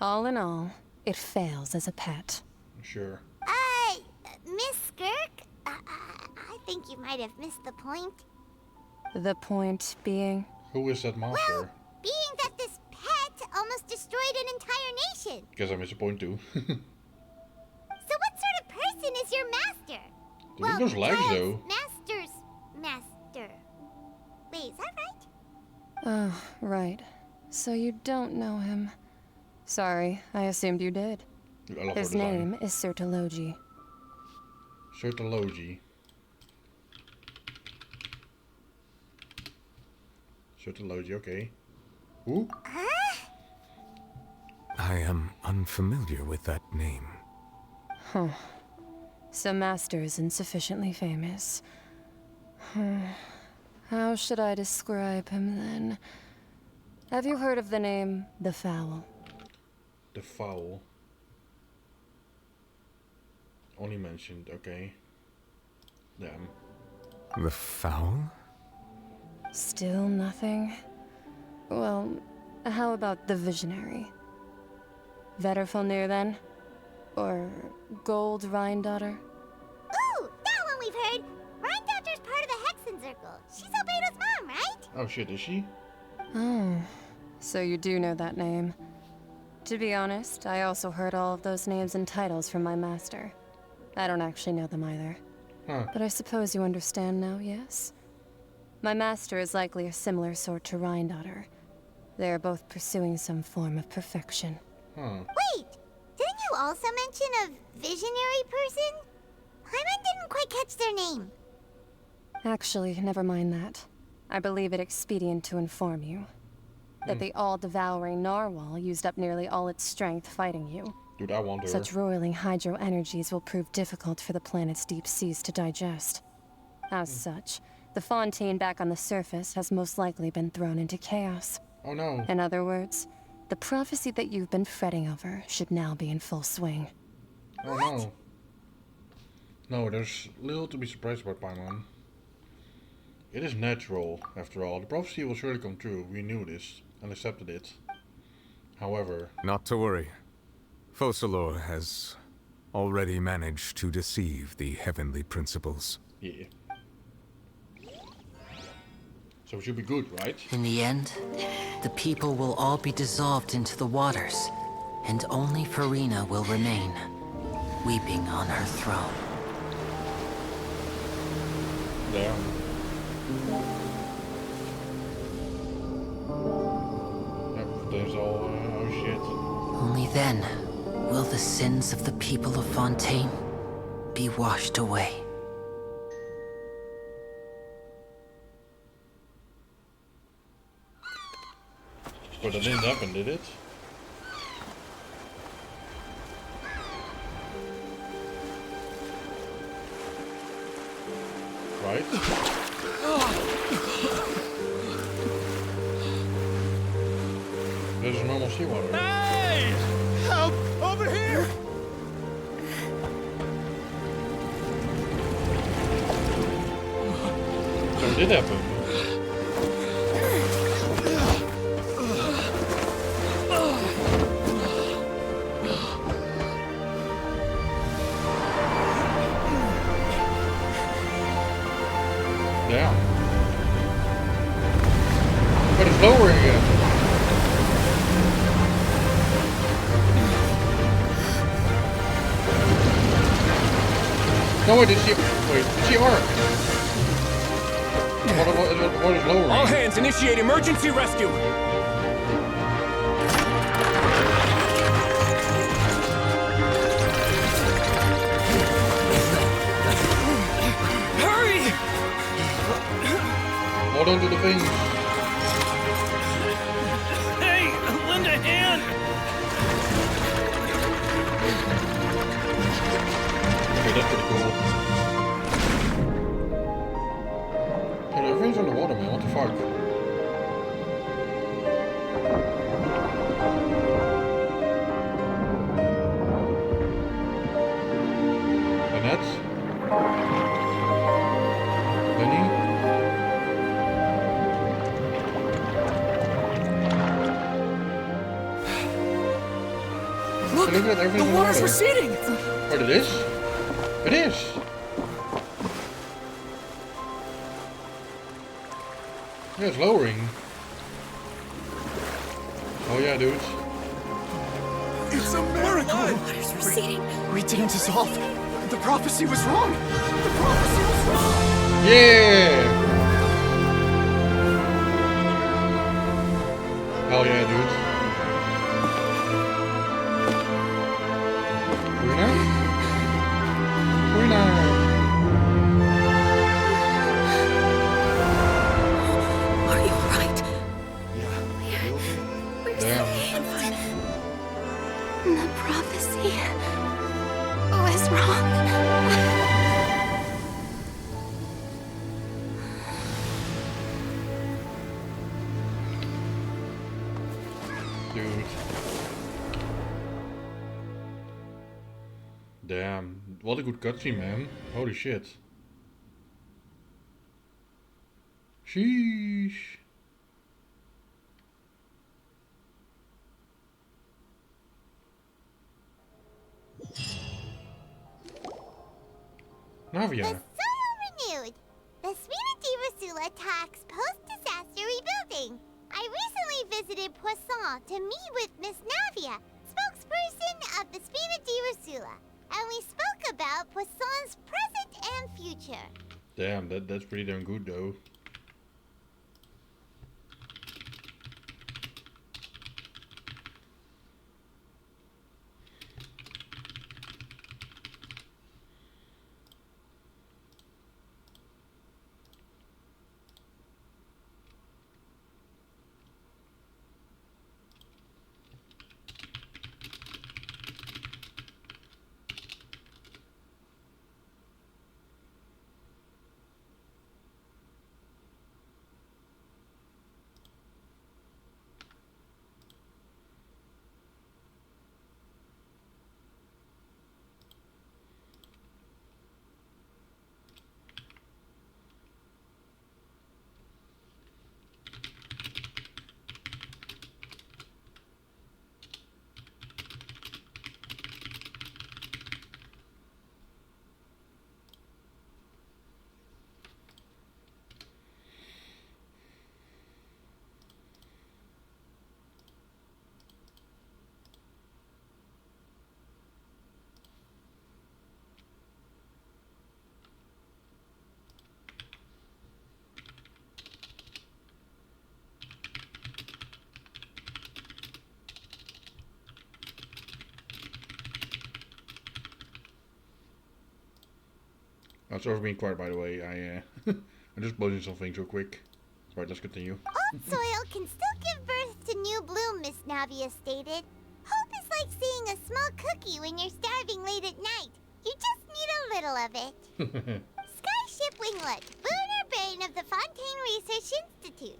All in all, it fails as a pet. Sure. Miss Skirk? I think you might have missed the point. The point being? Who is that monster? Well, being that this pet almost destroyed an entire nation. Guess I missed a point too. So what sort of person is your master? Dude, look at those legs though. Master's master. Wait, is that right? Oh, right. So you don't know him. Sorry, I assumed you did. Dude, I love His her design. name is Sertologi. Sertologi. Sertologi, okay. Who? I am unfamiliar with that name. Huh. Some master is insufficiently famous. How should I describe him then? Have you heard of the name The Fowl? The Fowl. Only mentioned, okay. Damn. The Fowl? Still nothing? Well, how about the Visionary? Vetterfalnir then? Or Gold Rhindaughter? Ooh, that one we've heard. Rhindaughter's part of the Hexen Circle. She's Albedo's mom, right? Oh shit, is she? Oh, so you do know that name. To be honest, I also heard all of those names and titles from my master. I don't actually know them either. Huh. But I suppose you understand now, yes? My master is likely a similar sort to Rhindaughter. They are both pursuing some form of perfection. Wait, didn't you also mention a visionary person? Paimon didn't quite catch their name. Actually, never mind that. I believe it expedient to inform you that the all-devouring narwhal used up nearly all its strength fighting you. Dude, I wonder. Such roiling hydro energies will prove difficult for the planet's deep seas to digest. As such, the fontaine back on the surface has most likely been thrown into chaos. Oh no. In other words, the prophecy that you've been fretting over should now be in full swing. Oh no. No, there's little to be surprised about Paimon. It is natural, after all. The prophecy will surely come true. We knew this and accepted it. However... Not to worry. Focalor has already managed to deceive the heavenly principles. Yeah. So it should be good, right? In the end, the people will all be dissolved into the waters, and only Furina will remain, weeping on her throne. Yeah. Yep, there's all, oh shit. Only then will the sins of the people of Fontaine be washed away. But that didn't happen, did it? Right? There's normal seawater. Hey! Help! Over here! So it did happen. Down. But it's lowering again. No, wait, did she arc? What is lowering? All hands, initiate emergency rescue! Hurry! Hold on to the thing. Hey, lend a hand! Okay, that's pretty cool. Hey, everything's underwater, man. What the fuck? Annette? Lenny? Look! The water's receding! What, it is? It is! Yeah, it's lowering. Oh yeah, dudes. It's a miracle! Water's receding. We didn't dissolve. The prophecy was wrong. The prophecy was wrong. Yeah! Hell yeah, dudes. dude. Damn, what a good cutscene, man. Holy shit. Sheesh. Navia. The soil renewed. The Sfina di Rasula talks post-disaster rebuilding. I recently visited Poisson to meet with Miss Navia, spokesperson of the Sfina di Rasula, and we spoke about Poisson's present and future. Damn, that's pretty damn good though. Sorry for being quiet, by the way. I'm just buzzing some things real quick. Right, let's continue. Old soil can still give birth to new bloom, Miss Navia stated. Hope is like seeing a small cookie when you're starving late at night. You just need a little of it. Skyship Winglet, boon or bane of the Fontaine Research Institute.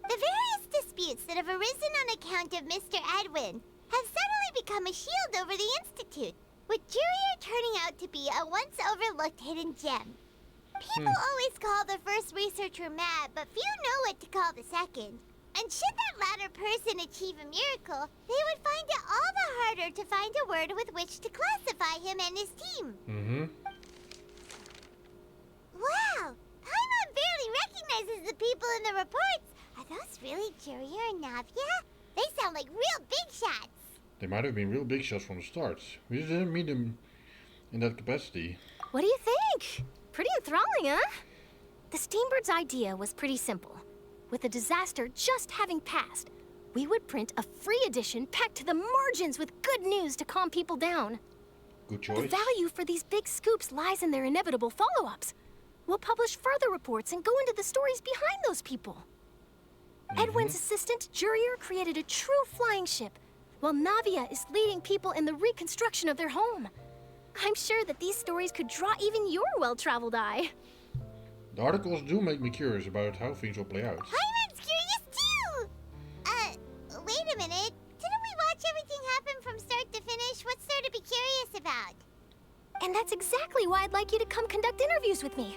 The various disputes that have arisen on account of Mr. Edwin have suddenly become a shield over the Institute, with Jurier turning out to be a once overlooked hidden gem. People always call the first researcher mad, but few know what to call the second. And should that latter person achieve a miracle, they would find it all the harder to find a word with which to classify him and his team. Wow! Paimon barely recognizes the people in the reports. Are those really Jurier and Navia? They sound like real big shots. They might have been real big shots from the start. We just didn't meet them in that capacity. What do you think? Pretty enthralling, huh? The Steambird's idea was pretty simple. With the disaster just having passed, we would print a free edition packed to the margins with good news to calm people down. Good choice. The value for these big scoops lies in their inevitable follow-ups. We'll publish further reports and go into the stories behind those people. Edwin's assistant, Jurier, created a true flying ship, while Navia is leading people in the reconstruction of their home. I'm sure that these stories could draw even your well-traveled eye. The articles do make me curious about how things will play out. Paimon's curious too! Wait a minute. Didn't we watch everything happen from start to finish? What's there to be curious about? And that's exactly why I'd like you to come conduct interviews with me.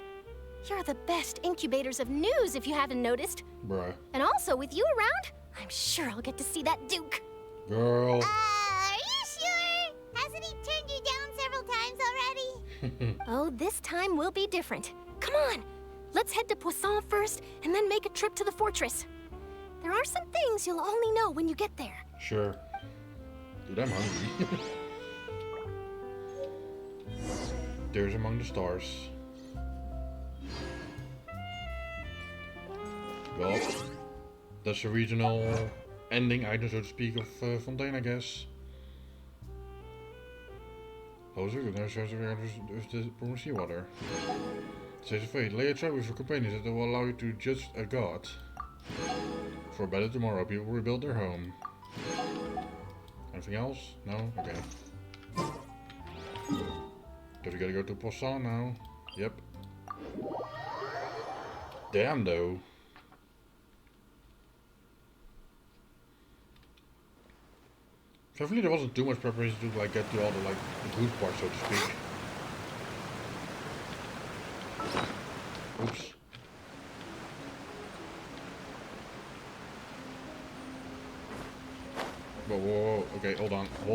You're the best incubators of news, if you haven't noticed. Bruh. And also, with you around, I'm sure I'll get to see that Duke. Girl. Are you sure? Hasn't he turned you down several times already? Oh, this time will be different. Come on, let's head to Poisson first, and then make a trip to the fortress. There are some things you'll only know when you get there. Sure. Dude, I'm hungry. There's among the stars. Well, that's the regional ending item, so to speak, of Fontaine, I guess. Closer, there's the Promised Seawater. Says a fate. Lay a trap with your companions that will allow you to judge a god. For a better tomorrow, people will rebuild their home. Anything else? No? Okay. Guess we gotta go to Poisson now. Yep. Damn, though. Hopefully there wasn't too much preparation to like get to all the the good parts, so to speak. Oops. Whoa, whoa, whoa. Okay, hold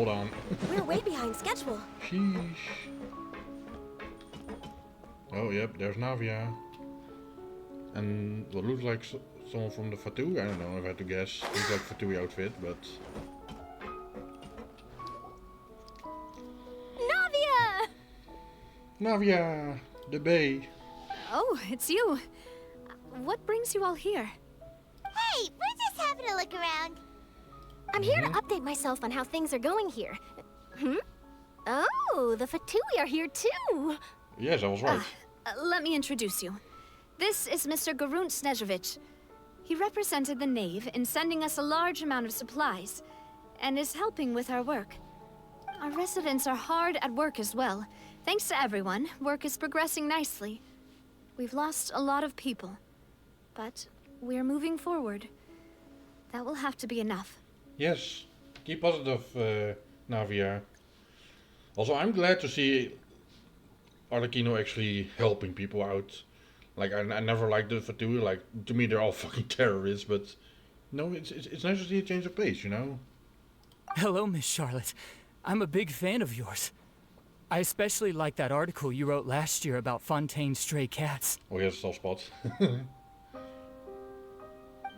on. We're way behind schedule. Sheesh. Oh, yep, there's Navia. And what looks like someone from the Fatu? I don't know if I had to guess. Looks like Fatui outfit, but... Navia! Navia! The bay. Oh, it's you. What brings you all here? Hey, we're just having a look around. I'm here to update myself on how things are going here. Oh, the Fatui are here too. Yes, I was right. Let me introduce you. This is Mr. Garunt Snežević. He represented the Knave in sending us a large amount of supplies, and is helping with our work. Our residents are hard at work as well. Thanks to everyone, work is progressing nicely. We've lost a lot of people, but we're moving forward. That will have to be enough. Yes, keep positive, Navia. Also, I'm glad to see Arlecchino actually helping people out. Like, I never liked the Fatui. Like, to me, they're all fucking terrorists. But no, it's nice to see a change of pace, you know. Hello, Miss Charlotte. I'm a big fan of yours. I especially like that article you wrote last year about Fontaine's stray cats. Oh, he has a soft spot.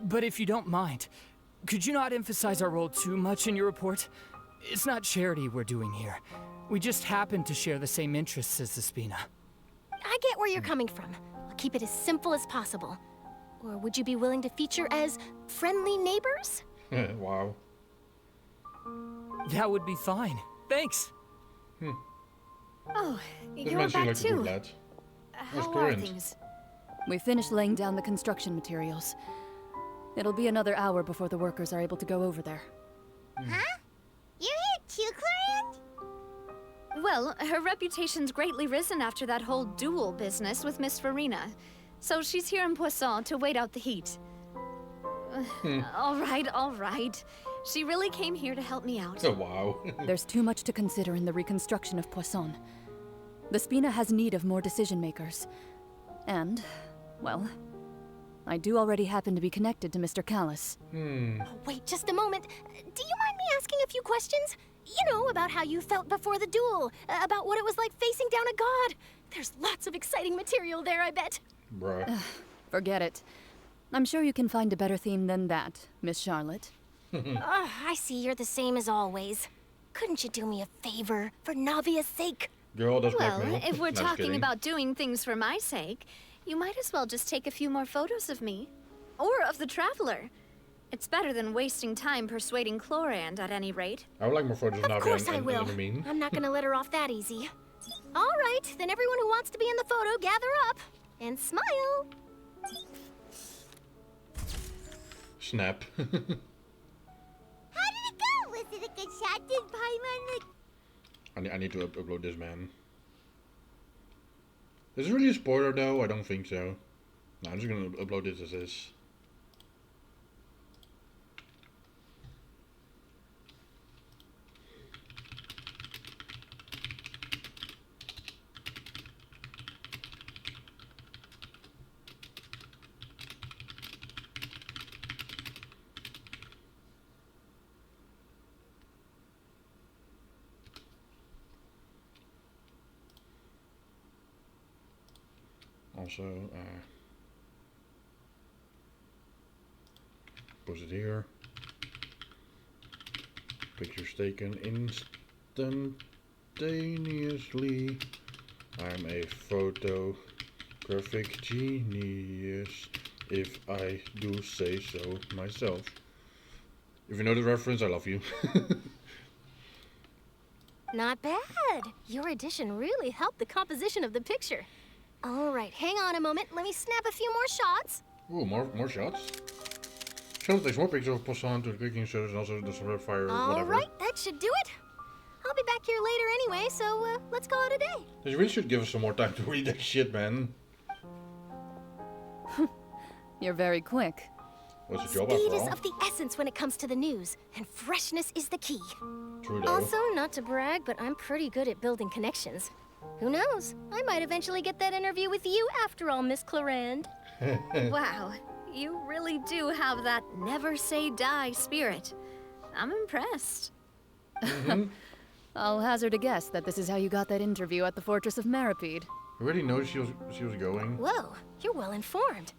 But if you don't mind, could you not emphasize our role too much in your report? It's not charity we're doing here. We just happen to share the same interests as the Spina. I get where you're coming from. I'll keep it as simple as possible. Or would you be willing to feature as friendly neighbors? Wow. That would be fine. Thanks. Oh, you're back too. How are things? We finished laying down the construction materials. It'll be another hour before the workers are able to go over there. Huh? You're here too, Clorinde? Well, her reputation's greatly risen after that whole duel business with Miss Furina. So she's here in Poisson to wait out the heat. All right. She really came here to help me out. Oh, wow. There's too much to consider in the reconstruction of Poisson. The Spina has need of more decision makers. And, well, I do already happen to be connected to Mr. Callis. Oh, wait just a moment. Do you mind me asking a few questions? You know, about how you felt before the duel, about what it was like facing down a god. There's lots of exciting material there, I bet. Bruh. Forget it. I'm sure you can find a better theme than that, Miss Charlotte. I see you're the same as always. Couldn't you do me a favor, for Navia's sake? Girl, that's well, blackmail. if we're No, talking about doing things for my sake, you might as well just take a few more photos of me. Or of the Traveler. It's better than wasting time persuading Clorinde, at any rate. I would like more photos of Navia. Of course I and will. Mean. I'm not gonna let her off that easy. All right, then everyone who wants to be in the photo, gather up. And smile. Snap. How did it go? Was it a good shot? Did Paimon look... I need to upload this, man. Is it really a spoiler, though? I don't think so. No, I'm just gonna upload this as is. Also, post it here. Pictures taken instantaneously. I'm a photographic genius, if I do say so myself. If you know the reference, I love you. Not bad. Your addition really helped the composition of the picture. All right, hang on a moment. Let me snap a few more shots. Ooh, more shots. Charlotte takes more pictures of Poisson to the cooking service and also does some red fire or All whatever. right, that should do it. I'll be back here later anyway, so let's call it a day. You really should give us some more time to read that shit, man. You're very quick. What's the job Speed after is all? of the essence when it comes to the news, and freshness is the key. True though. Also, not to brag, but I'm pretty good at building connections. Who knows? I might eventually get that interview with you after all, Miss Clarand. Wow, you really do have that never say die spirit. I'm impressed. I'll hazard a guess that this is how you got that interview at the Fortress of Maripede. I already know she was going. Whoa, you're well informed.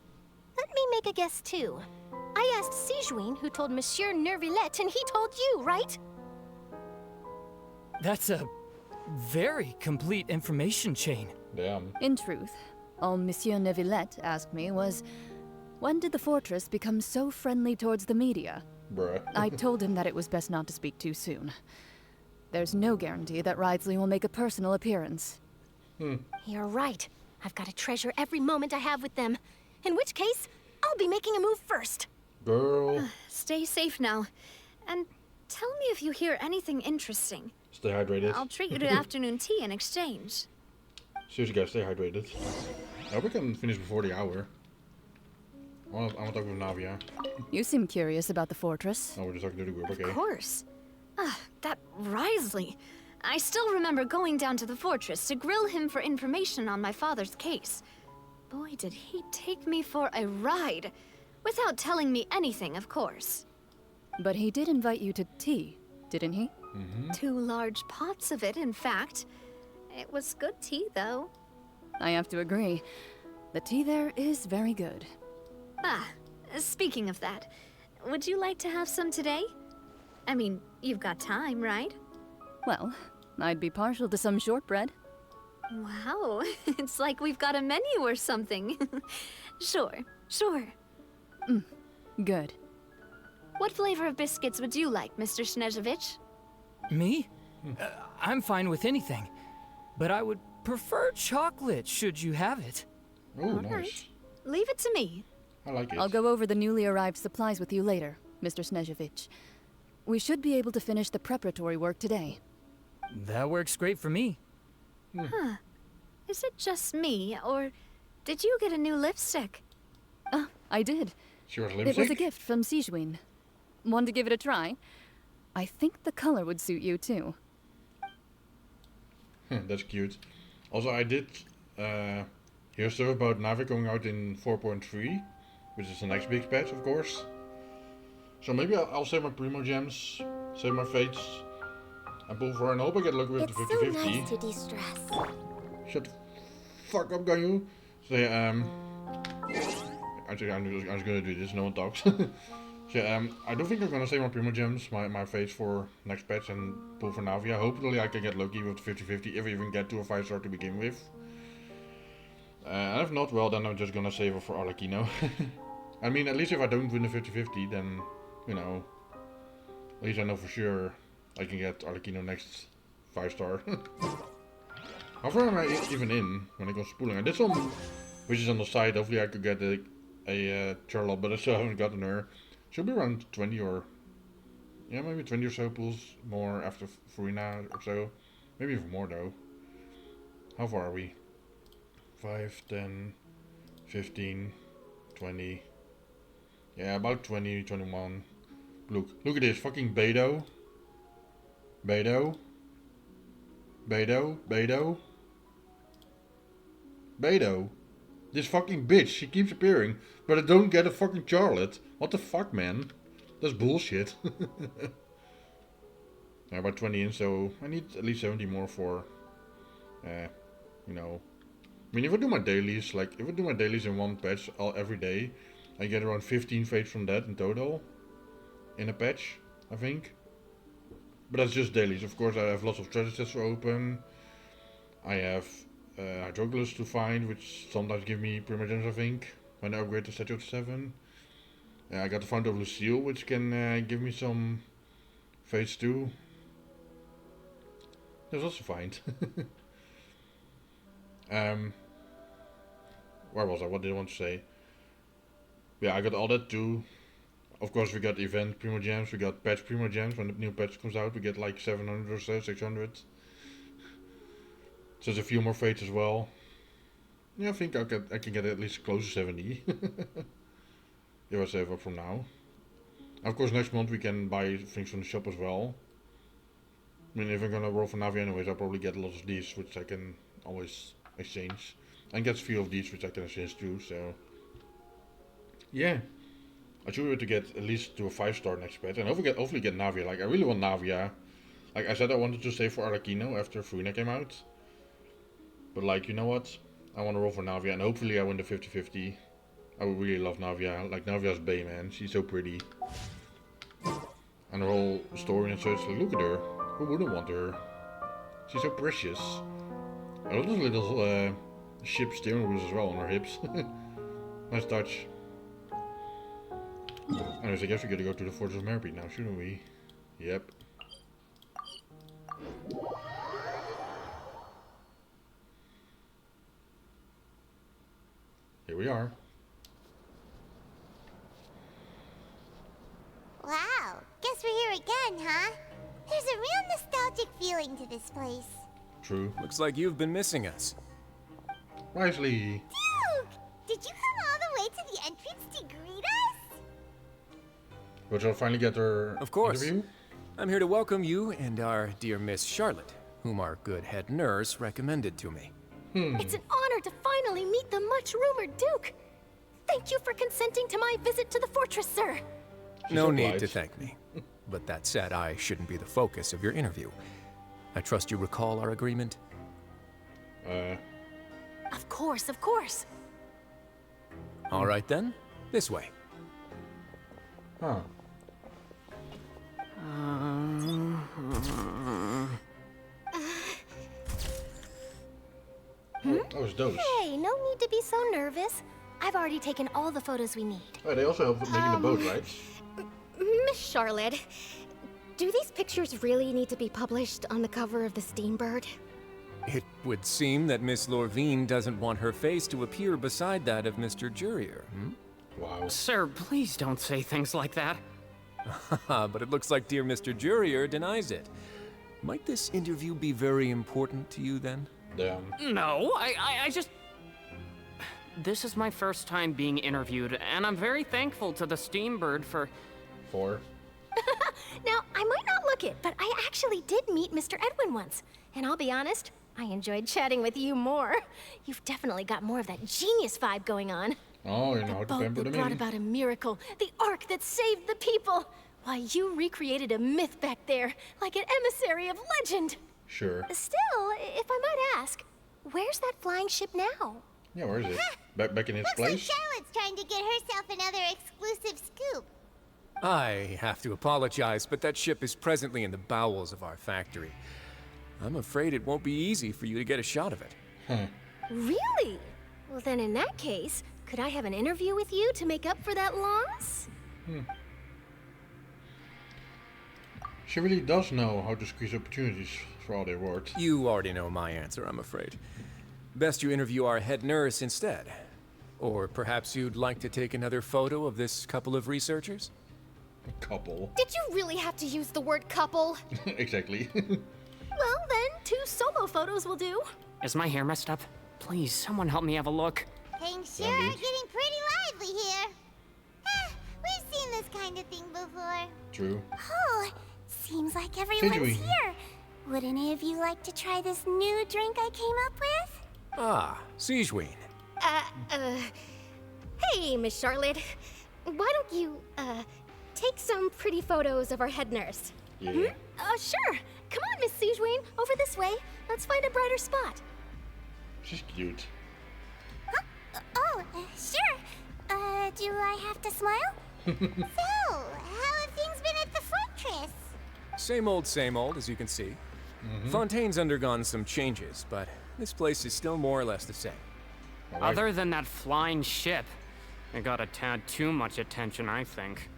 Let me make a guess too. I asked Sijuin who told Monsieur Nervillet, and he told you, right? That's a very complete information chain. Damn. In truth, all Monsieur Neuvillette asked me was, when did the fortress become so friendly towards the media? Bruh. I told him that it was best not to speak too soon. There's no guarantee that Ridesley will make a personal appearance. You're right. I've got to treasure every moment I have with them. In which case, I'll be making a move first. Girl. Stay safe now. And tell me if you hear anything interesting. Stay hydrated. I'll treat you to afternoon tea in exchange. Seriously guys, stay hydrated. I hope we can finish before the hour. I want to talk with Navia. You seem curious about the fortress. Oh, we're just talking to the group, okay. Of course. That Risley. I still remember going down to the fortress to grill him for information on my father's case. Boy, did he take me for a ride. Without telling me anything, of course. But he did invite you to tea, didn't he? 2 large pots of it, in fact. It was good tea, though. I have to agree. The tea there is very good. Speaking of that, would you like to have some today? I mean, you've got time, right? Well, I'd be partial to some shortbread. Wow, it's like we've got a menu or something. Sure. Good. What flavor of biscuits would you like, Mr. Snezhevich? Me? I'm fine with anything. But I would prefer chocolate, should you have it. Oh, All right. Leave it to me. I like it. I'll go over the newly arrived supplies with you later, Mr. Snezhevich. We should be able to finish the preparatory work today. That works great for me. Huh. Is it just me, or did you get a new lipstick? I did. She was It was lipstick? a gift from Sijuin. Want to give it a try? I think the color would suit you too. That's cute. Also, I did hear stuff about Navi going out in 4.3, which is the next big patch, of course. So maybe I'll save my Primo Gems, save my Fates, and pull for and hope I get lucky with It's the so 50-50. nice to de-stress. Shut the fuck up, can you? So yeah, actually, I'm just gonna do this, no one talks. So I don't think I'm gonna save my Primo Gems, my Fates for next patch and pull for Navia. Hopefully I can get lucky with the 50-50 if I even get to a 5-star to begin with. And if not, well then I'm just gonna save it for Arlecchino. I mean, at least if I don't win the 50-50, then, you know, at least I know for sure I can get Arlecchino next 5-star. How far am I even in when I go spooling? I did some, which is on the side. Hopefully I could get a Charlotte, but I still haven't gotten her. Should be around 20 or, yeah, maybe 20 or so pulls more after Furina or so. Maybe even more though. How far are we? 5, 10, 15, 20. Yeah, about 20, 21. Look at this, fucking Beidou. Beidou. This fucking bitch, she keeps appearing, but I don't get a fucking Charlotte. What the fuck, man? That's bullshit. Yeah, about 20 in, so I need at least 70 more for, you know. I mean, if I do my dailies, like, if I do my dailies in one patch every day, I get around 15 fates from that in total. In a patch, I think. But that's just dailies. Of course, I have lots of treasure chests to open. I have Hydroculus to find, which sometimes give me Primo Gems, I think, when I upgrade to Statue of 7. I got the Fount of Lucille, which can give me some fates too. That's also fine. Where was I? What did I want to say? Yeah, I got all that too. Of course, we got event Primo Gems, we got patch Primo Gems. When the new patch comes out, we get like 700 or so, 600. So there's a few more fates as well. Yeah, I think I can get at least close to 70. if I save up from now. Of course, next month we can buy things from the shop as well. I mean, if I'm gonna roll for Navi anyways, I'll probably get lots of these, which I can always exchange. And get a few of these, which I can exchange too, so... Yeah. I should be able to get at least to a 5-star next patch, and hopefully get Navia. Like, I really want Navia. Like I said, I wanted to save for Arlecchino after Furina came out. But like, you know what? I want to roll for Navia, and hopefully I win the 50-50. I would really love Navia. Like, Navia's bae, man. She's so pretty. And her whole story and such, like, look at her. Who wouldn't want her? She's so precious. I love those little ship steering wheels as well on her hips. Nice touch. Anyways, I guess we gotta go to the Fortress of Merpy now, shouldn't we? Yep. Here we are. Wow, guess we're here again, huh? There's a real nostalgic feeling to this place. True. Looks like you've been missing us. Wisely. Duke! Did you come all the way to the entrance to greet us? But you'll finally get her Of course. interview? I'm here to welcome you and our dear Miss Charlotte, whom our good head nurse recommended to me. It's an honor to finally meet the much-rumored Duke. Thank you for consenting to my visit to the fortress, sir. No need to thank me. But that said, I shouldn't be the focus of your interview. I trust you recall our agreement? Of course, of course. All right then, this way. Huh. That was those. Hey, no need to be so nervous. I've already taken all the photos we need. Oh, they also helped with making the boat, right? Miss Charlotte, do these pictures really need to be published on the cover of the Steambird? It would seem that Miss Lorvine doesn't want her face to appear beside that of Mr. Jurier, Wow. Sir, please don't say things like that. But it looks like dear Mr. Jurier denies it. Might this interview be very important to you then? Damn. No, I just... This is my first time being interviewed, and I'm very thankful to the Steambird for... Now, I might not look it, but I actually did meet Mr. Edwin once. And I'll be honest, I enjoyed chatting with you more. You've definitely got more of that genius vibe going on. Oh, you know how The to boat pamper that them brought in. about a miracle, the ark that saved the people. Why, you recreated a myth back there, like an emissary of legend. Sure. Still, if I might ask, where's that flying ship now? Yeah, where is it? Back in its Looks like place? Charlotte's trying to get herself another exclusive scoop. I have to apologize, but that ship is presently in the bowels of our factory. I'm afraid it won't be easy for you to get a shot of it. Really? Well, then in that case, could I have an interview with you to make up for that loss? She really does know how to squeeze opportunities for all they're worth. You already know my answer, I'm afraid. Best you interview our head nurse instead. Or perhaps you'd like to take another photo of this couple of researchers? A couple? Did you really have to use the word couple? Exactly. Well, then, 2 solo photos will do. Is my hair messed up? Please, someone help me have a look. Things sure are getting pretty lively here. We've seen this kind of thing before. True. Oh, seems like everyone's Doing? here. Would any of you like to try this new drink I came up with? Ah, Siegeween. Hey, Miss Charlotte. Why don't you, take some pretty photos of our head nurse? Yeah. Sure. Come on, Miss Siegeween, over this way. Let's find a brighter spot. She's cute. Sure. Do I have to smile? So, how have things been at the fortress? Same old, as you can see. Fontaine's undergone some changes, but this place is still more or less the same. Other than that flying ship, it got a tad too much attention, I think.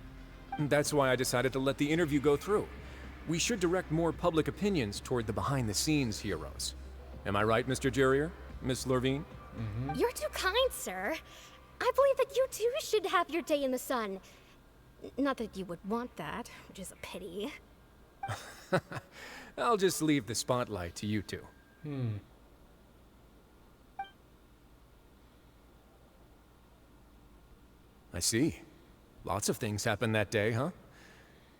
That's why I decided to let the interview go through. We should direct more public opinions toward the behind-the-scenes heroes. Am I right, Mr. Jurier? Miss Lorvine? You're too kind, sir. I believe that you too should have your day in the sun. Not that you would want that, which is a pity. I'll just leave the spotlight to you two. I see. Lots of things happened that day, huh?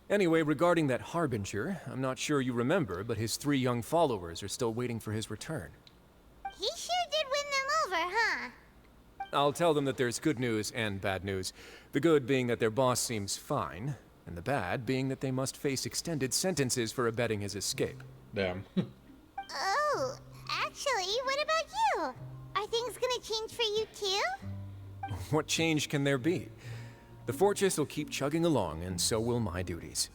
Anyway, regarding that Harbinger, I'm not sure you remember, but his 3 young followers are still waiting for his return. He sure did win them over, huh? I'll tell them that there's good news and bad news. The good being that their boss seems fine, and the bad being that they must face extended sentences for abetting his escape. Damn. Oh, actually, what about you? Are things gonna change for you too? What change can there be? The fortress will keep chugging along, and so will my duties.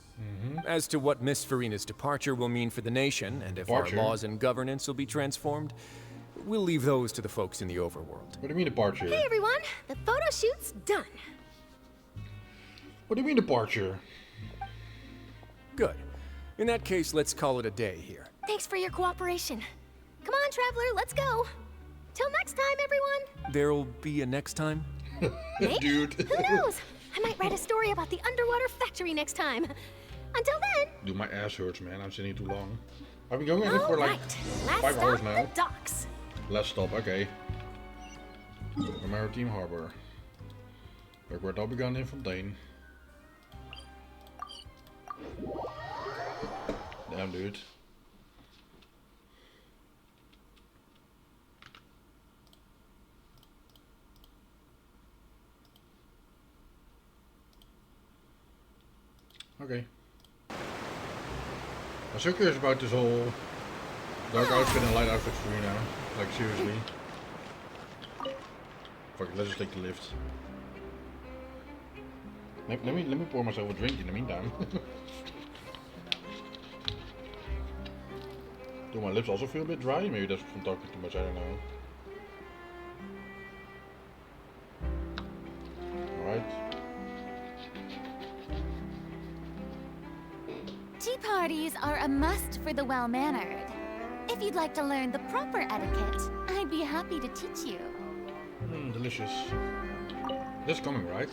As to what Miss Furina's departure will mean for the nation, and if our laws and governance will be transformed, we'll leave those to the folks in the overworld. What do you mean departure? Hey everyone, the photo shoot's done. What do you mean departure? Good. In that case, let's call it a day here. Thanks for your cooperation. Come on, Traveler, let's go. Till next time, everyone. There'll be a next time? Maybe. Dude. Who knows? I might write a story about the underwater factory next time. Until then. Dude, my ass hurts, man. I'm sitting too long. I've been going at it for like 5 hours now. The docks. Last stop, okay. The Maritime Harbor. Like where it begun in Fontaine. Damn, dude. Okay. I'm so curious about this whole dark outfit and light outfit for me now. Like, seriously. Fuck it, let's just take the lift. Let me pour myself a drink in the meantime. Do my lips also feel a bit dry? Maybe that's from talking too much, I don't know. Alright. Tea parties are a must for the well-mannered. If you'd like to learn the proper etiquette, I'd be happy to teach you. Delicious. This coming, right?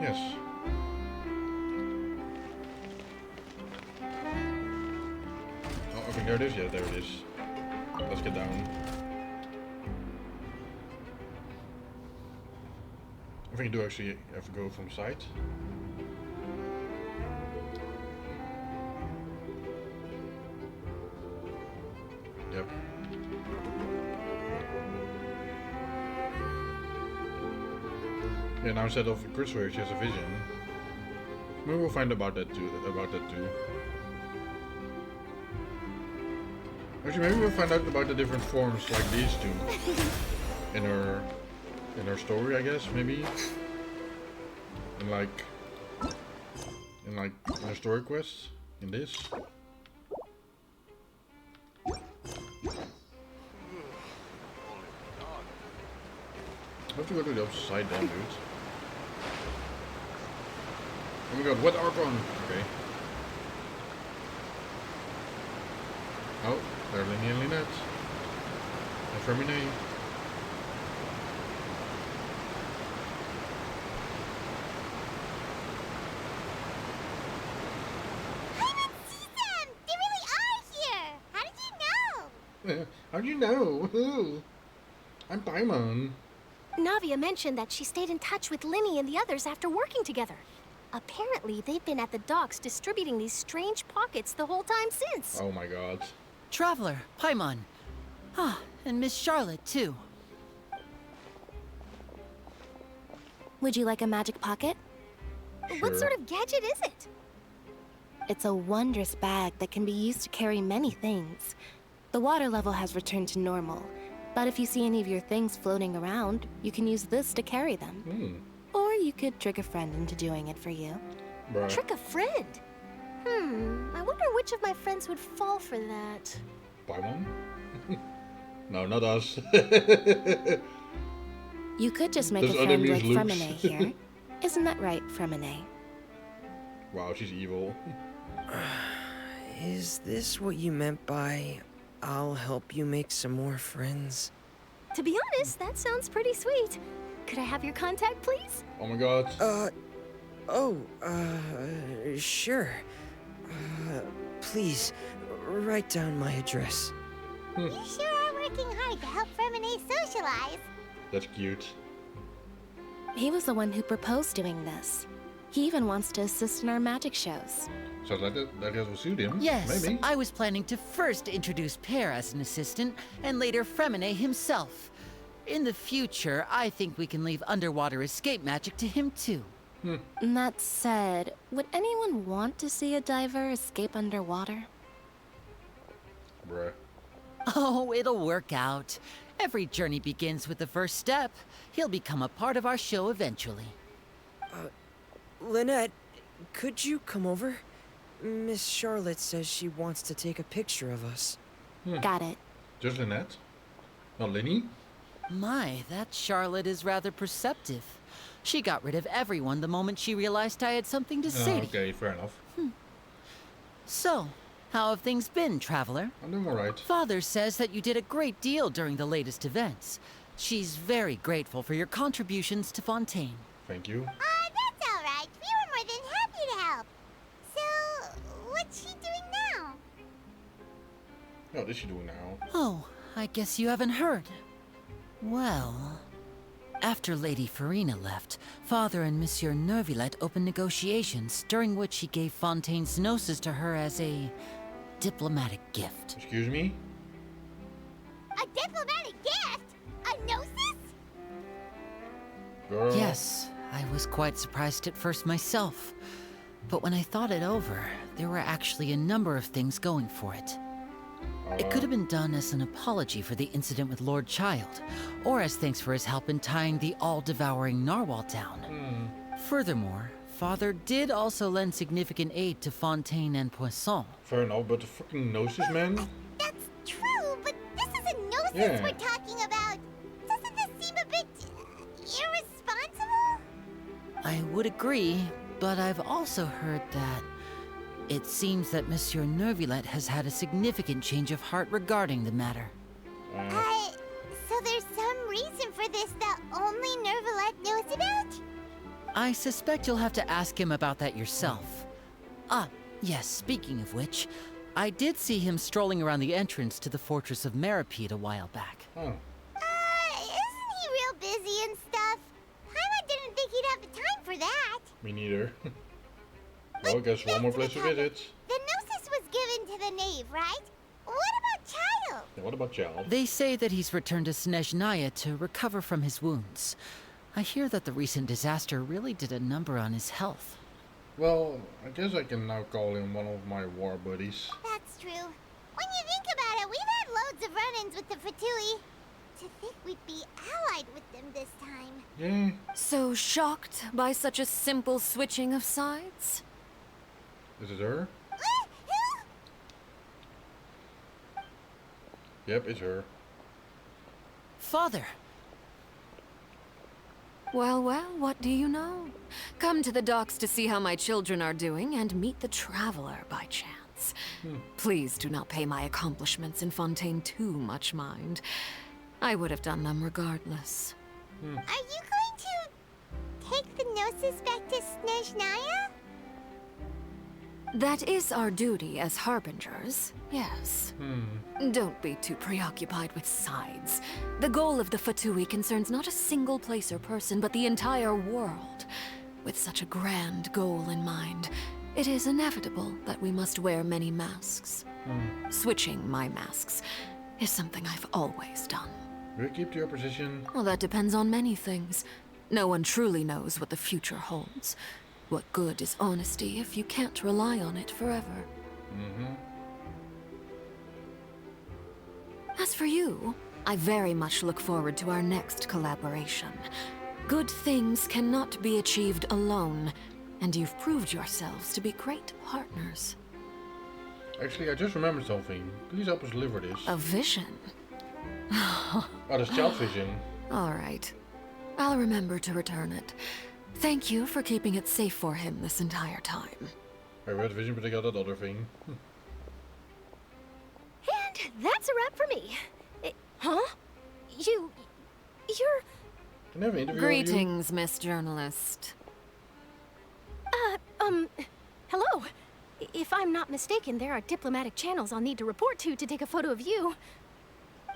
Yes. Oh, okay, there it is. Yeah, there it is. Let's get down. I think I do actually have to go from the side. Yep. Yeah, now instead of Crystal, she has a vision. Maybe we'll find about that too. Actually, maybe we'll find out about the different forms like these two in her story, I guess. Maybe in her story quest in this. I have to go to the other side then, dude. Oh my god, what Archon? Okay. Oh, there's Linny and Lynette. And Fermine. I didn't see them! They really are here! How did you know? How do you know? Who? I'm Paimon. Navia mentioned that she stayed in touch with Linny and the others after working together. Apparently, they've been at the docks distributing these strange pockets the whole time since. Oh my god. Traveler, Paimon. Ah, and Miss Charlotte, too. Would you like a magic pocket? Sure. What sort of gadget is it? It's a wondrous bag that can be used to carry many things. The water level has returned to normal, but if you see any of your things floating around, you can use this to carry them. Or you could trick a friend into doing it for you. Bruh. Trick a friend? I wonder which of my friends would fall for that. Paimon? No, not us. You could just make Those a other friend like muse Fremine here. Isn't that right, Fremine? Wow, she's evil. Is this what you meant by, I'll help you make some more friends? To be honest, that sounds pretty sweet. Could I have your contact, please? Oh my god. Sure. Please, write down my address. You sure are working hard to help Fermine socialize. That's cute. He was the one who proposed doing this. He even wants to assist in our magic shows. So that will suit him. Yes, maybe. I was planning to first introduce Pear as an assistant, and later Fremine himself. In the future, I think we can leave underwater escape magic to him too. That said, would anyone want to see a diver escape underwater? Bruh. Oh, it'll work out. Every journey begins with the first step. He'll become a part of our show eventually. Lynette, could you come over? Miss Charlotte says she wants to take a picture of us. Got it. Just Lynette? Not Linny? My, that Charlotte is rather perceptive. She got rid of everyone the moment she realized I had something to say to you. Okay, fair enough. So, how have things been, Traveler? I'm doing alright. Father says that you did a great deal during the latest events. She's very grateful for your contributions to Fontaine. Thank you. That's alright. We were more than happy to help. So, what's she doing now? What is she doing now? Oh, I guess you haven't heard. Well, after Lady Furina left, Father and Monsieur Neuvillette opened negotiations, during which he gave Fontaine's gnosis to her as a diplomatic gift. Excuse me? A diplomatic gift? A gnosis? Girl. Yes, I was quite surprised at first myself. But when I thought it over, there were actually a number of things going for it. It could have been done as an apology for the incident with Lord Child, or as thanks for his help in tying the all-devouring narwhal down. Furthermore, Father did also lend significant aid to Fontaine and Poisson. Fair enough, but the fucking gnosis, man? That's true, but this is a gnosis Yeah. we're talking about. Doesn't this seem a bit irresponsible? I would agree, but I've also heard that it seems that Monsieur Neuvillette has had a significant change of heart regarding the matter. So there's some reason for this that only Neuvillette knows about? I suspect you'll have to ask him about that yourself. Ah, yes, speaking of which, I did see him strolling around the entrance to the Fortress of Meripede a while back. Oh. Isn't he real busy and stuff? Paimon didn't think he'd have the time for that. Me neither. Well, I guess one more place to visit. The gnosis was given to the knave, right? What about Child? Yeah, what about Child? They say that he's returned to Snezhnaya to recover from his wounds. I hear that the recent disaster really did a number on his health. Well, I guess I can now call him one of my war buddies. That's true. When you think about it, we've had loads of run-ins with the Fatui. To think we'd be allied with them this time. Yeah. So shocked by such a simple switching of sides? Is it her? Yep, it's her. Father! Well, what do you know? Come to the docks to see how my children are doing and meet the Traveler by chance. Please do not pay my accomplishments in Fontaine too much mind. I would have done them regardless. Are you going to take the gnosis back to Snezhnaya? That is our duty as harbingers, yes. Don't be too preoccupied with sides. The goal of the Fatui concerns not a single place or person, but the entire world. With such a grand goal in mind, it is inevitable that we must wear many masks. Switching my masks is something I've always done. Will you keep to your position? Well, that depends on many things. No one truly knows what the future holds. What good is honesty if you can't rely on it forever? As for you, I very much look forward to our next collaboration. Good things cannot be achieved alone, and you've proved yourselves to be great partners. Actually, I just remembered something. Please help us deliver this. A vision? Oh, that's Child's vision. All right. I'll remember to return it. Thank you for keeping it safe for him this entire time. I read vision, but I got that other thing. And that's a wrap for me. Huh? You're... Can I have an interview Greetings, Miss Journalist. Hello. If I'm not mistaken, there are diplomatic channels I'll need to report to take a photo of you.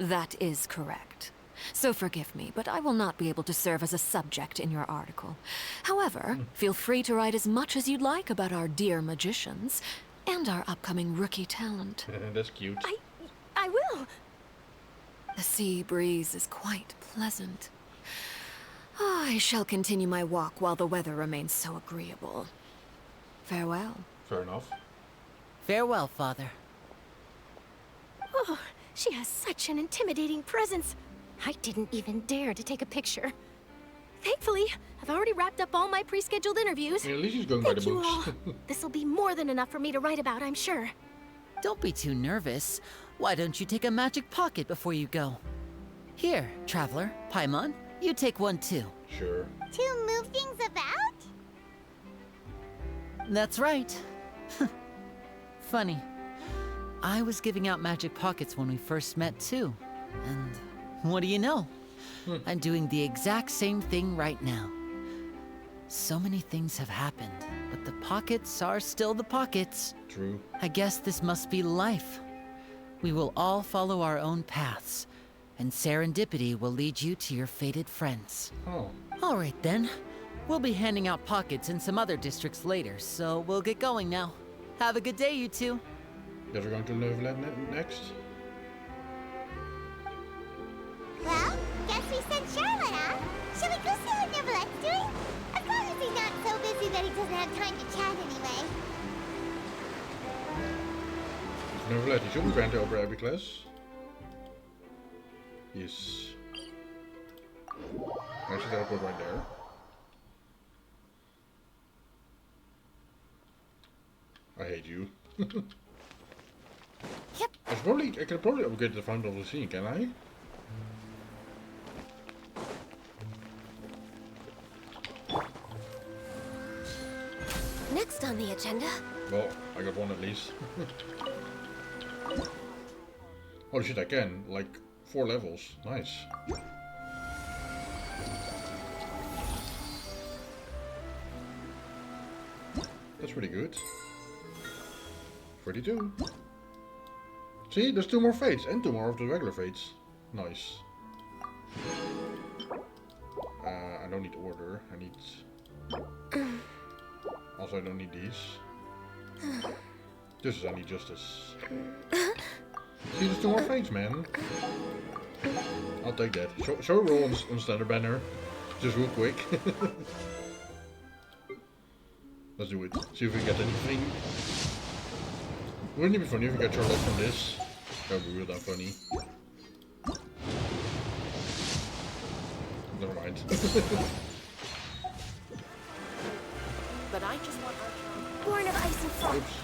That is correct. so forgive me, but I will not be able to serve as a subject in your article. However, feel free to write as much as you'd like about our dear magicians and our upcoming rookie talent. That's cute. I will. The sea breeze is quite pleasant. I shall continue my walk while the weather remains so agreeable. Farewell. Fair enough. Farewell, Father. Oh, she has such an intimidating presence. I didn't even dare to take a picture. Thankfully, I've already wrapped up all my pre-scheduled interviews. Yeah, at least she's going by the Thank you books. all. This'll be more than enough for me to write about, I'm sure. Don't be too nervous. Why don't you take a magic pocket before you go? Here, Traveler, Paimon, you take one too. Sure. To move things about? That's right. Funny. I was giving out magic pockets when we first met too. And what do you know? I'm doing the exact same thing right now. So many things have happened, but the pockets are still the pockets. True. I guess this must be life. We will all follow our own paths, and serendipity will lead you to your fated friends. Oh. All right then. We'll be handing out pockets in some other districts later, so we'll get going now. Have a good day, you two. Guess we're going to Neverland next. Well, guess we sent Charlotte off. Shall we go see what Neverland's doing? Of course he's not so busy that he doesn't have time to chat anyway. Neverland, he should be granted over every class. Yes. Actually, that'll put right there. I hate you. Yep. I can probably upgrade the Fountain of the Sea, can I? Next on the agenda. Well, I got one at least. Holy shit, I can. Like, 4 levels. Nice. That's pretty good. 42. See, there's 2 more fates and 2 more of the regular fates. Nice. I don't need order. I need... Also, I don't need these. This is I need justice. See, there's 2 more fates, man. I'll take that. Show a roll on standard banner. Just real quick. Let's do it. See if we get anything. Wouldn't it be funny if we get Charlotte from this? That would be real damn funny. Never mind. But I just want our born of ice and frost. Oops.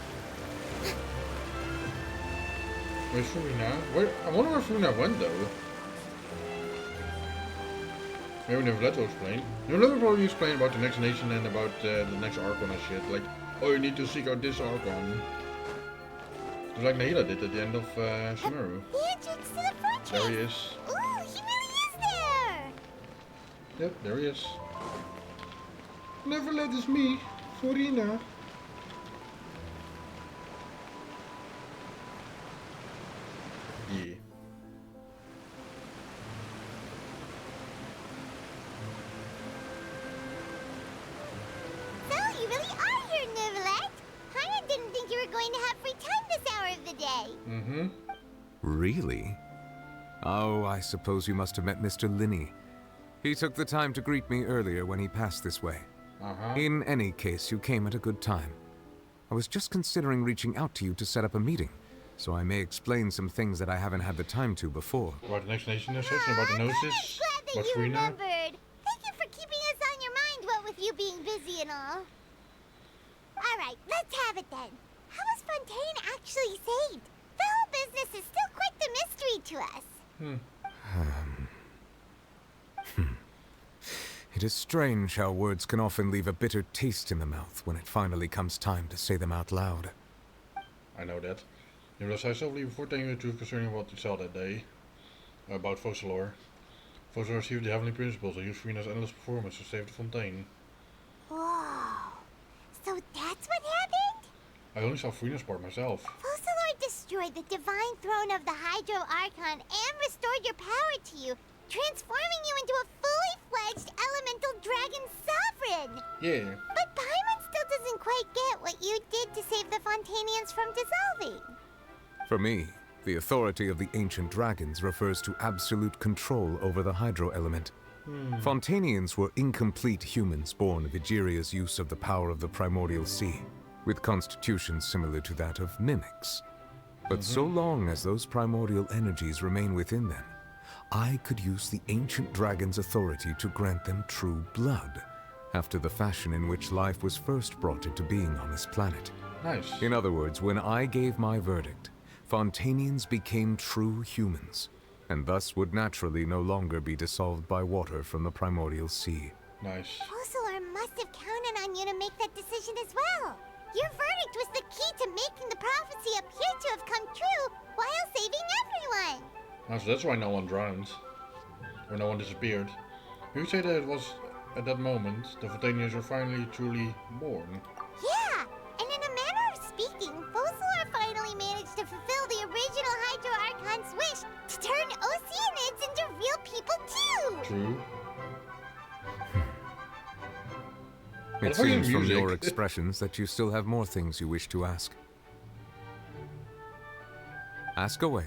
Where's Furina? I wonder where Furina went though. Maybe Neverland will explain. Neverland will probably explain about the next nation and about the next Archon and shit. Like, oh, you need to seek out this Archon. Just like Nahila did at the end of Sumeru. The entrance to the fortress! There he is. Ooh, he really is there! Yep, there he is. Neverland is me, Furina. Yeah. So, you really are here, Neverland? I didn't think you were going to have free time this hour of the day. Mm-hmm. Really? Oh, I suppose you must have met Mr. Linney. He took the time to greet me earlier when he passed this way. In any case, you came at a good time. I was just considering reaching out to you to set up a meeting, so I may explain some things that I haven't had the time to before. About the next nation and such, and about the gnosis. Glad that you remembered. Thank you for keeping us on your mind, what with you being busy and all. Alright, let's have it then. How was Fontaine actually saved? The whole business is still quite the mystery to us. It is strange how words can often leave a bitter taste in the mouth when it finally comes time to say them out loud. I know that. Nevertheless, I still believe before telling you the truth concerning what you saw that day. About Focalor. Focalor received the heavenly principles and used Furina's endless performance to save the Fontaine. Whoa. So that's what happened? I only saw Furina's part myself. Focalor destroyed the divine throne of the Hydro Archon and restored your power to you, transforming you into a fully fledged elemental dragon sovereign. Yeah. But Paimon still doesn't quite get what you did to save the Fontanians from dissolving. For me, the authority of the ancient dragons refers to absolute control over the hydro element. Fontanians were incomplete humans born of Egeria's use of the power of the primordial sea, with constitutions similar to that of mimics. But so long as those primordial energies remain within them, I could use the ancient dragon's authority to grant them true blood, after the fashion in which life was first brought into being on this planet. Nice. In other words, when I gave my verdict, Fontanians became true humans, and thus would naturally no longer be dissolved by water from the primordial sea. Nice. Focalor must have counted on you to make that decision as well. Your verdict was the key to making the prophecy appear to have come true while saving everyone. Oh, so that's why no one drowned. Or no one disappeared. You say that it was at that moment the Fontanians were finally truly born. Yeah, and in a manner of speaking, Focalor finally managed to fulfill the original Hydro Archon's wish to turn Oceanids into real people too! True. It seems from your expressions that you still have more things you wish to ask. Ask away.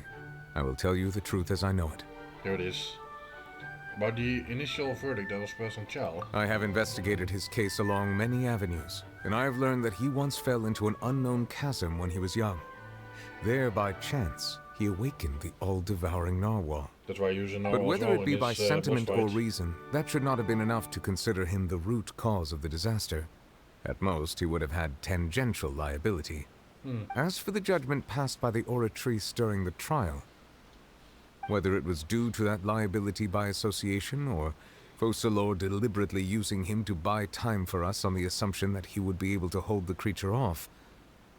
I will tell you the truth as I know it. There it is. About the initial verdict that was passed on Chal. I have investigated his case along many avenues, and I have learned that he once fell into an unknown chasm when he was young. There, by chance, he awakened the all-devouring narwhal. That's why I use a narwhal. But whether it be by sentiment or boss fight. reason, that should not have been enough to consider him the root cause of the disaster. At most, he would have had tangential liability. As for the judgment passed by the Oratrice during the trial, whether it was due to that liability by association, or Focalor deliberately using him to buy time for us on the assumption that he would be able to hold the creature off,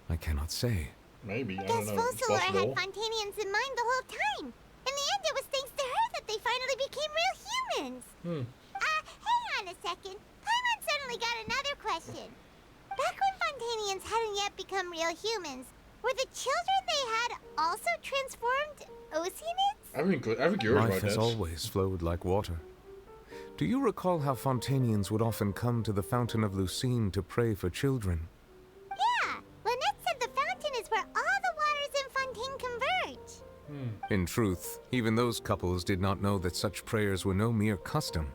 I cannot say. Maybe, I Guess don't know. It's Focalor possible. had Fontanians in mind the whole time. In the end, it was thanks to her that they finally became real humans. Hang on a second. Paimon suddenly got another question. Back when Fontanians hadn't yet become real humans, were the children they had also transformed Oceanids? I've been curious Life about has that. always flowed like water. Do you recall how Fontanians would often come to the Fountain of Lucine to pray for children? Yeah, Lynette said the fountain is where all the waters in Fontaine converge. In truth, even those couples did not know that such prayers were no mere custom,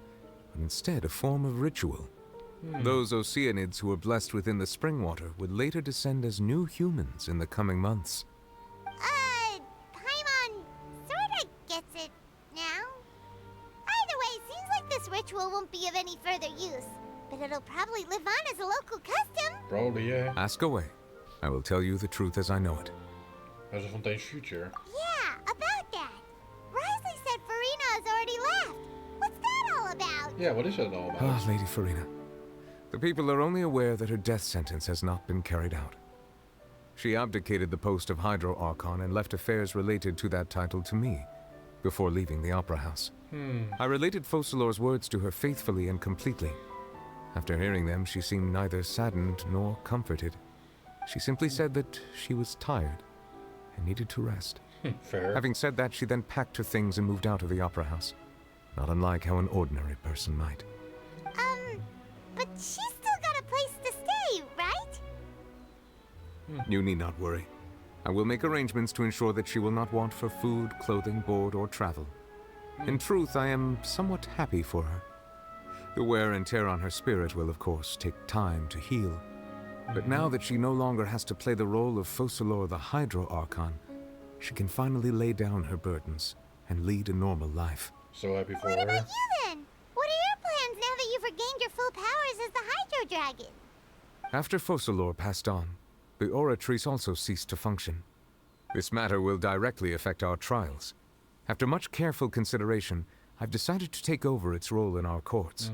but instead a form of ritual. Those Oceanids who were blessed within the spring water would later descend as new humans in the coming months. Paimon sorta gets it now. Either way, it seems like this ritual won't be of any further use, but it'll probably live on as a local custom. Probably, yeah. Ask away. I will tell you the truth as I know it. As a Fontaine's future. Yeah, about that. Risley said Furina has already left. What's that all about? Yeah, what is that all about? Ah, Lady Furina. The people are only aware that her death sentence has not been carried out. She abdicated the post of Hydro Archon and left affairs related to that title to me, before leaving the Opera House. I related Focalor's words to her faithfully and completely. After hearing them, she seemed neither saddened nor comforted. She simply said that she was tired and needed to rest. Fair. Having said that, she then packed her things and moved out of the Opera House, not unlike how an ordinary person might. But she's still got a place to stay, right? You need not worry. I will make arrangements to ensure that she will not want for food, clothing, board, or travel. In truth, I am somewhat happy for her. The wear and tear on her spirit will, of course, take time to heal. But now that she no longer has to play the role of Focalor the Hydro Archon, she can finally lay down her burdens and lead a normal life. So happy for What her. about you then? What are your plans now that you've regained your full powers as the Hydro Dragon? After Focalor passed on, the Oratrice also ceased to function. This matter will directly affect our trials. After much careful consideration, I've decided to take over its role in our courts.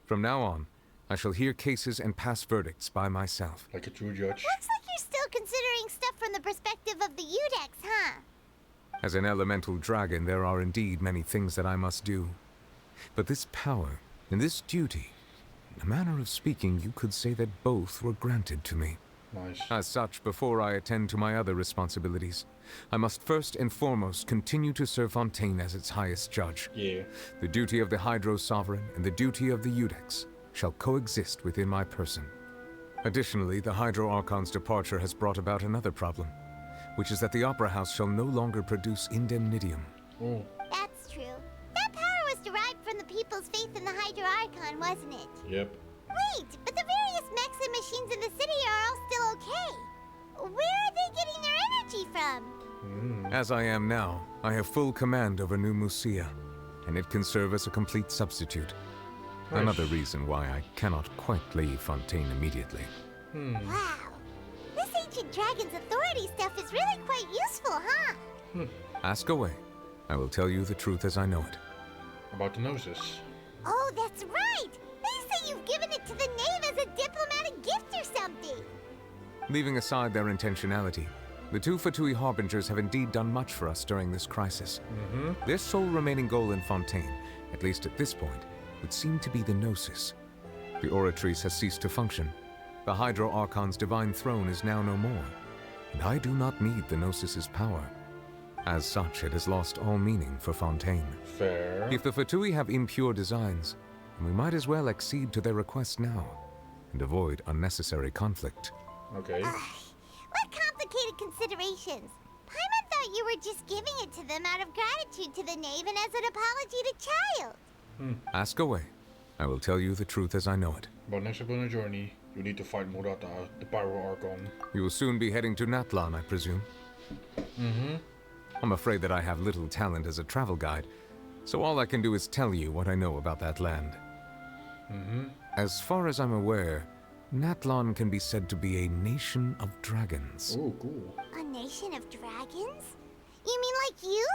From now on, I shall hear cases and pass verdicts by myself. Like a true judge. Looks like you're still considering stuff from the perspective of the Udex, huh? As an elemental dragon, there are indeed many things that I must do. But this power and this duty, in a manner of speaking, you could say that both were granted to me. Nice. As such, before I attend to my other responsibilities, I must first and foremost continue to serve Fontaine as its highest judge. Yeah. The duty of the Hydro Sovereign and the duty of the Iudex shall coexist within my person. Additionally, the Hydro Archon's departure has brought about another problem, which is that the Opera House shall no longer produce indemnitium. Oh. That's true. That power was derived from the people's faith in the Hydro Archon, wasn't it? Yep. Wait, but the various mechs and machines in the city are all still okay. Where are they getting their energy from? As I am now, I have full command over New Musia, and it can serve as a complete substitute. Nice. Another reason why I cannot quite leave Fontaine immediately. Wow. This ancient dragon's authority stuff is really quite useful, huh? Ask away. I will tell you the truth as I know it. About the Gnosis. Oh, that's right! They say you've given it to the knave as a diplomatic gift or something! Leaving aside their intentionality, the two Fatui Harbingers have indeed done much for us during this crisis. Their sole remaining goal in Fontaine, at least at this point, would seem to be the Gnosis. The Oratrice has ceased to function. The Hydro Archon's divine throne is now no more, and I do not need the Gnosis's power. As such, it has lost all meaning for Fontaine. Fair. If the Fatui have impure designs, then we might as well accede to their request now, and avoid unnecessary conflict. Okay. What complicated considerations? Paimon thought you were just giving it to them out of gratitude to the knave and as an apology to Child. Ask away. I will tell you the truth as I know it. But next up on the journey, you need to fight Murata, the Pyro Archon. You will soon be heading to Natlan, I presume. I'm afraid that I have little talent as a travel guide, so all I can do is tell you what I know about that land. As far as I'm aware, Natlan can be said to be a nation of dragons. Oh, cool. A nation of dragons? You mean like you?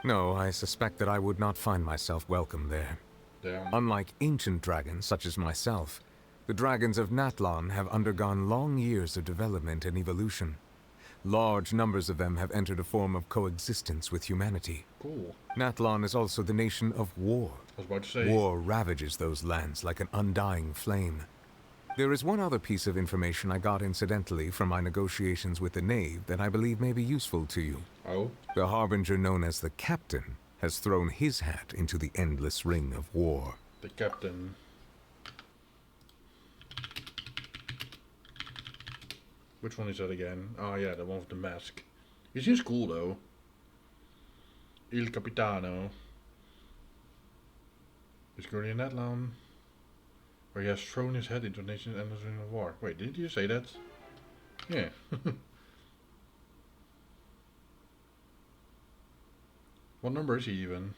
No, I suspect that I would not find myself welcome there. Damn. Unlike ancient dragons such as myself, the dragons of Natlan have undergone long years of development and evolution. Large numbers of them have entered a form of coexistence with humanity. Cool. Natlan is also the nation of war. I was about to say. War ravages those lands like an undying flame. There is one other piece of information I got incidentally from my negotiations with the Knave that I believe may be useful to you. Oh? The Harbinger known as the Captain has thrown his hat into the endless ring of war. The Captain. Which one is that again? Oh yeah, the one with the mask. He seems cool though. Il Capitano. Is currently in Natlan, where he has thrown his head into the nation's endless ring of war. Wait, didn't you say that? Yeah. What number is he even?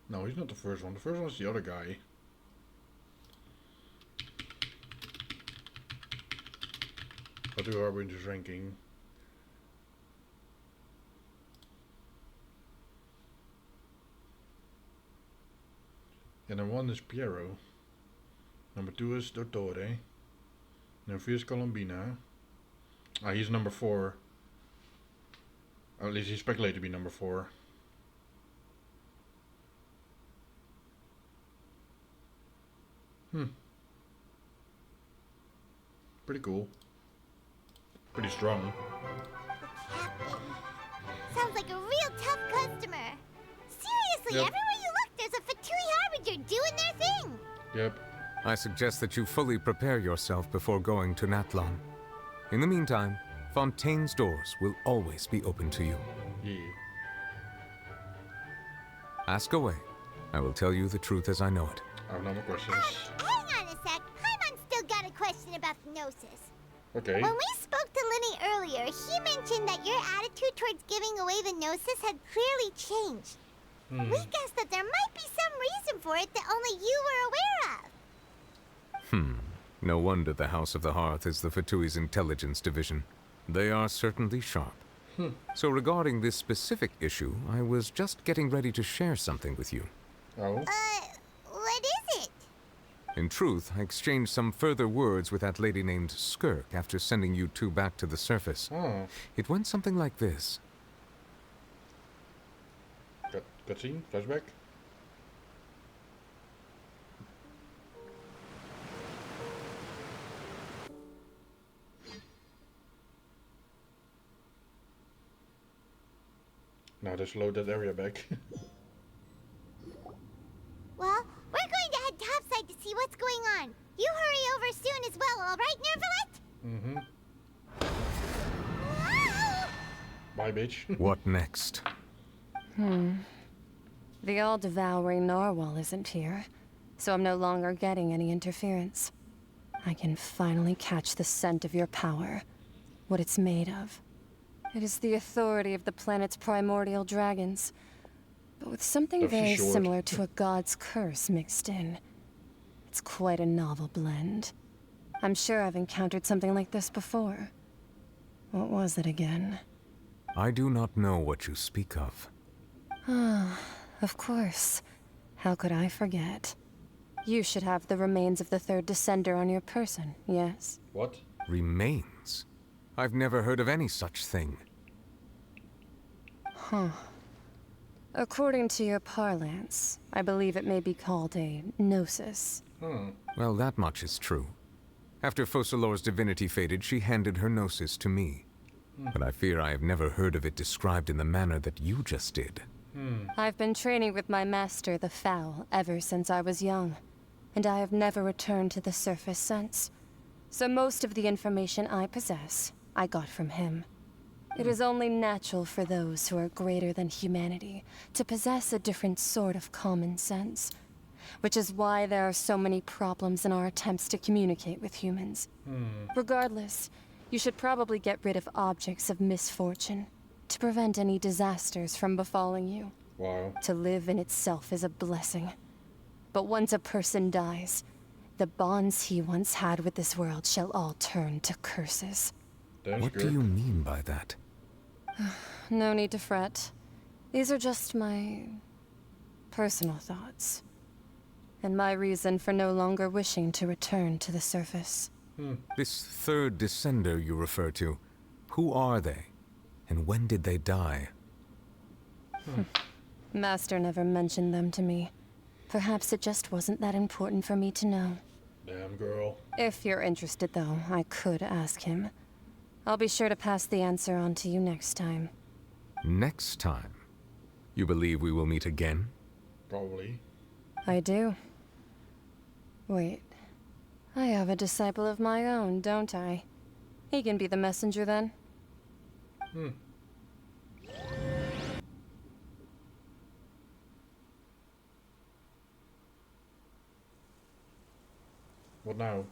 No, he's not the first one. The first one's the other guy. What do Harbinger's ranking? Yeah, number 1 is Piero. Number 2 is Dottore. Number 3 is Colombina. Ah, he's number 4. Or at least he's speculated to be number 4. Pretty cool. Pretty strong. Sounds like a real tough customer. Seriously, Yep. everywhere you look, there's a Fatui Harbinger doing their thing. Yep. I suggest that you fully prepare yourself before going to Natlan. In the meantime, Fontaine's doors will always be open to you. Yeah. Ask away. I will tell you the truth as I know it. I have no more questions. Hang on a sec. Paimon's still got a question about the Gnosis. Okay. When we spoke to Linny earlier, he mentioned that your attitude towards giving away the Gnosis had clearly changed. We guessed that there might be some reason for it that only you were aware of. No wonder the House of the Hearth is the Fatui's intelligence division. They are certainly sharp. So regarding this specific issue, I was just getting ready to share something with you. Oh? What is it? In truth, I exchanged some further words with that lady named Skirk after sending you two back to the surface. Oh. It went something like this. Cutscene? Flashback? Now just load that area back. Well, we're going to head topside to see what's going on. You hurry over soon as well, alright, Nervalet? Bye, bitch. What next? The all-devouring narwhal isn't here, so I'm no longer getting any interference. I can finally catch the scent of your power, what it's made of. It is the authority of the planet's primordial dragons, but with something very similar to a god's curse mixed in. It's quite a novel blend. I'm sure I've encountered something like this before. What was it again? I do not know what you speak of. Ah, of course. How could I forget? You should have the remains of the third descender on your person, yes? What? Remains? I've never heard of any such thing. Huh. According to your parlance, I believe it may be called a gnosis. Well, that much is true. After Focalor's divinity faded, she handed her gnosis to me. But I fear I have never heard of it described in the manner that you just did. I've been training with my master, the Fowl, ever since I was young, and I have never returned to the surface since. So most of the information I possess, I got from him. It is only natural for those who are greater than humanity to possess a different sort of common sense, which is why there are so many problems in our attempts to communicate with humans. Regardless, you should probably get rid of objects of misfortune to prevent any disasters from befalling you. Wow. To live in itself is a blessing. But once a person dies, the bonds he once had with this world shall all turn to curses. What do you mean by that? No need to fret. These are just my personal thoughts. And my reason for no longer wishing to return to the surface. This third descender you refer to, who are they? And when did they die? Master never mentioned them to me. Perhaps it just wasn't that important for me to know. Damn girl. If you're interested, though, I could ask him. I'll be sure to pass the answer on to you next time. Next time? You believe we will meet again? Probably. I do. Wait. I have a disciple of my own, don't I? He can be the messenger then. What now?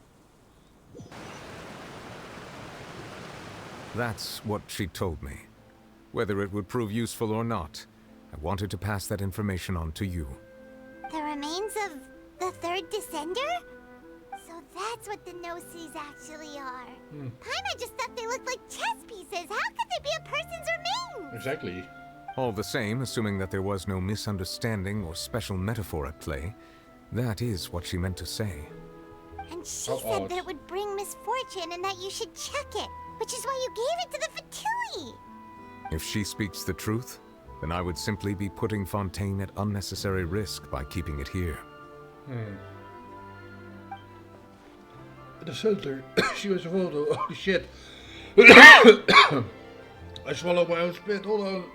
That's what she told me. Whether it would prove useful or not, I wanted to pass that information on to you. The remains of the third descender? So that's what the Gnosis actually are. Paimon just thought they looked like chess pieces. How could they be a person's remains? Exactly. All the same, assuming that there was no misunderstanding or special metaphor at play, that is what she meant to say. And she said that it would bring misfortune and that you should check it, which is why you gave it to the Fatui. If she speaks the truth, then I would simply be putting Fontaine at unnecessary risk by keeping it here. The center. She was a photo. Holy shit. I swallowed my own spit. Hold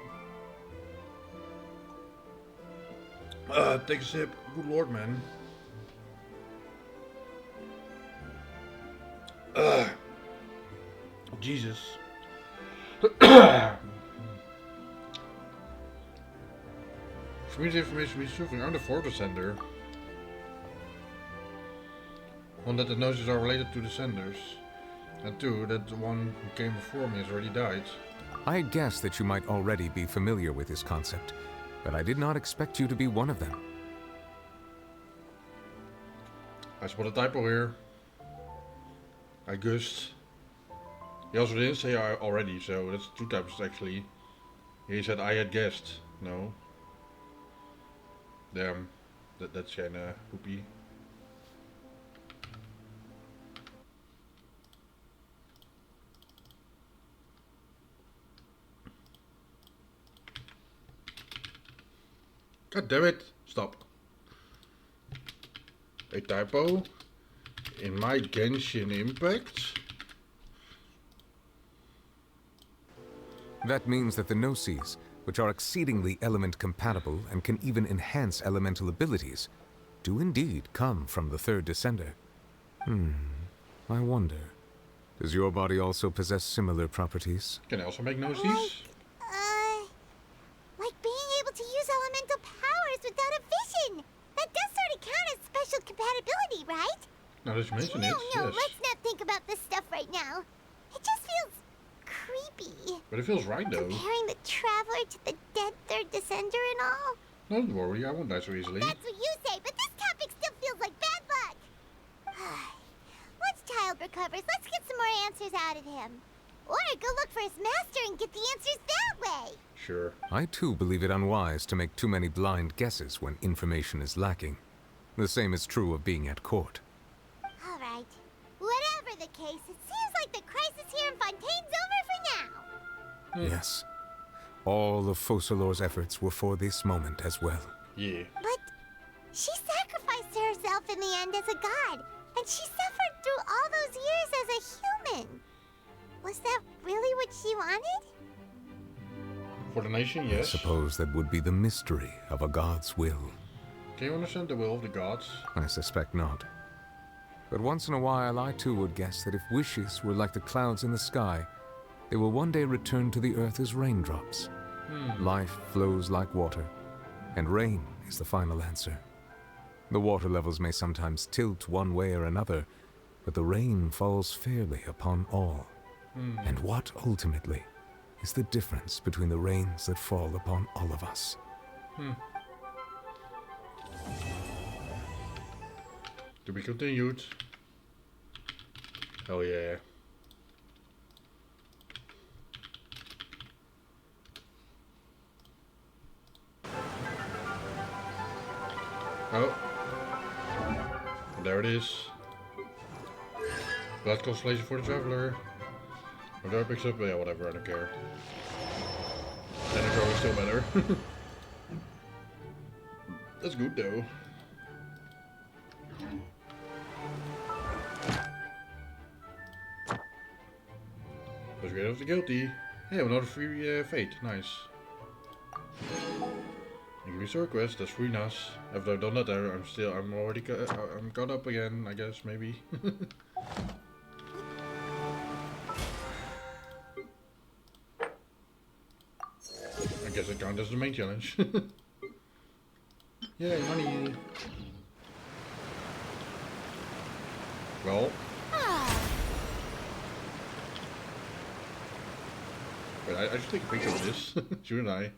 on. Take a sip. Good lord, man. Jesus. For me, the information we're seeking I'm the fourth descender. One, that the Gnosis are related to descenders. And two, that the one who came before me has already died. I guessed that you might already be familiar with this concept, but I did not expect you to be one of them. I spot a typo here. I gust. He also didn't say I already, so that's 2 times actually. He said I had guessed. No. Damn. That's kinda poopy. God damn it! Stop. A typo in my Genshin Impact. That means that the Gnosis, which are exceedingly element compatible and can even enhance elemental abilities, do indeed come from the third descender. I wonder, does your body also possess similar properties? Can I also make Gnosis? Like being able to use elemental powers without a vision. That does sort of count as special compatibility, right? Now that you mention it, No, yes. let's not think about this stuff right now. It just feels creepy. But it feels right though. Comparing the Traveler to the dead third descender and all. Don't worry, I won't die so easily. That's what you say, but this topic still feels like bad luck. Once Child recovers, let's get some more answers out of him. Or go look for his master and get the answers that way. Sure. I too believe it unwise to make too many blind guesses when information is lacking. The same is true of being at court. All right. Whatever the case, it seems like the crisis here in Fontaine's over for now. Yes. All of Focalor's efforts were for this moment as well. Yeah. But she sacrificed herself in the end as a god, and she suffered through all those years as a human. Was that really what she wanted? For the nation, yes. I suppose that would be the mystery of a god's will. Can you understand the will of the gods? I suspect not. But once in a while, I too would guess that if wishes were like the clouds in the sky, they will one day return to the earth as raindrops. Life flows like water, and rain is the final answer. The water levels may sometimes tilt one way or another, but the rain falls fairly upon all. And what, ultimately, is the difference between the rains that fall upon all of us? To be continued. Hell yeah. Oh. There it is. Blood constellation for the traveler. If that picks up, yeah, whatever, I don't care. And the grow is still better. That's good though. Let's get off the guilty. Yeah, another free fate. Nice. Increase request. That's free nice. After I've done that, I'm already I'm caught up again. I guess maybe. I guess it counts as the main challenge. Yay, money! Well. Wait, I should take a picture of this, shouldn't I?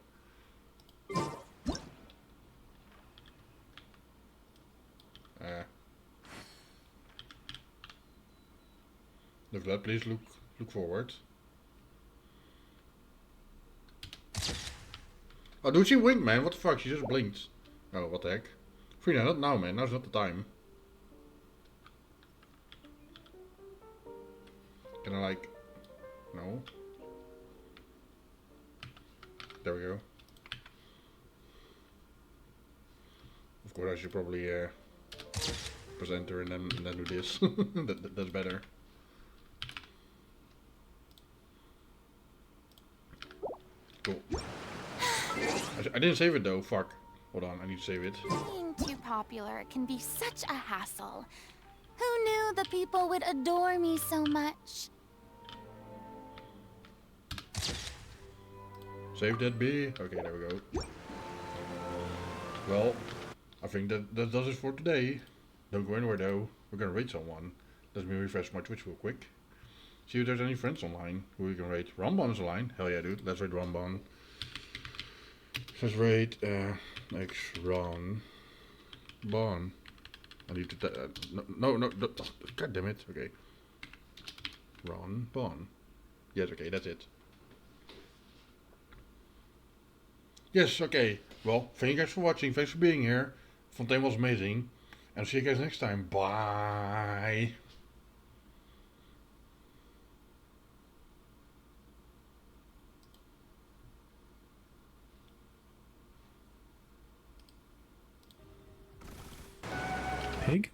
With that, please look forward. Oh, dude, she winked, man. What the fuck? She just blinked. Oh, what the heck? Furina, not now, man. Now's not the time. Can I, like... No? There we go. Of course, I should probably present her and then do this. That's better. Cool. I didn't save it though, fuck. Hold on, I need to save it. Being too popular can be such a hassle. Who knew the people would adore me so much? Save that B. Okay, there we go. Well, I think that does it for today. Don't go anywhere though. We're gonna raid someone. Let me refresh my Twitch real quick. See if there's any friends online who we can raid. Rambon's online. Hell yeah, dude. Let's raid Rambon. Let's raid X-Ron. Bon. I need to... no, God damn it. Okay. Ron Bon. Yes, okay, that's it. Yes, okay. Well, thank you guys for watching. Thanks for being here. Fontaine was amazing. And see you guys next time. Bye. Pig?